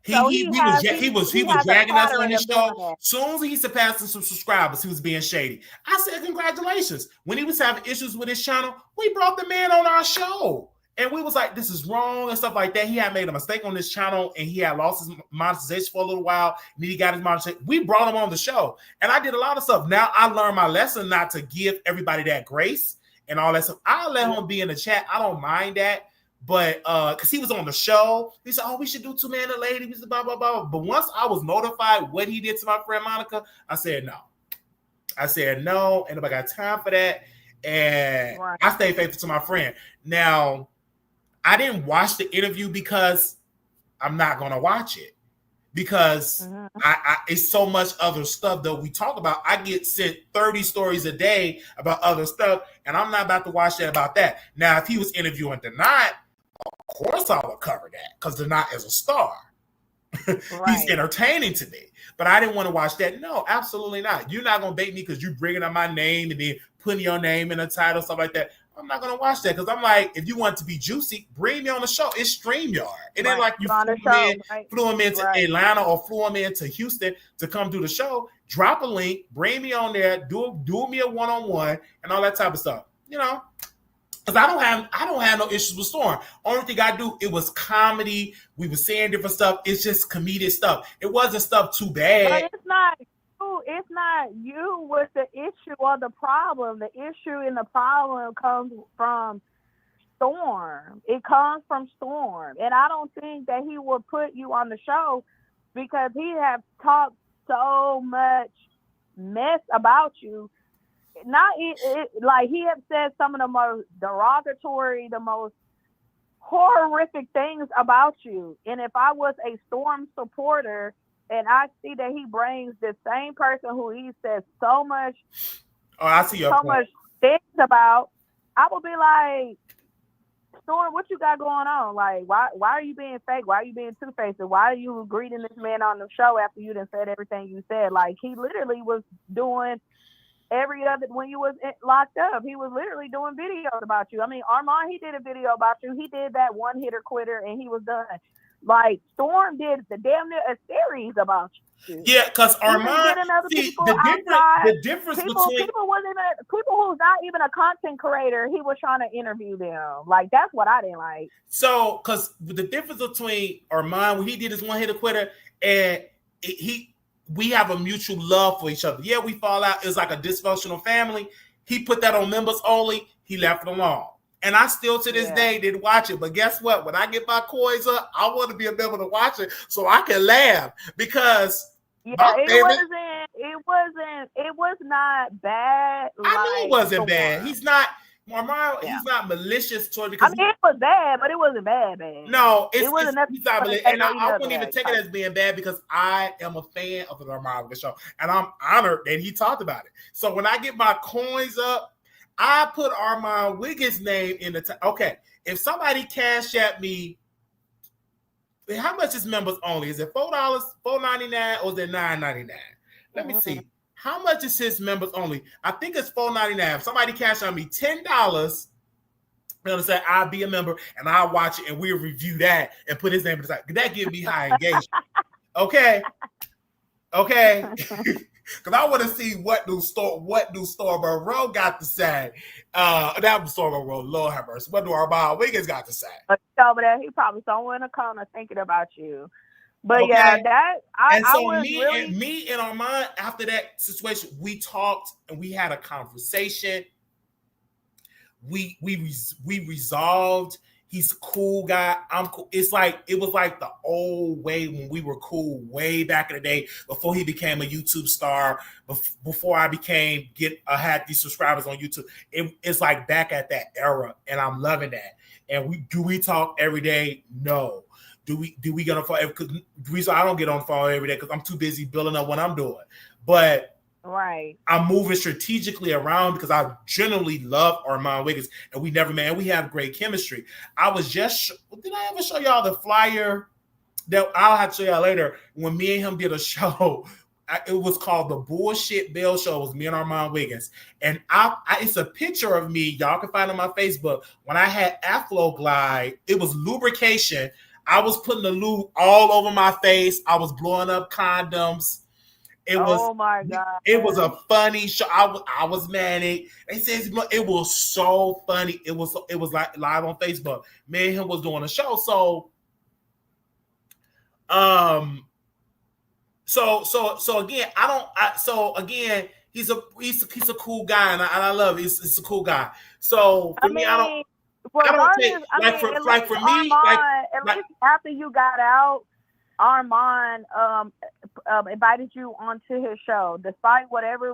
He was dragging us on his show. Soon as he surpassed some subscribers, he was being shady. I said, congratulations. When he was having issues with his channel, we brought the man on our show. And we was like, this is wrong and stuff like that. He had made a mistake on this channel and he had lost his monetization for a little while. And then he got his monetization. We brought him on the show. And I did a lot of stuff. Now I learned my lesson not to give everybody that grace and all that stuff. I'll let him be in the chat. I don't mind that. But because he was on the show, he said, we should do 2 Man and a Lady. We said, blah, blah, blah. But once I was notified what he did to my friend Monica, I said no. And nobody got time for that. And I stayed faithful to my friend. Now, I didn't watch the interview because I'm not going to watch it. Because it's so much other stuff that we talk about. I get sent 30 stories a day about other stuff, and I'm not about to watch that about that. Now, if he was interviewing Denat, of course I would cover that because Denat is a star. He's entertaining to me. But I didn't want to watch that. No, absolutely not. You're not going to bait me because you're bringing up my name and then putting your name in a title, stuff like that. I'm not going to watch that because I'm like, if you want to be juicy, bring me on the show. It's StreamYard. It ain't like you flew him into Atlanta or flew him into Houston to come do the show. Drop a link, bring me on there, do me a one-on-one and all that type of stuff. Because I don't have no issues with Storm. Only thing I do, it was comedy. We were saying different stuff. It's just comedic stuff. It wasn't stuff too bad. But it's not you with the issue or the problem. The issue and the problem comes from Storm. It comes from Storm. And I don't think that he would put you on the show because he have talked so much mess about you. Like he have said some of the most derogatory, the most horrific things about you. And if I was a Storm supporter and I see that he brings the same person who he says so much Oh, I see your so point. much things about, I would be like, Storm, what you got going on? Like, why are you being fake? Why are you being two-faced? Why are you greeting this man on the show after you done said everything you said? Like, he literally was doing every other, when you was locked up, he was literally doing videos about you. I mean, Armand, he did a video about you. He did that one hitter quitter and he was done. Like, Storm did the damn near a series about you. Yeah, because Armand, see, the difference people between people who's not even a content creator, he was trying to interview them. Like, that's what I didn't like. So, because the difference between Armand, when he did his one hitter quitter, and we have a mutual love for each other. Yeah, we fall out. It's like a dysfunctional family. He put that on members only. He left it alone. And I still to this day didn't watch it. But guess what? When I get my coins up, I want to be able to watch it so I can laugh. Because it was not bad. I knew it wasn't bad. He's not he's not malicious toward, because I mean, it was bad, but it wasn't bad. No, it wasn't nothing. He's not malicious. And I wouldn't even take it as being bad, because I am a fan of the Armand show. And I'm honored that he talked about it. So when I get my coins up, I put Armand Wiggins' name in the okay. If somebody cash at me, how much is members only? Is it $4, $4.99, or is it $9.99? Let me see. How much is his members only? I think it's $4.99. If somebody cash on me $10, they're gonna say I'll be a member and I'll watch it and we'll review that and put his name in the side. That gives me high engagement. Okay. Because I want to see what new Stormer Rowe got to say. That was Stormer Rowe, Lord have mercy. What do Armand Wiggins got to say? Over there, he probably somewhere in the corner thinking about you. But yeah, me and Armand, after that situation, we talked and we had a conversation. We resolved. He's a cool guy. I'm cool. It was like the old way when we were cool way back in the day before he became a YouTube star. Before I had these subscribers on YouTube. It's like back at that era, and I'm loving that. And we talk every day? No. Do we get on the phone? Because the reason I don't get on the phone every day because I'm too busy building up what I'm doing. But I'm moving strategically around because I generally love Armand Wiggins, and we have great chemistry. I was just, did I ever show y'all the flyer that I'll have to show y'all later? When me and him did a show, it was called the Bullshit Bell Show. It was me and Armand Wiggins, and it's a picture of me. Y'all can find it on my Facebook. When I had Afro Glide, it was lubrication. I was putting the lube all over my face. I was blowing up condoms. Oh my God. It was a funny show. I was manic. They said it was so funny. It was like live on Facebook. Me and him was doing a show. So again, he's a cool guy, and I love it. He's a cool guy. So for me, I don't take for me, at least after you got out, Armand invited you onto his show, despite whatever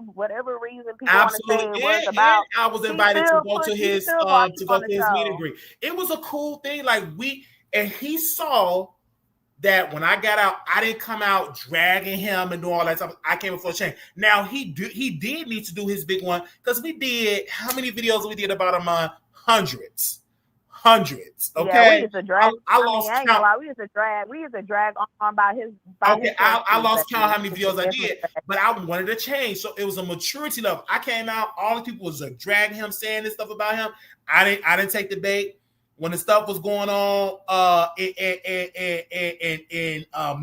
reason people want to say it was about. I was invited to go to his meet and greet. It was a cool thing. He saw that when I got out, I didn't come out dragging him and doing all that stuff. I came before a change. Now he did need to do his big one, because we did how many videos we did about him? Hundreds. Okay, yeah, we used to drag. I lost count. We used to drag on by his. I lost count how many videos I did, but I wanted to change. So it was a maturity level. I came out, all the people was dragging him, saying this stuff about him. I didn't take the bait when the stuff was going on in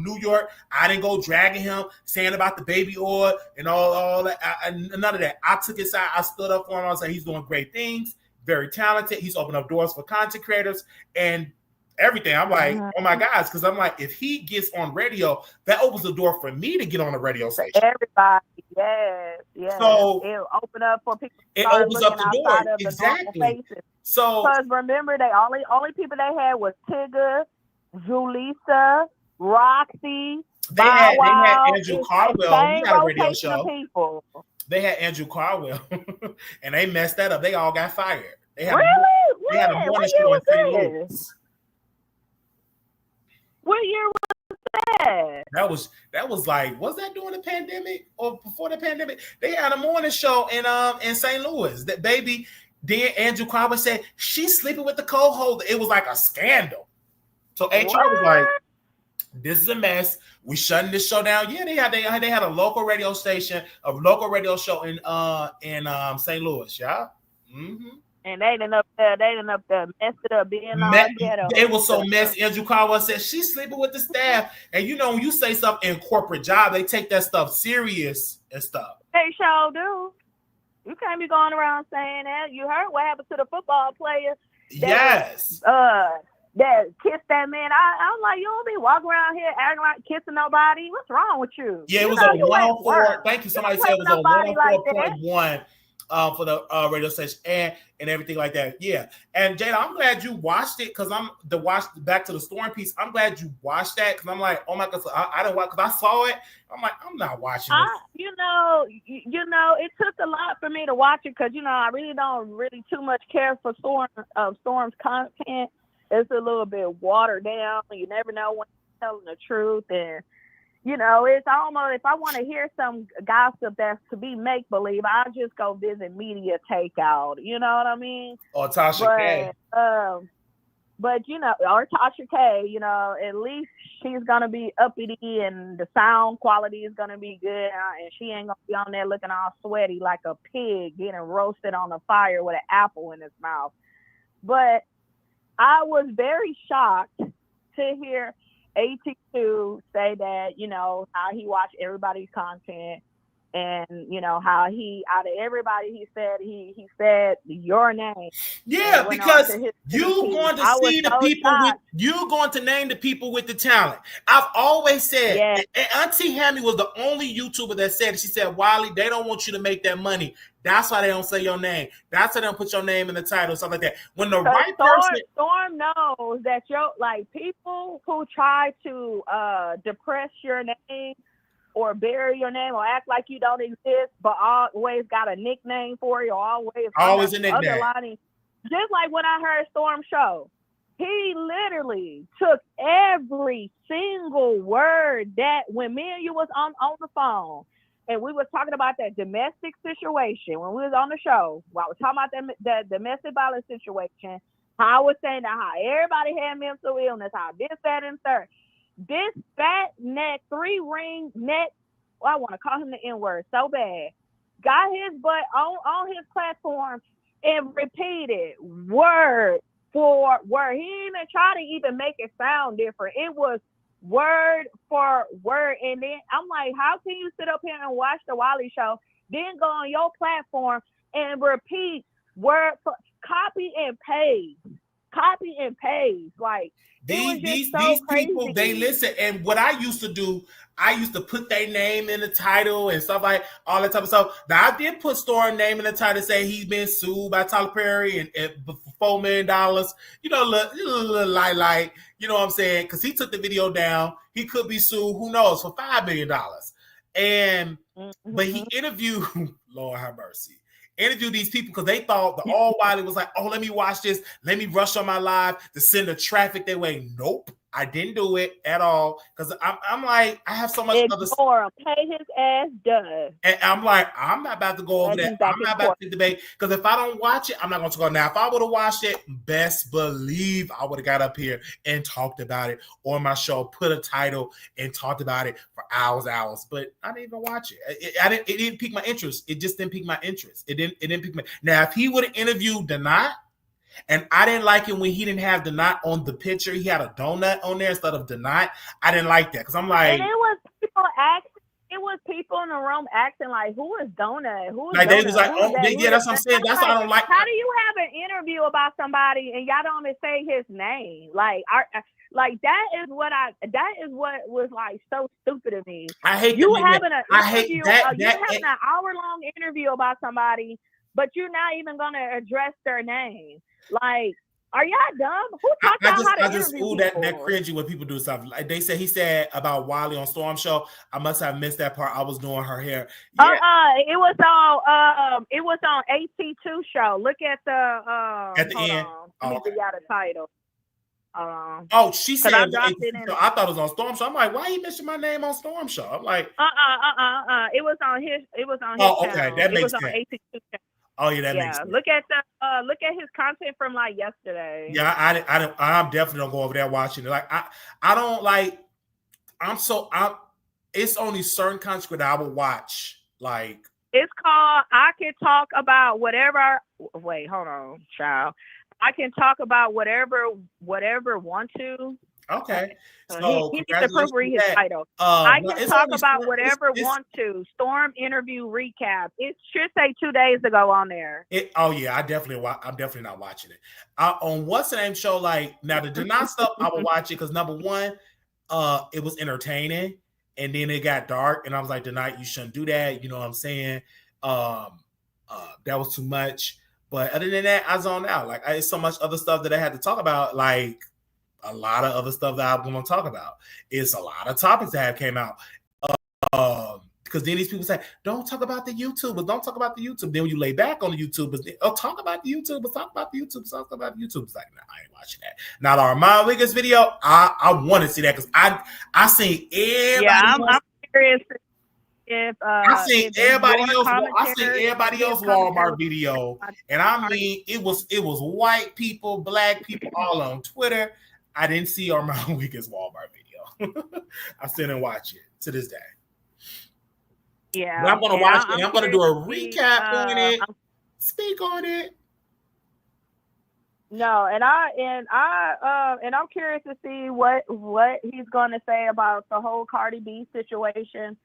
New York. I didn't go dragging him, saying about the baby oil and all that. None of that. I took his side. I stood up for him. I said he's doing great things. Very talented. He's opened up doors for content creators and everything. I'm like, oh my gosh, because I'm like, if he gets on radio, that opens the door for me to get on the radio station. Everybody, yes. So it'll open up for people. It opens up the door, exactly. So because remember, they only people they had was Tigger, Julissa, Roxy. They had Andrew Cardwell. He had a radio show. People. They had Andrew Cardwell, and they messed that up. They all got fired. They had really? A morning show in St. Louis. What year was that? That was like, was that during the pandemic or before the pandemic? They had a morning show in St. Louis. That baby, then Andrew Crowder said she's sleeping with the co-holder. It was like a scandal. So HR was like, this is a mess. We shutting this show down. Yeah, they had a local radio station, a local radio show in St. Louis. Yeah. Mm-hmm. And they didn't up there messed it up being all ghetto. It was so messy. Andrew Carwell said she's sleeping with the staff. And you know, when you say something in corporate job, they take that stuff serious and stuff. They sure do. You can't be going around saying that. You heard what happened to the football player. Yes. That kissed that man. I'm like, you don't be walking around here acting like kissing nobody. What's wrong with you? Yeah, it was know, on 104. Thank you. Somebody said it was on 104.1. For the radio station and everything like that. Yeah. And Jada, I'm glad you watched it because back to the storm piece. I'm glad you watched that because I'm like, oh my God, I didn't watch because I saw it. I'm like, I'm not watching this. You know, it took a lot for me to watch it because, you know, I really don't too much care for Storm's content. It's a little bit watered down. You never know when you're telling the truth. And, you know, it's almost, if I want to hear some gossip that's to be make-believe, I'll just go visit Media Takeout. You know what I mean? Or Tasha K. But, you know, or Tasha K, you know, at least she's going to be uppity and the sound quality is going to be good. And she ain't going to be on there looking all sweaty like a pig getting roasted on the fire with an apple in his mouth. But I was very shocked to hear AT2 say that, you know, how he watched everybody's content and, you know, how he, out of everybody, he said your name. Yeah, because you're going to see the people you're going to name the people with the talent. I've always said, and Auntie Hammy was the only YouTuber that said it. She said, Wiley, they don't want you to make that money. That's why they don't say your name. That's why they don't put your name in the title, stuff like that. When the right person, Storm knows that people who try to depress your name or bury your name or act like you don't exist, but always got a nickname for you, or always a nickname. Just like when I heard Storm show, he literally took every single word that when me and you was on the phone. And we was talking about that domestic situation when we was on the show. While we were talking about that domestic violence situation, how I was saying that how everybody had mental illness, how this, that, and third. This fat neck, 3-ring neck, I want to call him the N-word so bad, got his butt on his platform and repeated word for word. He didn't even try to even make it sound different. It was word for word. And then I'm like, how can you sit up here and watch the Wiley show, then go on your platform and repeat word for copy and paste? Like these people, they listen. And what I used to do, I used to put their name in the title and stuff like all that type of stuff. Now I did put Storm name in the title, say he's been sued by Tyler Perry and for $4 million. You know, like, you know what I'm saying? Because he took the video down. He could be sued, who knows, for $5 million. And but he interviewed, Lord have mercy, interviewed these people because they thought the all Wiley was like, oh, let me watch this. Let me rush on my live to send the traffic their way. Nope. I didn't do it at all because I'm like, I have so much other stuff. Pay his ass done. And I'm like, I'm not about to go over that. I'm not about to debate because if I don't watch it, I'm not going to go. Now, if I would have watched it, best believe I would have got up here and talked about it on my show, put a title and talked about it for hours. But I didn't even watch it. It didn't pique my interest. It just didn't pique my interest. It didn't pique my. Now, if he would have interviewed Donat, and I didn't like it when he didn't have Donat on the picture. He had a donut on there instead of Donat. I didn't like that because I'm like, and it was people in the room acting like, who is Donut? Who is like Donut? They was like, oh, yeah, that's what I'm saying. That's why I don't like. How do you have an interview about somebody and y'all don't even say his name? Like that is what was like so stupid to me. I hate you having an interview. You're having an hour-long interview about somebody, but you're not even gonna address their name. Like, are y'all dumb? Who taught y'all how to interview that cringy when people do something. Like he said about Wiley on Storm Show. I must have missed that part. I was doing her hair. Yeah. It was on AT2 show. Look at the end. Let me give y'all the title. Oh, she said. I dropped it in. I thought it was on Storm Show. I'm like, why he mentioned my name on Storm Show? I'm like, It was on his. It was on his. Oh, okay, channel. that makes it was sense. on ATQ channel. Oh yeah, that makes sense. Look at his content from like yesterday. Yeah, I'm definitely don't go over there watching it. Like I don't like. It's only certain content that I will watch. Like it's called. I can talk about whatever. Wait, hold on, child. I can talk about whatever want to. Okay. So he needs to proofread his title. I can talk about whatever want to. Storm interview recap. It should say 2 days ago on there. I'm definitely not watching it. On what's the name show? Like now the Deny stuff, I will watch it because number one, it was entertaining, and then it got dark, and I was like, Deny, you shouldn't do that. You know what I'm saying? That was too much. But other than that, I zoned out. Like it's so much other stuff that I had to talk about. Like a lot of other stuff that I'm going to talk about. It's a lot of topics that have came out. Because then these people say, don't talk about the YouTubers. Don't talk about the YouTube. Then when you lay back on the YouTubers, talk about the YouTubers. Talk about the YouTubers. Talk about the YouTubers. Like, nah, I ain't watching that. Now, the Armand Wiggins video, I want to see that because I seen everybody. Yeah, I'm curious. I seen everybody else Walmart video, and I mean it was white people, black people, all on Twitter. I didn't see Armand Wiggins Walmart video. I still didn't watch it to this day. Yeah, but I'm gonna watch it. I'm gonna do a recap on it, speak on it. No, and I'm curious to see what he's gonna say about the whole Cardi B situation.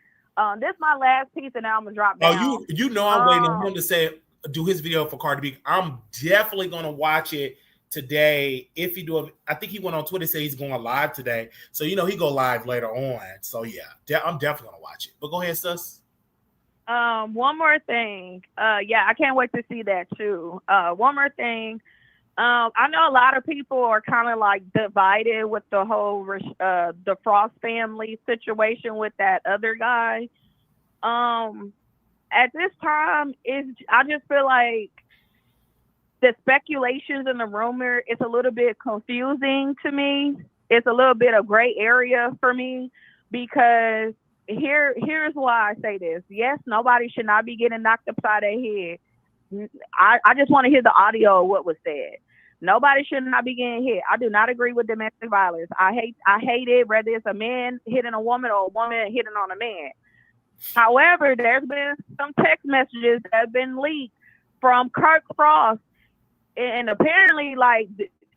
This is my last piece, and now I'm gonna drop down. Oh, you know I'm waiting on him to do his video for Cardi B. I'm definitely gonna watch it today. If he do it, I think he went on Twitter and said he's going live today. So he go live later on. So yeah, I'm definitely gonna watch it. But go ahead, sis. One more thing. I can't wait to see that too. One more thing. I know a lot of people are kind of like divided with the whole the Frost family situation with that other guy. At this time, I just feel like the speculations and the rumor is a little bit confusing to me. It's a little bit of gray area for me because here's why I say this. Yes, nobody should not be getting knocked upside their head. I just want to hear the audio of what was said. Nobody should not be getting hit. I do not agree with domestic violence. I hate it, whether it's a man hitting a woman or a woman hitting on a man. However, there's been some text messages that have been leaked from Kirk Frost, and apparently, like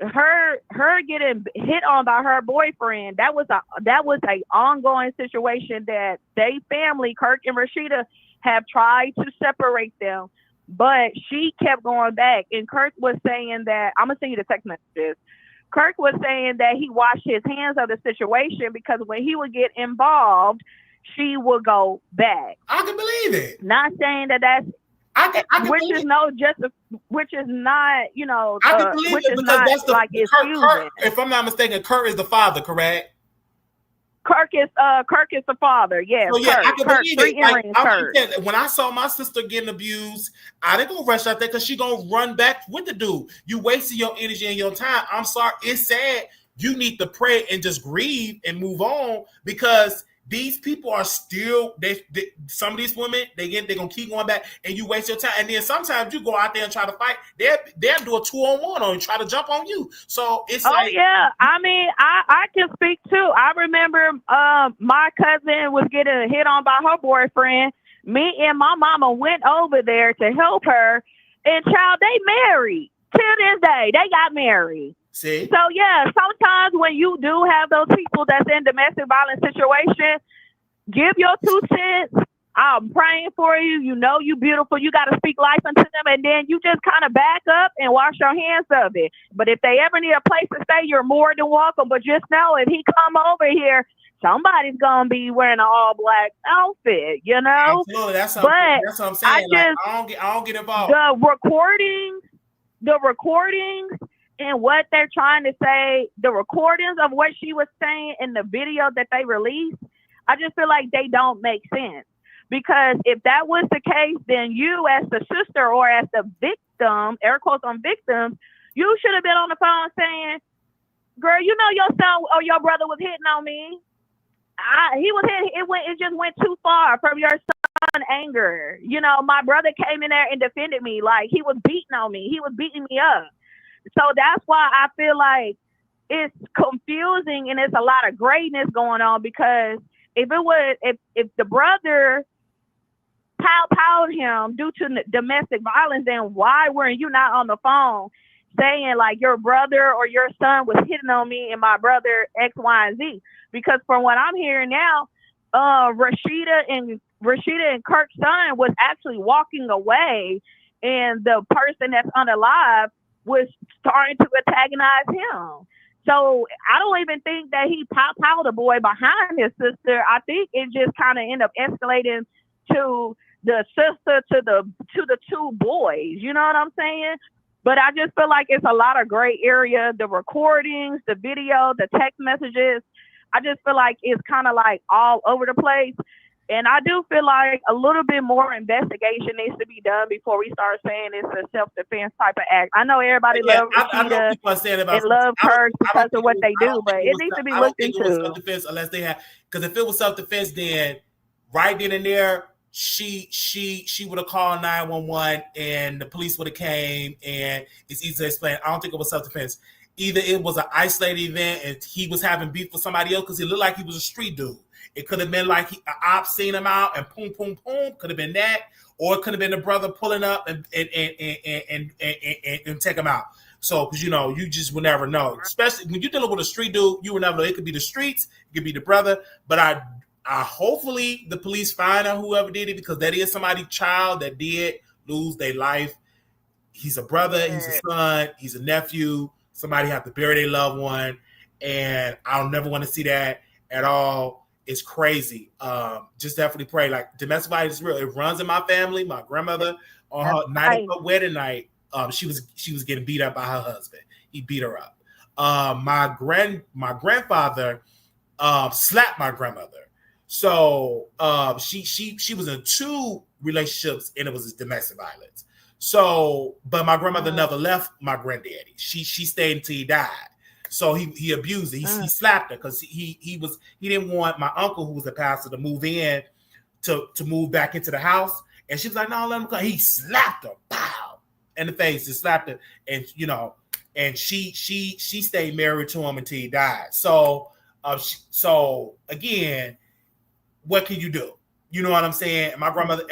her getting hit on by her boyfriend. That was a ongoing situation that they family, Kirk and Rashida, have tried to separate them. But she kept going back, and Kirk was saying that, I'm going to send you the text messages. Kirk was saying that he washed his hands of the situation because when he would get involved, she would go back. I can believe it. Not saying that that's, which is not, I can believe it because that's the, like, Kirk, if I'm not mistaken, Kirk is the father, correct? Kirk is the father. Yes. So yeah, I can believe it. Kirk. When I saw my sister getting abused, I didn't go rush out there because she gonna run back with the dude. You wasted your energy and your time. I'm sorry. It's sad. You need to pray and just grieve and move on because these people are still. Some of these women they're gonna keep going back, and you waste your time. And then sometimes you go out there and try to fight. They'll do a 2-on-1 on you, try to jump on you. So it's yeah. I mean, I can speak too. I remember my cousin was getting hit on by her boyfriend. Me and my mama went over there to help her, and child, they married. Till this day, they got married. See? So yeah, sometimes when you do have those people that's in domestic violence situation, give your 2 cents. I'm praying for you. You know you beautiful. You got to speak life into them, and then you just kind of back up and wash your hands of it. But if they ever need a place to stay, you're more than welcome. But just know if he come over here, somebody's gonna be wearing an all black outfit, you know. Absolutely. That's what I'm saying. I don't get involved. The recordings. And what they're trying to say, the recordings of what she was saying in the video that they released, I just feel like they don't make sense. Because if that was the case, then you as the sister or as the victim, air quotes on victims, you should have been on the phone saying, girl, you know your son or your brother was hitting on me. He was hit. It just went too far from your son anger. You know, my brother came in there and defended me. Like, he was beating on me. He was beating me up. So that's why I feel like it's confusing and it's a lot of greatness going on, because if the brother powed him due to domestic violence, then why weren't you not on the phone saying like your brother or your son was hitting on me and my brother X, Y, and Z? Because from what I'm hearing now, Rashida and Kirk's son was actually walking away, and the person that's unalive was starting to antagonize him. So I don't even think that he powed the boy behind his sister. I think it just kind of ended up escalating to the sister to the two boys. You know what I'm saying? But I just feel like it's a lot of gray area. The recordings, the video, the text messages. I just feel like it's kind of like all over the place. And I do feel like a little bit more investigation needs to be done before we start saying it's a self-defense type of act. I know everybody loves Rashida and love Kirk because of what they do, but it needs to be looked into. Self-defense unless they have, because if it was self-defense, then right then and there, she would have called 911 and the police would have came, and it's easy to explain. I don't think it was self-defense. Either it was an isolated event and he was having beef with somebody else because he looked like he was a street dude. It could have been like an op seen him out and boom, boom, boom. Could have been that, or it could have been the brother pulling up and take him out. So, because you just would never know. Especially when you're dealing with a street dude, you would never know. It could be the streets, it could be the brother. But I hopefully the police find out whoever did it, because that is somebody's child that did lose their life. He's a brother, he's a son, he's a nephew. Somebody have to bury their loved one, and I'll never want to see that at all. It's crazy. Just definitely pray. Like, domestic violence is real. It runs in my family. My grandmother, on her 90th wedding night, she was getting beat up by her husband. He beat her up. My grandfather slapped my grandmother. So she was in 2 relationships, and it was domestic violence. So, but my grandmother never left my granddaddy. She stayed until he died. So he abused her. He slapped her because he didn't want my uncle, who was the pastor, to move in to move back into the house. And she was like, "No, let him come." He slapped her, pow, in the face, just slapped her, and and she stayed married to him until he died. So so again, what can you do? You know what I'm saying? And my grandmother,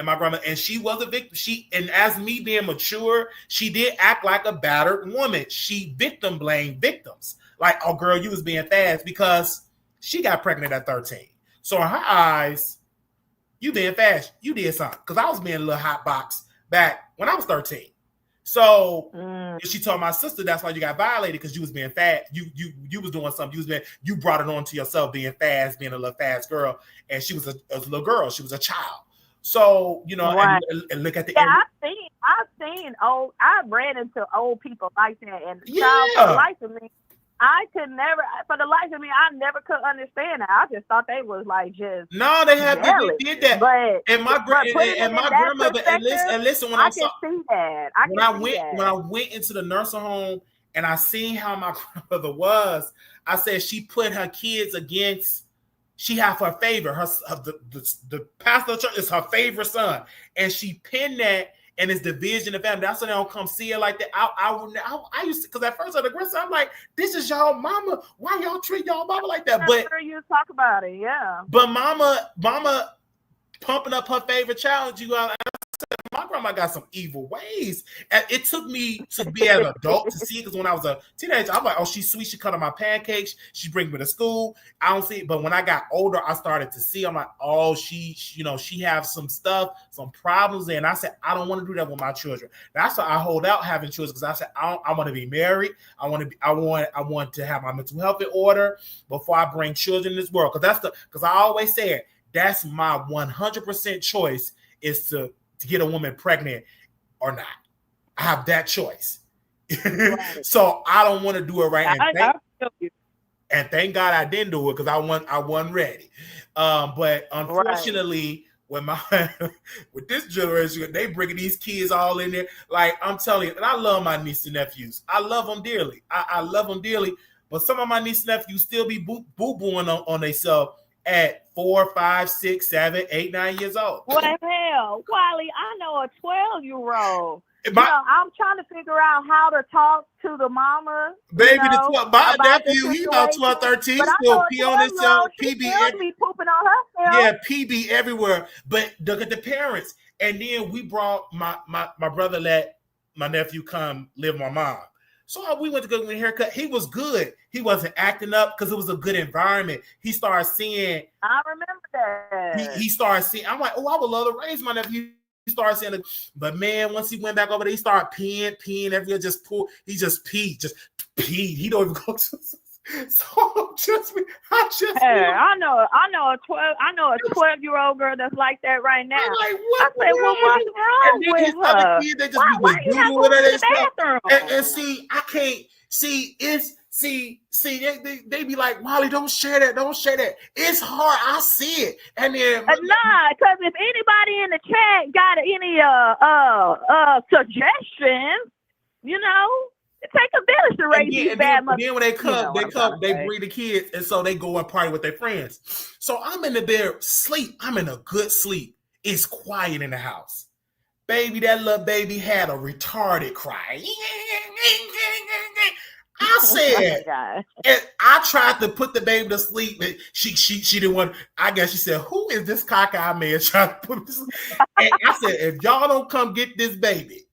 and she was a victim. And as me being mature, she did act like a battered woman. She victim blamed victims. Like, "Oh, girl, you was being fast," because she got pregnant at 13. So in her eyes, you being fast, you did something. Because I was being a little hot box back when I was 13. So she told my sister, "That's why you got violated, because you was being fast. You was doing something. You brought it on to yourself, being fast, being a little fast girl." And she was a little girl. She was a child. So right. and look at the. Yeah, I've ran into old people like that, and child, for the life of me, I never could understand that. I just thought they was like just no, they did that. But and my grandmother, and listen, when I can see that. When I went into the nursing home and I seen how my grandmother was, I said she put her kids against. She have her favorite. The pastor of the church is her favorite son, and she pinned that. And it's division of family. That's why they don't come see it like that. I used to, because at first I was aggressive. I'm like, "This is y'all mama. Why y'all treat y'all mama like that?" But you talk about it, yeah. But mama pumping up her favorite child. My grandma got some evil ways. And it took me to be an adult to see it, because when I was a teenager, I'm like, "Oh, she's sweet. She cut on my pancakes. She bring me to school." I don't see it. But when I got older, I started to see. I'm like, "Oh, she have some stuff, some problems there." And I said, I don't want to do that with my children. That's why I hold out having children, because I said I want to be married. I want to have my mental health in order before I bring children in this world. Because I always said that's my 100% choice, is to get a woman pregnant or not. I have that choice. Right. So I don't want to do it right now. And thank God I didn't do it, because I wasn't ready. But unfortunately, with this generation, they bringing these kids all in there. Like, I'm telling you, and I love my nieces and nephews. I love them dearly. I love them dearly. But some of my nieces and nephews still be boo-booing on themselves at 4, 5, 6, 7, 8, 9 years old. Well, hell, Wiley, I know a 12-year-old. I'm trying to figure out how to talk to the mama. Baby, my nephew, he's about 12, 13, still pee on himself, PB be pooping on herself. Yeah, PB everywhere. But look at the parents. And then we brought my brother let my nephew come live with my mom. So we went to go get a haircut. He was good. He wasn't acting up because it was a good environment. He started seeing. I remember that. He started seeing. I'm like, oh, I would love to raise my nephew. He started seeing it. But man, once he went back over there, he started peeing everywhere. Just pull. He just peed. He don't even go to. So I know a 12-year-old girl that's like that right now. I'm like, what? I say, well, what's wrong with her? Kid, they just why you not going to the bathroom? And see, I can't see. They be like, Molly, don't share that. It's hard. I see it. And then because if anybody in the chat got any suggestions, it takes a village to raise these bad mothers. Then when they come, they bring the kids, and so they go and party with their friends. So I'm in the bed, sleep. I'm in a good sleep. It's quiet in the house. Baby, that little baby had a retarded cry. I said, and I tried to put the baby to sleep, and she didn't want. I guess she said, "Who is this cockeyed man trying to put him to sleep?" And I said, "If y'all don't come get this baby."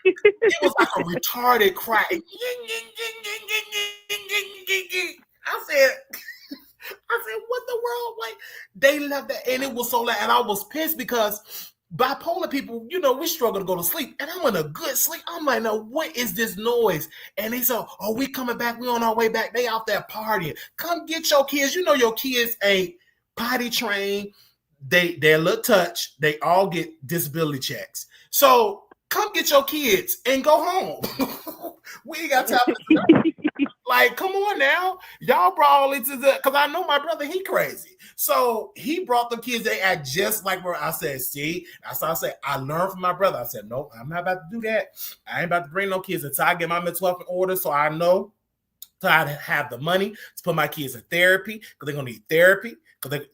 It was like a retarded cry. I said, what the world? Like, they left that, and it was so loud, and I was pissed because bipolar people, we struggle to go to sleep, and I'm in a good sleep. I'm like, no, what is this noise? And they said, oh, we coming back. We on our way back. They out there partying. Come get your kids. Your kids ain't potty trained. They're a little touch. They all get disability checks. So come get your kids and go home. We ain't got time for that. Like, come on now. Y'all brought all into because I know my brother, he crazy. So he brought the kids. They act just like her. I said, see? That's how I said, I learned from my brother. I said, no, I'm not about to do that. I ain't about to bring no kids until I get my mental health in order so I know. So I have the money to put my kids in therapy because they're going to need therapy. Because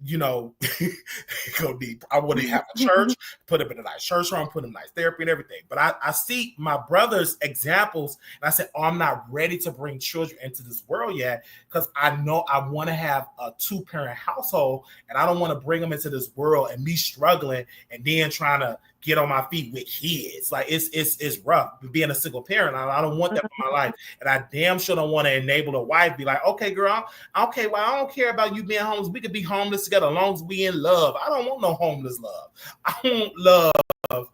I want to have a church, put them in a nice church room, put them in nice therapy and everything. But I see my brother's examples, and I said, oh, I'm not ready to bring children into this world yet because I know I want to have a 2-parent household, and I don't want to bring them into this world and me struggling and then trying to get on my feet with kids. Like it's rough being a single parent. I don't want that for my life. And I damn sure don't want to enable a wife be like, okay, girl, okay, well, I don't care about you being homeless. We could be homeless together as long as we in love. I don't want no homeless love. I want love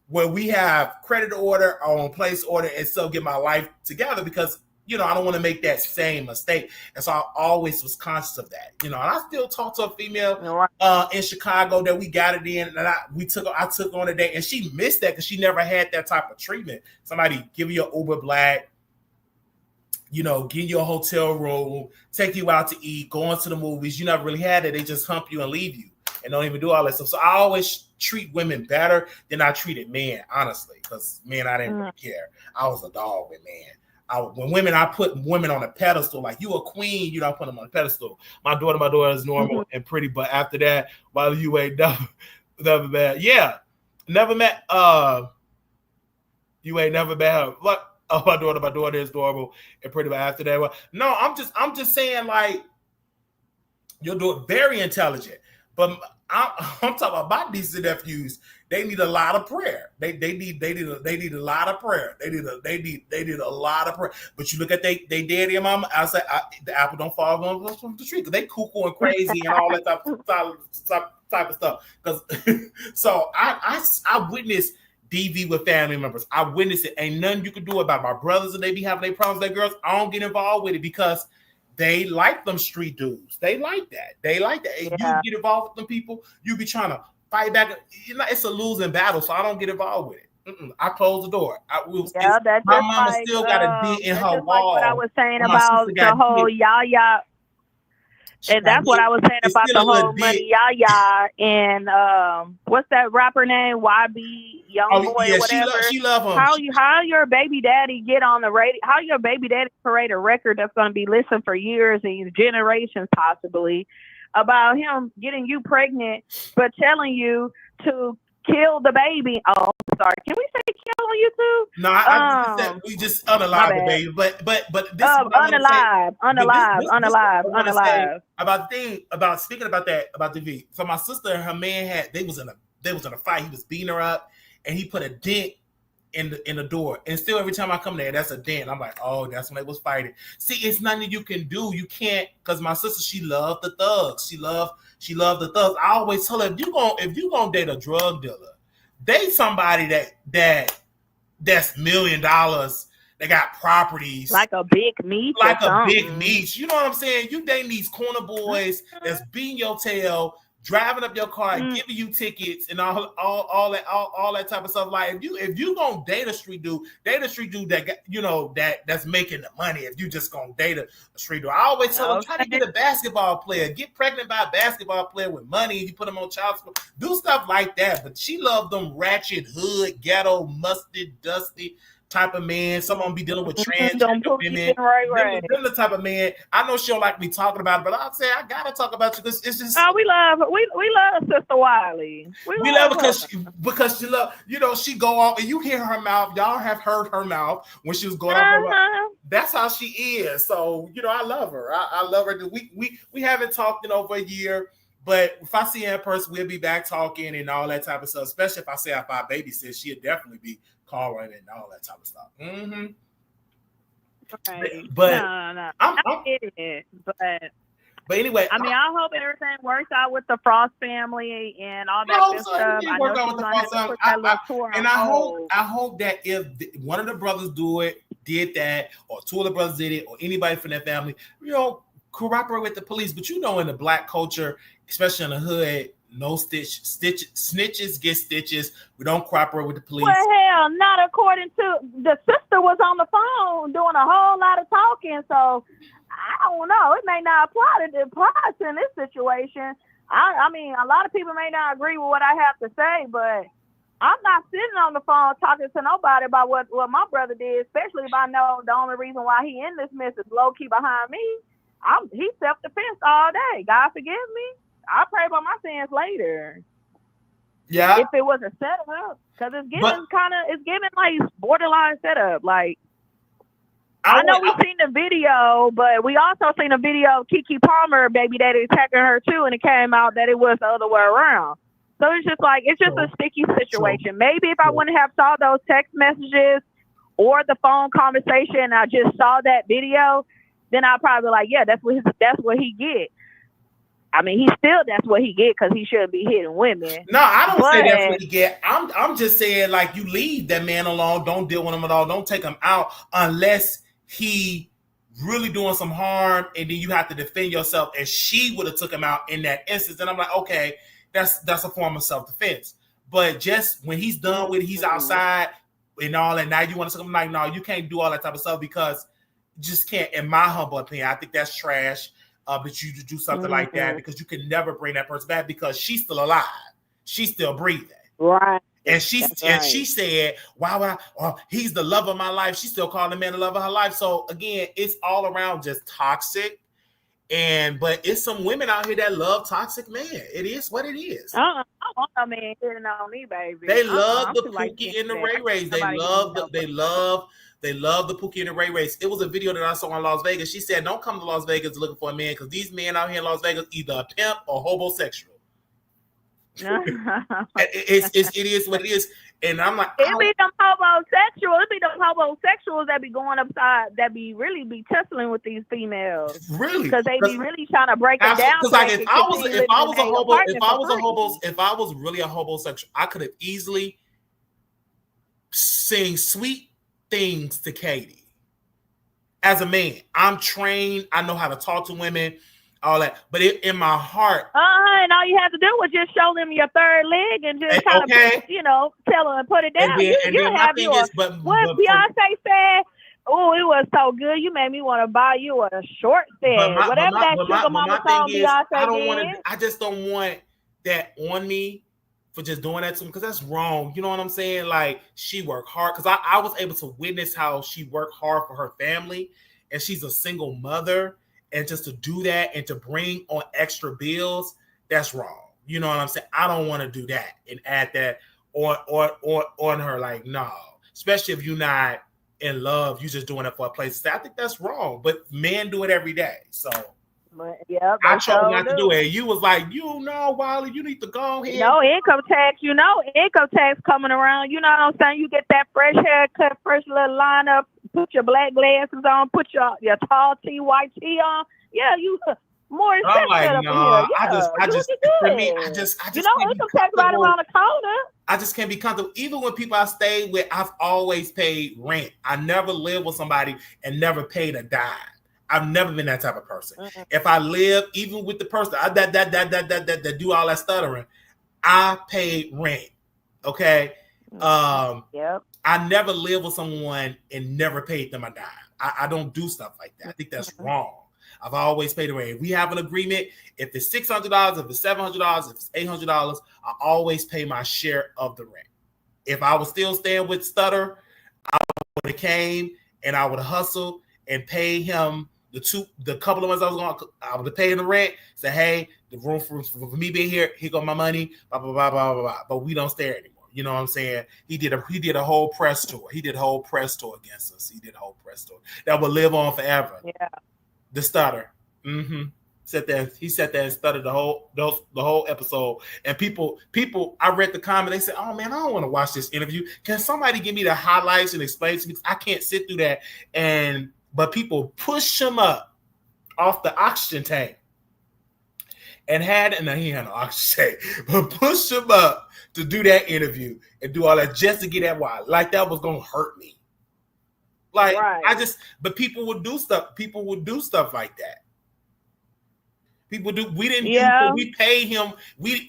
where we have credit order or on place order and still get my life together because I don't want to make that same mistake. And so I always was conscious of that. And I still talk to a female in Chicago that we got it in, and I took on a date, and she missed that because she never had that type of treatment. Somebody give you an Uber Black, give you a hotel room, take you out to eat, go into the movies. You never really had it. They just hump you and leave you and don't even do all that stuff. So I always treat women better than I treated men, honestly, because men, I didn't really care. I was a dog with men. I put women on a pedestal, like you a queen, you don't put them on a pedestal. My daughter is normal and pretty, but after that, while you ain't never met, never met. You ain't never met her. Look, my daughter is normal and pretty, but after that, well, no, I'm just saying, like, you're doing very intelligent, but I'm talking about my nieces and nephews. They need a lot of prayer. They need a lot of prayer. They need a lot of prayer. But you look at they daddy and mama. I say the apple don't fall on the tree because they cuckoo and crazy and all that type of stuff. Because so I witnessed DV with family members. I witnessed it. Ain't nothing you can do about it. My brothers and they be having their problems. Their girls. I don't get involved with it because they like them street dudes. They like that. And you get involved with them people. You be trying to fight back. It's a losing battle, so I don't get involved with it. I close the door. My mama still got a dent in her wall. Like what I was saying about the whole Yaya. And that's what I was saying It's about still the a whole little Money Yaya and what's that rapper name? YB Youngboy or whatever. She love him. How your baby daddy get on the radio? How your baby daddy create a record that's going to be listened for years and generations possibly about him getting you pregnant, but telling you to kill the baby. Oh, sorry. Can we say kill on YouTube? No, I said we just unalive the baby. But this is what unalive about speaking about that about the V. So my sister and her man they was in a fight. He was beating her up, and he put a dent in the door. And still, every time I come there, that's a dent. I'm like, oh, that's when they was fighting. See, it's nothing you can do. You can't, because my sister, she loved the thugs. She loved the thugs. I always tell her, if you gonna date a drug dealer, date somebody that's $1 million. They got properties. Like a big meat. You know what I'm saying? You dating these corner boys that's beating your tail, driving up your car, and giving you tickets and all that type of stuff. Like if you gonna date a street dude that that's making the money. If you just gonna date a street dude, I always tell them, try to get a basketball player, get pregnant by a basketball player with money, and you put them on child support, do stuff like that. But she loved them ratchet, hood, ghetto, musty, dusty type of man. Someone be dealing with transgender women. Right. Them the type of man. I know she don't like me talking about it, but I'll say I gotta talk about you because it's just. Oh, we love Sister Wiley. We love her because she love. She go off and you hear her mouth. Y'all have heard her mouth when she was going off. That's how she is. So I love her. I love her. We haven't talked in over a year. But if I see her in person, we'll be back talking and all that type of stuff. Especially if I say if I babysit, she'll definitely be calling and all that type of stuff. Mm-hmm. Right. But no. But anyway, I hope everything works out with the Frost family and all that good stuff. I know she's gonna have to put that little tour on hold. I hope that if one of the brothers did that, or two of the brothers did it, or anybody from their family, cooperate with the police. But in the black culture, especially in the hood, no snitches get stitches. We don't cooperate with the police. Well, hell, not according to the sister was on the phone doing a whole lot of talking. So I don't know. It may not apply in this situation. I mean, a lot of people may not agree with what I have to say, but I'm not sitting on the phone talking to nobody about what my brother did, especially if I know the only reason why he in this mess is low key behind me. He's self-defense all day. God forgive me. I'll pray about my sins later. Yeah. If it was a setup, because it's giving like borderline setup. Like I know we've seen the video, but we also seen a video of Keke Palmer, baby daddy, attacking her too, and it came out that it was the other way around. So it's just a sticky situation. Maybe if I wouldn't have saw those text messages or the phone conversation, and I just saw that video, then I'll probably be like, yeah, that's what he get. I mean, that's what he get because he shouldn't be hitting women. No, I don't say that's what he get. I'm just saying, like, you leave that man alone. Don't deal with him at all. Don't take him out unless he really doing some harm, and then you have to defend yourself. And she would have took him out in that instance. And I'm like, okay, that's a form of self-defense. But just when he's done with it, he's outside and all, and now you want to take him, like, no, you can't do all that type of stuff because you just can't. In my humble opinion, I think that's trash. But you do something like that because you can never bring that person back because she's still alive. She's still breathing. Right. And she said, why would I? He's the love of my life. She still calling the man the love of her life. So again, it's all around just toxic. But it's some women out here that love toxic men. It is what it is. I want a man hitting on me, baby. They love the Pookie and the Ray Rays. They love the Pookie and the Ray Rays. It was a video that I saw in Las Vegas. She said, don't come to Las Vegas looking for a man because these men out here in Las Vegas either a pimp or homosexual. It is what it is. And I'm like, it be them homosexuals that be going upside, that be really be tussling with these females. Really? Because they be really trying to break it down. Because like if I was really a homosexual, I could have easily sing sweet things to Katie. As a man, I'm trained. I know how to talk to women, all that. But in my heart, and all you have to do was just show them your third leg and just kind of, tell them and put it down. What Beyonce said, Oh, it was so good. You made me want to buy you a short set. Whatever that sugar mama song Beyonce did. I just don't want that on me for just doing that to me, because that's wrong. You know what I'm saying? Like, she worked hard, because I was able to witness how she worked hard for her family, and she's a single mother, and just to do that and to bring on extra bills, that's wrong. You know what I'm saying? I don't want to do that and add that on her. Like, no, especially if you're not in love, you just doing it for a place to stay. I think that's wrong, but men do it every day. So yeah, I chose not to do it. You was like, Wiley, you need to go ahead. No income tax, income tax coming around. You know what I'm saying? You get that fresh haircut, fresh little lineup, put your black glasses on, put your tall tee, white tee on. Yeah, you more than I'm like, no, yeah, I just for me, I just income tax right around the corner. I just can't be comfortable. Even when people I stayed with, I've always paid rent. I never lived with somebody and never paid a dime. I've never been that type of person. Mm-hmm. If I live, even with the person that do all that stuttering, I paid rent. Okay. Yep. I never lived with someone and never paid them a dime. I don't do stuff like that. I think that's wrong. I've always paid the rent. If we have an agreement, if it's $600, if it's $700, if it's $800, I always pay my share of the rent. If I was still staying with Stutter, I would have came and I would have hustled and paid him the couple of months I would have paid him the rent. Say, hey, the room for me being here go my money, blah blah blah blah blah. But we don't stay anymore. You know what I'm saying? He did a whole press tour. He did a whole press tour against us. He did a whole press tour that will live on forever. Yeah. The Stutter. Mm-hmm. He sat there and stuttered the whole episode. And people, I read the comment, they said, oh man, I don't want to watch this interview. Can somebody give me the highlights and explain to me? I can't sit through that. But people pushed him up off the oxygen tank he had no oxygen tank, but pushed him up to do that interview and do all that just to get that wild. Like that was gonna hurt me. Like right. But people would do stuff. People would do stuff like that. People do. We didn't. Yeah. We paid him.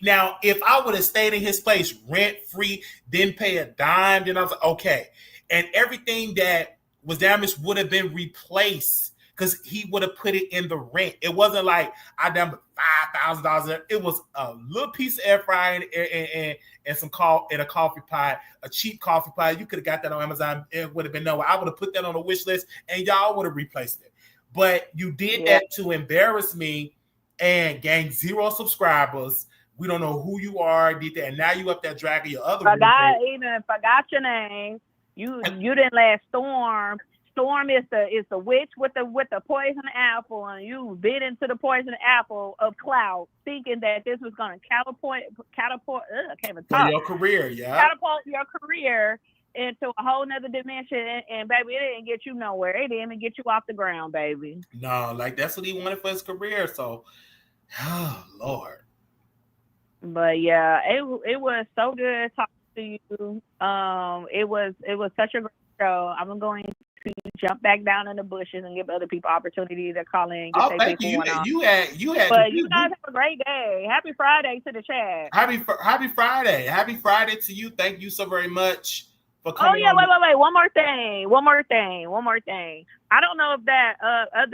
Now, if I would have stayed in his place rent free, didn't pay a dime, then I was like, okay. And everything that was damaged would have been replaced because he would have put it in the rent. It wasn't like I done $5,000. It was a little piece of air fryer and some in a coffee pot, a cheap coffee pot. You could have got that on Amazon. It would have been I would have put that on a wish list and y'all would have replaced it. But you did that to embarrass me and gain 0 subscribers. We don't know who you are, did that, and now you up there dragging your other. Forgot your name. You didn't let Storm. Storm is the witch with the poison apple, and you bit into the poison apple of clout, thinking that this was going to catapult. I can't even talk. Your career, yeah. Catapult your career into a whole nother dimension, and baby, it didn't get you nowhere. It didn't even get you off the ground, baby. No, like that's what he wanted for his career. So, oh Lord. But yeah, it was so good talking to you. It was such a great show. I'm going to jump back down in the bushes and give other people opportunity to call in. Thank you. You had. But you guys have a great day. Happy Friday to the chat. Happy Friday. Happy Friday to you. Thank you so very much for coming. Oh yeah, wait. One more thing. I don't know if that I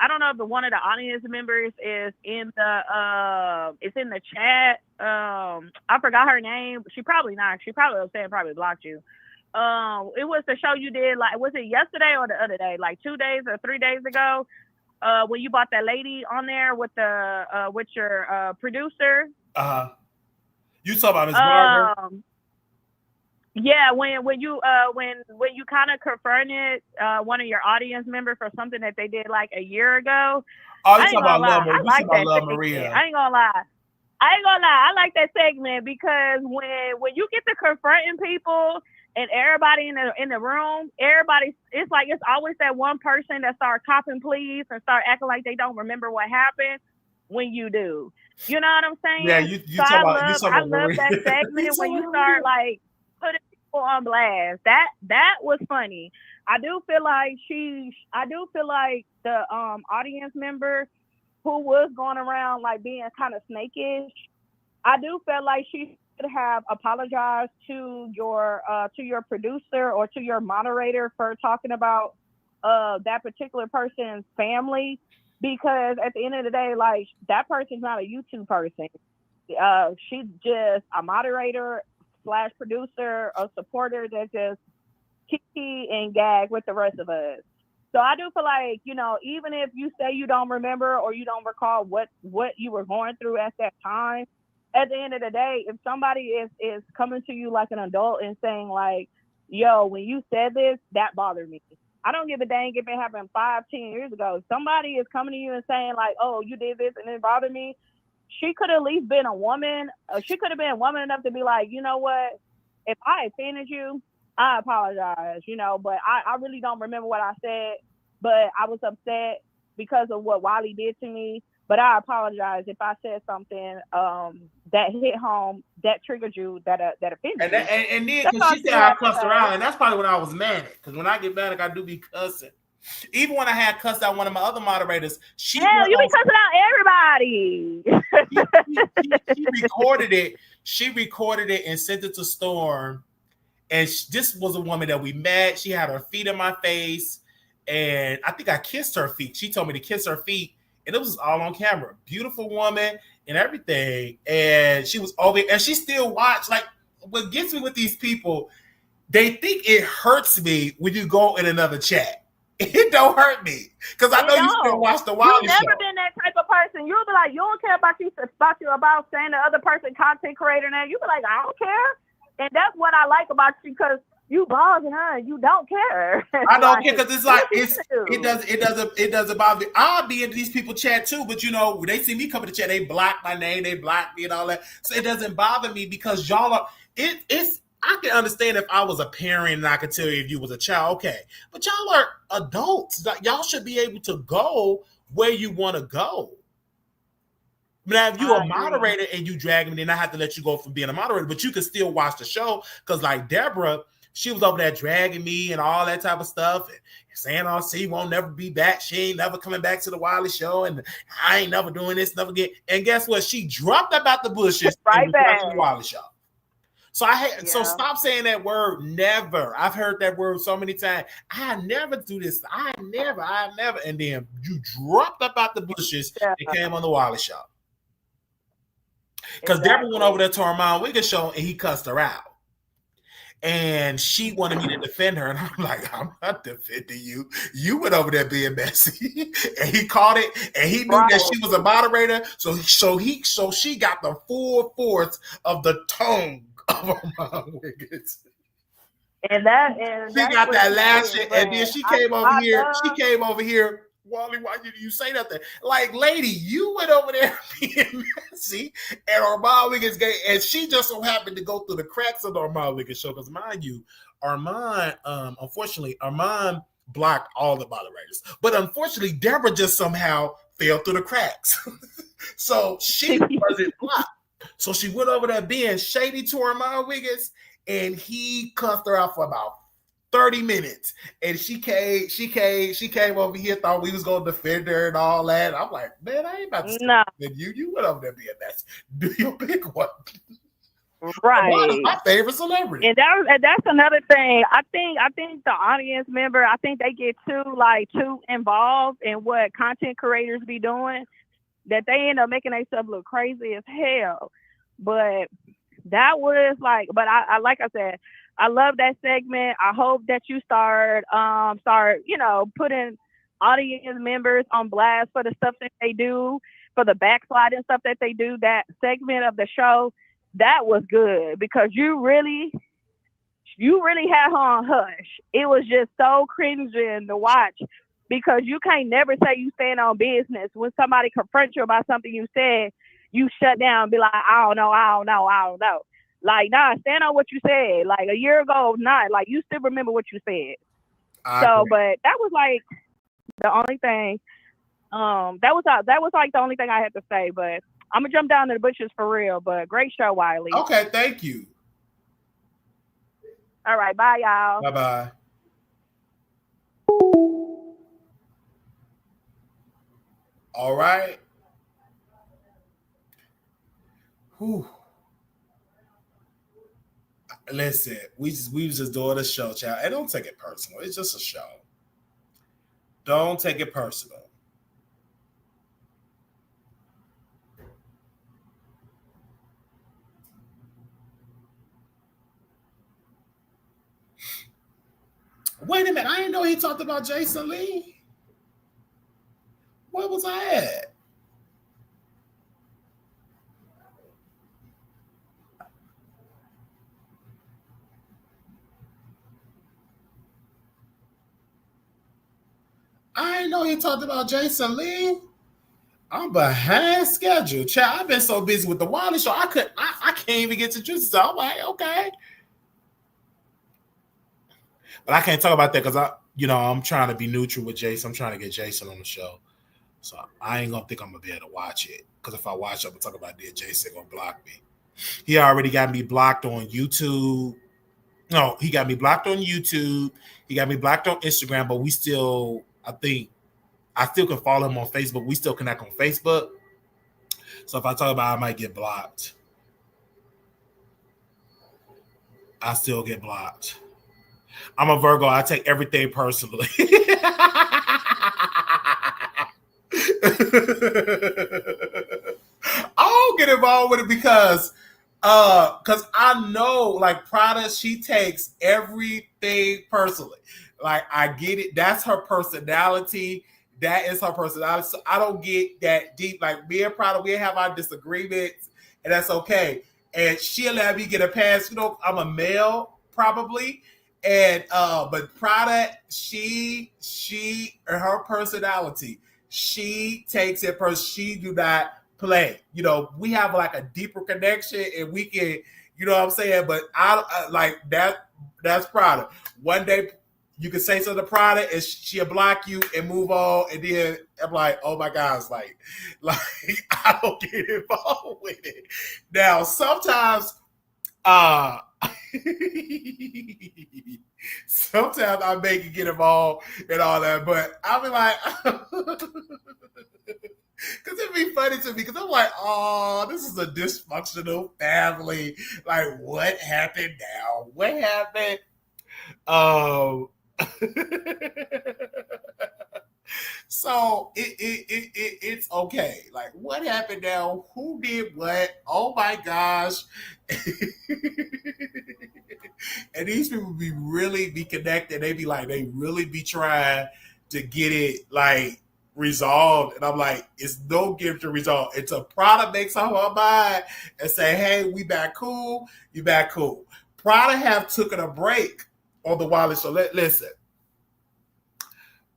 don't know if one of the audience members is in the it's in the chat. I forgot her name. She probably not. She probably was saying probably blocked you. It was the show you did, like, was it yesterday or the other day, like 2 days or 3 days ago, when you brought that lady on there with your producer. You talk about Ms. Barber? Yeah, when you kind of confronted one of your audience members for something that they did like a year ago. Oh, you talking about Love Maria? I ain't gonna lie. I like that segment because when you get to confronting people and everybody in the room, it's like it's always that one person that start copping pleas and start acting like they don't remember what happened when you do. You know what I'm saying? Yeah, I love that segment when you start like putting people on blast. That was funny. I do feel like the audience member who was going around like being kind of snakish, I do feel like she should have apologized to your producer or to your moderator for talking about that particular person's family, because at the end of the day, like, that person's not a YouTube person. She's just a moderator / producer, a supporter that just kiki and gag with the rest of us. So I do feel like, you know, even if you say you don't remember or you don't recall what you were going through at that time, at the end of the day, if somebody is coming to you like an adult and saying like, yo, when you said this, that bothered me. I don't give a dang if it happened 5-10 years ago. If somebody is coming to you and saying like, oh, you did this and it bothered me, she could at least been a woman. She could have been woman enough to be like, you know what? If I offended you, I apologize, you know, but I really don't remember what I said, but I was upset because of what Wiley did to me. But I apologize if I said something that hit home, that triggered you, that offended you. And then, because she said I cussed her out, and that's probably when I was mad. Because when I get mad, I do be cussing. Even when I had cussed out one of my other moderators, you be cussing out everybody. she recorded it. She recorded it and sent it to Storm. And this was a woman that we met. She had her feet in my face, and I think I kissed her feet. She told me to kiss her feet, and it was all on camera. Beautiful woman and everything. And she was over, and she still watched. Like, what gets me with these people, they think it hurts me when you go in another chat. It don't hurt me because I know you still watch the Wiley show. You've never been that type of person. You'll be like, you don't care about saying the other person content creator now. You'll be like, I don't care. And that's what I like about you, because you bothering her, you don't care. I don't care because it's like it doesn't bother me. I'll be in these people chat too, but you know, when they see me come to chat, they block my name, they block me and all that. So it doesn't bother me because y'all are. It's. I can understand if I was a parent and I could tell you if you was a child, okay. But y'all are adults. Like, y'all should be able to go where you want to go. Now, if you're a moderator and you drag me, then I have to let you go from being a moderator, but you can still watch the show. Because like Deborah, she was over there dragging me and all that type of stuff and saying, oh, she won't never be back. She ain't never coming back to the Wiley show. And I ain't never doing this, never again. And guess what? She dropped up out the bushes right back to the Wiley show. So so stop saying that word never. I've heard that word so many times. I never do this. I never. And then you dropped up out the bushes and came on the Wiley show. Because Deborah went over there to Umar Johnson show and he cussed her out. And she wanted me to defend her. And I'm like, I'm not defending you. You went over there being messy. And he caught it. And he knew that she was a moderator. So she got the full force of the tone of Umar Johnson. And she got that last shit. And then she came over here. She came over here. Wiley, why did you say nothing? Like, lady, you went over there being messy, and Umar Johnson gay, and she just so happened to go through the cracks of the Umar Johnson show. Because mind you, unfortunately, Armand blocked all the moderators, but unfortunately, Deborah just somehow fell through the cracks. So she wasn't blocked. So she went over there being shady to Umar Johnson, and he cussed her out for about 30 minutes, and she came over here, thought we was gonna defend her and all that. I'm like, man, I ain't about to defend you. You went over there being messy. Do your big one. Right. One is my favorite celebrity. And that's another thing. I think the audience member, I think they get too involved in what content creators be doing, that they end up making themselves look crazy as hell. But that was but I like I said, I love that segment. I hope that you start putting audience members on blast for the stuff that they do, for the backsliding stuff that they do. That segment of the show, that was good, because you really had her on hush. It was just so cringing to watch, because you can't never say you stand on business. When somebody confronts you about something you said, you shut down and be like, I don't know. Like, nah, stand on what you said. Like, a year ago, not. Like, you still remember what you said. But that was like the only thing. That was like the only thing I had to say. But I'm gonna jump down to the bushes for real. But great show, Wiley. Okay, thank you. All right, bye, y'all. Bye-bye. All right. Whew. Listen, we was just doing a show, child. And don't take it personal. It's just a show. Don't take it personal. Wait a minute. I didn't know he talked about Jason Lee. Where was I at? I didn't know he talked about Jason Lee. I'm behind schedule. Child, I've been so busy with the Wiley show. I can't even get to juice. So I'm like, okay. But I can't talk about that because I'm trying to be neutral with Jason. I'm trying to get Jason on the show. So I ain't gonna think I'm gonna be able to watch it. Because if I watch it, I'm gonna talk about it, Jason gonna block me. He already got me blocked on YouTube. No, he got me blocked on YouTube. He got me blocked on Instagram, but we still, I still can follow him on Facebook. We still connect on Facebook. So if I talk about it, I might get blocked. I still get blocked. I'm a Virgo. I take everything personally. I don't get involved with it because I know, like, Prada, she takes everything personally. Like, I get it. That's her personality. That is her personality. So I don't get that deep. Like, me and Prada, we have our disagreements, and that's okay. And she'll let me get a pass. I'm a male, probably. And but Prada, she her personality, she takes it personally. She do not play. We have like a deeper connection, and we can, what I'm saying. But I like that. That's Prada. One day you can say something to Prada, and she'll block you and move on. And then I'm like, oh my gosh, like I don't get involved with it. Now sometimes, sometimes I make it get involved and all that, but I'll be like, because it'd be funny to me, because I'm like, oh, this is a dysfunctional family. Like, what happened now? What happened? So it's okay. Like, what happened now? Who did what? Oh my gosh. And these people really be connected. They really be trying to get it like resolved. And I'm like, it's no gift to resolve. It's a Prada makes up her mind and say, hey, we back cool. You back cool. Prada have taken a break on the Wiley show. Listen.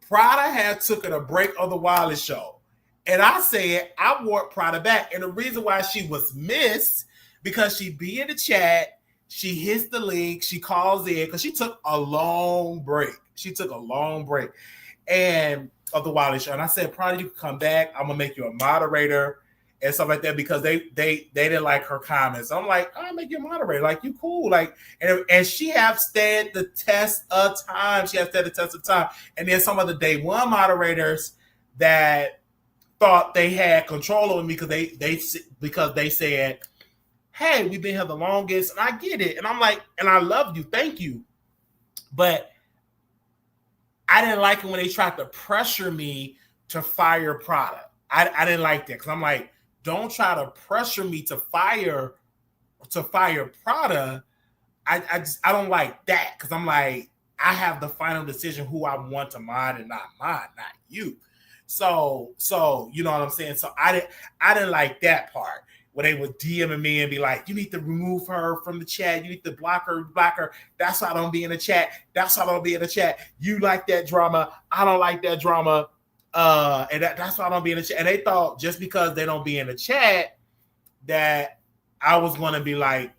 Prada had taken a break on the Wiley show. And I said, I want Prada back. And the reason why she was missed, because she be in the chat, she hits the link, she calls in, because she took a long break. And of the Wiley show. And I said, Prada, you can come back. I'm going to make you a moderator and stuff like that, because they didn't like her comments. I'm like, I'll make you a moderator. Like, you cool. Like, and she have stood the test of time. And then some of the day one moderators that thought they had control over me because they said, hey, we've been here the longest, and I get it. And I'm like, and I love you. Thank you. But I didn't like it when they tried to pressure me to fire Prada. I didn't like that, because I'm like, don't try to pressure me to fire Prada. I don't like that, because I'm like, I have the final decision who I want to mod and not you. So you know what I'm saying? So I didn't like that part, where they would DMing me and be like, you need to remove her from the chat. You need to block her. That's why I don't be in the chat. You like that drama. I don't like that drama. And that's why I don't be in the chat. And they thought just because they don't be in the chat that I was going to be like,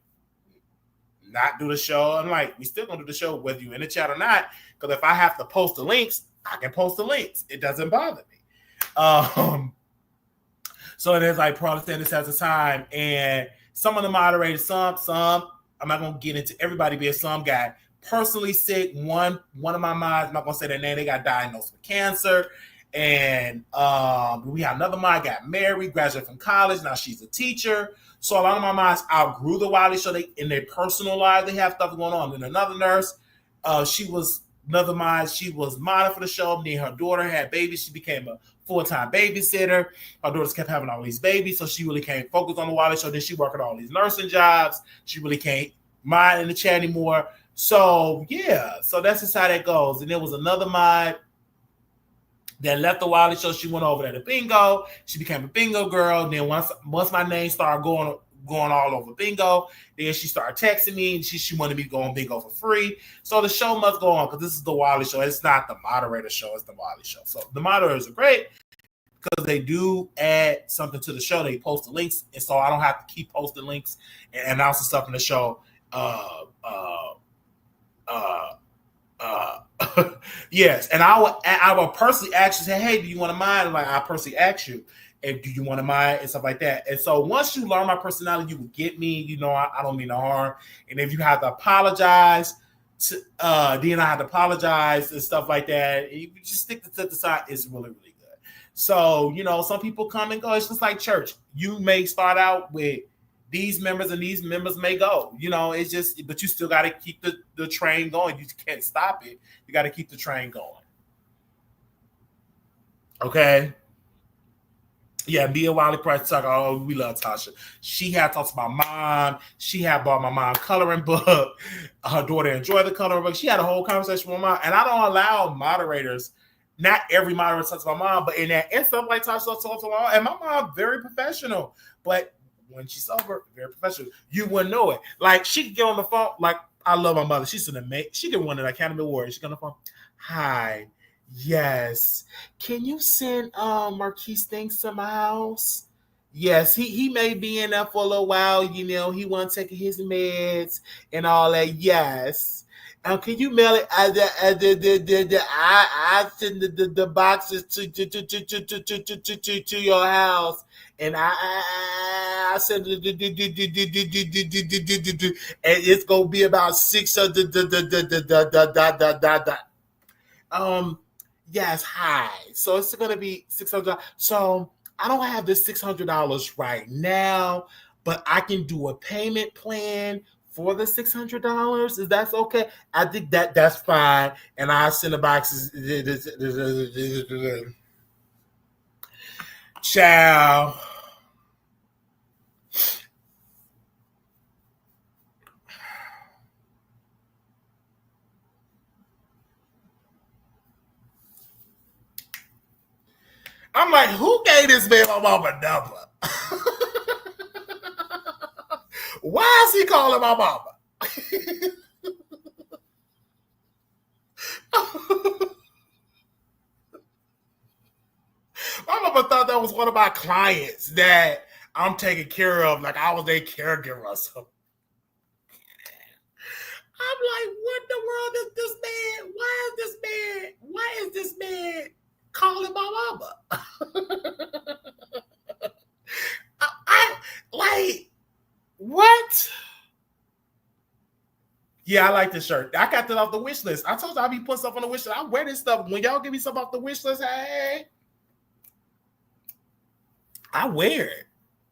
not do the show. I'm like, we still going to do the show whether you're in the chat or not. Because if I have to post the links, I can post the links. It doesn't bother me. So it is like Protestant at the time. And some of the moderators, some, I'm not going to get into everybody, but some got personally sick. One of my mods, I'm not going to say their name, they got diagnosed with cancer. And we had another mod got married, graduated from college. Now she's a teacher. So a lot of my mods outgrew the Wiley show. In their personal lives, they have stuff going on. And another nurse, she was Another mind, she was modeling for the show. Me and her daughter had babies. She became a full-time babysitter. Her daughters kept having all these babies, so she really can't focus on the Wiley show. Then she worked at all these nursing jobs. She really can't mind in the chat anymore. So yeah, so that's just how that goes. And there was another mod that left the Wiley show. She went over there to bingo. She became a bingo girl. Then once my name started going all over bingo, then she started texting me and she wanted me to go on bingo for free. So the show must go on because this is the Wiley show. It's not the moderator show, it's the Wiley show. So the moderators are great because they do add something to the show. They post the links, and so I don't have to keep posting links and announcing stuff in the show. Yes, and I will personally ask you, say, hey, do you want to mind? Like I personally ask you, and do you want to mind and stuff like that. And so once you learn my personality, you will get me. You know, I don't mean no harm. And if you have to apologize, then I have to apologize and stuff like that. And you just stick to the side. It's really, really good. So, you know, some people come and go. It's just like church. You may start out with these members and these members may go. You know, it's just, but you still got to keep the train going. You can't stop it. You got to keep the train going. Okay. Yeah, me and Wiley Price talk. Oh, we love Tasha. She had talked to my mom. She had bought my mom coloring book. Her daughter enjoyed the coloring book. She had a whole conversation with my mom. And I don't allow moderators, not every moderator talks to my mom, but in that instant, like Tasha talks to my mom. And my mom, very professional. But when she's sober, very professional. You wouldn't know it. Like, she could get on the phone. Like, I love my mother. She's an amazing. She could win an Academy Award. She get on the phone. Hi. Yes. Can you send Marquise things to my house? Yes, he may be in there for a little while, you know, he wants to take his meds and all that. Yes. Can you mail it? I send the boxes to your house, and I send and it's gonna be about 600. Yes, hi. So it's going to be $600. So I don't have the $600 right now, but I can do a payment plan for the $600. Is that okay? I think that's fine. And I send the boxes. Ciao. I'm like, who gave this man my mama number? Why is he calling my mama? My mama thought that was one of my clients that I'm taking care of, like I was their caregiver or something. I'm like, what in the world is this man? Why is this man calling my mama? I like, what? Yeah, I like this shirt. I got that off the wish list. I told you I'll be putting stuff on the wish list. I wear this stuff. When y'all give me stuff off the wish list, hey, I wear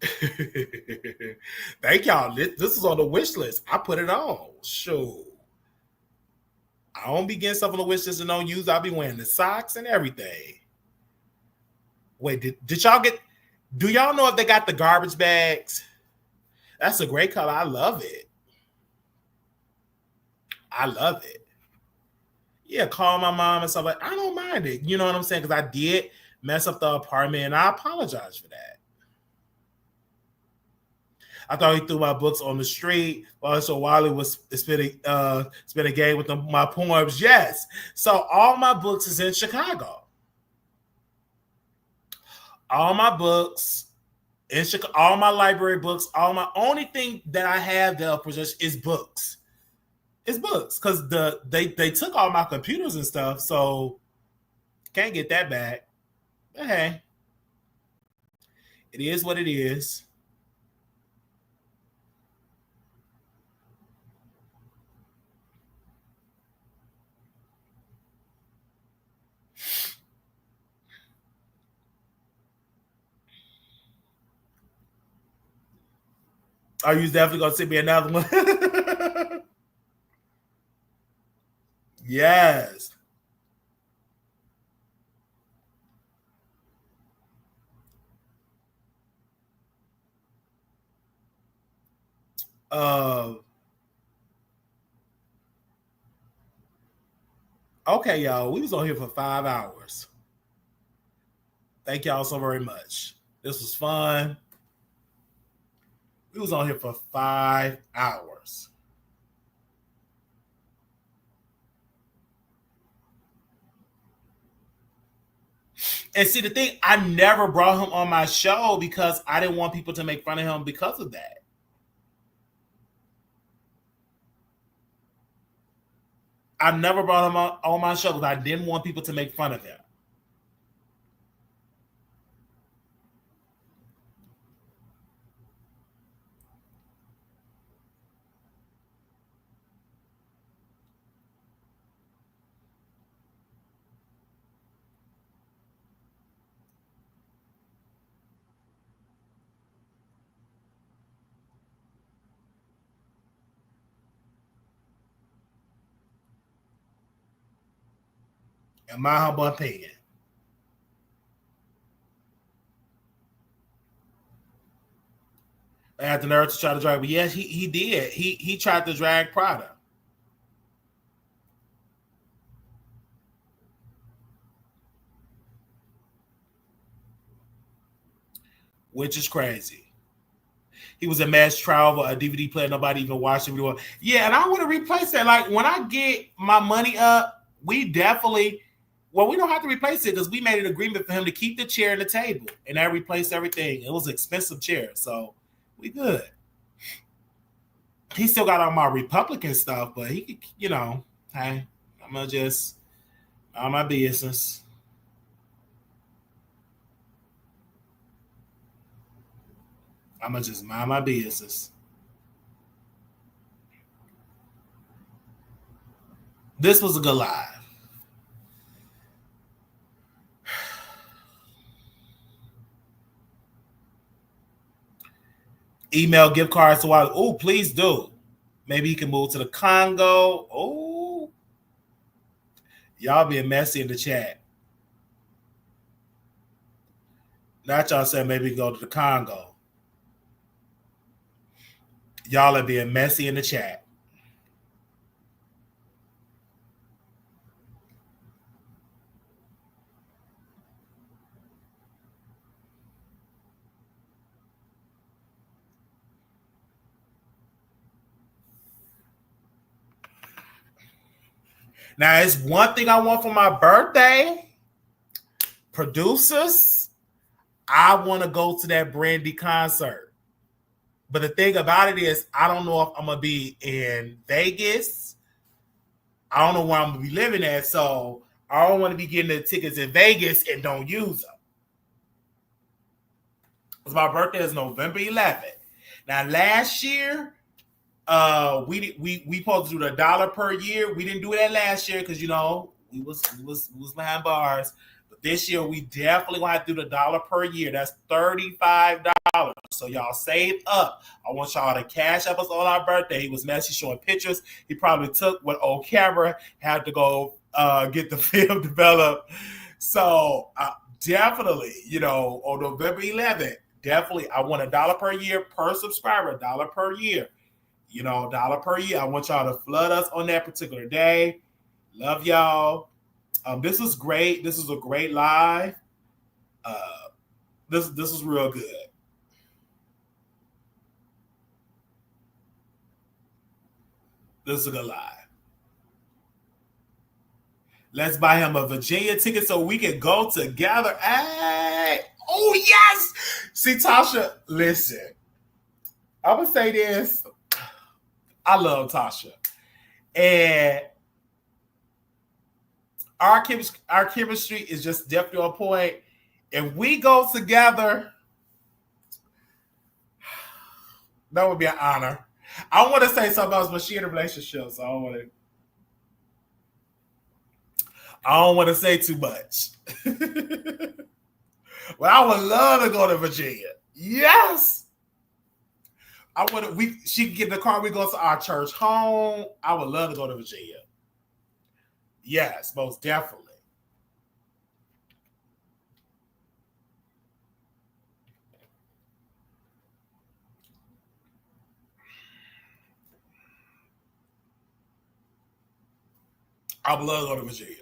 it. Thank y'all. This is on the wish list. I put it on. Sure. I don't be getting stuff on the wish list and don't use. I'll be wearing the socks and everything. Wait, did y'all get? Do y'all know if they got the garbage bags? That's a great color. I love it. I love it. Yeah, call my mom and stuff like. I don't mind it. You know what I'm saying? Because I did mess up the apartment, and I apologize for that. I thought he threw my books on the street. So Wiley was spending a game with my poems. Yes. So all my books is in Chicago. All my books in Chicago, all my library books, all my only thing that I have there possession is books. It's books because they took all my computers and stuff, so can't get that back. But hey, it is what it is. Are you definitely gonna send me another one? Yes. Okay, y'all. We was on here for 5 hours. Thank y'all so very much. This was fun. We was on here for 5 hours. And see, the thing, I never brought him on my show because I didn't want people to make fun of him because of that. I never brought him on my show because I didn't want people to make fun of him. In my humble opinion. I had the nerve to try to drag, but yes, he did. He tried to drag Prada. Which is crazy. He was a mass travel, a DVD player, nobody even watched the video. Yeah, and I want to replace that. Like, when I get my money up, we definitely, well, we don't have to replace it because we made an agreement for him to keep the chair and the table, and that replaced everything. It was an expensive chair, so we good. He still got all my Republican stuff, but he, you know, hey, I'm gonna just mind my business. I'm gonna just mind my business. This was a good live. Email gift cards to Wiley. Oh, please do. Maybe he can move to the Congo. Oh, y'all being messy in the chat. Not y'all saying maybe go to the Congo. Y'all are being messy in the chat. Now, it's one thing I want for my birthday. Producers, I want to go to that Brandy concert. But the thing about it is, I don't know if I'm going to be in Vegas. I don't know where I'm going to be living at. So I don't want to be getting the tickets in Vegas and don't use them. Because my birthday is November 11th. Now, last year, we supposed to do the $1 per year. We didn't do that last year because, you know, we was behind bars. But this year, we definitely going to have to do the $1 per year. That's $35. So y'all save up. I want y'all to cash up us on our birthday. He was messy showing pictures. He probably took what old camera, had to go get the film developed. So definitely, you know, on November 11th, definitely, I want $1 per year per subscriber, $1 per year. You know, $1 per year. I want y'all to flood us on that particular day. Love y'all. This was great. This was a great live. This was real good. This is a good live. Let's buy him a Virginia ticket so we can go together. Hey! Oh, yes! See, Tasha, listen. I'm going to say this. I love Tasha. And our chemistry is just definitely on point. If we go together, that would be an honor. I want to say something else, but she in a relationship, so I don't want to say too much. But I would love to go to Virginia. Yes. She can get in the car, we go to our church home. I would love to go to Virginia. Yes, most definitely. I would love to go to Virginia.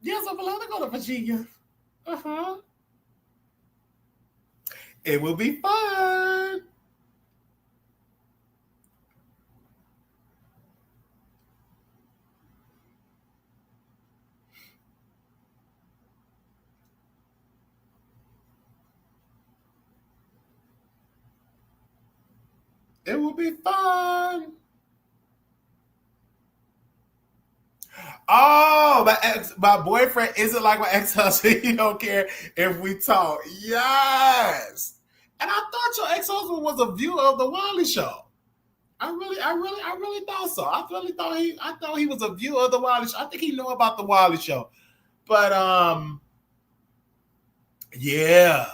Yes, I would love to go to Virginia. Uh-huh. It will be fun. It will be fun. Oh, my boyfriend isn't like my ex-husband. He don't care if we talk. Yes. And I thought your ex-husband was a viewer of the Wiley show. I really thought so. I thought he was a viewer of the Wiley show. I think he knew about the Wiley show. But yeah.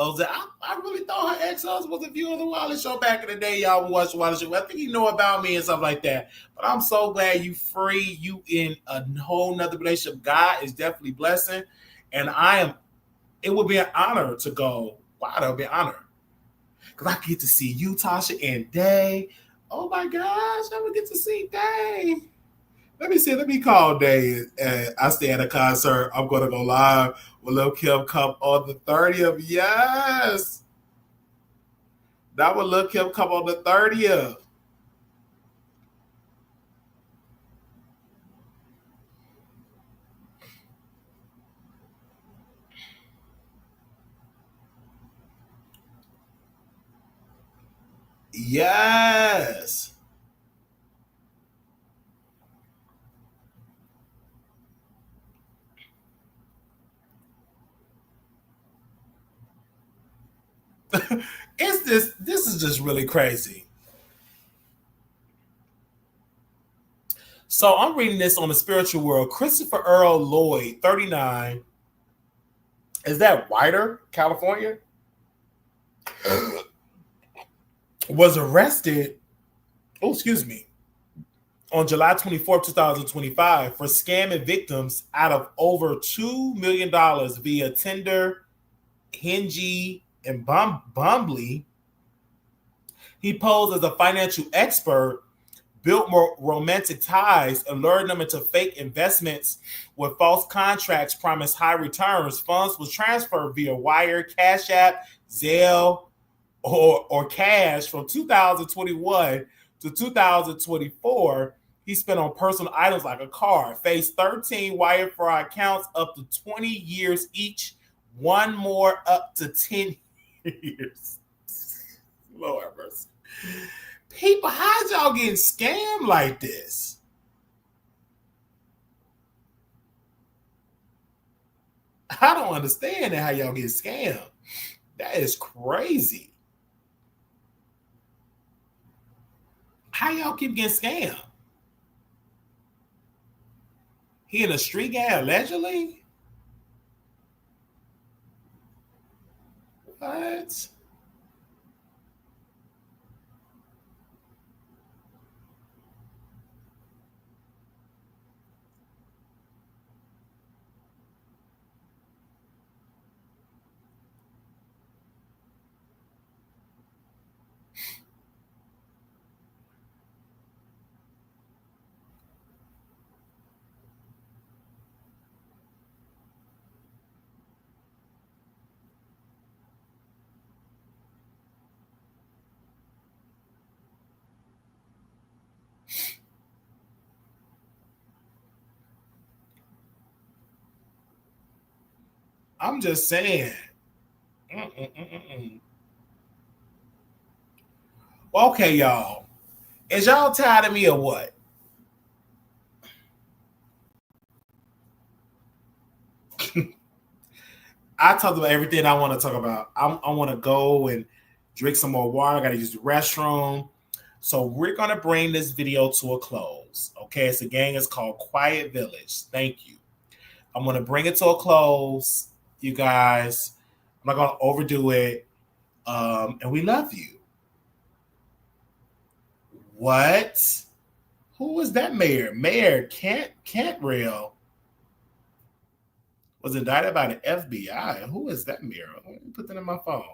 I really thought her ex-husband was a viewer of the Wiley show back in the day. Y'all would watch the Wiley show. I think he knew about me and stuff like that. But I'm so glad you free. You in a whole nother relationship. God is definitely blessing. And it would be an honor to go. Wow, that would be an honor. Because I get to see you, Tasha, and Day. Oh my gosh, I would get to see Day. Let me call Day. I stay at a concert. I'm going to go live with Lil Kim come on the 30th. Yes. That would Lil Kim come on the 30th. Yes. This is just really crazy. So I'm reading this on the spiritual world. Christopher Earl Lloyd, 39. Is that Whiter, California? Was arrested, on July 24th, 2025 for scamming victims out of over $2 million via Tinder, Hinge, and Bumbly. He posed as a financial expert, built more romantic ties, and lured them into fake investments with false contracts, promised high returns. Funds was transferred via wire, Cash App, Zelle, or cash from 2021 to 2024. He spent on personal items like a car. Faced 13 wire fraud accounts up to 20 years each. One more up to 10 years. Lord mercy. People, how's y'all getting scammed like this? I don't understand how y'all get scammed. That is crazy. How y'all keep getting scammed? He in a street gang allegedly? What? I'm just saying. Okay, y'all. Is y'all tired of me or what? I talked about everything I want to talk about. I want to go and drink some more water. I got to use the restroom. So we're going to bring this video to a close. Okay, it's a gang. It's called Quiet Village. Thank you. I'm going to bring it to a close, you guys. I'm not going to overdo it. And we love you. What? Who was that mayor? Mayor Cantrell was indicted by the FBI. Who is that mayor? Let me put that in my phone.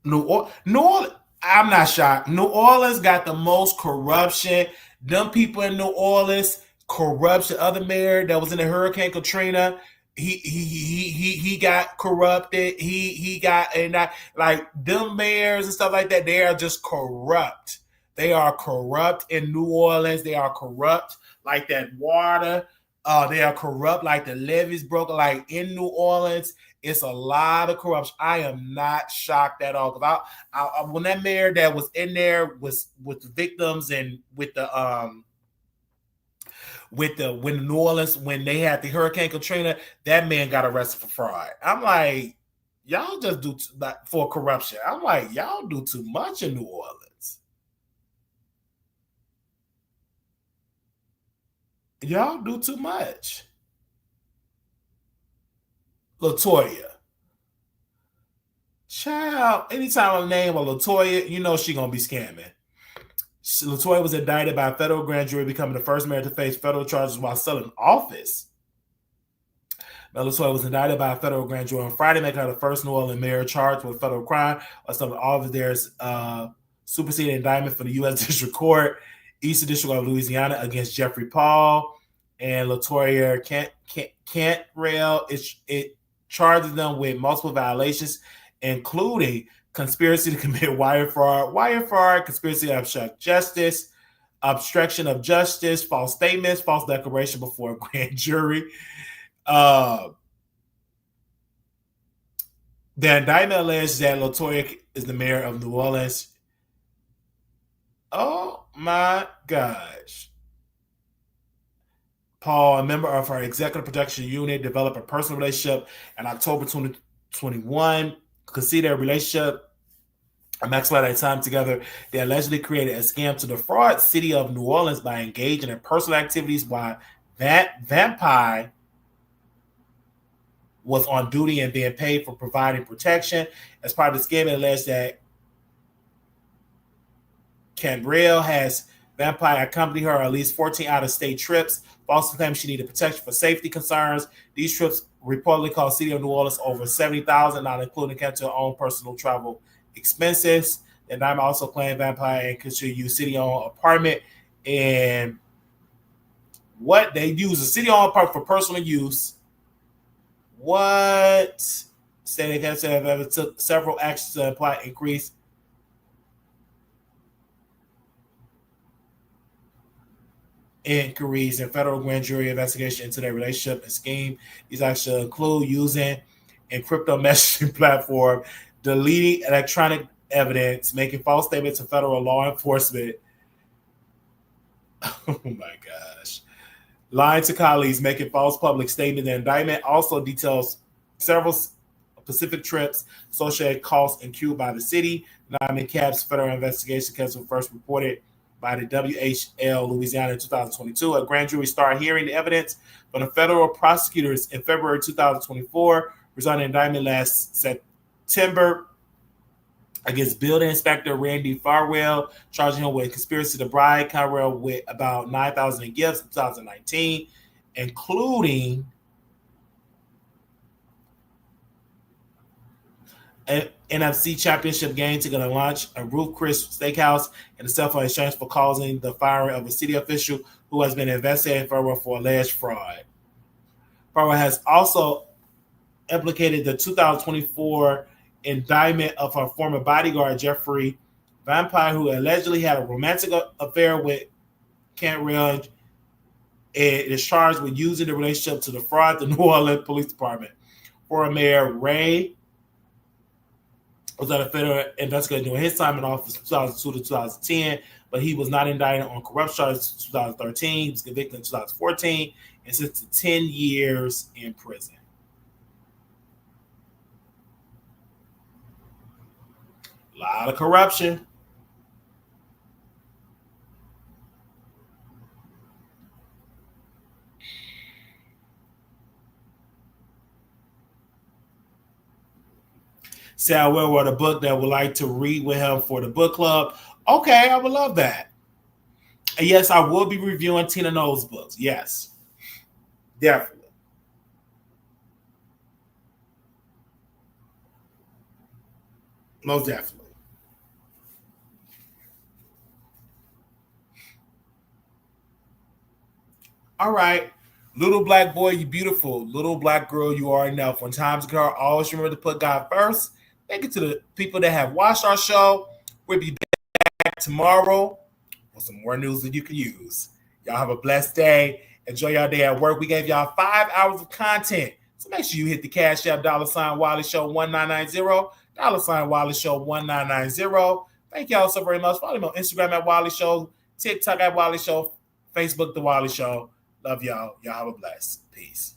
New Orleans. I'm not shocked. New Orleans got the most corruption. Them people in New Orleans, corruption. Other mayor that was in the Hurricane Katrina, he got corrupted. He got, and like them mayors and stuff like that. They are just corrupt. They are corrupt in New Orleans. They are corrupt like that water. They are corrupt like the levees broke. Like in New Orleans, it's a lot of corruption. I am not shocked at all because I when that mayor that was in there was with the victims and with the when New Orleans when they had the Hurricane Katrina, that man got arrested for fraud. I'm like, y'all just do for corruption. I'm like, y'all do too much in New Orleans. Y'all do too much. Latoya. Child, anytime I name a Latoya, you know she gonna be scamming. Latoya was indicted by a federal grand jury, becoming the first mayor to face federal charges while still in office. Now, Latoya was indicted by a federal grand jury on Friday, making her the first New Orleans mayor charged with federal crime while still in office. There's superseded indictment for the U.S. District Court, Eastern District of Louisiana, against Jeffrey Paul and Latoya Cantrell. It charges them with multiple violations, including conspiracy to commit wire fraud, conspiracy to obstruct justice, obstruction of justice, false statements, false declaration before a grand jury. The indictment alleges that Latoya is the mayor of New Orleans. Oh my gosh. Paul, a member of her executive protection unit, developed a personal relationship in October 2021. Could see their relationship and maximize their time together. They allegedly created a scam to defraud the city of New Orleans by engaging in personal activities while Vampire was on duty and being paid for providing protection. As part of the scheme, it alleged that Cantrell has Vampire accompany her on at least 14 out-of-state trips. Falsely claimed she needed protection for safety concerns. These trips reportedly cost the city of New Orleans over $70,000, not including Cantrell's own personal travel expenses. The indictment also claimed Vampire and Cantrell used city-owned apartment, and what they use a city-owned apartment for personal use. What? Say they have ever took several actions to apply increase inquiries and federal grand jury investigation into their relationship and scheme. These actions include using a crypto messaging platform, deleting electronic evidence, making false statements to federal law enforcement. Oh my gosh. Lying to colleagues, making false public statements. The indictment also details several specific trips, associated costs incurred by the city. Indictment caps federal investigation case was first reported by the WHL Louisiana in 2022. A grand jury started hearing the evidence from the federal prosecutors in February 2024, resulting in indictment last September against building inspector Randy Farwell, charging him with conspiracy to bribe Cantrell with about $9,000 in gifts in 2019, including an NFC championship game to going to launch a Ruth Chris Steakhouse and a cell phone exchange for causing the firing of a city official who has been investigating Farwell for alleged fraud. Farwell has also implicated the 2024 indictment of her former bodyguard, Jeffrey Vampire, who allegedly had a romantic affair with Cantrell. It is charged with using the relationship to defraud the New Orleans Police Department. Former Mayor Ray was at a federal investigator during his time in office from 2002 to 2010, but he was not indicted on corruption charges in 2013. He was convicted in 2014 and sentenced to 10 years in prison. A lot of corruption. Say I will write a book that would like to read with him for the book club. Okay, I would love that. And yes, I will be reviewing Tina Knowles' books. Yes, definitely. Most definitely. All right. Little black boy, you beautiful. Little black girl, you are enough. When times occur, always remember to put God first. Thank you to the people that have watched our show. We'll be back tomorrow with some more news that you can use. Y'all have a blessed day. Enjoy your day at work. We gave y'all 5 hours of content. So make sure you hit the Cash App $ Wiley Show 1990, $ Wiley Show 1990. Thank y'all so very much. Follow me on Instagram at Wiley Show, TikTok at Wiley Show, Facebook The Wiley Show. Love y'all. Y'all have a blessed. Peace.